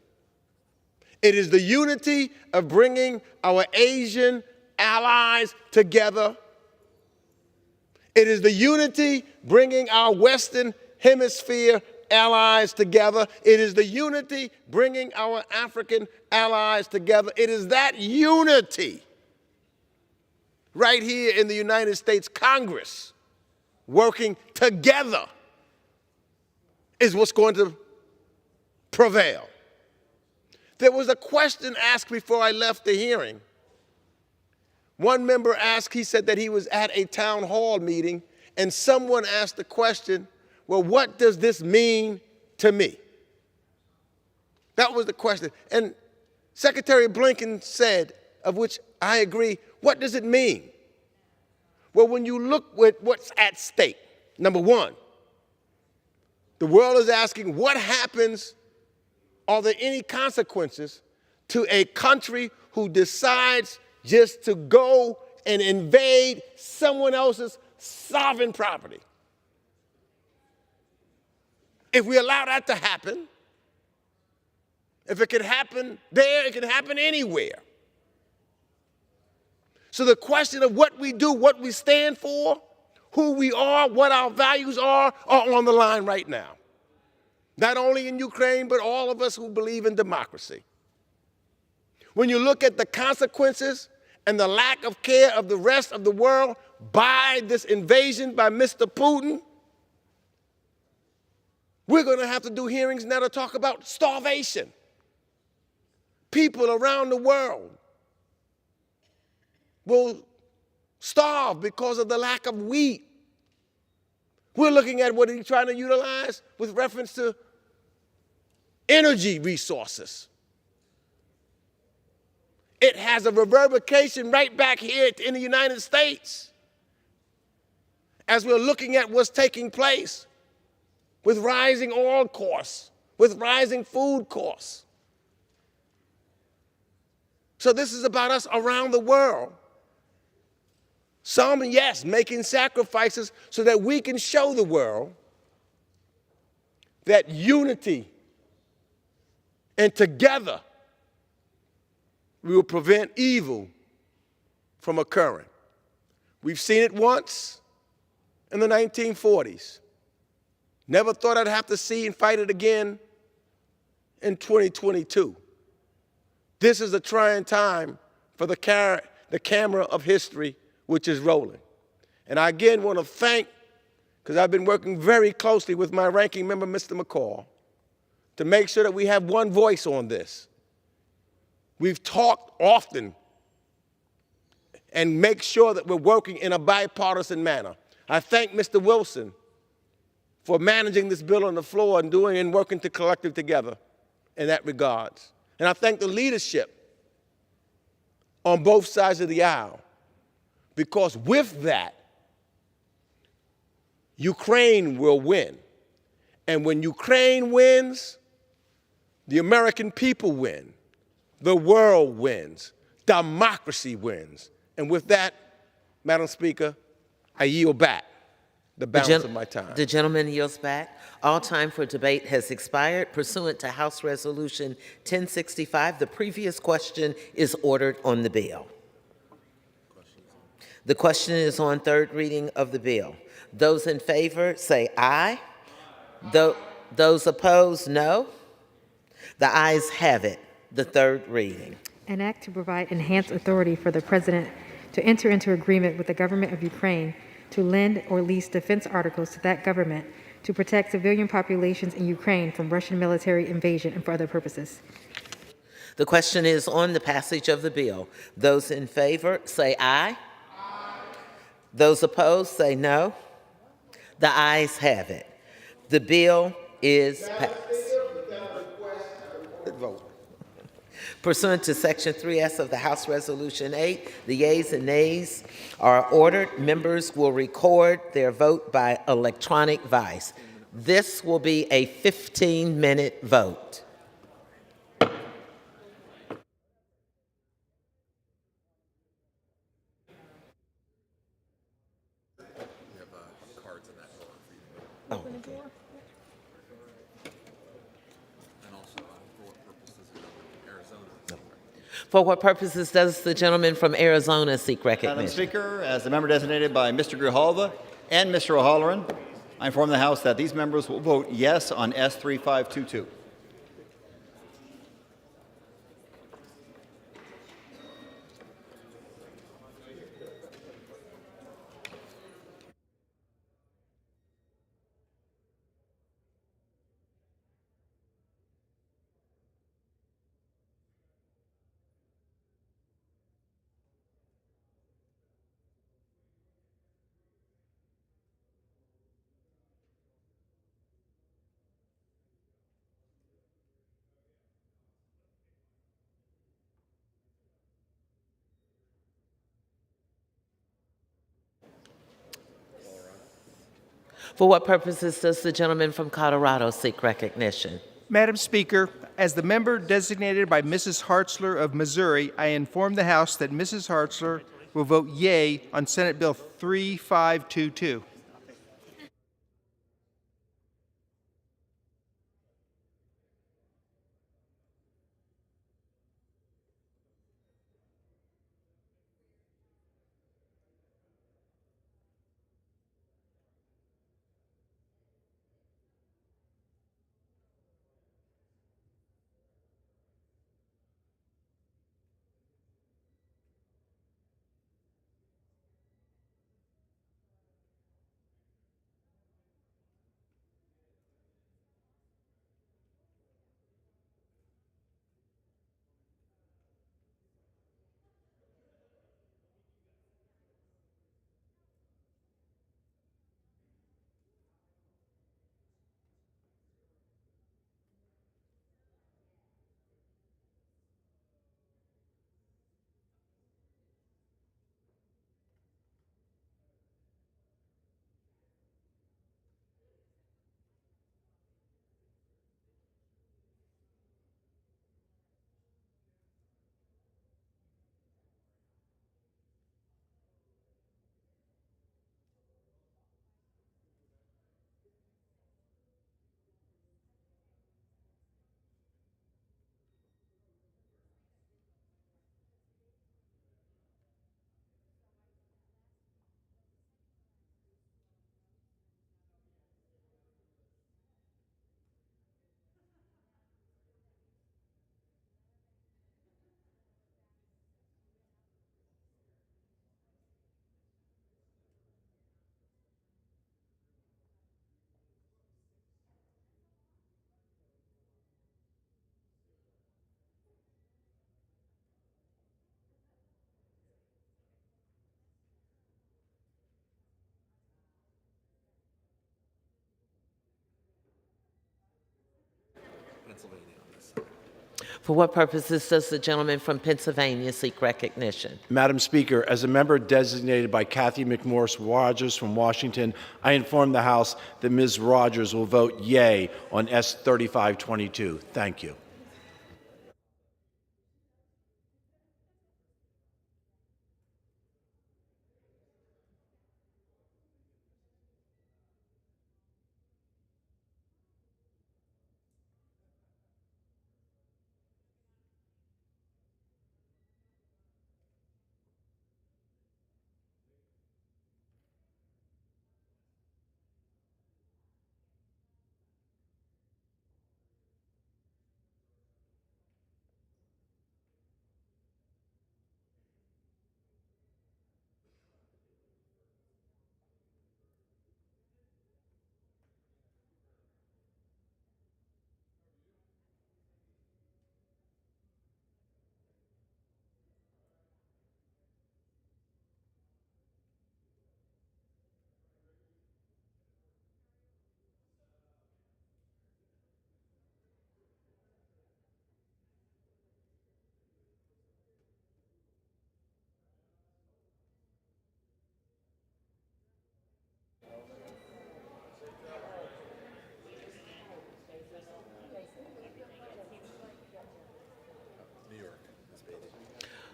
It is the unity of bringing our Asian allies together. It is the unity bringing our Western Hemisphere allies together. It is the unity bringing our African allies together. It is that unity right here in the United States Congress working together is what's going to prevail. There was a question asked before I left the hearing. One member asked, he said that he was at a town hall meeting and someone asked the question, well, what does this mean to me? That was the question. And Secretary Blinken said, of which I agree, what does it mean? Well, when you look at what's at stake, number one, the world is asking what happens, are there any consequences to a country who decides just to go and invade someone else's sovereign property? If we allow that to happen, if it can happen there, it can happen anywhere. So the question of what we do, what we stand for, who we are, what our values are on the line right now. Not only in Ukraine, but all of us who believe in democracy. When you look at the consequences and the lack of care of the rest of the world by this invasion by Mr. Putin, we're going to have to do hearings now to talk about starvation. People around the world will starve because of the lack of wheat. We're looking at what he's trying to utilize with reference to energy resources. It has a reverberation right back here in the United States as we're looking at what's taking place with rising oil costs, with rising food costs. So this is about us around the world Some, yes, making sacrifices so that we can show the world that unity and together we will prevent evil from occurring. We've seen it once in the 1940s. Never thought I'd have to see and fight it again in 2022. This is a trying time for the camera of history, which is rolling. And I again want to thank, because I've been working very closely with my ranking member, Mr. McCall, to make sure that we have one voice on this. We've talked often and make sure that we're working in a bipartisan manner. I thank Mr. Wilson for managing this bill on the floor and doing and working collectively together in that regards. And I thank the leadership on both sides of the aisle, because with that, Ukraine will win. And when Ukraine wins, the American people win, the world wins, democracy wins. And with that, Madam Speaker, I yield back the balance of my time. The gentleman yields back. All time for debate has expired. Pursuant to House Resolution 1065, the previous question is ordered on the bill. The question is on third reading of the bill. Those in favor say aye. Those opposed, no. The ayes have it. The third reading. An act to provide enhanced authority for the President to enter into agreement with the government of Ukraine to lend or lease defense articles to that government to protect civilian populations in Ukraine from Russian military invasion and for other purposes. The question is on the passage of the bill. Those in favor say aye. Those opposed say no. The ayes have it. The bill is passed. Pursuant to Section 3S of the House Resolution 8, the yeas and nays are ordered. Members will record their vote by electronic device. This will be a 15-minute vote. For what purposes does the gentleman from Arizona seek recognition? Madam Speaker, as the member designated by Mr. Grijalva and Mr. O'Halloran, I inform the House that these members will vote yes on S3522. For what purposes does the gentleman from Colorado seek recognition? Madam Speaker, as the member designated by Mrs. Hartzler of Missouri, I inform the House that Mrs. Hartzler will vote yea on Senate Bill 3522. Pennsylvania on this. For what purposes does the gentleman from Pennsylvania seek recognition? Madam Speaker, as a member designated by Kathy McMorris Rogers from Washington, I inform the House that Ms. Rogers will vote yea on S 3522. Thank you.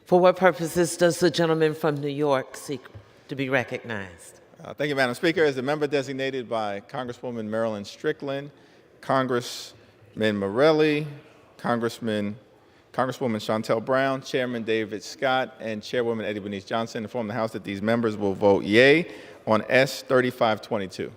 For what purposes does the gentleman from New York seek to be recognized? Thank you, Madam Speaker. As the member designated by Congresswoman Marilyn Strickland, Congressman Morelli, Congresswoman Shontel Brown, Chairman David Scott, and Chairwoman Eddie Bernice Johnson, inform the House that these members will vote yea on S 3522.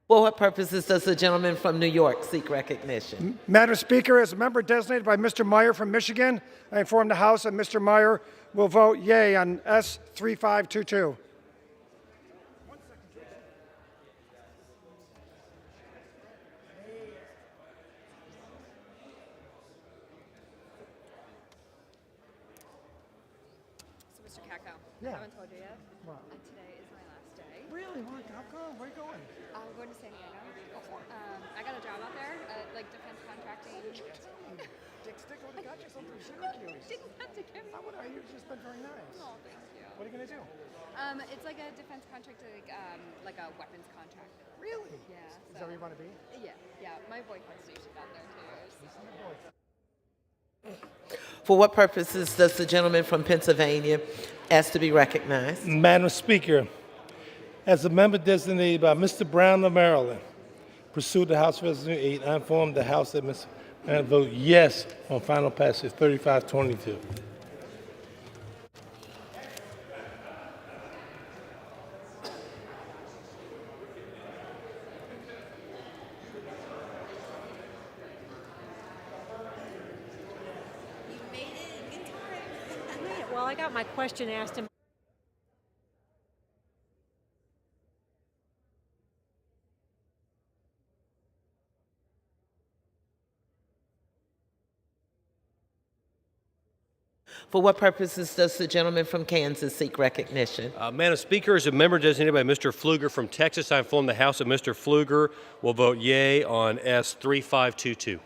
For what purposes does the gentleman from New York seek recognition? Madam Speaker, as a member designated by Mr. Meyer from Michigan, I inform the House that Mr. Meyer will vote yea on S 3522. So, Mr. Kako, Yeah. I haven't told you yet. What? Today is my last day. Really? How come? Where are you going? I'm going to San Diego. I got a job out there, like defense contracting. Dick Stick would have got you something from Syracuse. Didn't have to give me. How would I? You've just been very nice. Oh, thank you. What are you going to do? It's like a defense contract, like a weapons contract. Really? Yeah. Is that where you want to be? Yeah. My boyfriend's stationed out there too. For what purposes does the gentleman from Pennsylvania ask to be recognized? Madam Speaker, as a member designated by Mr. Brown of Maryland, pursuant to House Resolution 8, I inform the House that Mr. Brown vote yes on final passage 3522. Well, I got my question asked him. For what purposes does the gentleman from Kansas seek recognition? Madam Speaker, as a member designated by Mr. Pfluger from Texas, I inform the House that Mr. Pfluger will vote yea on S 3522.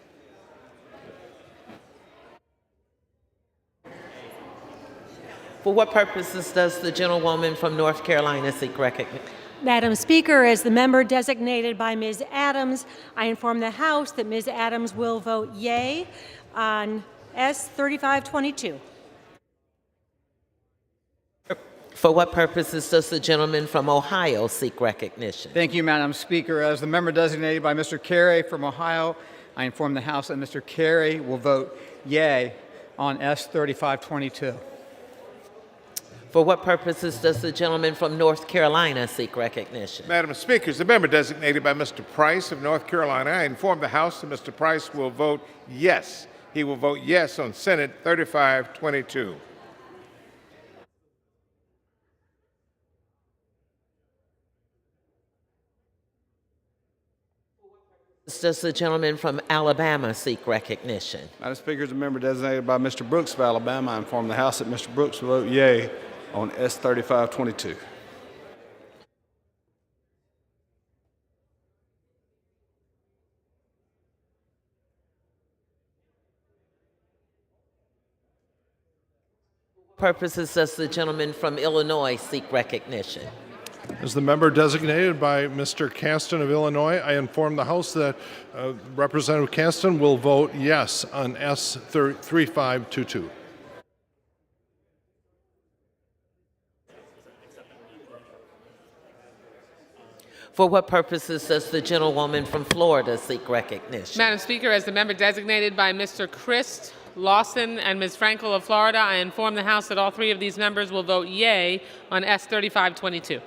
For what purposes does the gentlewoman from North Carolina seek recognition? Madam Speaker, as the member designated by Ms. Adams, I inform the House that Ms. Adams will vote yea on S 3522. For what purposes does the gentleman from Ohio seek recognition? Thank you, Madam Speaker. As the member designated by Mr. Carey from Ohio, I inform the House that Mr. Carey will vote yea on S 3522. For what purposes does the gentleman from North Carolina seek recognition? Madam Speaker, as a member designated by Mr. Price of North Carolina, I inform the House that Mr. Price will vote yes. He will vote yes on Senate 3522. Does the gentleman from Alabama seek recognition? Madam Speaker, as a member designated by Mr. Brooks of Alabama, I inform the House that Mr. Brooks will vote yea on S 3522. Purposes does the gentleman from Illinois seek recognition? As the member designated by Mr. Caston of Illinois, I inform the House that Representative Caston will vote yes on S 3522. For what purposes does the gentlewoman from Florida seek recognition? Madam Speaker, as the member designated by Mr. Christ Lawson and Ms. Frankel of Florida, I inform the House that all three of these members will vote yea on S 3522.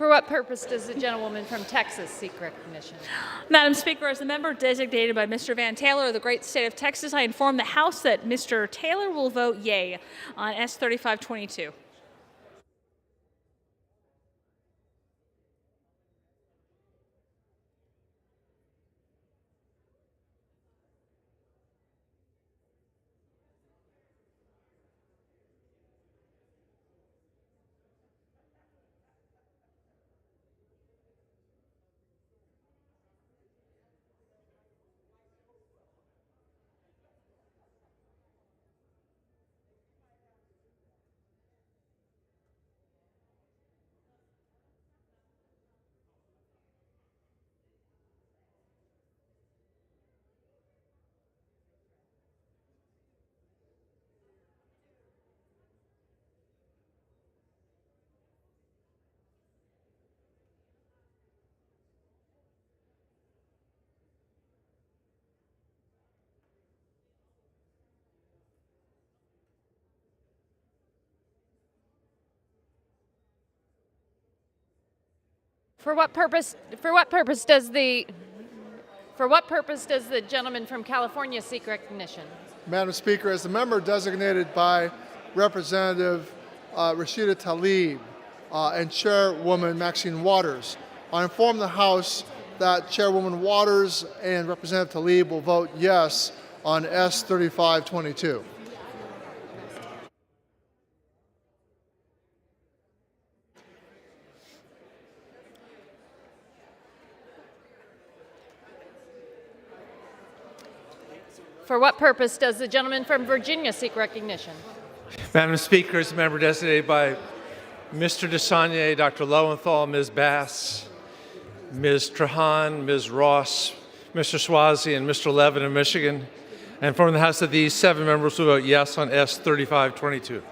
For what purpose does the gentlewoman from Texas seek recognition? Madam Speaker, as the member designated by Mr. Van Taylor of the great state of Texas, I inform the House that Mr. Taylor will vote yea on S 3522. For what purpose does the gentleman from California seek recognition? Madam Speaker, as the member designated by Representative Rashida Tlaib and Chairwoman Maxine Waters, I inform the House that Chairwoman Waters and Representative Tlaib will vote yes on S 3522. For what purpose does the gentleman from Virginia seek recognition? Madam Speaker, as a member designated by Mr. DeSagne, Dr. Lowenthal, Ms. Bass, Ms. Trahan, Ms. Ross, Mr. Swazi, and Mr. Levin of Michigan, I inform the House that these 7 members will vote yes on S 3522.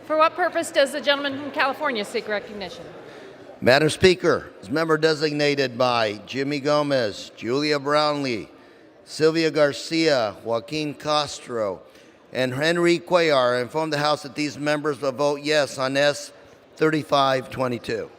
For what purpose does the gentleman from California seek recognition? Madam Speaker, as member designated by Jimmy Gomez, Julia Brownlee, Sylvia Garcia, Joaquin Castro, and Henry Cuellar, I inform the House that these members will vote yes on S 3522.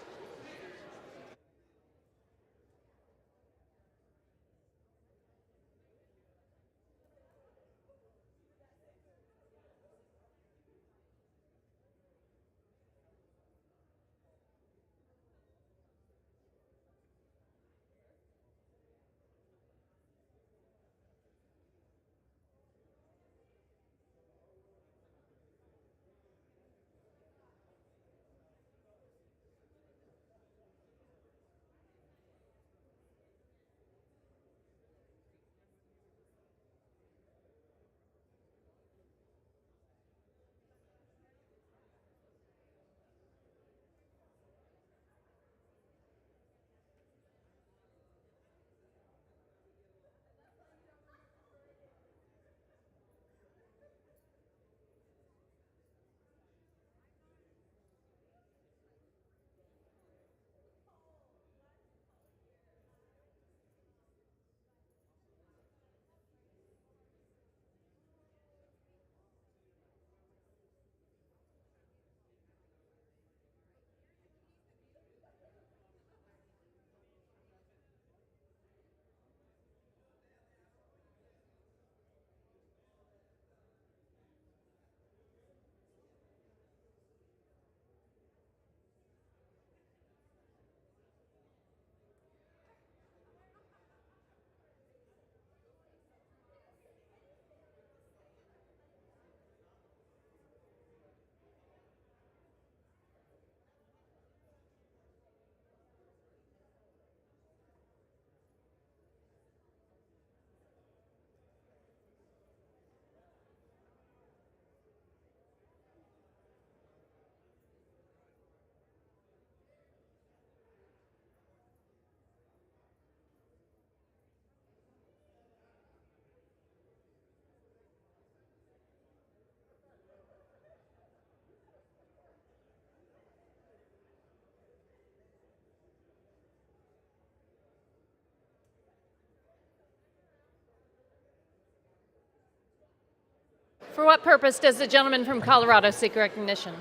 For what purpose does the gentleman from Colorado seek recognition?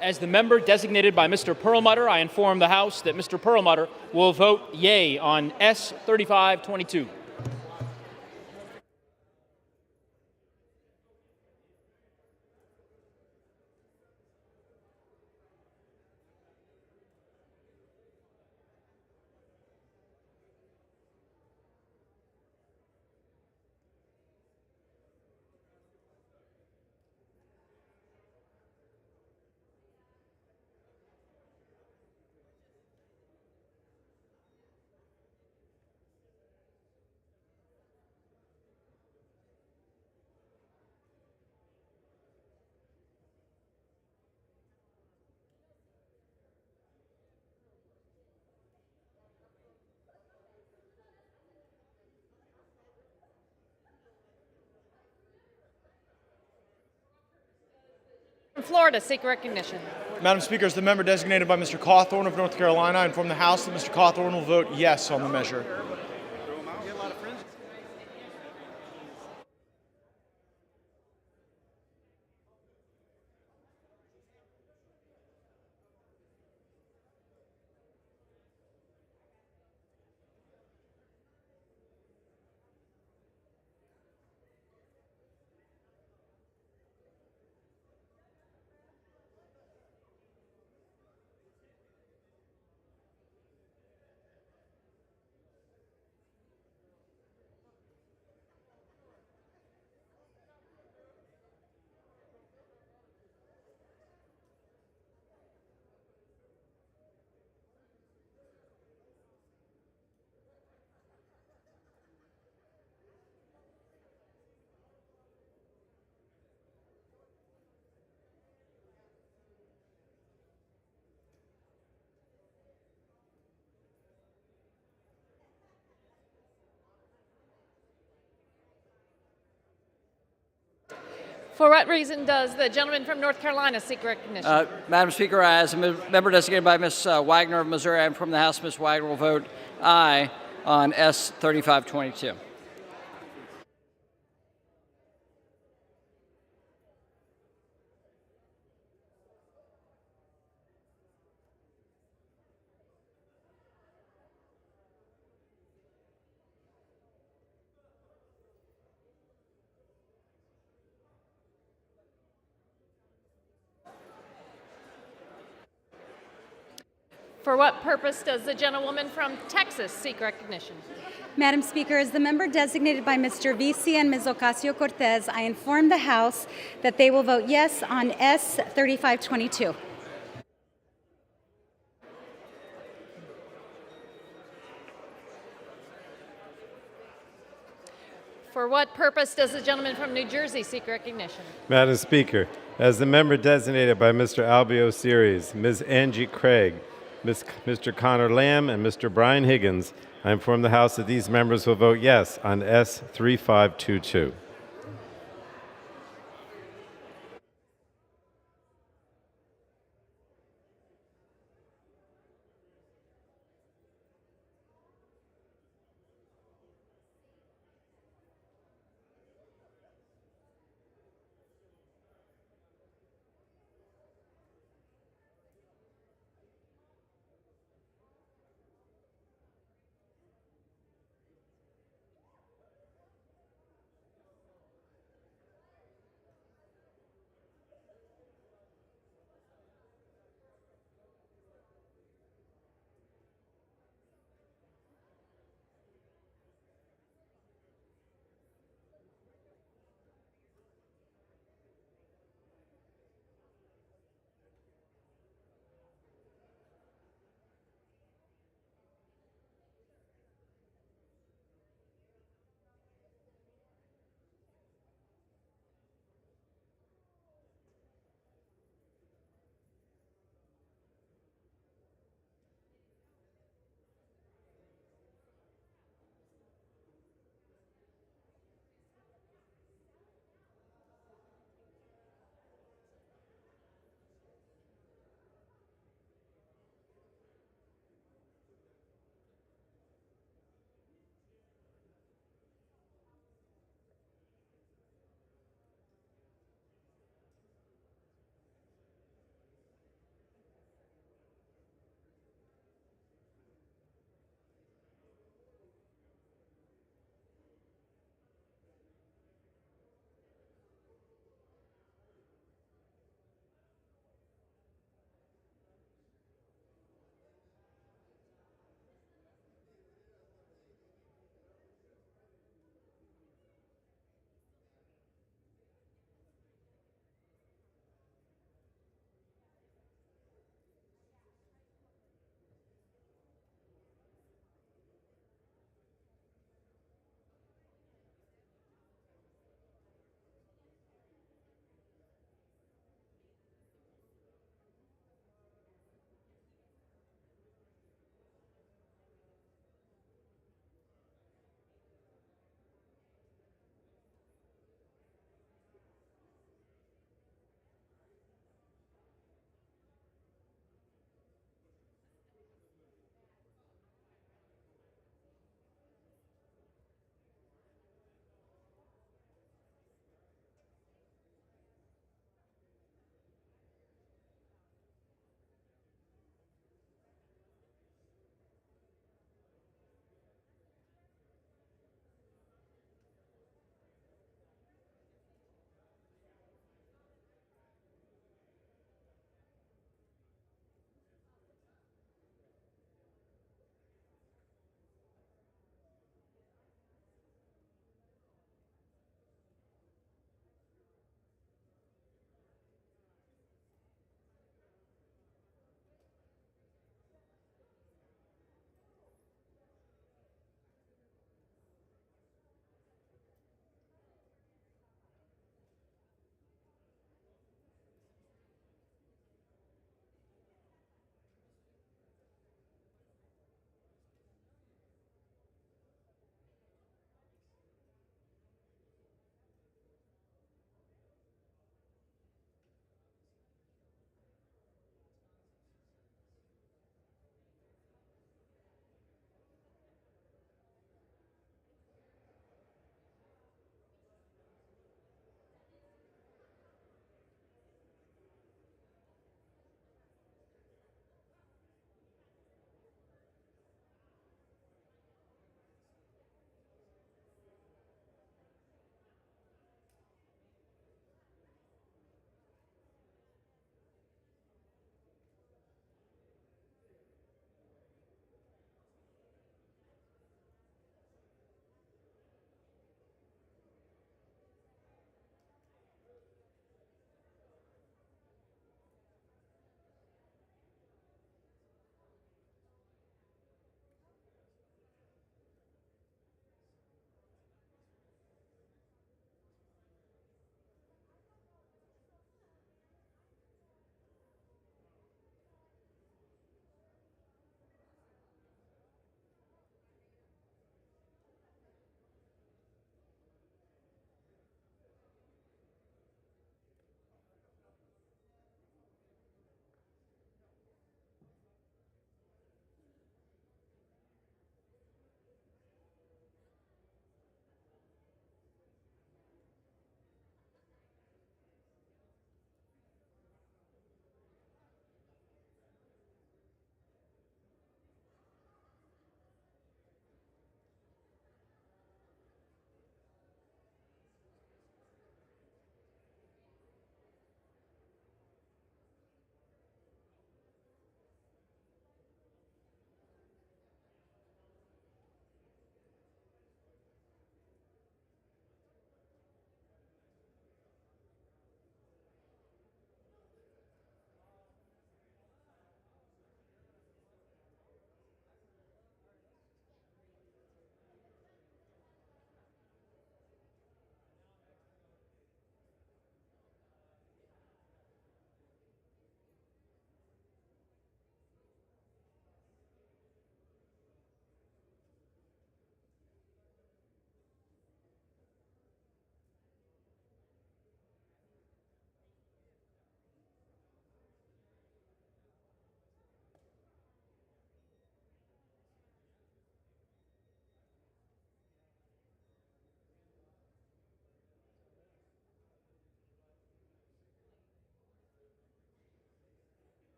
As the member designated by Mr. Perlmutter, I inform the House that Mr. Perlmutter will vote yea on S 3522. From Florida seek recognition. Madam Speaker, as the member designated by Mr. Cawthorn of North Carolina, I inform the House that Mr. Cawthorn will vote yes on the measure. For what reason does the gentleman from North Carolina seek recognition? Madam Speaker, as a member designated by Ms. Wagner of Missouri, I'm from the House. Ms. Wagner will vote aye on S 3522. For what purpose does the gentlewoman from Texas seek recognition? Madam Speaker, as the member designated by Mr. Visi and Ms. Ocasio-Cortez, I inform the House that they will vote yes on S 3522. For what purpose does the gentleman from New Jersey seek recognition? Madam Speaker, as the member designated by Mr. Albio Series, Ms. Angie Craig, Mr. Connor Lamb, and Mr. Brian Higgins, I inform the House that these members will vote yes on S 3522.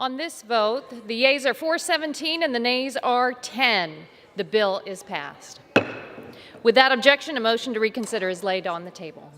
On this vote, the yeas are 417 and the nays are 10. The bill is passed. Without objection, a motion to reconsider is laid on the table.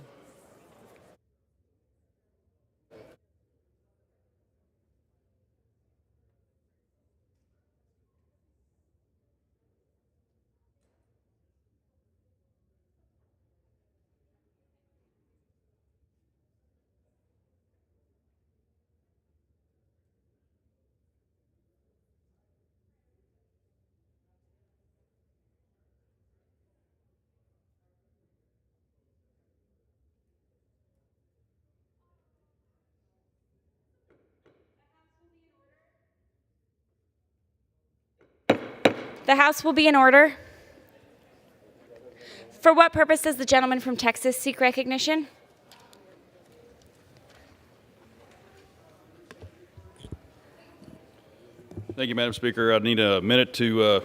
The House will be in order. For what purpose does the gentleman from Texas seek recognition? Thank you, Madam Speaker. I need a minute to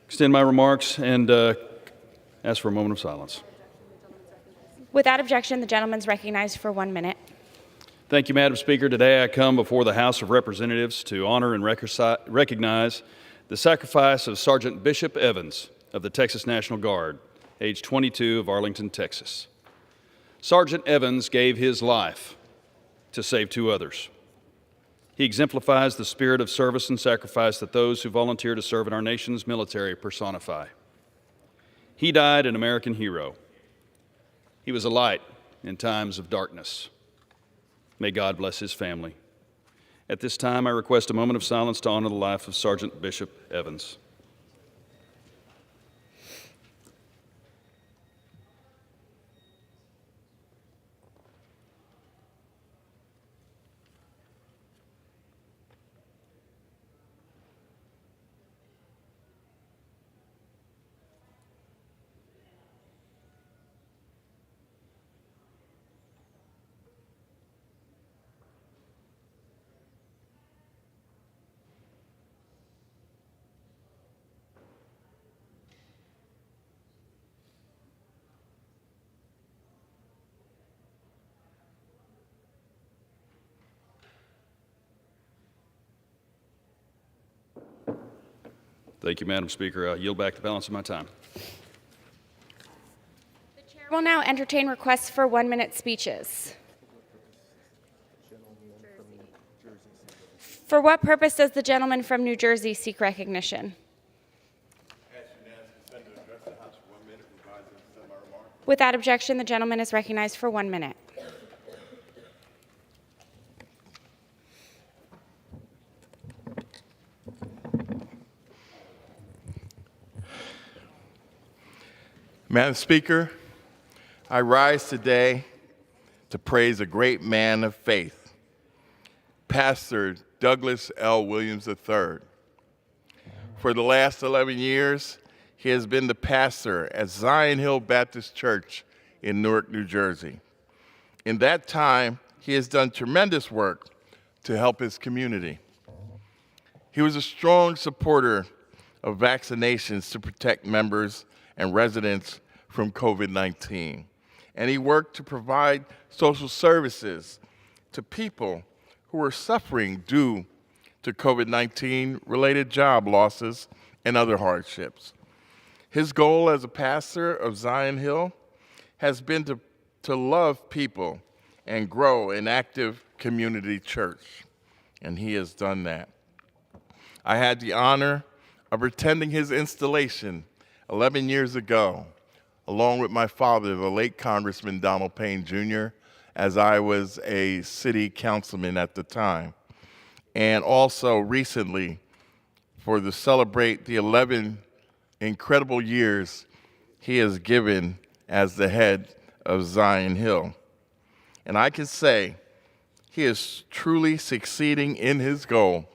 extend my remarks and ask for a moment of silence. Without objection, the gentleman is recognized for 1 minute. Thank you, Madam Speaker. Today I come before the House of Representatives to honor and recognize the sacrifice of Sergeant Bishop Evans of the Texas National Guard, age 22, of Arlington, Texas. Sergeant Evans gave his life to save 2 others. He exemplifies the spirit of service and sacrifice that those who volunteer to serve in our nation's military personify. He died an American hero. He was a light in times of darkness. May God bless his family. At this time, I request a moment of silence to honor the life of Sergeant Bishop Evans. Thank you, Madam Speaker. I yield back the balance of my time. The chair will now entertain requests for 1-minute speeches. For what purpose does the gentleman from New Jersey seek recognition? Without objection, the gentleman is recognized for 1 minute. Madam Speaker, I rise today to praise a great man of faith, Pastor Douglas L. Williams III. For the last 11 years, he has been the pastor at Zion Hill Baptist Church in Newark, New Jersey. In that time, he has done tremendous work to help his community. He was a strong supporter of vaccinations to protect members and residents from COVID-19. And he worked to provide social services to people who were suffering due to COVID-19 related job losses and other hardships. His goal as a pastor of Zion Hill has been to love people and grow an active community church, and he has done that. I had the honor of attending his installation 11 years ago, along with my father, the late Congressman Donald Payne Jr., as I was a city councilman at the time. And also recently, to celebrate the 11 incredible years he has given as the head of Zion Hill. And I can say he is truly succeeding in his goal.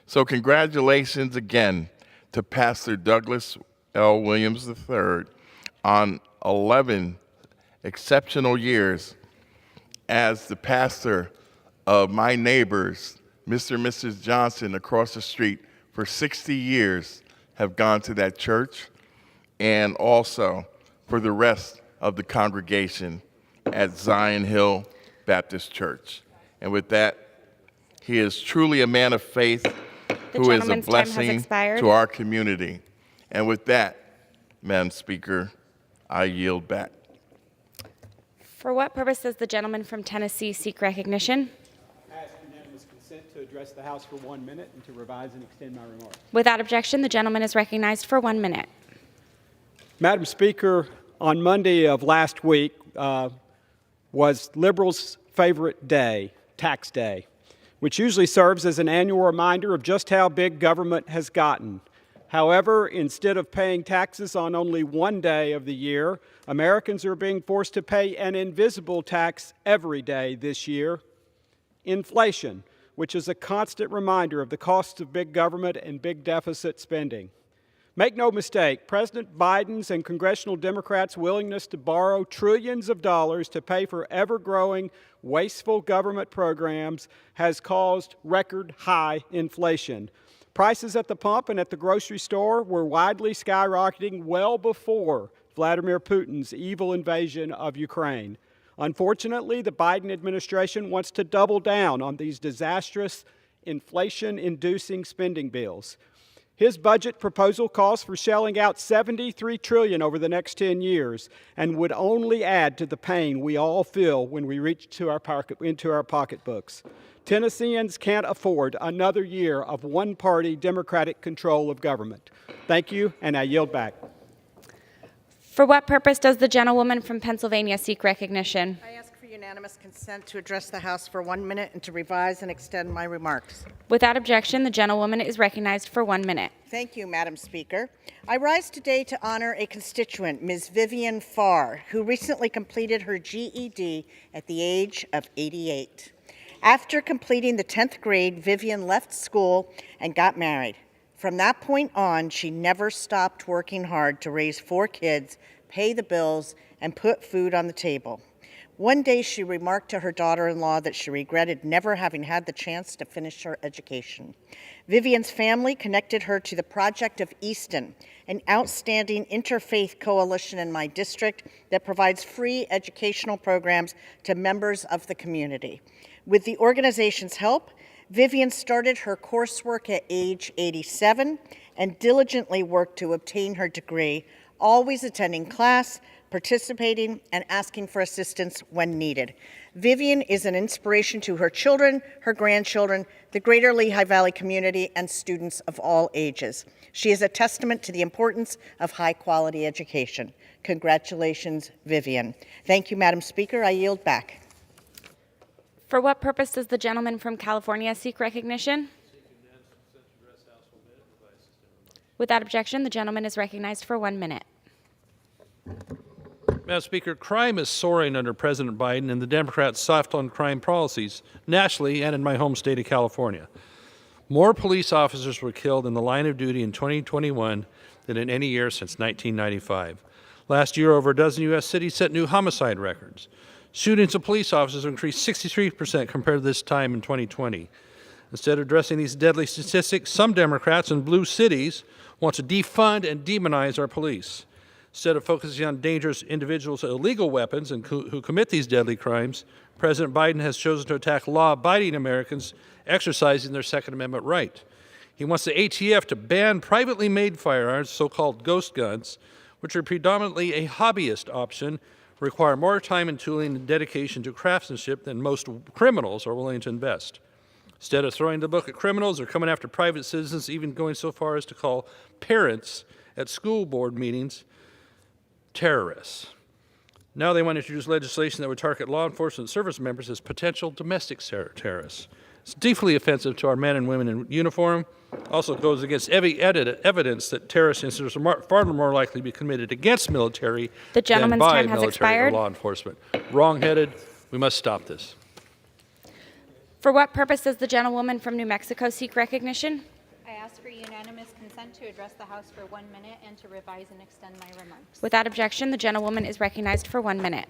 So congratulations again to Pastor Douglas L. Williams III on 11 exceptional years as the pastor of my neighbors, Mr. and Mrs. Johnson across the street for 60 years have gone to that church, and also for the rest of the congregation at Zion Hill Baptist Church. And with that, He is truly a man of faith The who is a gentleman's time has blessing expired. to our community. And with that, Madam Speaker, I yield back. For what purpose does the gentleman from Tennessee seek recognition? I ask unanimous consent to address the House for 1 minute and to revise and extend my remarks. Without objection, the gentleman is recognized for 1 minute. Madam Speaker, on Monday of last week was liberals' favorite day, Tax Day, which usually serves as an annual reminder of just how big government has gotten. However, instead of paying taxes on only one day of the year, Americans are being forced to pay an invisible tax every day this year: inflation, which is a constant reminder of the costs of big government and big deficit spending. Make no mistake, President Biden's and congressional Democrats' willingness to borrow trillions of dollars to pay for ever-growing, wasteful government programs has caused record-high inflation. Prices at the pump and at the grocery store were widely skyrocketing well before Vladimir Putin's evil invasion of Ukraine. Unfortunately, the Biden administration wants to double down on these disastrous, inflation-inducing spending bills. His budget proposal calls for shelling out $73 trillion over the next 10 years and would only add to the pain we all feel when we reach into our pocketbooks. Tennesseans can't afford another year of one-party Democratic control of government. Thank you, and I yield back. For what purpose does the gentlewoman from Pennsylvania seek recognition? I ask for unanimous consent to address the House for 1 minute and to revise and extend my remarks. Without objection, the gentlewoman is recognized for 1 minute. Thank you, Madam Speaker. I rise today to honor a constituent, Ms. Vivian Farr, who recently completed her GED at the age of 88. After completing the 10th grade, Vivian left school and got married. From that point on, she never stopped working hard to raise 4 kids, pay the bills, and put food on the table. One day she remarked to her daughter-in-law that she regretted never having had the chance to finish her education. Vivian's family connected her to the Project of Easton, an outstanding interfaith coalition in my district that provides free educational programs to members of the community. With the organization's help, Vivian started her coursework at age 87 and diligently worked to obtain her degree, always attending class, participating, and asking for assistance when needed. Vivian is an inspiration to her children, her grandchildren, the greater Lehigh Valley community, and students of all ages. She is a testament to the importance of high-quality education. Congratulations, Vivian. Thank you, Madam Speaker. I yield back. For what purpose does the gentleman from California seek recognition? Without objection, the gentleman is recognized for 1 minute. Madam Speaker, crime is soaring under President Biden and the Democrats' soft on crime policies nationally and in my home state of California. More police officers were killed in the line of duty in 2021 than in any year since 1995. Last year, over a dozen U.S. cities set new homicide records. Shootings of police officers increased 63% compared to this time in 2020. Instead of addressing these deadly statistics, some Democrats in blue cities want to defund and demonize our police. Instead of focusing on dangerous individuals with illegal weapons and who commit these deadly crimes, President Biden has chosen to attack law-abiding Americans exercising their Second Amendment right. He wants the ATF to ban privately made firearms, so-called ghost guns, which are predominantly a hobbyist option, require more time and tooling and dedication to craftsmanship than most criminals are willing to invest. Instead of throwing the book at criminals or coming after private citizens, even going so far as to call parents at school board meetings terrorists. Now they want to introduce legislation that would target law enforcement service members as potential domestic terrorists. It's deeply offensive to our men and women in uniform. Also goes against every evidence that terrorist incidents are far more likely to be committed against military than by military or law enforcement. Wrong-headed. We must stop this. For what purpose does the gentlewoman from New Mexico seek recognition? I ask for unanimous consent to address the House for 1 minute and to revise and extend my remarks. Without objection, the gentlewoman is recognized for 1 minute.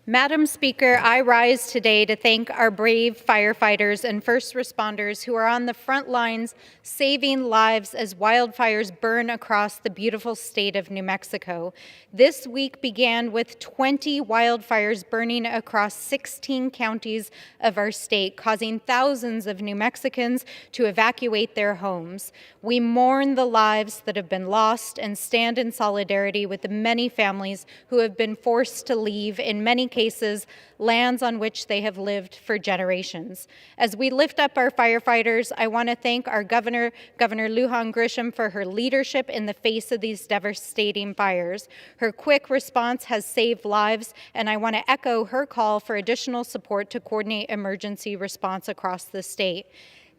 Madam Speaker, I rise today to thank our brave firefighters and first responders who are on the front lines saving lives as wildfires burn across the beautiful state of New Mexico. This week began with 20 wildfires burning across 16 counties of our state, causing thousands of New Mexicans to evacuate their homes. We mourn the lives that have been lost and stand in solidarity with the many families who have been forced to leave, in many cases, lands on which they have lived for generations. As we lift up our firefighters, I want to thank our Governor Lujan Grisham, for her leadership in the face of these devastating fires. Her quick response has saved lives, and I want to echo her call for additional support to coordinate emergency response across the state.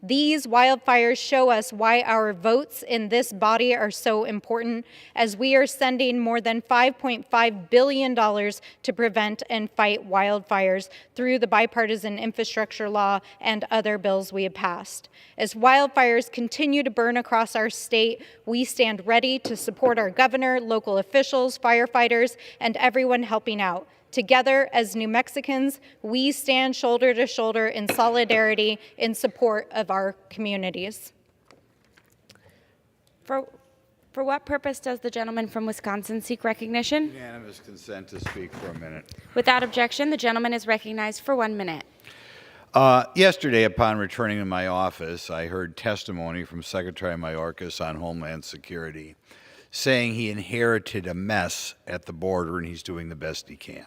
These wildfires show us why our votes in this body are so important, as we are sending more than $5.5 billion to prevent and fight wildfires through the bipartisan infrastructure law and other bills we have passed. As wildfires continue to burn across our state, we stand ready to support our governor, local officials, firefighters, and everyone helping out. Together, as New Mexicans, we stand shoulder to shoulder in solidarity in support of our communities. For what purpose does the gentleman from Wisconsin seek recognition? Unanimous consent to speak for a minute. Without objection, the gentleman is recognized for 1 minute. Yesterday, upon returning to my office, I heard testimony from Secretary Mayorkas on Homeland Security, saying he inherited a mess at the border and he's doing the best he can.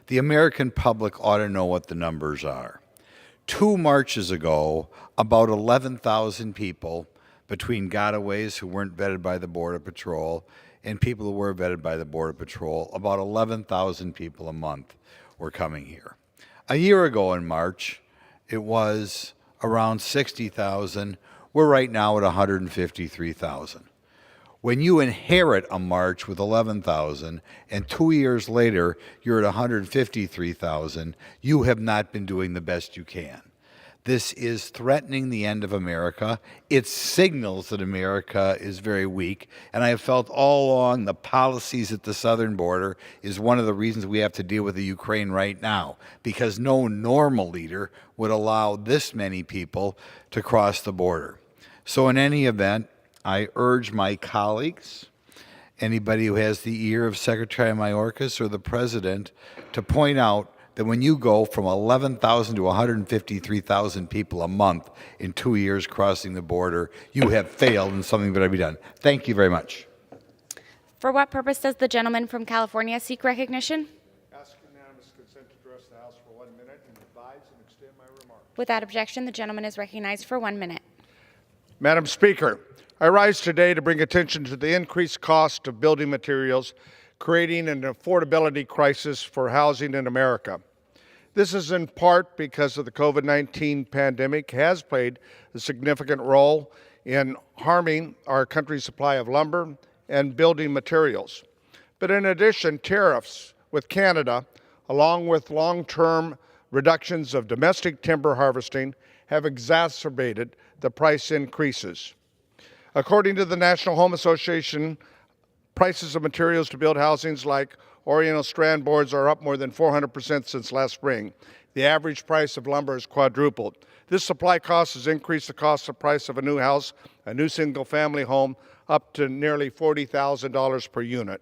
The American public ought to know what the numbers are. 2 marches ago, about 11,000 people, between gotaways who weren't vetted by the Border Patrol and people who were vetted by the Border Patrol, about 11,000 people a month were coming here. A year ago in March, it was around 60,000. We're right now at 153,000. When you inherit a march with 11,000 and 2 years later you're at 153,000, you have not been doing the best you can. This is threatening the end of America. It signals that America is very weak. And I have felt all along the policies at the southern border is one of the reasons we have to deal with the Ukraine right now, because no normal leader would allow this many people to cross the border. So in any event, I urge my colleagues, anybody who has the ear of Secretary Mayorkas or the President, to point out that when you go from 11,000 to 153,000 people a month in 2 years crossing the border, you have failed and something better be done. Thank you very much. For what purpose does the gentleman from California seek recognition? Ask unanimous consent to address the House for 1 minute and advise and extend my remarks. Without objection, the gentleman is recognized for 1 minute. Madam Speaker, I rise today to bring attention to the increased cost of building materials, creating an affordability crisis for housing in America. This is in part because of the COVID-19 pandemic has played a significant role in harming our country's supply of lumber and building materials. But in addition, tariffs with Canada, along with long-term reductions of domestic timber harvesting, have exacerbated the price increases. According to the National Home Association, prices of materials to build housings like Oriental strand boards are up more than 400% since last spring. The average price of lumber has quadrupled. This supply cost has increased the cost of price of a new house, a new single-family home, up to nearly $40,000 per unit.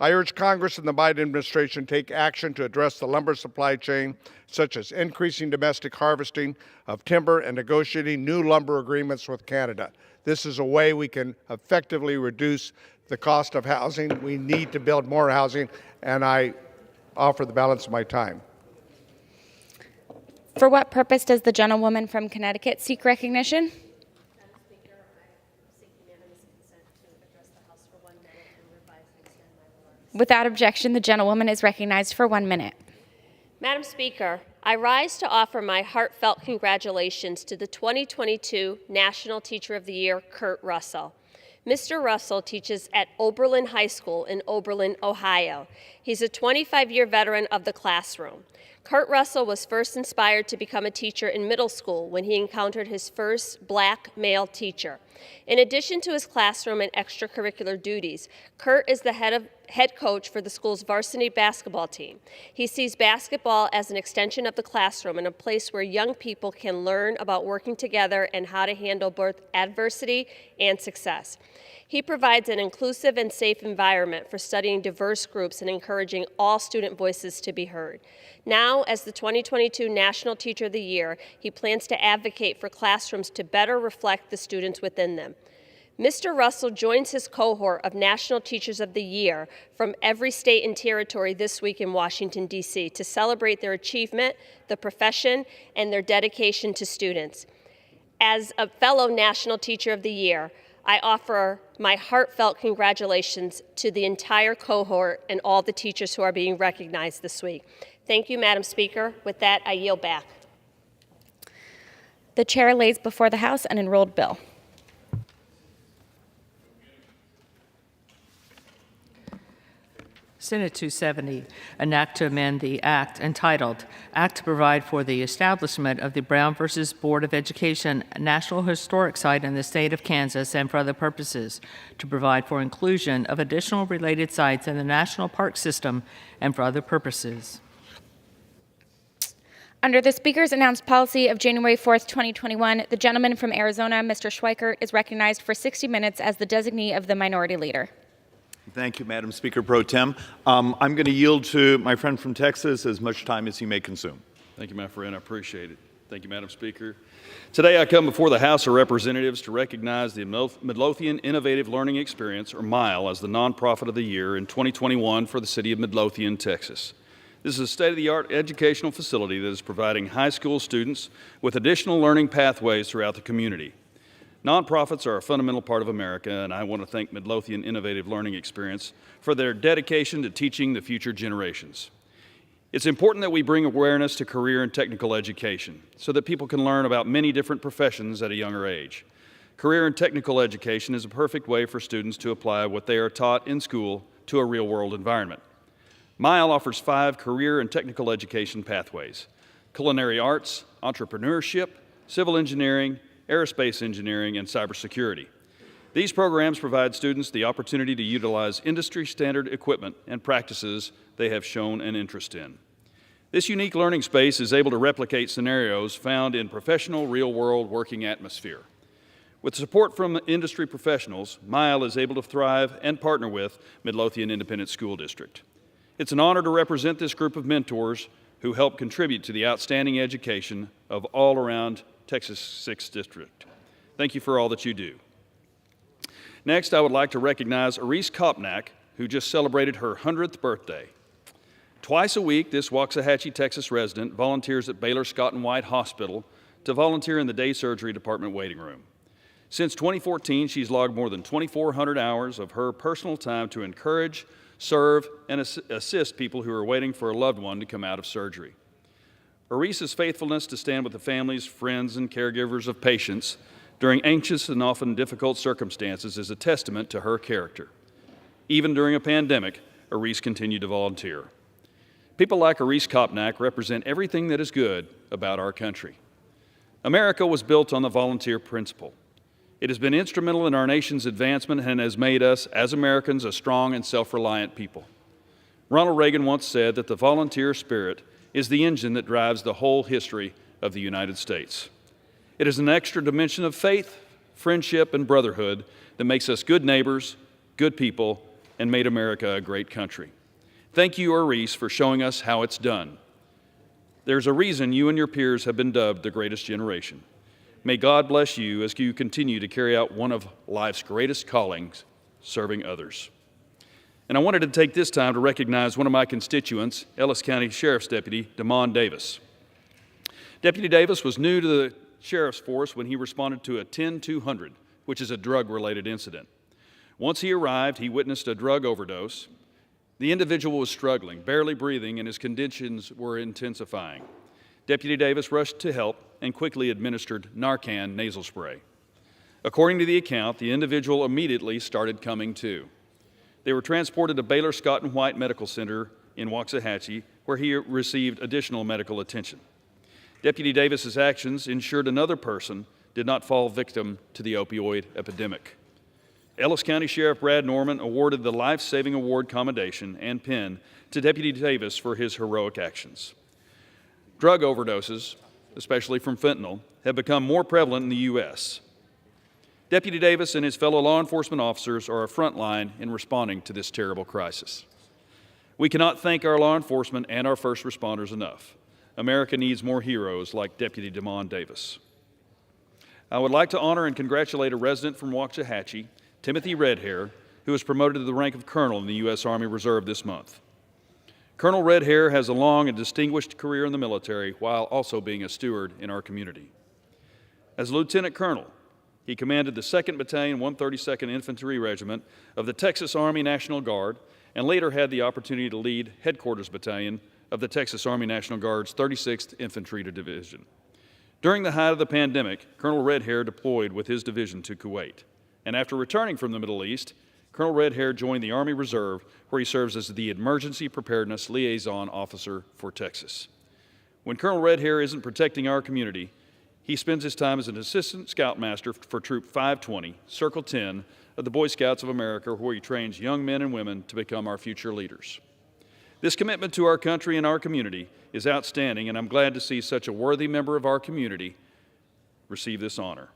I urge Congress and the Biden administration to take action to address the lumber supply chain, such as increasing domestic harvesting of timber and negotiating new lumber agreements with Canada. This is a way we can effectively reduce the cost of housing. We need to build more housing, and I offer the balance of my time. For what purpose does the gentlewoman from Connecticut seek recognition? Madam Speaker, I seek unanimous consent to address the House for 1 minute and revise and extend my remarks. Without objection, the gentlewoman is recognized for 1 minute. Madam Speaker, I rise to offer my heartfelt congratulations to the 2022 National Teacher of the Year, Kurt Russell. Mr. Russell teaches at Oberlin High School in Oberlin, Ohio. He's a 25-year veteran of the classroom. Kurt Russell was first inspired to become a teacher in middle school when he encountered his first black male teacher. In addition to his classroom and extracurricular duties, Kurt is the head coach for the school's varsity basketball team. He sees basketball as an extension of the classroom and a place where young people can learn about working together and how to handle both adversity and success. He provides an inclusive and safe environment for studying diverse groups and encouraging all student voices to be heard. Now, as the 2022 National Teacher of the Year, he plans to advocate for classrooms to better reflect the students within them. Mr. Russell joins his cohort of National Teachers of the Year from every state and territory this week in Washington, D.C. to celebrate their achievement, the profession, and their dedication to students. As a fellow National Teacher of the Year, I offer my heartfelt congratulations to the entire cohort and all the teachers who are being recognized this week. Thank you, Madam Speaker. With that, I yield back. The chair lays before the House an enrolled bill. Senate 270, an act to amend the act entitled Act to Provide for the Establishment of the Brown v. Board of Education National Historic Site in the state of Kansas and for other purposes, to provide for inclusion of additional related sites in the National Park System and for other purposes. Under the Speaker's announced policy of January 4th, 2021, the gentleman from Arizona, Mr. Schweikert, is recognized for 60 minutes as the designee of the Minority Leader. Thank you, Madam Speaker Pro Tem. I'm going to yield to my friend from Texas as much time as he may consume. Thank you, my friend. I appreciate it. Thank you, Madam Speaker. Today I come before the House of Representatives to recognize the Midlothian Innovative Learning Experience, or MILE, as the Nonprofit of the Year in 2021 for the city of Midlothian, Texas. This is a state-of-the-art educational facility that is providing high school students with additional learning pathways throughout the community. Nonprofits are a fundamental part of America, and I want to thank Midlothian Innovative Learning Experience for their dedication to teaching the future generations. It's important that we bring awareness to career and technical education so that people can learn about many different professions at a younger age. Career and technical education is a perfect way for students to apply what they are taught in school to a real-world environment. MILE offers 5 career and technical education pathways: culinary arts, entrepreneurship, civil engineering, aerospace engineering, and cybersecurity. These programs provide students the opportunity to utilize industry-standard equipment and practices they have shown an interest in. This unique learning space is able to replicate scenarios found in professional, real-world working atmosphere. With support from industry professionals, MILE is able to thrive and partner with Midlothian Independent School District. It's an honor to represent this group of mentors who help contribute to the outstanding education of all around Texas 6th District. Thank you for all that you do. Next, I would like to recognize Arise Kopnak, who just celebrated her 100th birthday. Twice a week, this Waxahachie, Texas resident volunteers at Baylor Scott & White Hospital to volunteer in the day surgery department waiting room. Since 2014, she's logged more than 2,400 hours of her personal time to encourage, serve, and assist people who are waiting for a loved one to come out of surgery. Arise's faithfulness to stand with the families, friends, and caregivers of patients during anxious and often difficult circumstances is a testament to her character. Even during a pandemic, Arise continued to volunteer. People like Arise Kopnak represent everything that is good about our country. America was built on the volunteer principle. It has been instrumental in our nation's advancement and has made us, as Americans, a strong and self-reliant people. Ronald Reagan once said that the volunteer spirit is the engine that drives the whole history of the United States. It is an extra dimension of faith, friendship, and brotherhood that makes us good neighbors, good people, and made America a great country. Thank you, Arise, for showing us how it's done. There's a reason you and your peers have been dubbed the greatest generation. May God bless you as you continue to carry out one of life's greatest callings, serving others. And I wanted to take this time to recognize one of my constituents, Ellis County Sheriff's Deputy Damon Davis. Deputy Davis was new to the Sheriff's Force when he responded to a 10-200, which is a drug-related incident. Once he arrived, he witnessed a drug overdose. The individual was struggling, barely breathing, and his conditions were intensifying. Deputy Davis rushed to help and quickly administered Narcan nasal spray. According to the account, the individual immediately started coming to. They were transported to Baylor Scott & White Medical Center in Waxahachie, where he received additional medical attention. Deputy Davis's actions ensured another person did not fall victim to the opioid epidemic. Ellis County Sheriff Brad Norman awarded the Life Saving Award Commendation and pin to Deputy Davis for his heroic actions. Drug overdoses, especially from fentanyl, have become more prevalent in the U.S. Deputy Davis and his fellow law enforcement officers are a front line in responding to this terrible crisis. We cannot thank our law enforcement and our first responders enough. America needs more heroes like Deputy Damon Davis. I would like to honor and congratulate a resident from Waxahachie, Timothy Redhair, who was promoted to the rank of colonel in the U.S. Army Reserve this month. Colonel Redhair has a long and distinguished career in the military while also being a steward in our community. As lieutenant colonel, he commanded the 2nd Battalion, 132nd Infantry Regiment of the Texas Army National Guard and later had the opportunity to lead Headquarters Battalion of the Texas Army National Guard's 36th Infantry Division. During the height of the pandemic, Colonel Redhair deployed with his division to Kuwait. And after returning from the Middle East, Colonel Redhair joined the Army Reserve, where he serves as the Emergency Preparedness Liaison Officer for Texas. When Colonel Redhair isn't protecting our community, he spends his time as an Assistant Scoutmaster for Troop 520, Circle 10 of the Boy Scouts of America, where he trains young men and women to become our future leaders. This commitment to our country and our community is outstanding, and I'm glad to see such a worthy member of our community receive this honor.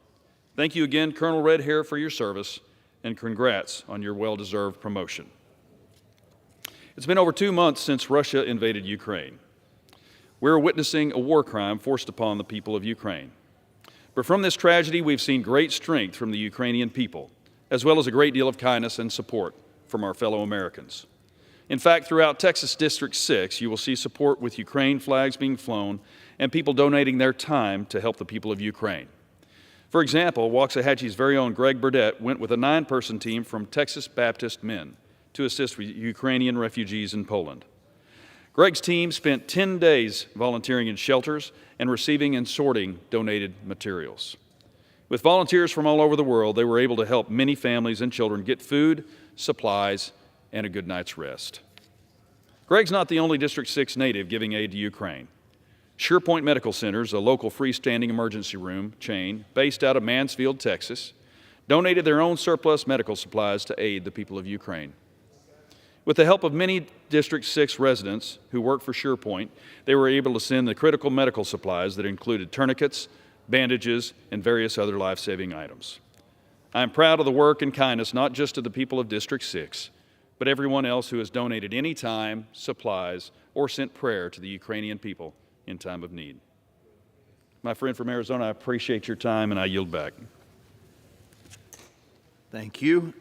Thank you again, Colonel Redhair, for your service, and congrats on your well-deserved promotion. It's been over 2 months since Russia invaded Ukraine. We're witnessing a war crime forced upon the people of Ukraine. But from this tragedy, we've seen great strength from the Ukrainian people, as well as a great deal of kindness and support from our fellow Americans. In fact, throughout Texas District 6, you will see support with Ukraine flags being flown and people donating their time to help the people of Ukraine. For example, Waxahachie's very own Greg Burdett went with a 9-person team from Texas Baptist Men to assist with Ukrainian refugees in Poland. Greg's team spent 10 days volunteering in shelters and receiving and sorting donated materials. With volunteers from all over the world, they were able to help many families and children get food, supplies, and a good night's rest. Greg's not the only District 6 native giving aid to Ukraine. SurePoint Medical Centers, a local freestanding emergency room chain based out of Mansfield, Texas, donated their own surplus medical supplies to aid the people of Ukraine. With the help of many District 6 residents who work for SurePoint, they were able to send the critical medical supplies that included tourniquets, bandages, and various other life-saving items. I am proud of the work and kindness not just of the people of District 6, but everyone else who has donated any time, supplies, or sent prayer to the Ukrainian people in time of need. My friend from Arizona, I appreciate your time, and I yield back. Thank you.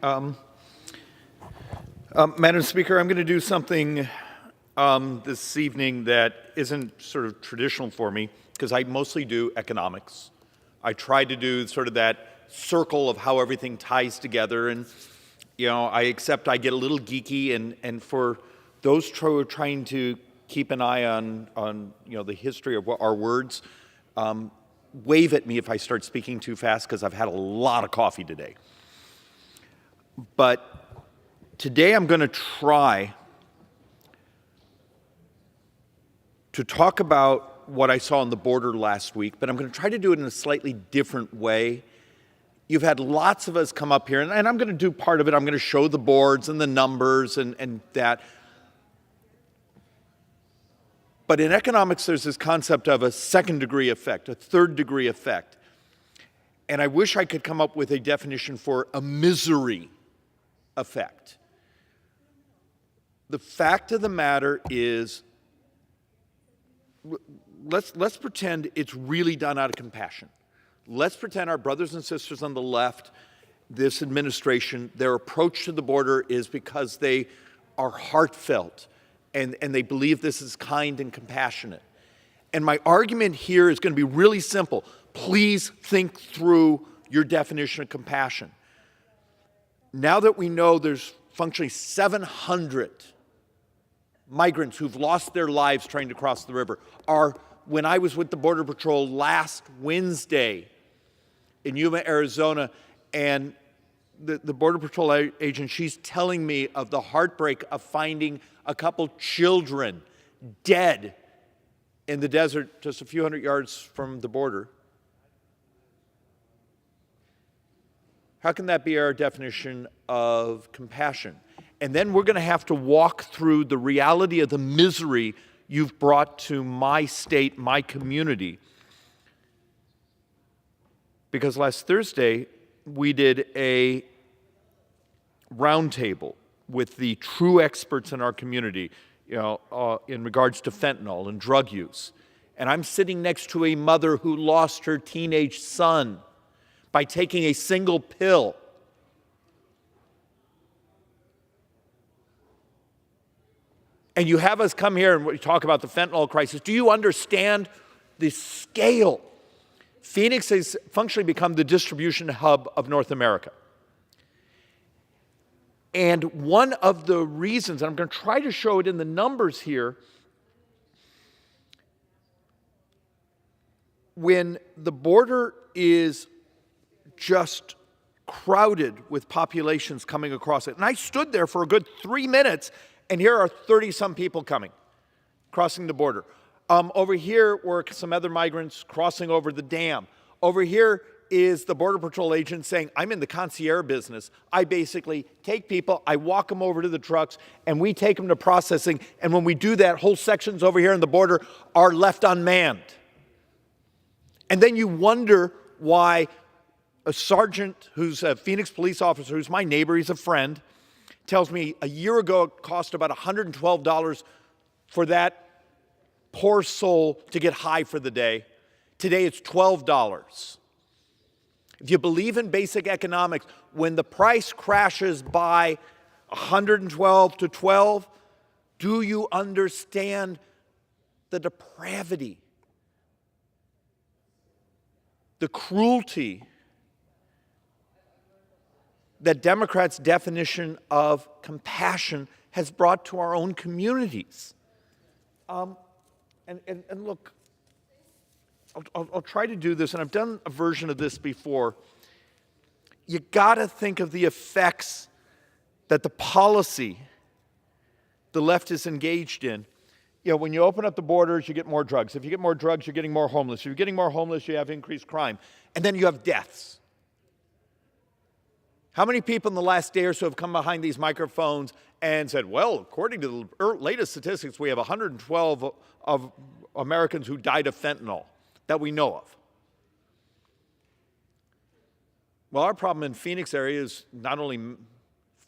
Madam Speaker, I'm going to do something this evening that isn't sort of traditional for me, because I mostly do economics. I try to do sort of that circle of how everything ties together, and I accept I get a little geeky, and for those who are trying to keep an eye on the history of our words, wave at me if I start speaking too fast, because I've had a lot of coffee today. But today I'm going to try to talk about what I saw on the border last week, but I'm going to try to do it in a slightly different way. You've had lots of us come up here, and I'm going to do part of it. I'm going to show the boards and the numbers and that. But in economics, there's this concept of a second-degree effect, a third-degree effect. And I wish I could come up with a definition for a misery effect. The fact of the matter is, let's pretend it's really done out of compassion. Let's pretend our brothers and sisters on the left, this administration, their approach to the border is because they are heartfelt and they believe this is kind and compassionate. And my argument here is going to be really simple. Please think through your definition of compassion. Now that we know there's functionally 700 migrants who've lost their lives trying to cross the river, when I was with the Border Patrol last Wednesday in Yuma, Arizona, and the Border Patrol agent, she's telling me of the heartbreak of finding a couple children dead in the desert just a few hundred yards from the border. How can that be our definition of compassion? And then we're going to have to walk through the reality of the misery you've brought to my state, my community. Because last Thursday, we did a roundtable with the true experts in our community, in regards to fentanyl and drug use. And I'm sitting next to a mother who lost her teenage son by taking a single pill. And you have us come here and we talk about the fentanyl crisis. Do you understand the scale? Phoenix has functionally become the distribution hub of North America. And one of the reasons, and I'm going to try to show it in the numbers here, when the border is just crowded with populations coming across it. And I stood there for a good 3 minutes, and here are 30-some people coming, crossing the border. Over here were some other migrants crossing over the dam. Over here is the Border Patrol agent saying, I'm in the concierge business. I basically take people, I walk them over to the trucks, and we take them to processing. And when we do that, whole sections over here on the border are left unmanned. And then you wonder why a sergeant who's a Phoenix police officer, who's my neighbor, he's a friend, tells me a year ago it cost about $112 for that poor soul to get high for the day. Today it's $12. If you believe in basic economics, when the price crashes by 112 to 12, do you understand the depravity, the cruelty that Democrats' definition of compassion has brought to our own communities? And look, I'll try to do this, and I've done a version of this before. You got to think of the effects that the policy the left is engaged in. When you open up the borders, you get more drugs. If you get more drugs, you're getting more homeless. If you're getting more homeless, you have increased crime. And then you have deaths. How many people in the last day or so have come behind these microphones and said, well, according to the latest statistics, we have 112 of Americans who died of fentanyl that we know of? Well, our problem in Phoenix area is not only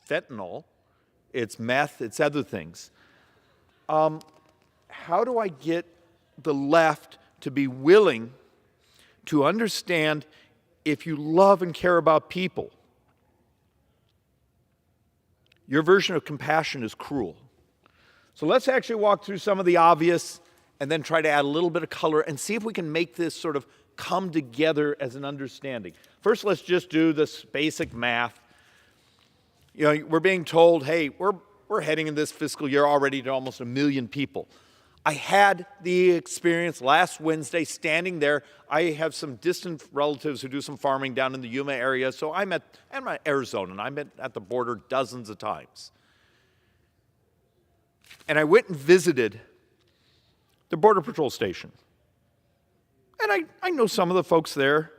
fentanyl, it's meth, it's other things. How do I get the left to be willing to understand if you love and care about people, your version of compassion is cruel? So let's actually walk through some of the obvious and then try to add a little bit of color and see if we can make this sort of come together as an understanding. First, let's just do this basic math. We're being told, hey, we're heading in this fiscal year already to almost 1 million people. I had the experience last Wednesday standing there. I have some distant relatives who do some farming down in the Yuma area, so I'm at Arizona, and I'm at the border dozens of times. And I went and visited the Border Patrol station. And I know some of the folks there.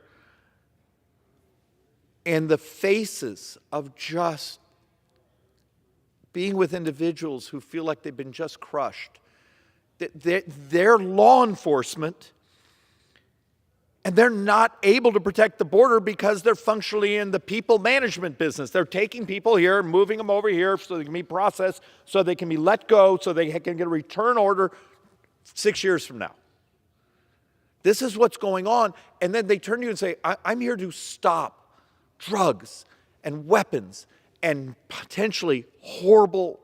And the faces of just being with individuals who feel like they've been just crushed. They're law enforcement, and they're not able to protect the border because they're functionally in the people management business. They're taking people here, moving them over here so they can be processed, so they can be let go, so they can get a return order 6 years from now. This is what's going on. And then they turn to you and say, I'm here to stop drugs and weapons and potentially horrible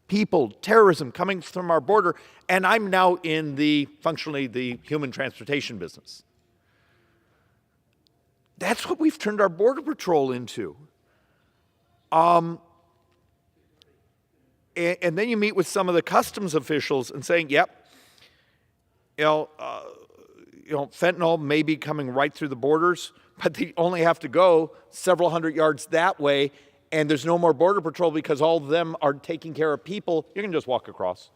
people, terrorism coming from our border, and I'm now in functionally the human transportation business. That's what we've turned our Border Patrol into. And then you meet with some of the customs officials and saying, yep, fentanyl may be coming right through the borders, but they only have to go several hundred yards that way, and there's no more Border Patrol because all of them are taking care of people. You can just walk across.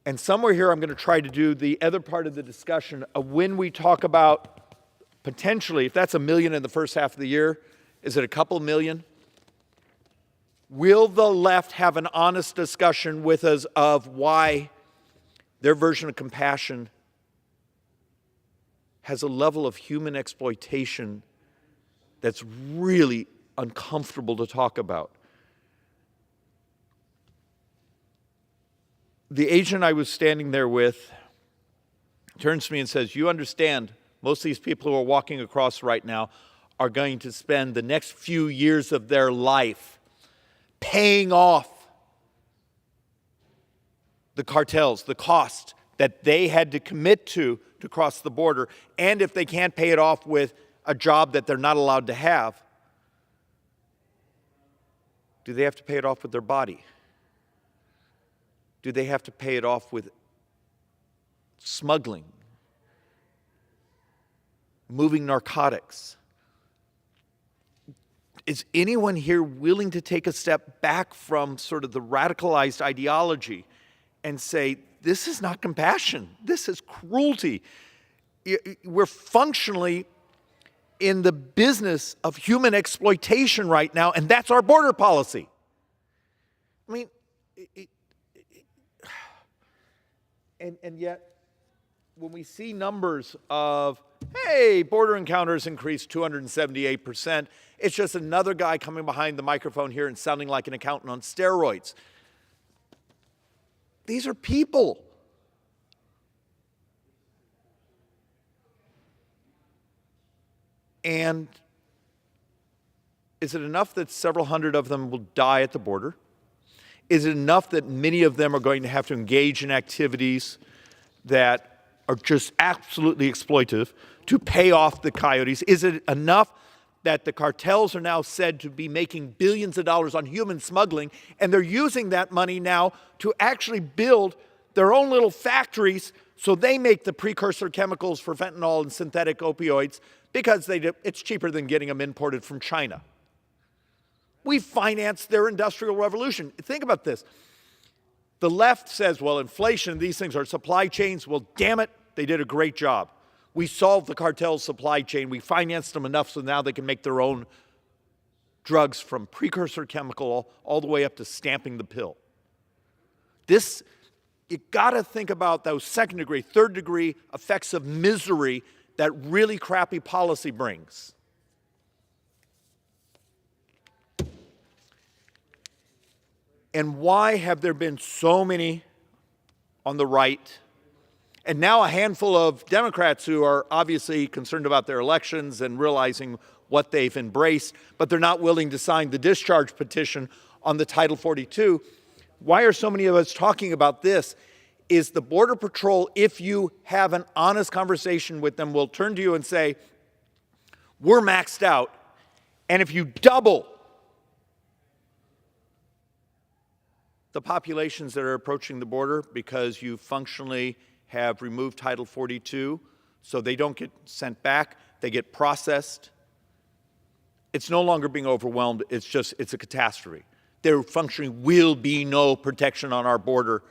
And somewhere here I'm going to try to do the other part of the discussion of when we talk about potentially, if that's 1 million in the first half of the year, is it a couple million? Will the left have an honest discussion with us of why their version of compassion has a level of human exploitation that's really uncomfortable to talk about? The agent I was standing there with turns to me and says, you understand, most of these people who are walking across right now are going to spend the next few years of their life paying off the cartels, the cost that they had to commit to cross the border. And if they can't pay it off with a job that they're not allowed to have, do they have to pay it off with their body? Do they have to pay it off with smuggling, moving narcotics? Is anyone here willing to take a step back from sort of the radicalized ideology and say, this is not compassion, this is cruelty? We're functionally in the business of human exploitation right now, and that's our border policy. I mean, and yet, when we see numbers of, hey, border encounters increased 278%, it's just another guy coming behind the microphone here and sounding like an accountant on steroids. These are people. And is it enough that several hundred of them will die at the border? Is it enough that many of them are going to have to engage in activities that are just absolutely exploitive to pay off the coyotes? Is it enough that the cartels are now said to be making billions of dollars on human smuggling, and they're using that money now to actually build their own little factories so they make the precursor chemicals for fentanyl and synthetic opioids because it's cheaper than getting them imported from China? We financed their industrial revolution. Think about this. The left says, well, inflation, these things are supply chains. Well, damn it, they did a great job. We solved the cartel's supply chain. We financed them enough so now they can make their own drugs from precursor chemical all the way up to stamping the pill. You gotta think about those second degree, third degree effects of misery that really crappy policy brings. And why have there been so many on the right, and now a handful of Democrats who are obviously concerned about their elections and realizing what they've embraced, but they're not willing to sign the discharge petition on the Title 42? Why are so many of us talking about this? Is the Border Patrol, if you have an honest conversation with them, will turn to you and say, we're maxed out, and if you double the populations that are approaching the border because you functionally have removed Title 42, so they don't get sent back, they get processed. It's no longer being overwhelmed, it's a catastrophe. There functionally will be no protection on our border.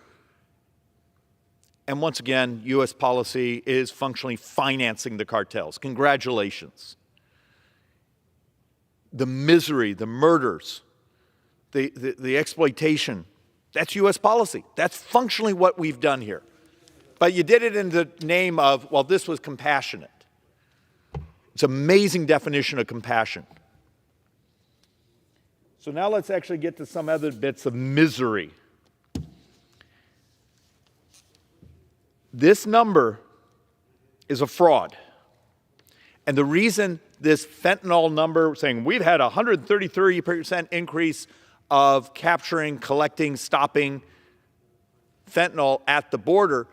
And once again, U.S. policy is functionally financing the cartels. Congratulations. The misery, the murders, the exploitation, that's U.S. policy. That's functionally what we've done here. But you did it in the name of, well, this was compassionate. It's an amazing definition of compassion. So now let's actually get to some other bits of misery. This number is a fraud. And the reason this fentanyl number, saying we've had a 133% increase of capturing, collecting, stopping fentanyl at the border,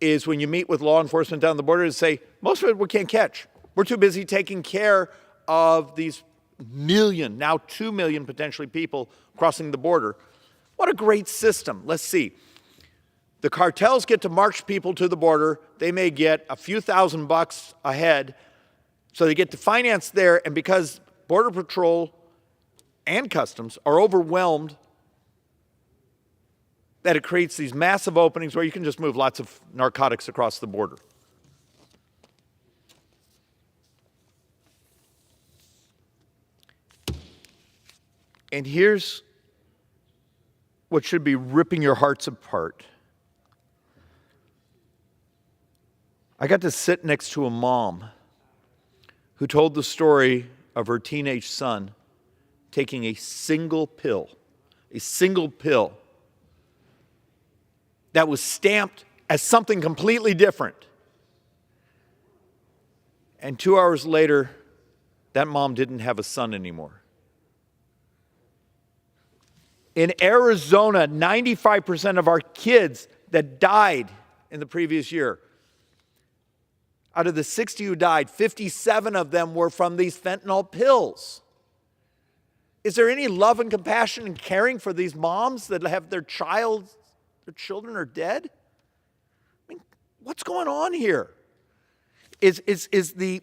is when you meet with law enforcement down the border to say, most of it we can't catch. We're too busy taking care of these million, now 2 million potentially people crossing the border. What a great system. Let's see. The cartels get to march people to the border. They may get a few $1,000 a head. So they get to finance there, and because Border Patrol and Customs are overwhelmed, that it creates these massive openings where you can just move lots of narcotics across the border. And here's what should be ripping your hearts apart. I got to sit next to a mom who told the story of her teenage son taking a single pill that was stamped as something completely different. And 2 hours later, that mom didn't have a son anymore. In Arizona, 95% of our kids that died in the previous year, out of the 60 who died, 57 of them were from these fentanyl pills. Is there any love and compassion and caring for these moms that have their children are dead? I mean, what's going on here? Is the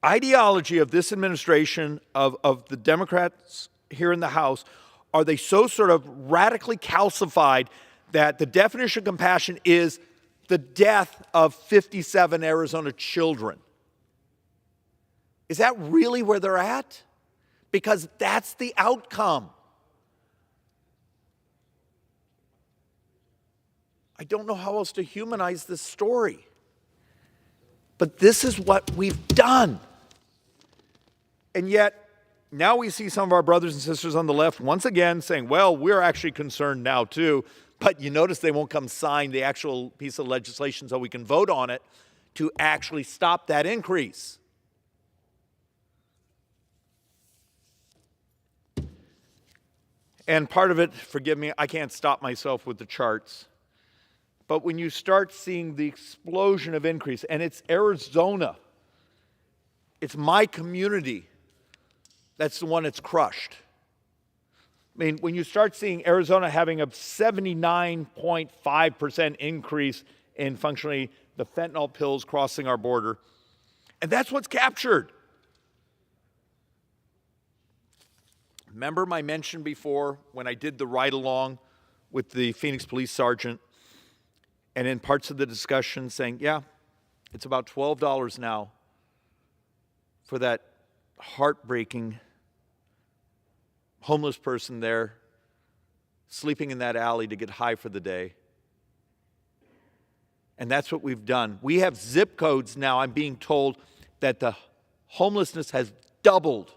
ideology of this administration, of the Democrats here in the House, are they so sort of radically calcified that the definition of compassion is the death of 57 Arizona children? Is that really where they're at? Because that's the outcome. I don't know how else to humanize this story. But this is what we've done. And yet, now we see some of our brothers and sisters on the left once again saying, well, we're actually concerned now too. But you notice they won't come sign the actual piece of legislation so we can vote on it to actually stop that increase. And part of it, forgive me, I can't stop myself with the charts. But when you start seeing the explosion of increase, and it's Arizona, it's my community that's the one that's crushed. I mean, when you start seeing Arizona having a 79.5% increase in functionally the fentanyl pills crossing our border, and that's what's captured. Remember my mention before when I did the ride-along with the Phoenix police sergeant, and in parts of the discussion saying, yeah, it's about $12 now for that heartbreaking homeless person there sleeping in that alley to get high for the day. And that's what we've done. We have zip codes now, I'm being told, that the homelessness has doubled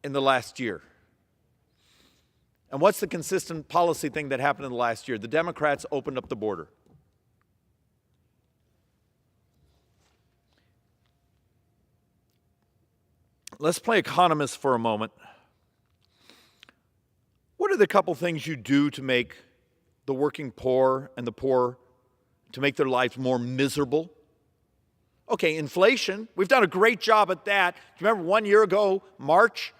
in the last year. And what's the consistent policy thing that happened in the last year? The Democrats opened up the border. Let's play economist for a moment. What are the couple things you do to make the working poor and the poor, to make their lives more miserable? Okay, inflation. We've done a great job at that. Do you remember 1 year ago, March,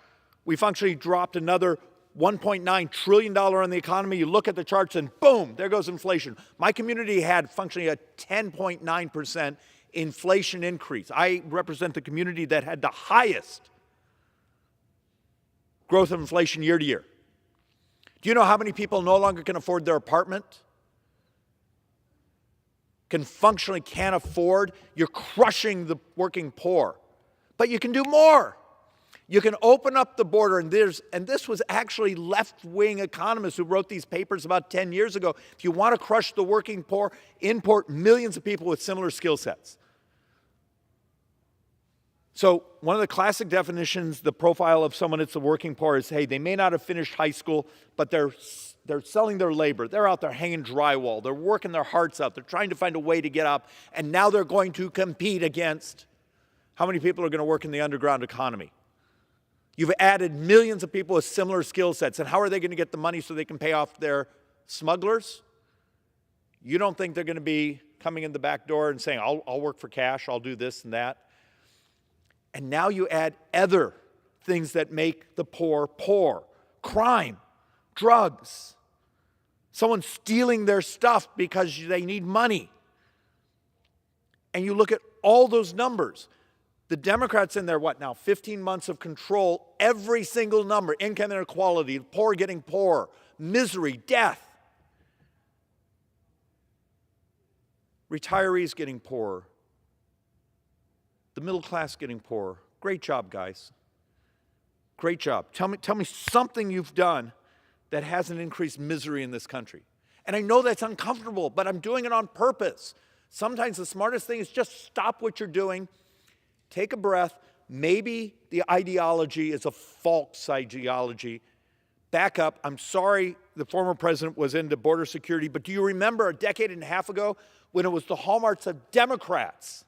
we functionally dropped another $1.9 trillion on the economy. You look at the charts and boom, there goes inflation. My community had functionally a 10.9% inflation increase. I represent the community that had the highest growth of inflation year to year. Do you know how many people no longer can afford their apartment? Can't afford? You're crushing the working poor. But you can do more. You can open up the border, and this was actually left-wing economists who wrote these papers about 10 years ago. If you want to crush the working poor, import millions of people with similar skill sets. So one of the classic definitions, the profile of someone that's a working poor is, hey, they may not have finished high school, but they're selling their labor. They're out there hanging drywall. They're working their hearts out. They're trying to find a way to get up, and now they're going to compete against how many people are going to work in the underground economy. You've added millions of people with similar skill sets, and how are they going to get the money so they can pay off their smugglers? You don't think they're going to be coming in the back door and saying, I'll work for cash, I'll do this and that. And now you add other things that make the poor poor. Crime, drugs, someone stealing their stuff because they need money. And you look at all those numbers. The Democrats in their, 15 months of control, every single number, income inequality, poor getting poorer, misery, death. Retirees getting poorer. The middle class getting poorer. Great job, guys. Great job. Tell me something you've done that hasn't increased misery in this country. And I know that's uncomfortable, but I'm doing it on purpose. Sometimes the smartest thing is just stop what you're doing, take a breath. Maybe the ideology is a false ideology. Back up. I'm sorry the former president was into border security, but do you remember a decade and a half ago when it was the hallmarks of Democrats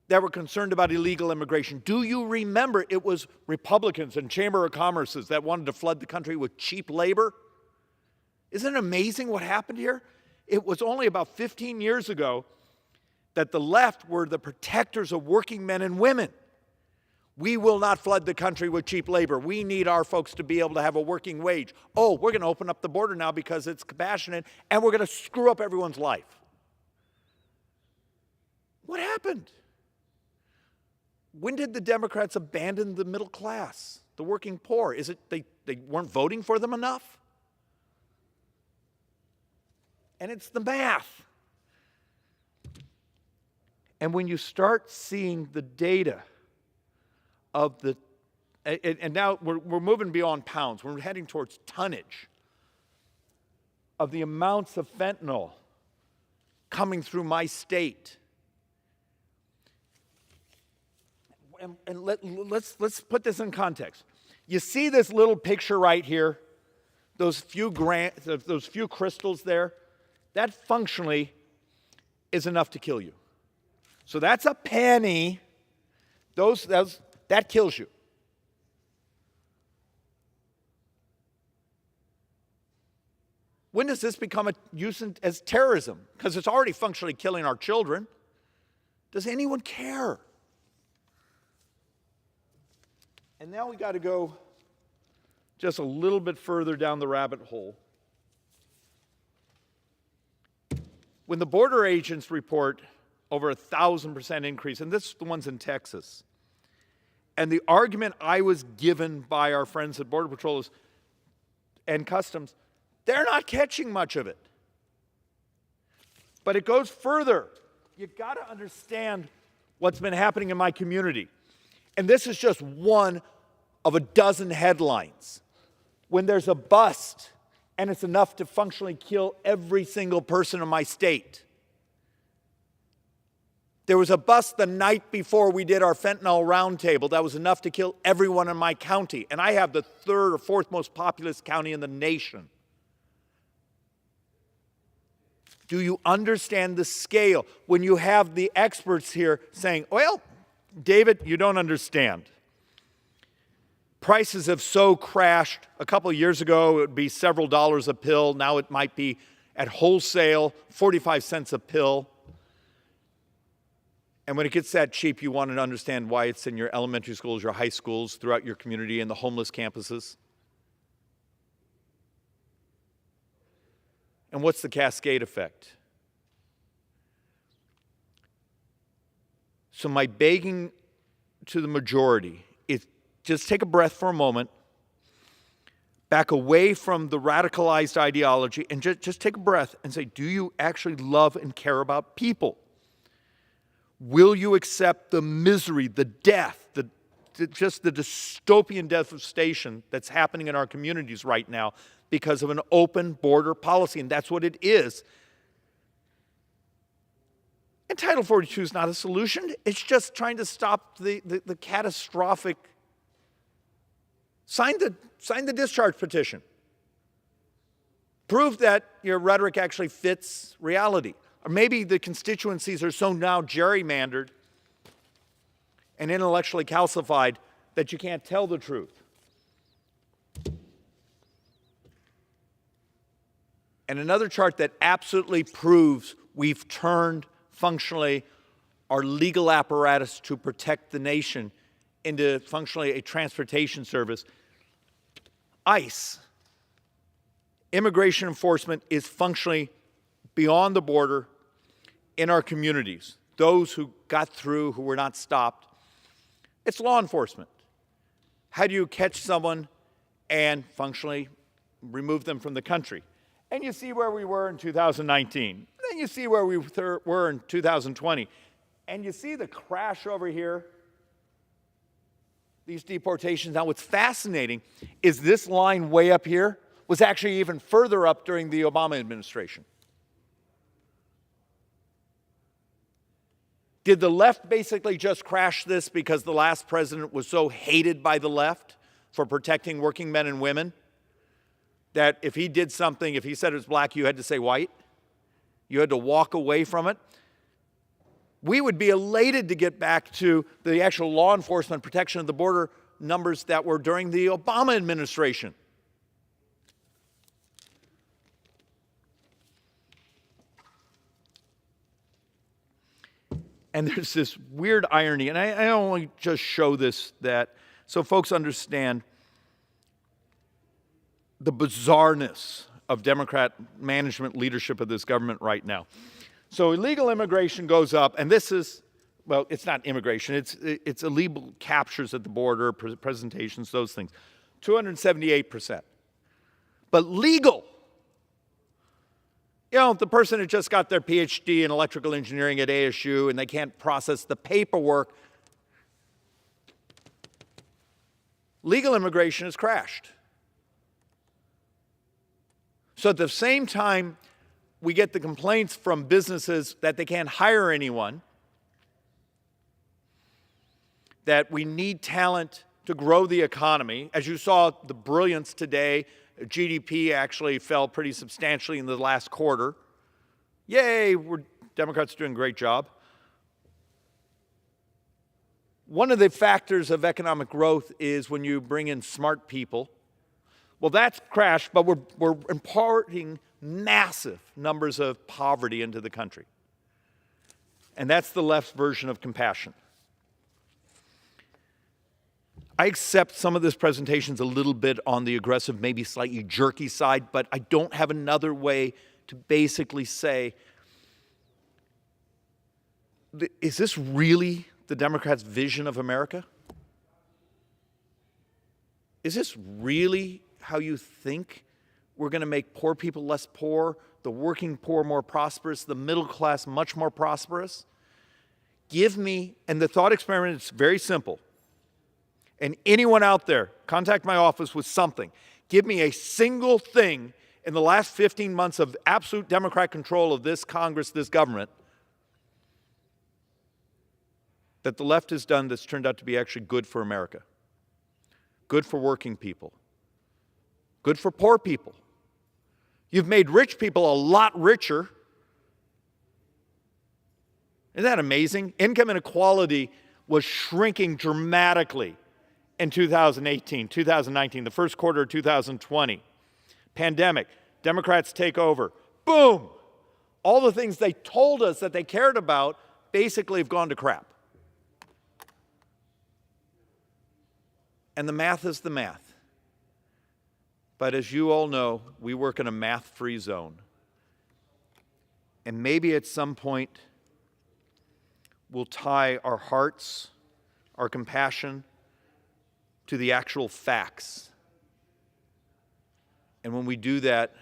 that were concerned about illegal immigration? Do you remember it was Republicans and Chamber of Commerces that wanted to flood the country with cheap labor? Isn't it amazing what happened here? It was only about 15 years ago that the left were the protectors of working men and women. We will not flood the country with cheap labor. We need our folks to be able to have a working wage. Oh, we're going to open up the border now because it's compassionate, and we're going to screw up everyone's life. What happened? When did the Democrats abandon the middle class, the working poor? Is it they weren't voting for them enough? And it's the math. And when you start seeing the data of the, and now we're moving beyond pounds, we're heading towards tonnage of the amounts of fentanyl coming through my state. And let's put this in context. You see this little picture right here, those few crystals there, that functionally is enough to kill you. So that's a penny. That kills you. When does this become a use as terrorism? Because it's already functionally killing our children. Does anyone care? And now we got to go just a little bit further down the rabbit hole. When the border agents report over 1,000% increase, and this is the ones in Texas, and the argument I was given by our friends at Border Patrol and Customs, they're not catching much of it. But it goes further. You've got to understand what's been happening in my community. And this is just one of a dozen headlines. When there's a bust and it's enough to functionally kill every single person in my state. There was a bust the night before we did our fentanyl roundtable that was enough to kill everyone in my county. And I have the third or fourth most populous county in the nation. Do you understand the scale? When you have the experts here saying, well, David, you don't understand. Prices have so crashed. A couple of years ago, it would be several dollars a pill. Now it might be at wholesale, 45 cents a pill. And when it gets that cheap, you want to understand why it's in your elementary schools, your high schools, throughout your community, and the homeless campuses. And what's the cascade effect? So my begging to the majority is just take a breath for a moment, back away from the radicalized ideology, and just take a breath and say, do you actually love and care about people? Will you accept the misery, the death, just the dystopian devastation that's happening in our communities right now because of an open border policy? And that's what it is. And Title 42 is not a solution. It's just trying to stop the catastrophic. Sign the discharge petition. Prove that your rhetoric actually fits reality. Or maybe the constituencies are so now gerrymandered and intellectually calcified that you can't tell the truth. And another chart that absolutely proves we've turned functionally our legal apparatus to protect the nation into functionally a transportation service. ICE, immigration enforcement, is functionally beyond the border in our communities. Those who got through, who were not stopped. It's law enforcement. How do you catch someone and functionally remove them from the country? And you see where we were in 2019. Then you see where we were in 2020. And you see the crash over here. these deportations. Now, what's fascinating is this line way up here was actually even further up during the Obama administration. Did the left basically just crash this because the last president was so hated by the left for protecting working men and women that if he did something, if he said it was black, you had to say white? You had to walk away from it? We would be elated to get back to the actual law enforcement protection of the border numbers that were during the Obama administration. And there's this weird irony, and I only just show this so folks understand the bizarreness of Democrat management leadership of this government right now. So illegal immigration goes up, and this is, well, it's not immigration, it's illegal captures at the border, presentations, those things, 278%. But legal, you know, the person who just got their PhD in electrical engineering at ASU and they can't process the paperwork, legal immigration has crashed. So at the same time, we get the complaints from businesses that they can't hire anyone, that we need talent to grow the economy. As you saw, the brilliance today, GDP actually fell pretty substantially in the last quarter. Yay, Democrats are doing a great job. One of the factors of economic growth is when you bring in smart people. Well, that's crashed, but we're imparting massive numbers of poverty into the country. And that's the left's version of compassion. I accept some of this presentation's a little bit on the aggressive, maybe slightly jerky side, but I don't have another way to basically say, is this really the Democrats' vision of America? Is this really how you think we're going to make poor people less poor, the working poor more prosperous, the middle class much more prosperous? Give me, and the thought experiment is very simple. And anyone out there, contact my office with something. Give me a single thing in the last 15 months of absolute Democrat control of this Congress, this government, that the left has done that's turned out to be actually good for America, good for working people, good for poor people. You've made rich people a lot richer. Isn't that amazing? Income inequality was shrinking dramatically in 2018, 2019, the first quarter of 2020. Pandemic, Democrats take over. Boom! All the things they told us that they cared about basically have gone to crap. And the math is the math. But as you all know, we work in a math-free zone. And maybe at some point, we'll tie our hearts, our compassion, to the actual facts. And when we do that,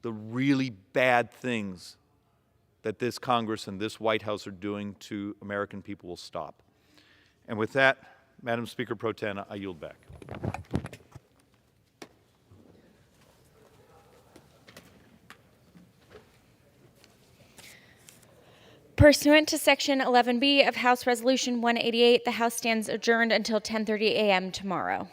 the really bad things that this Congress and this White House are doing to American people will stop. And with that, Madam Speaker Pro Tem, I yield back. Pursuant to Section 11B of House Resolution 188, the House stands adjourned until 10:30 a.m. tomorrow.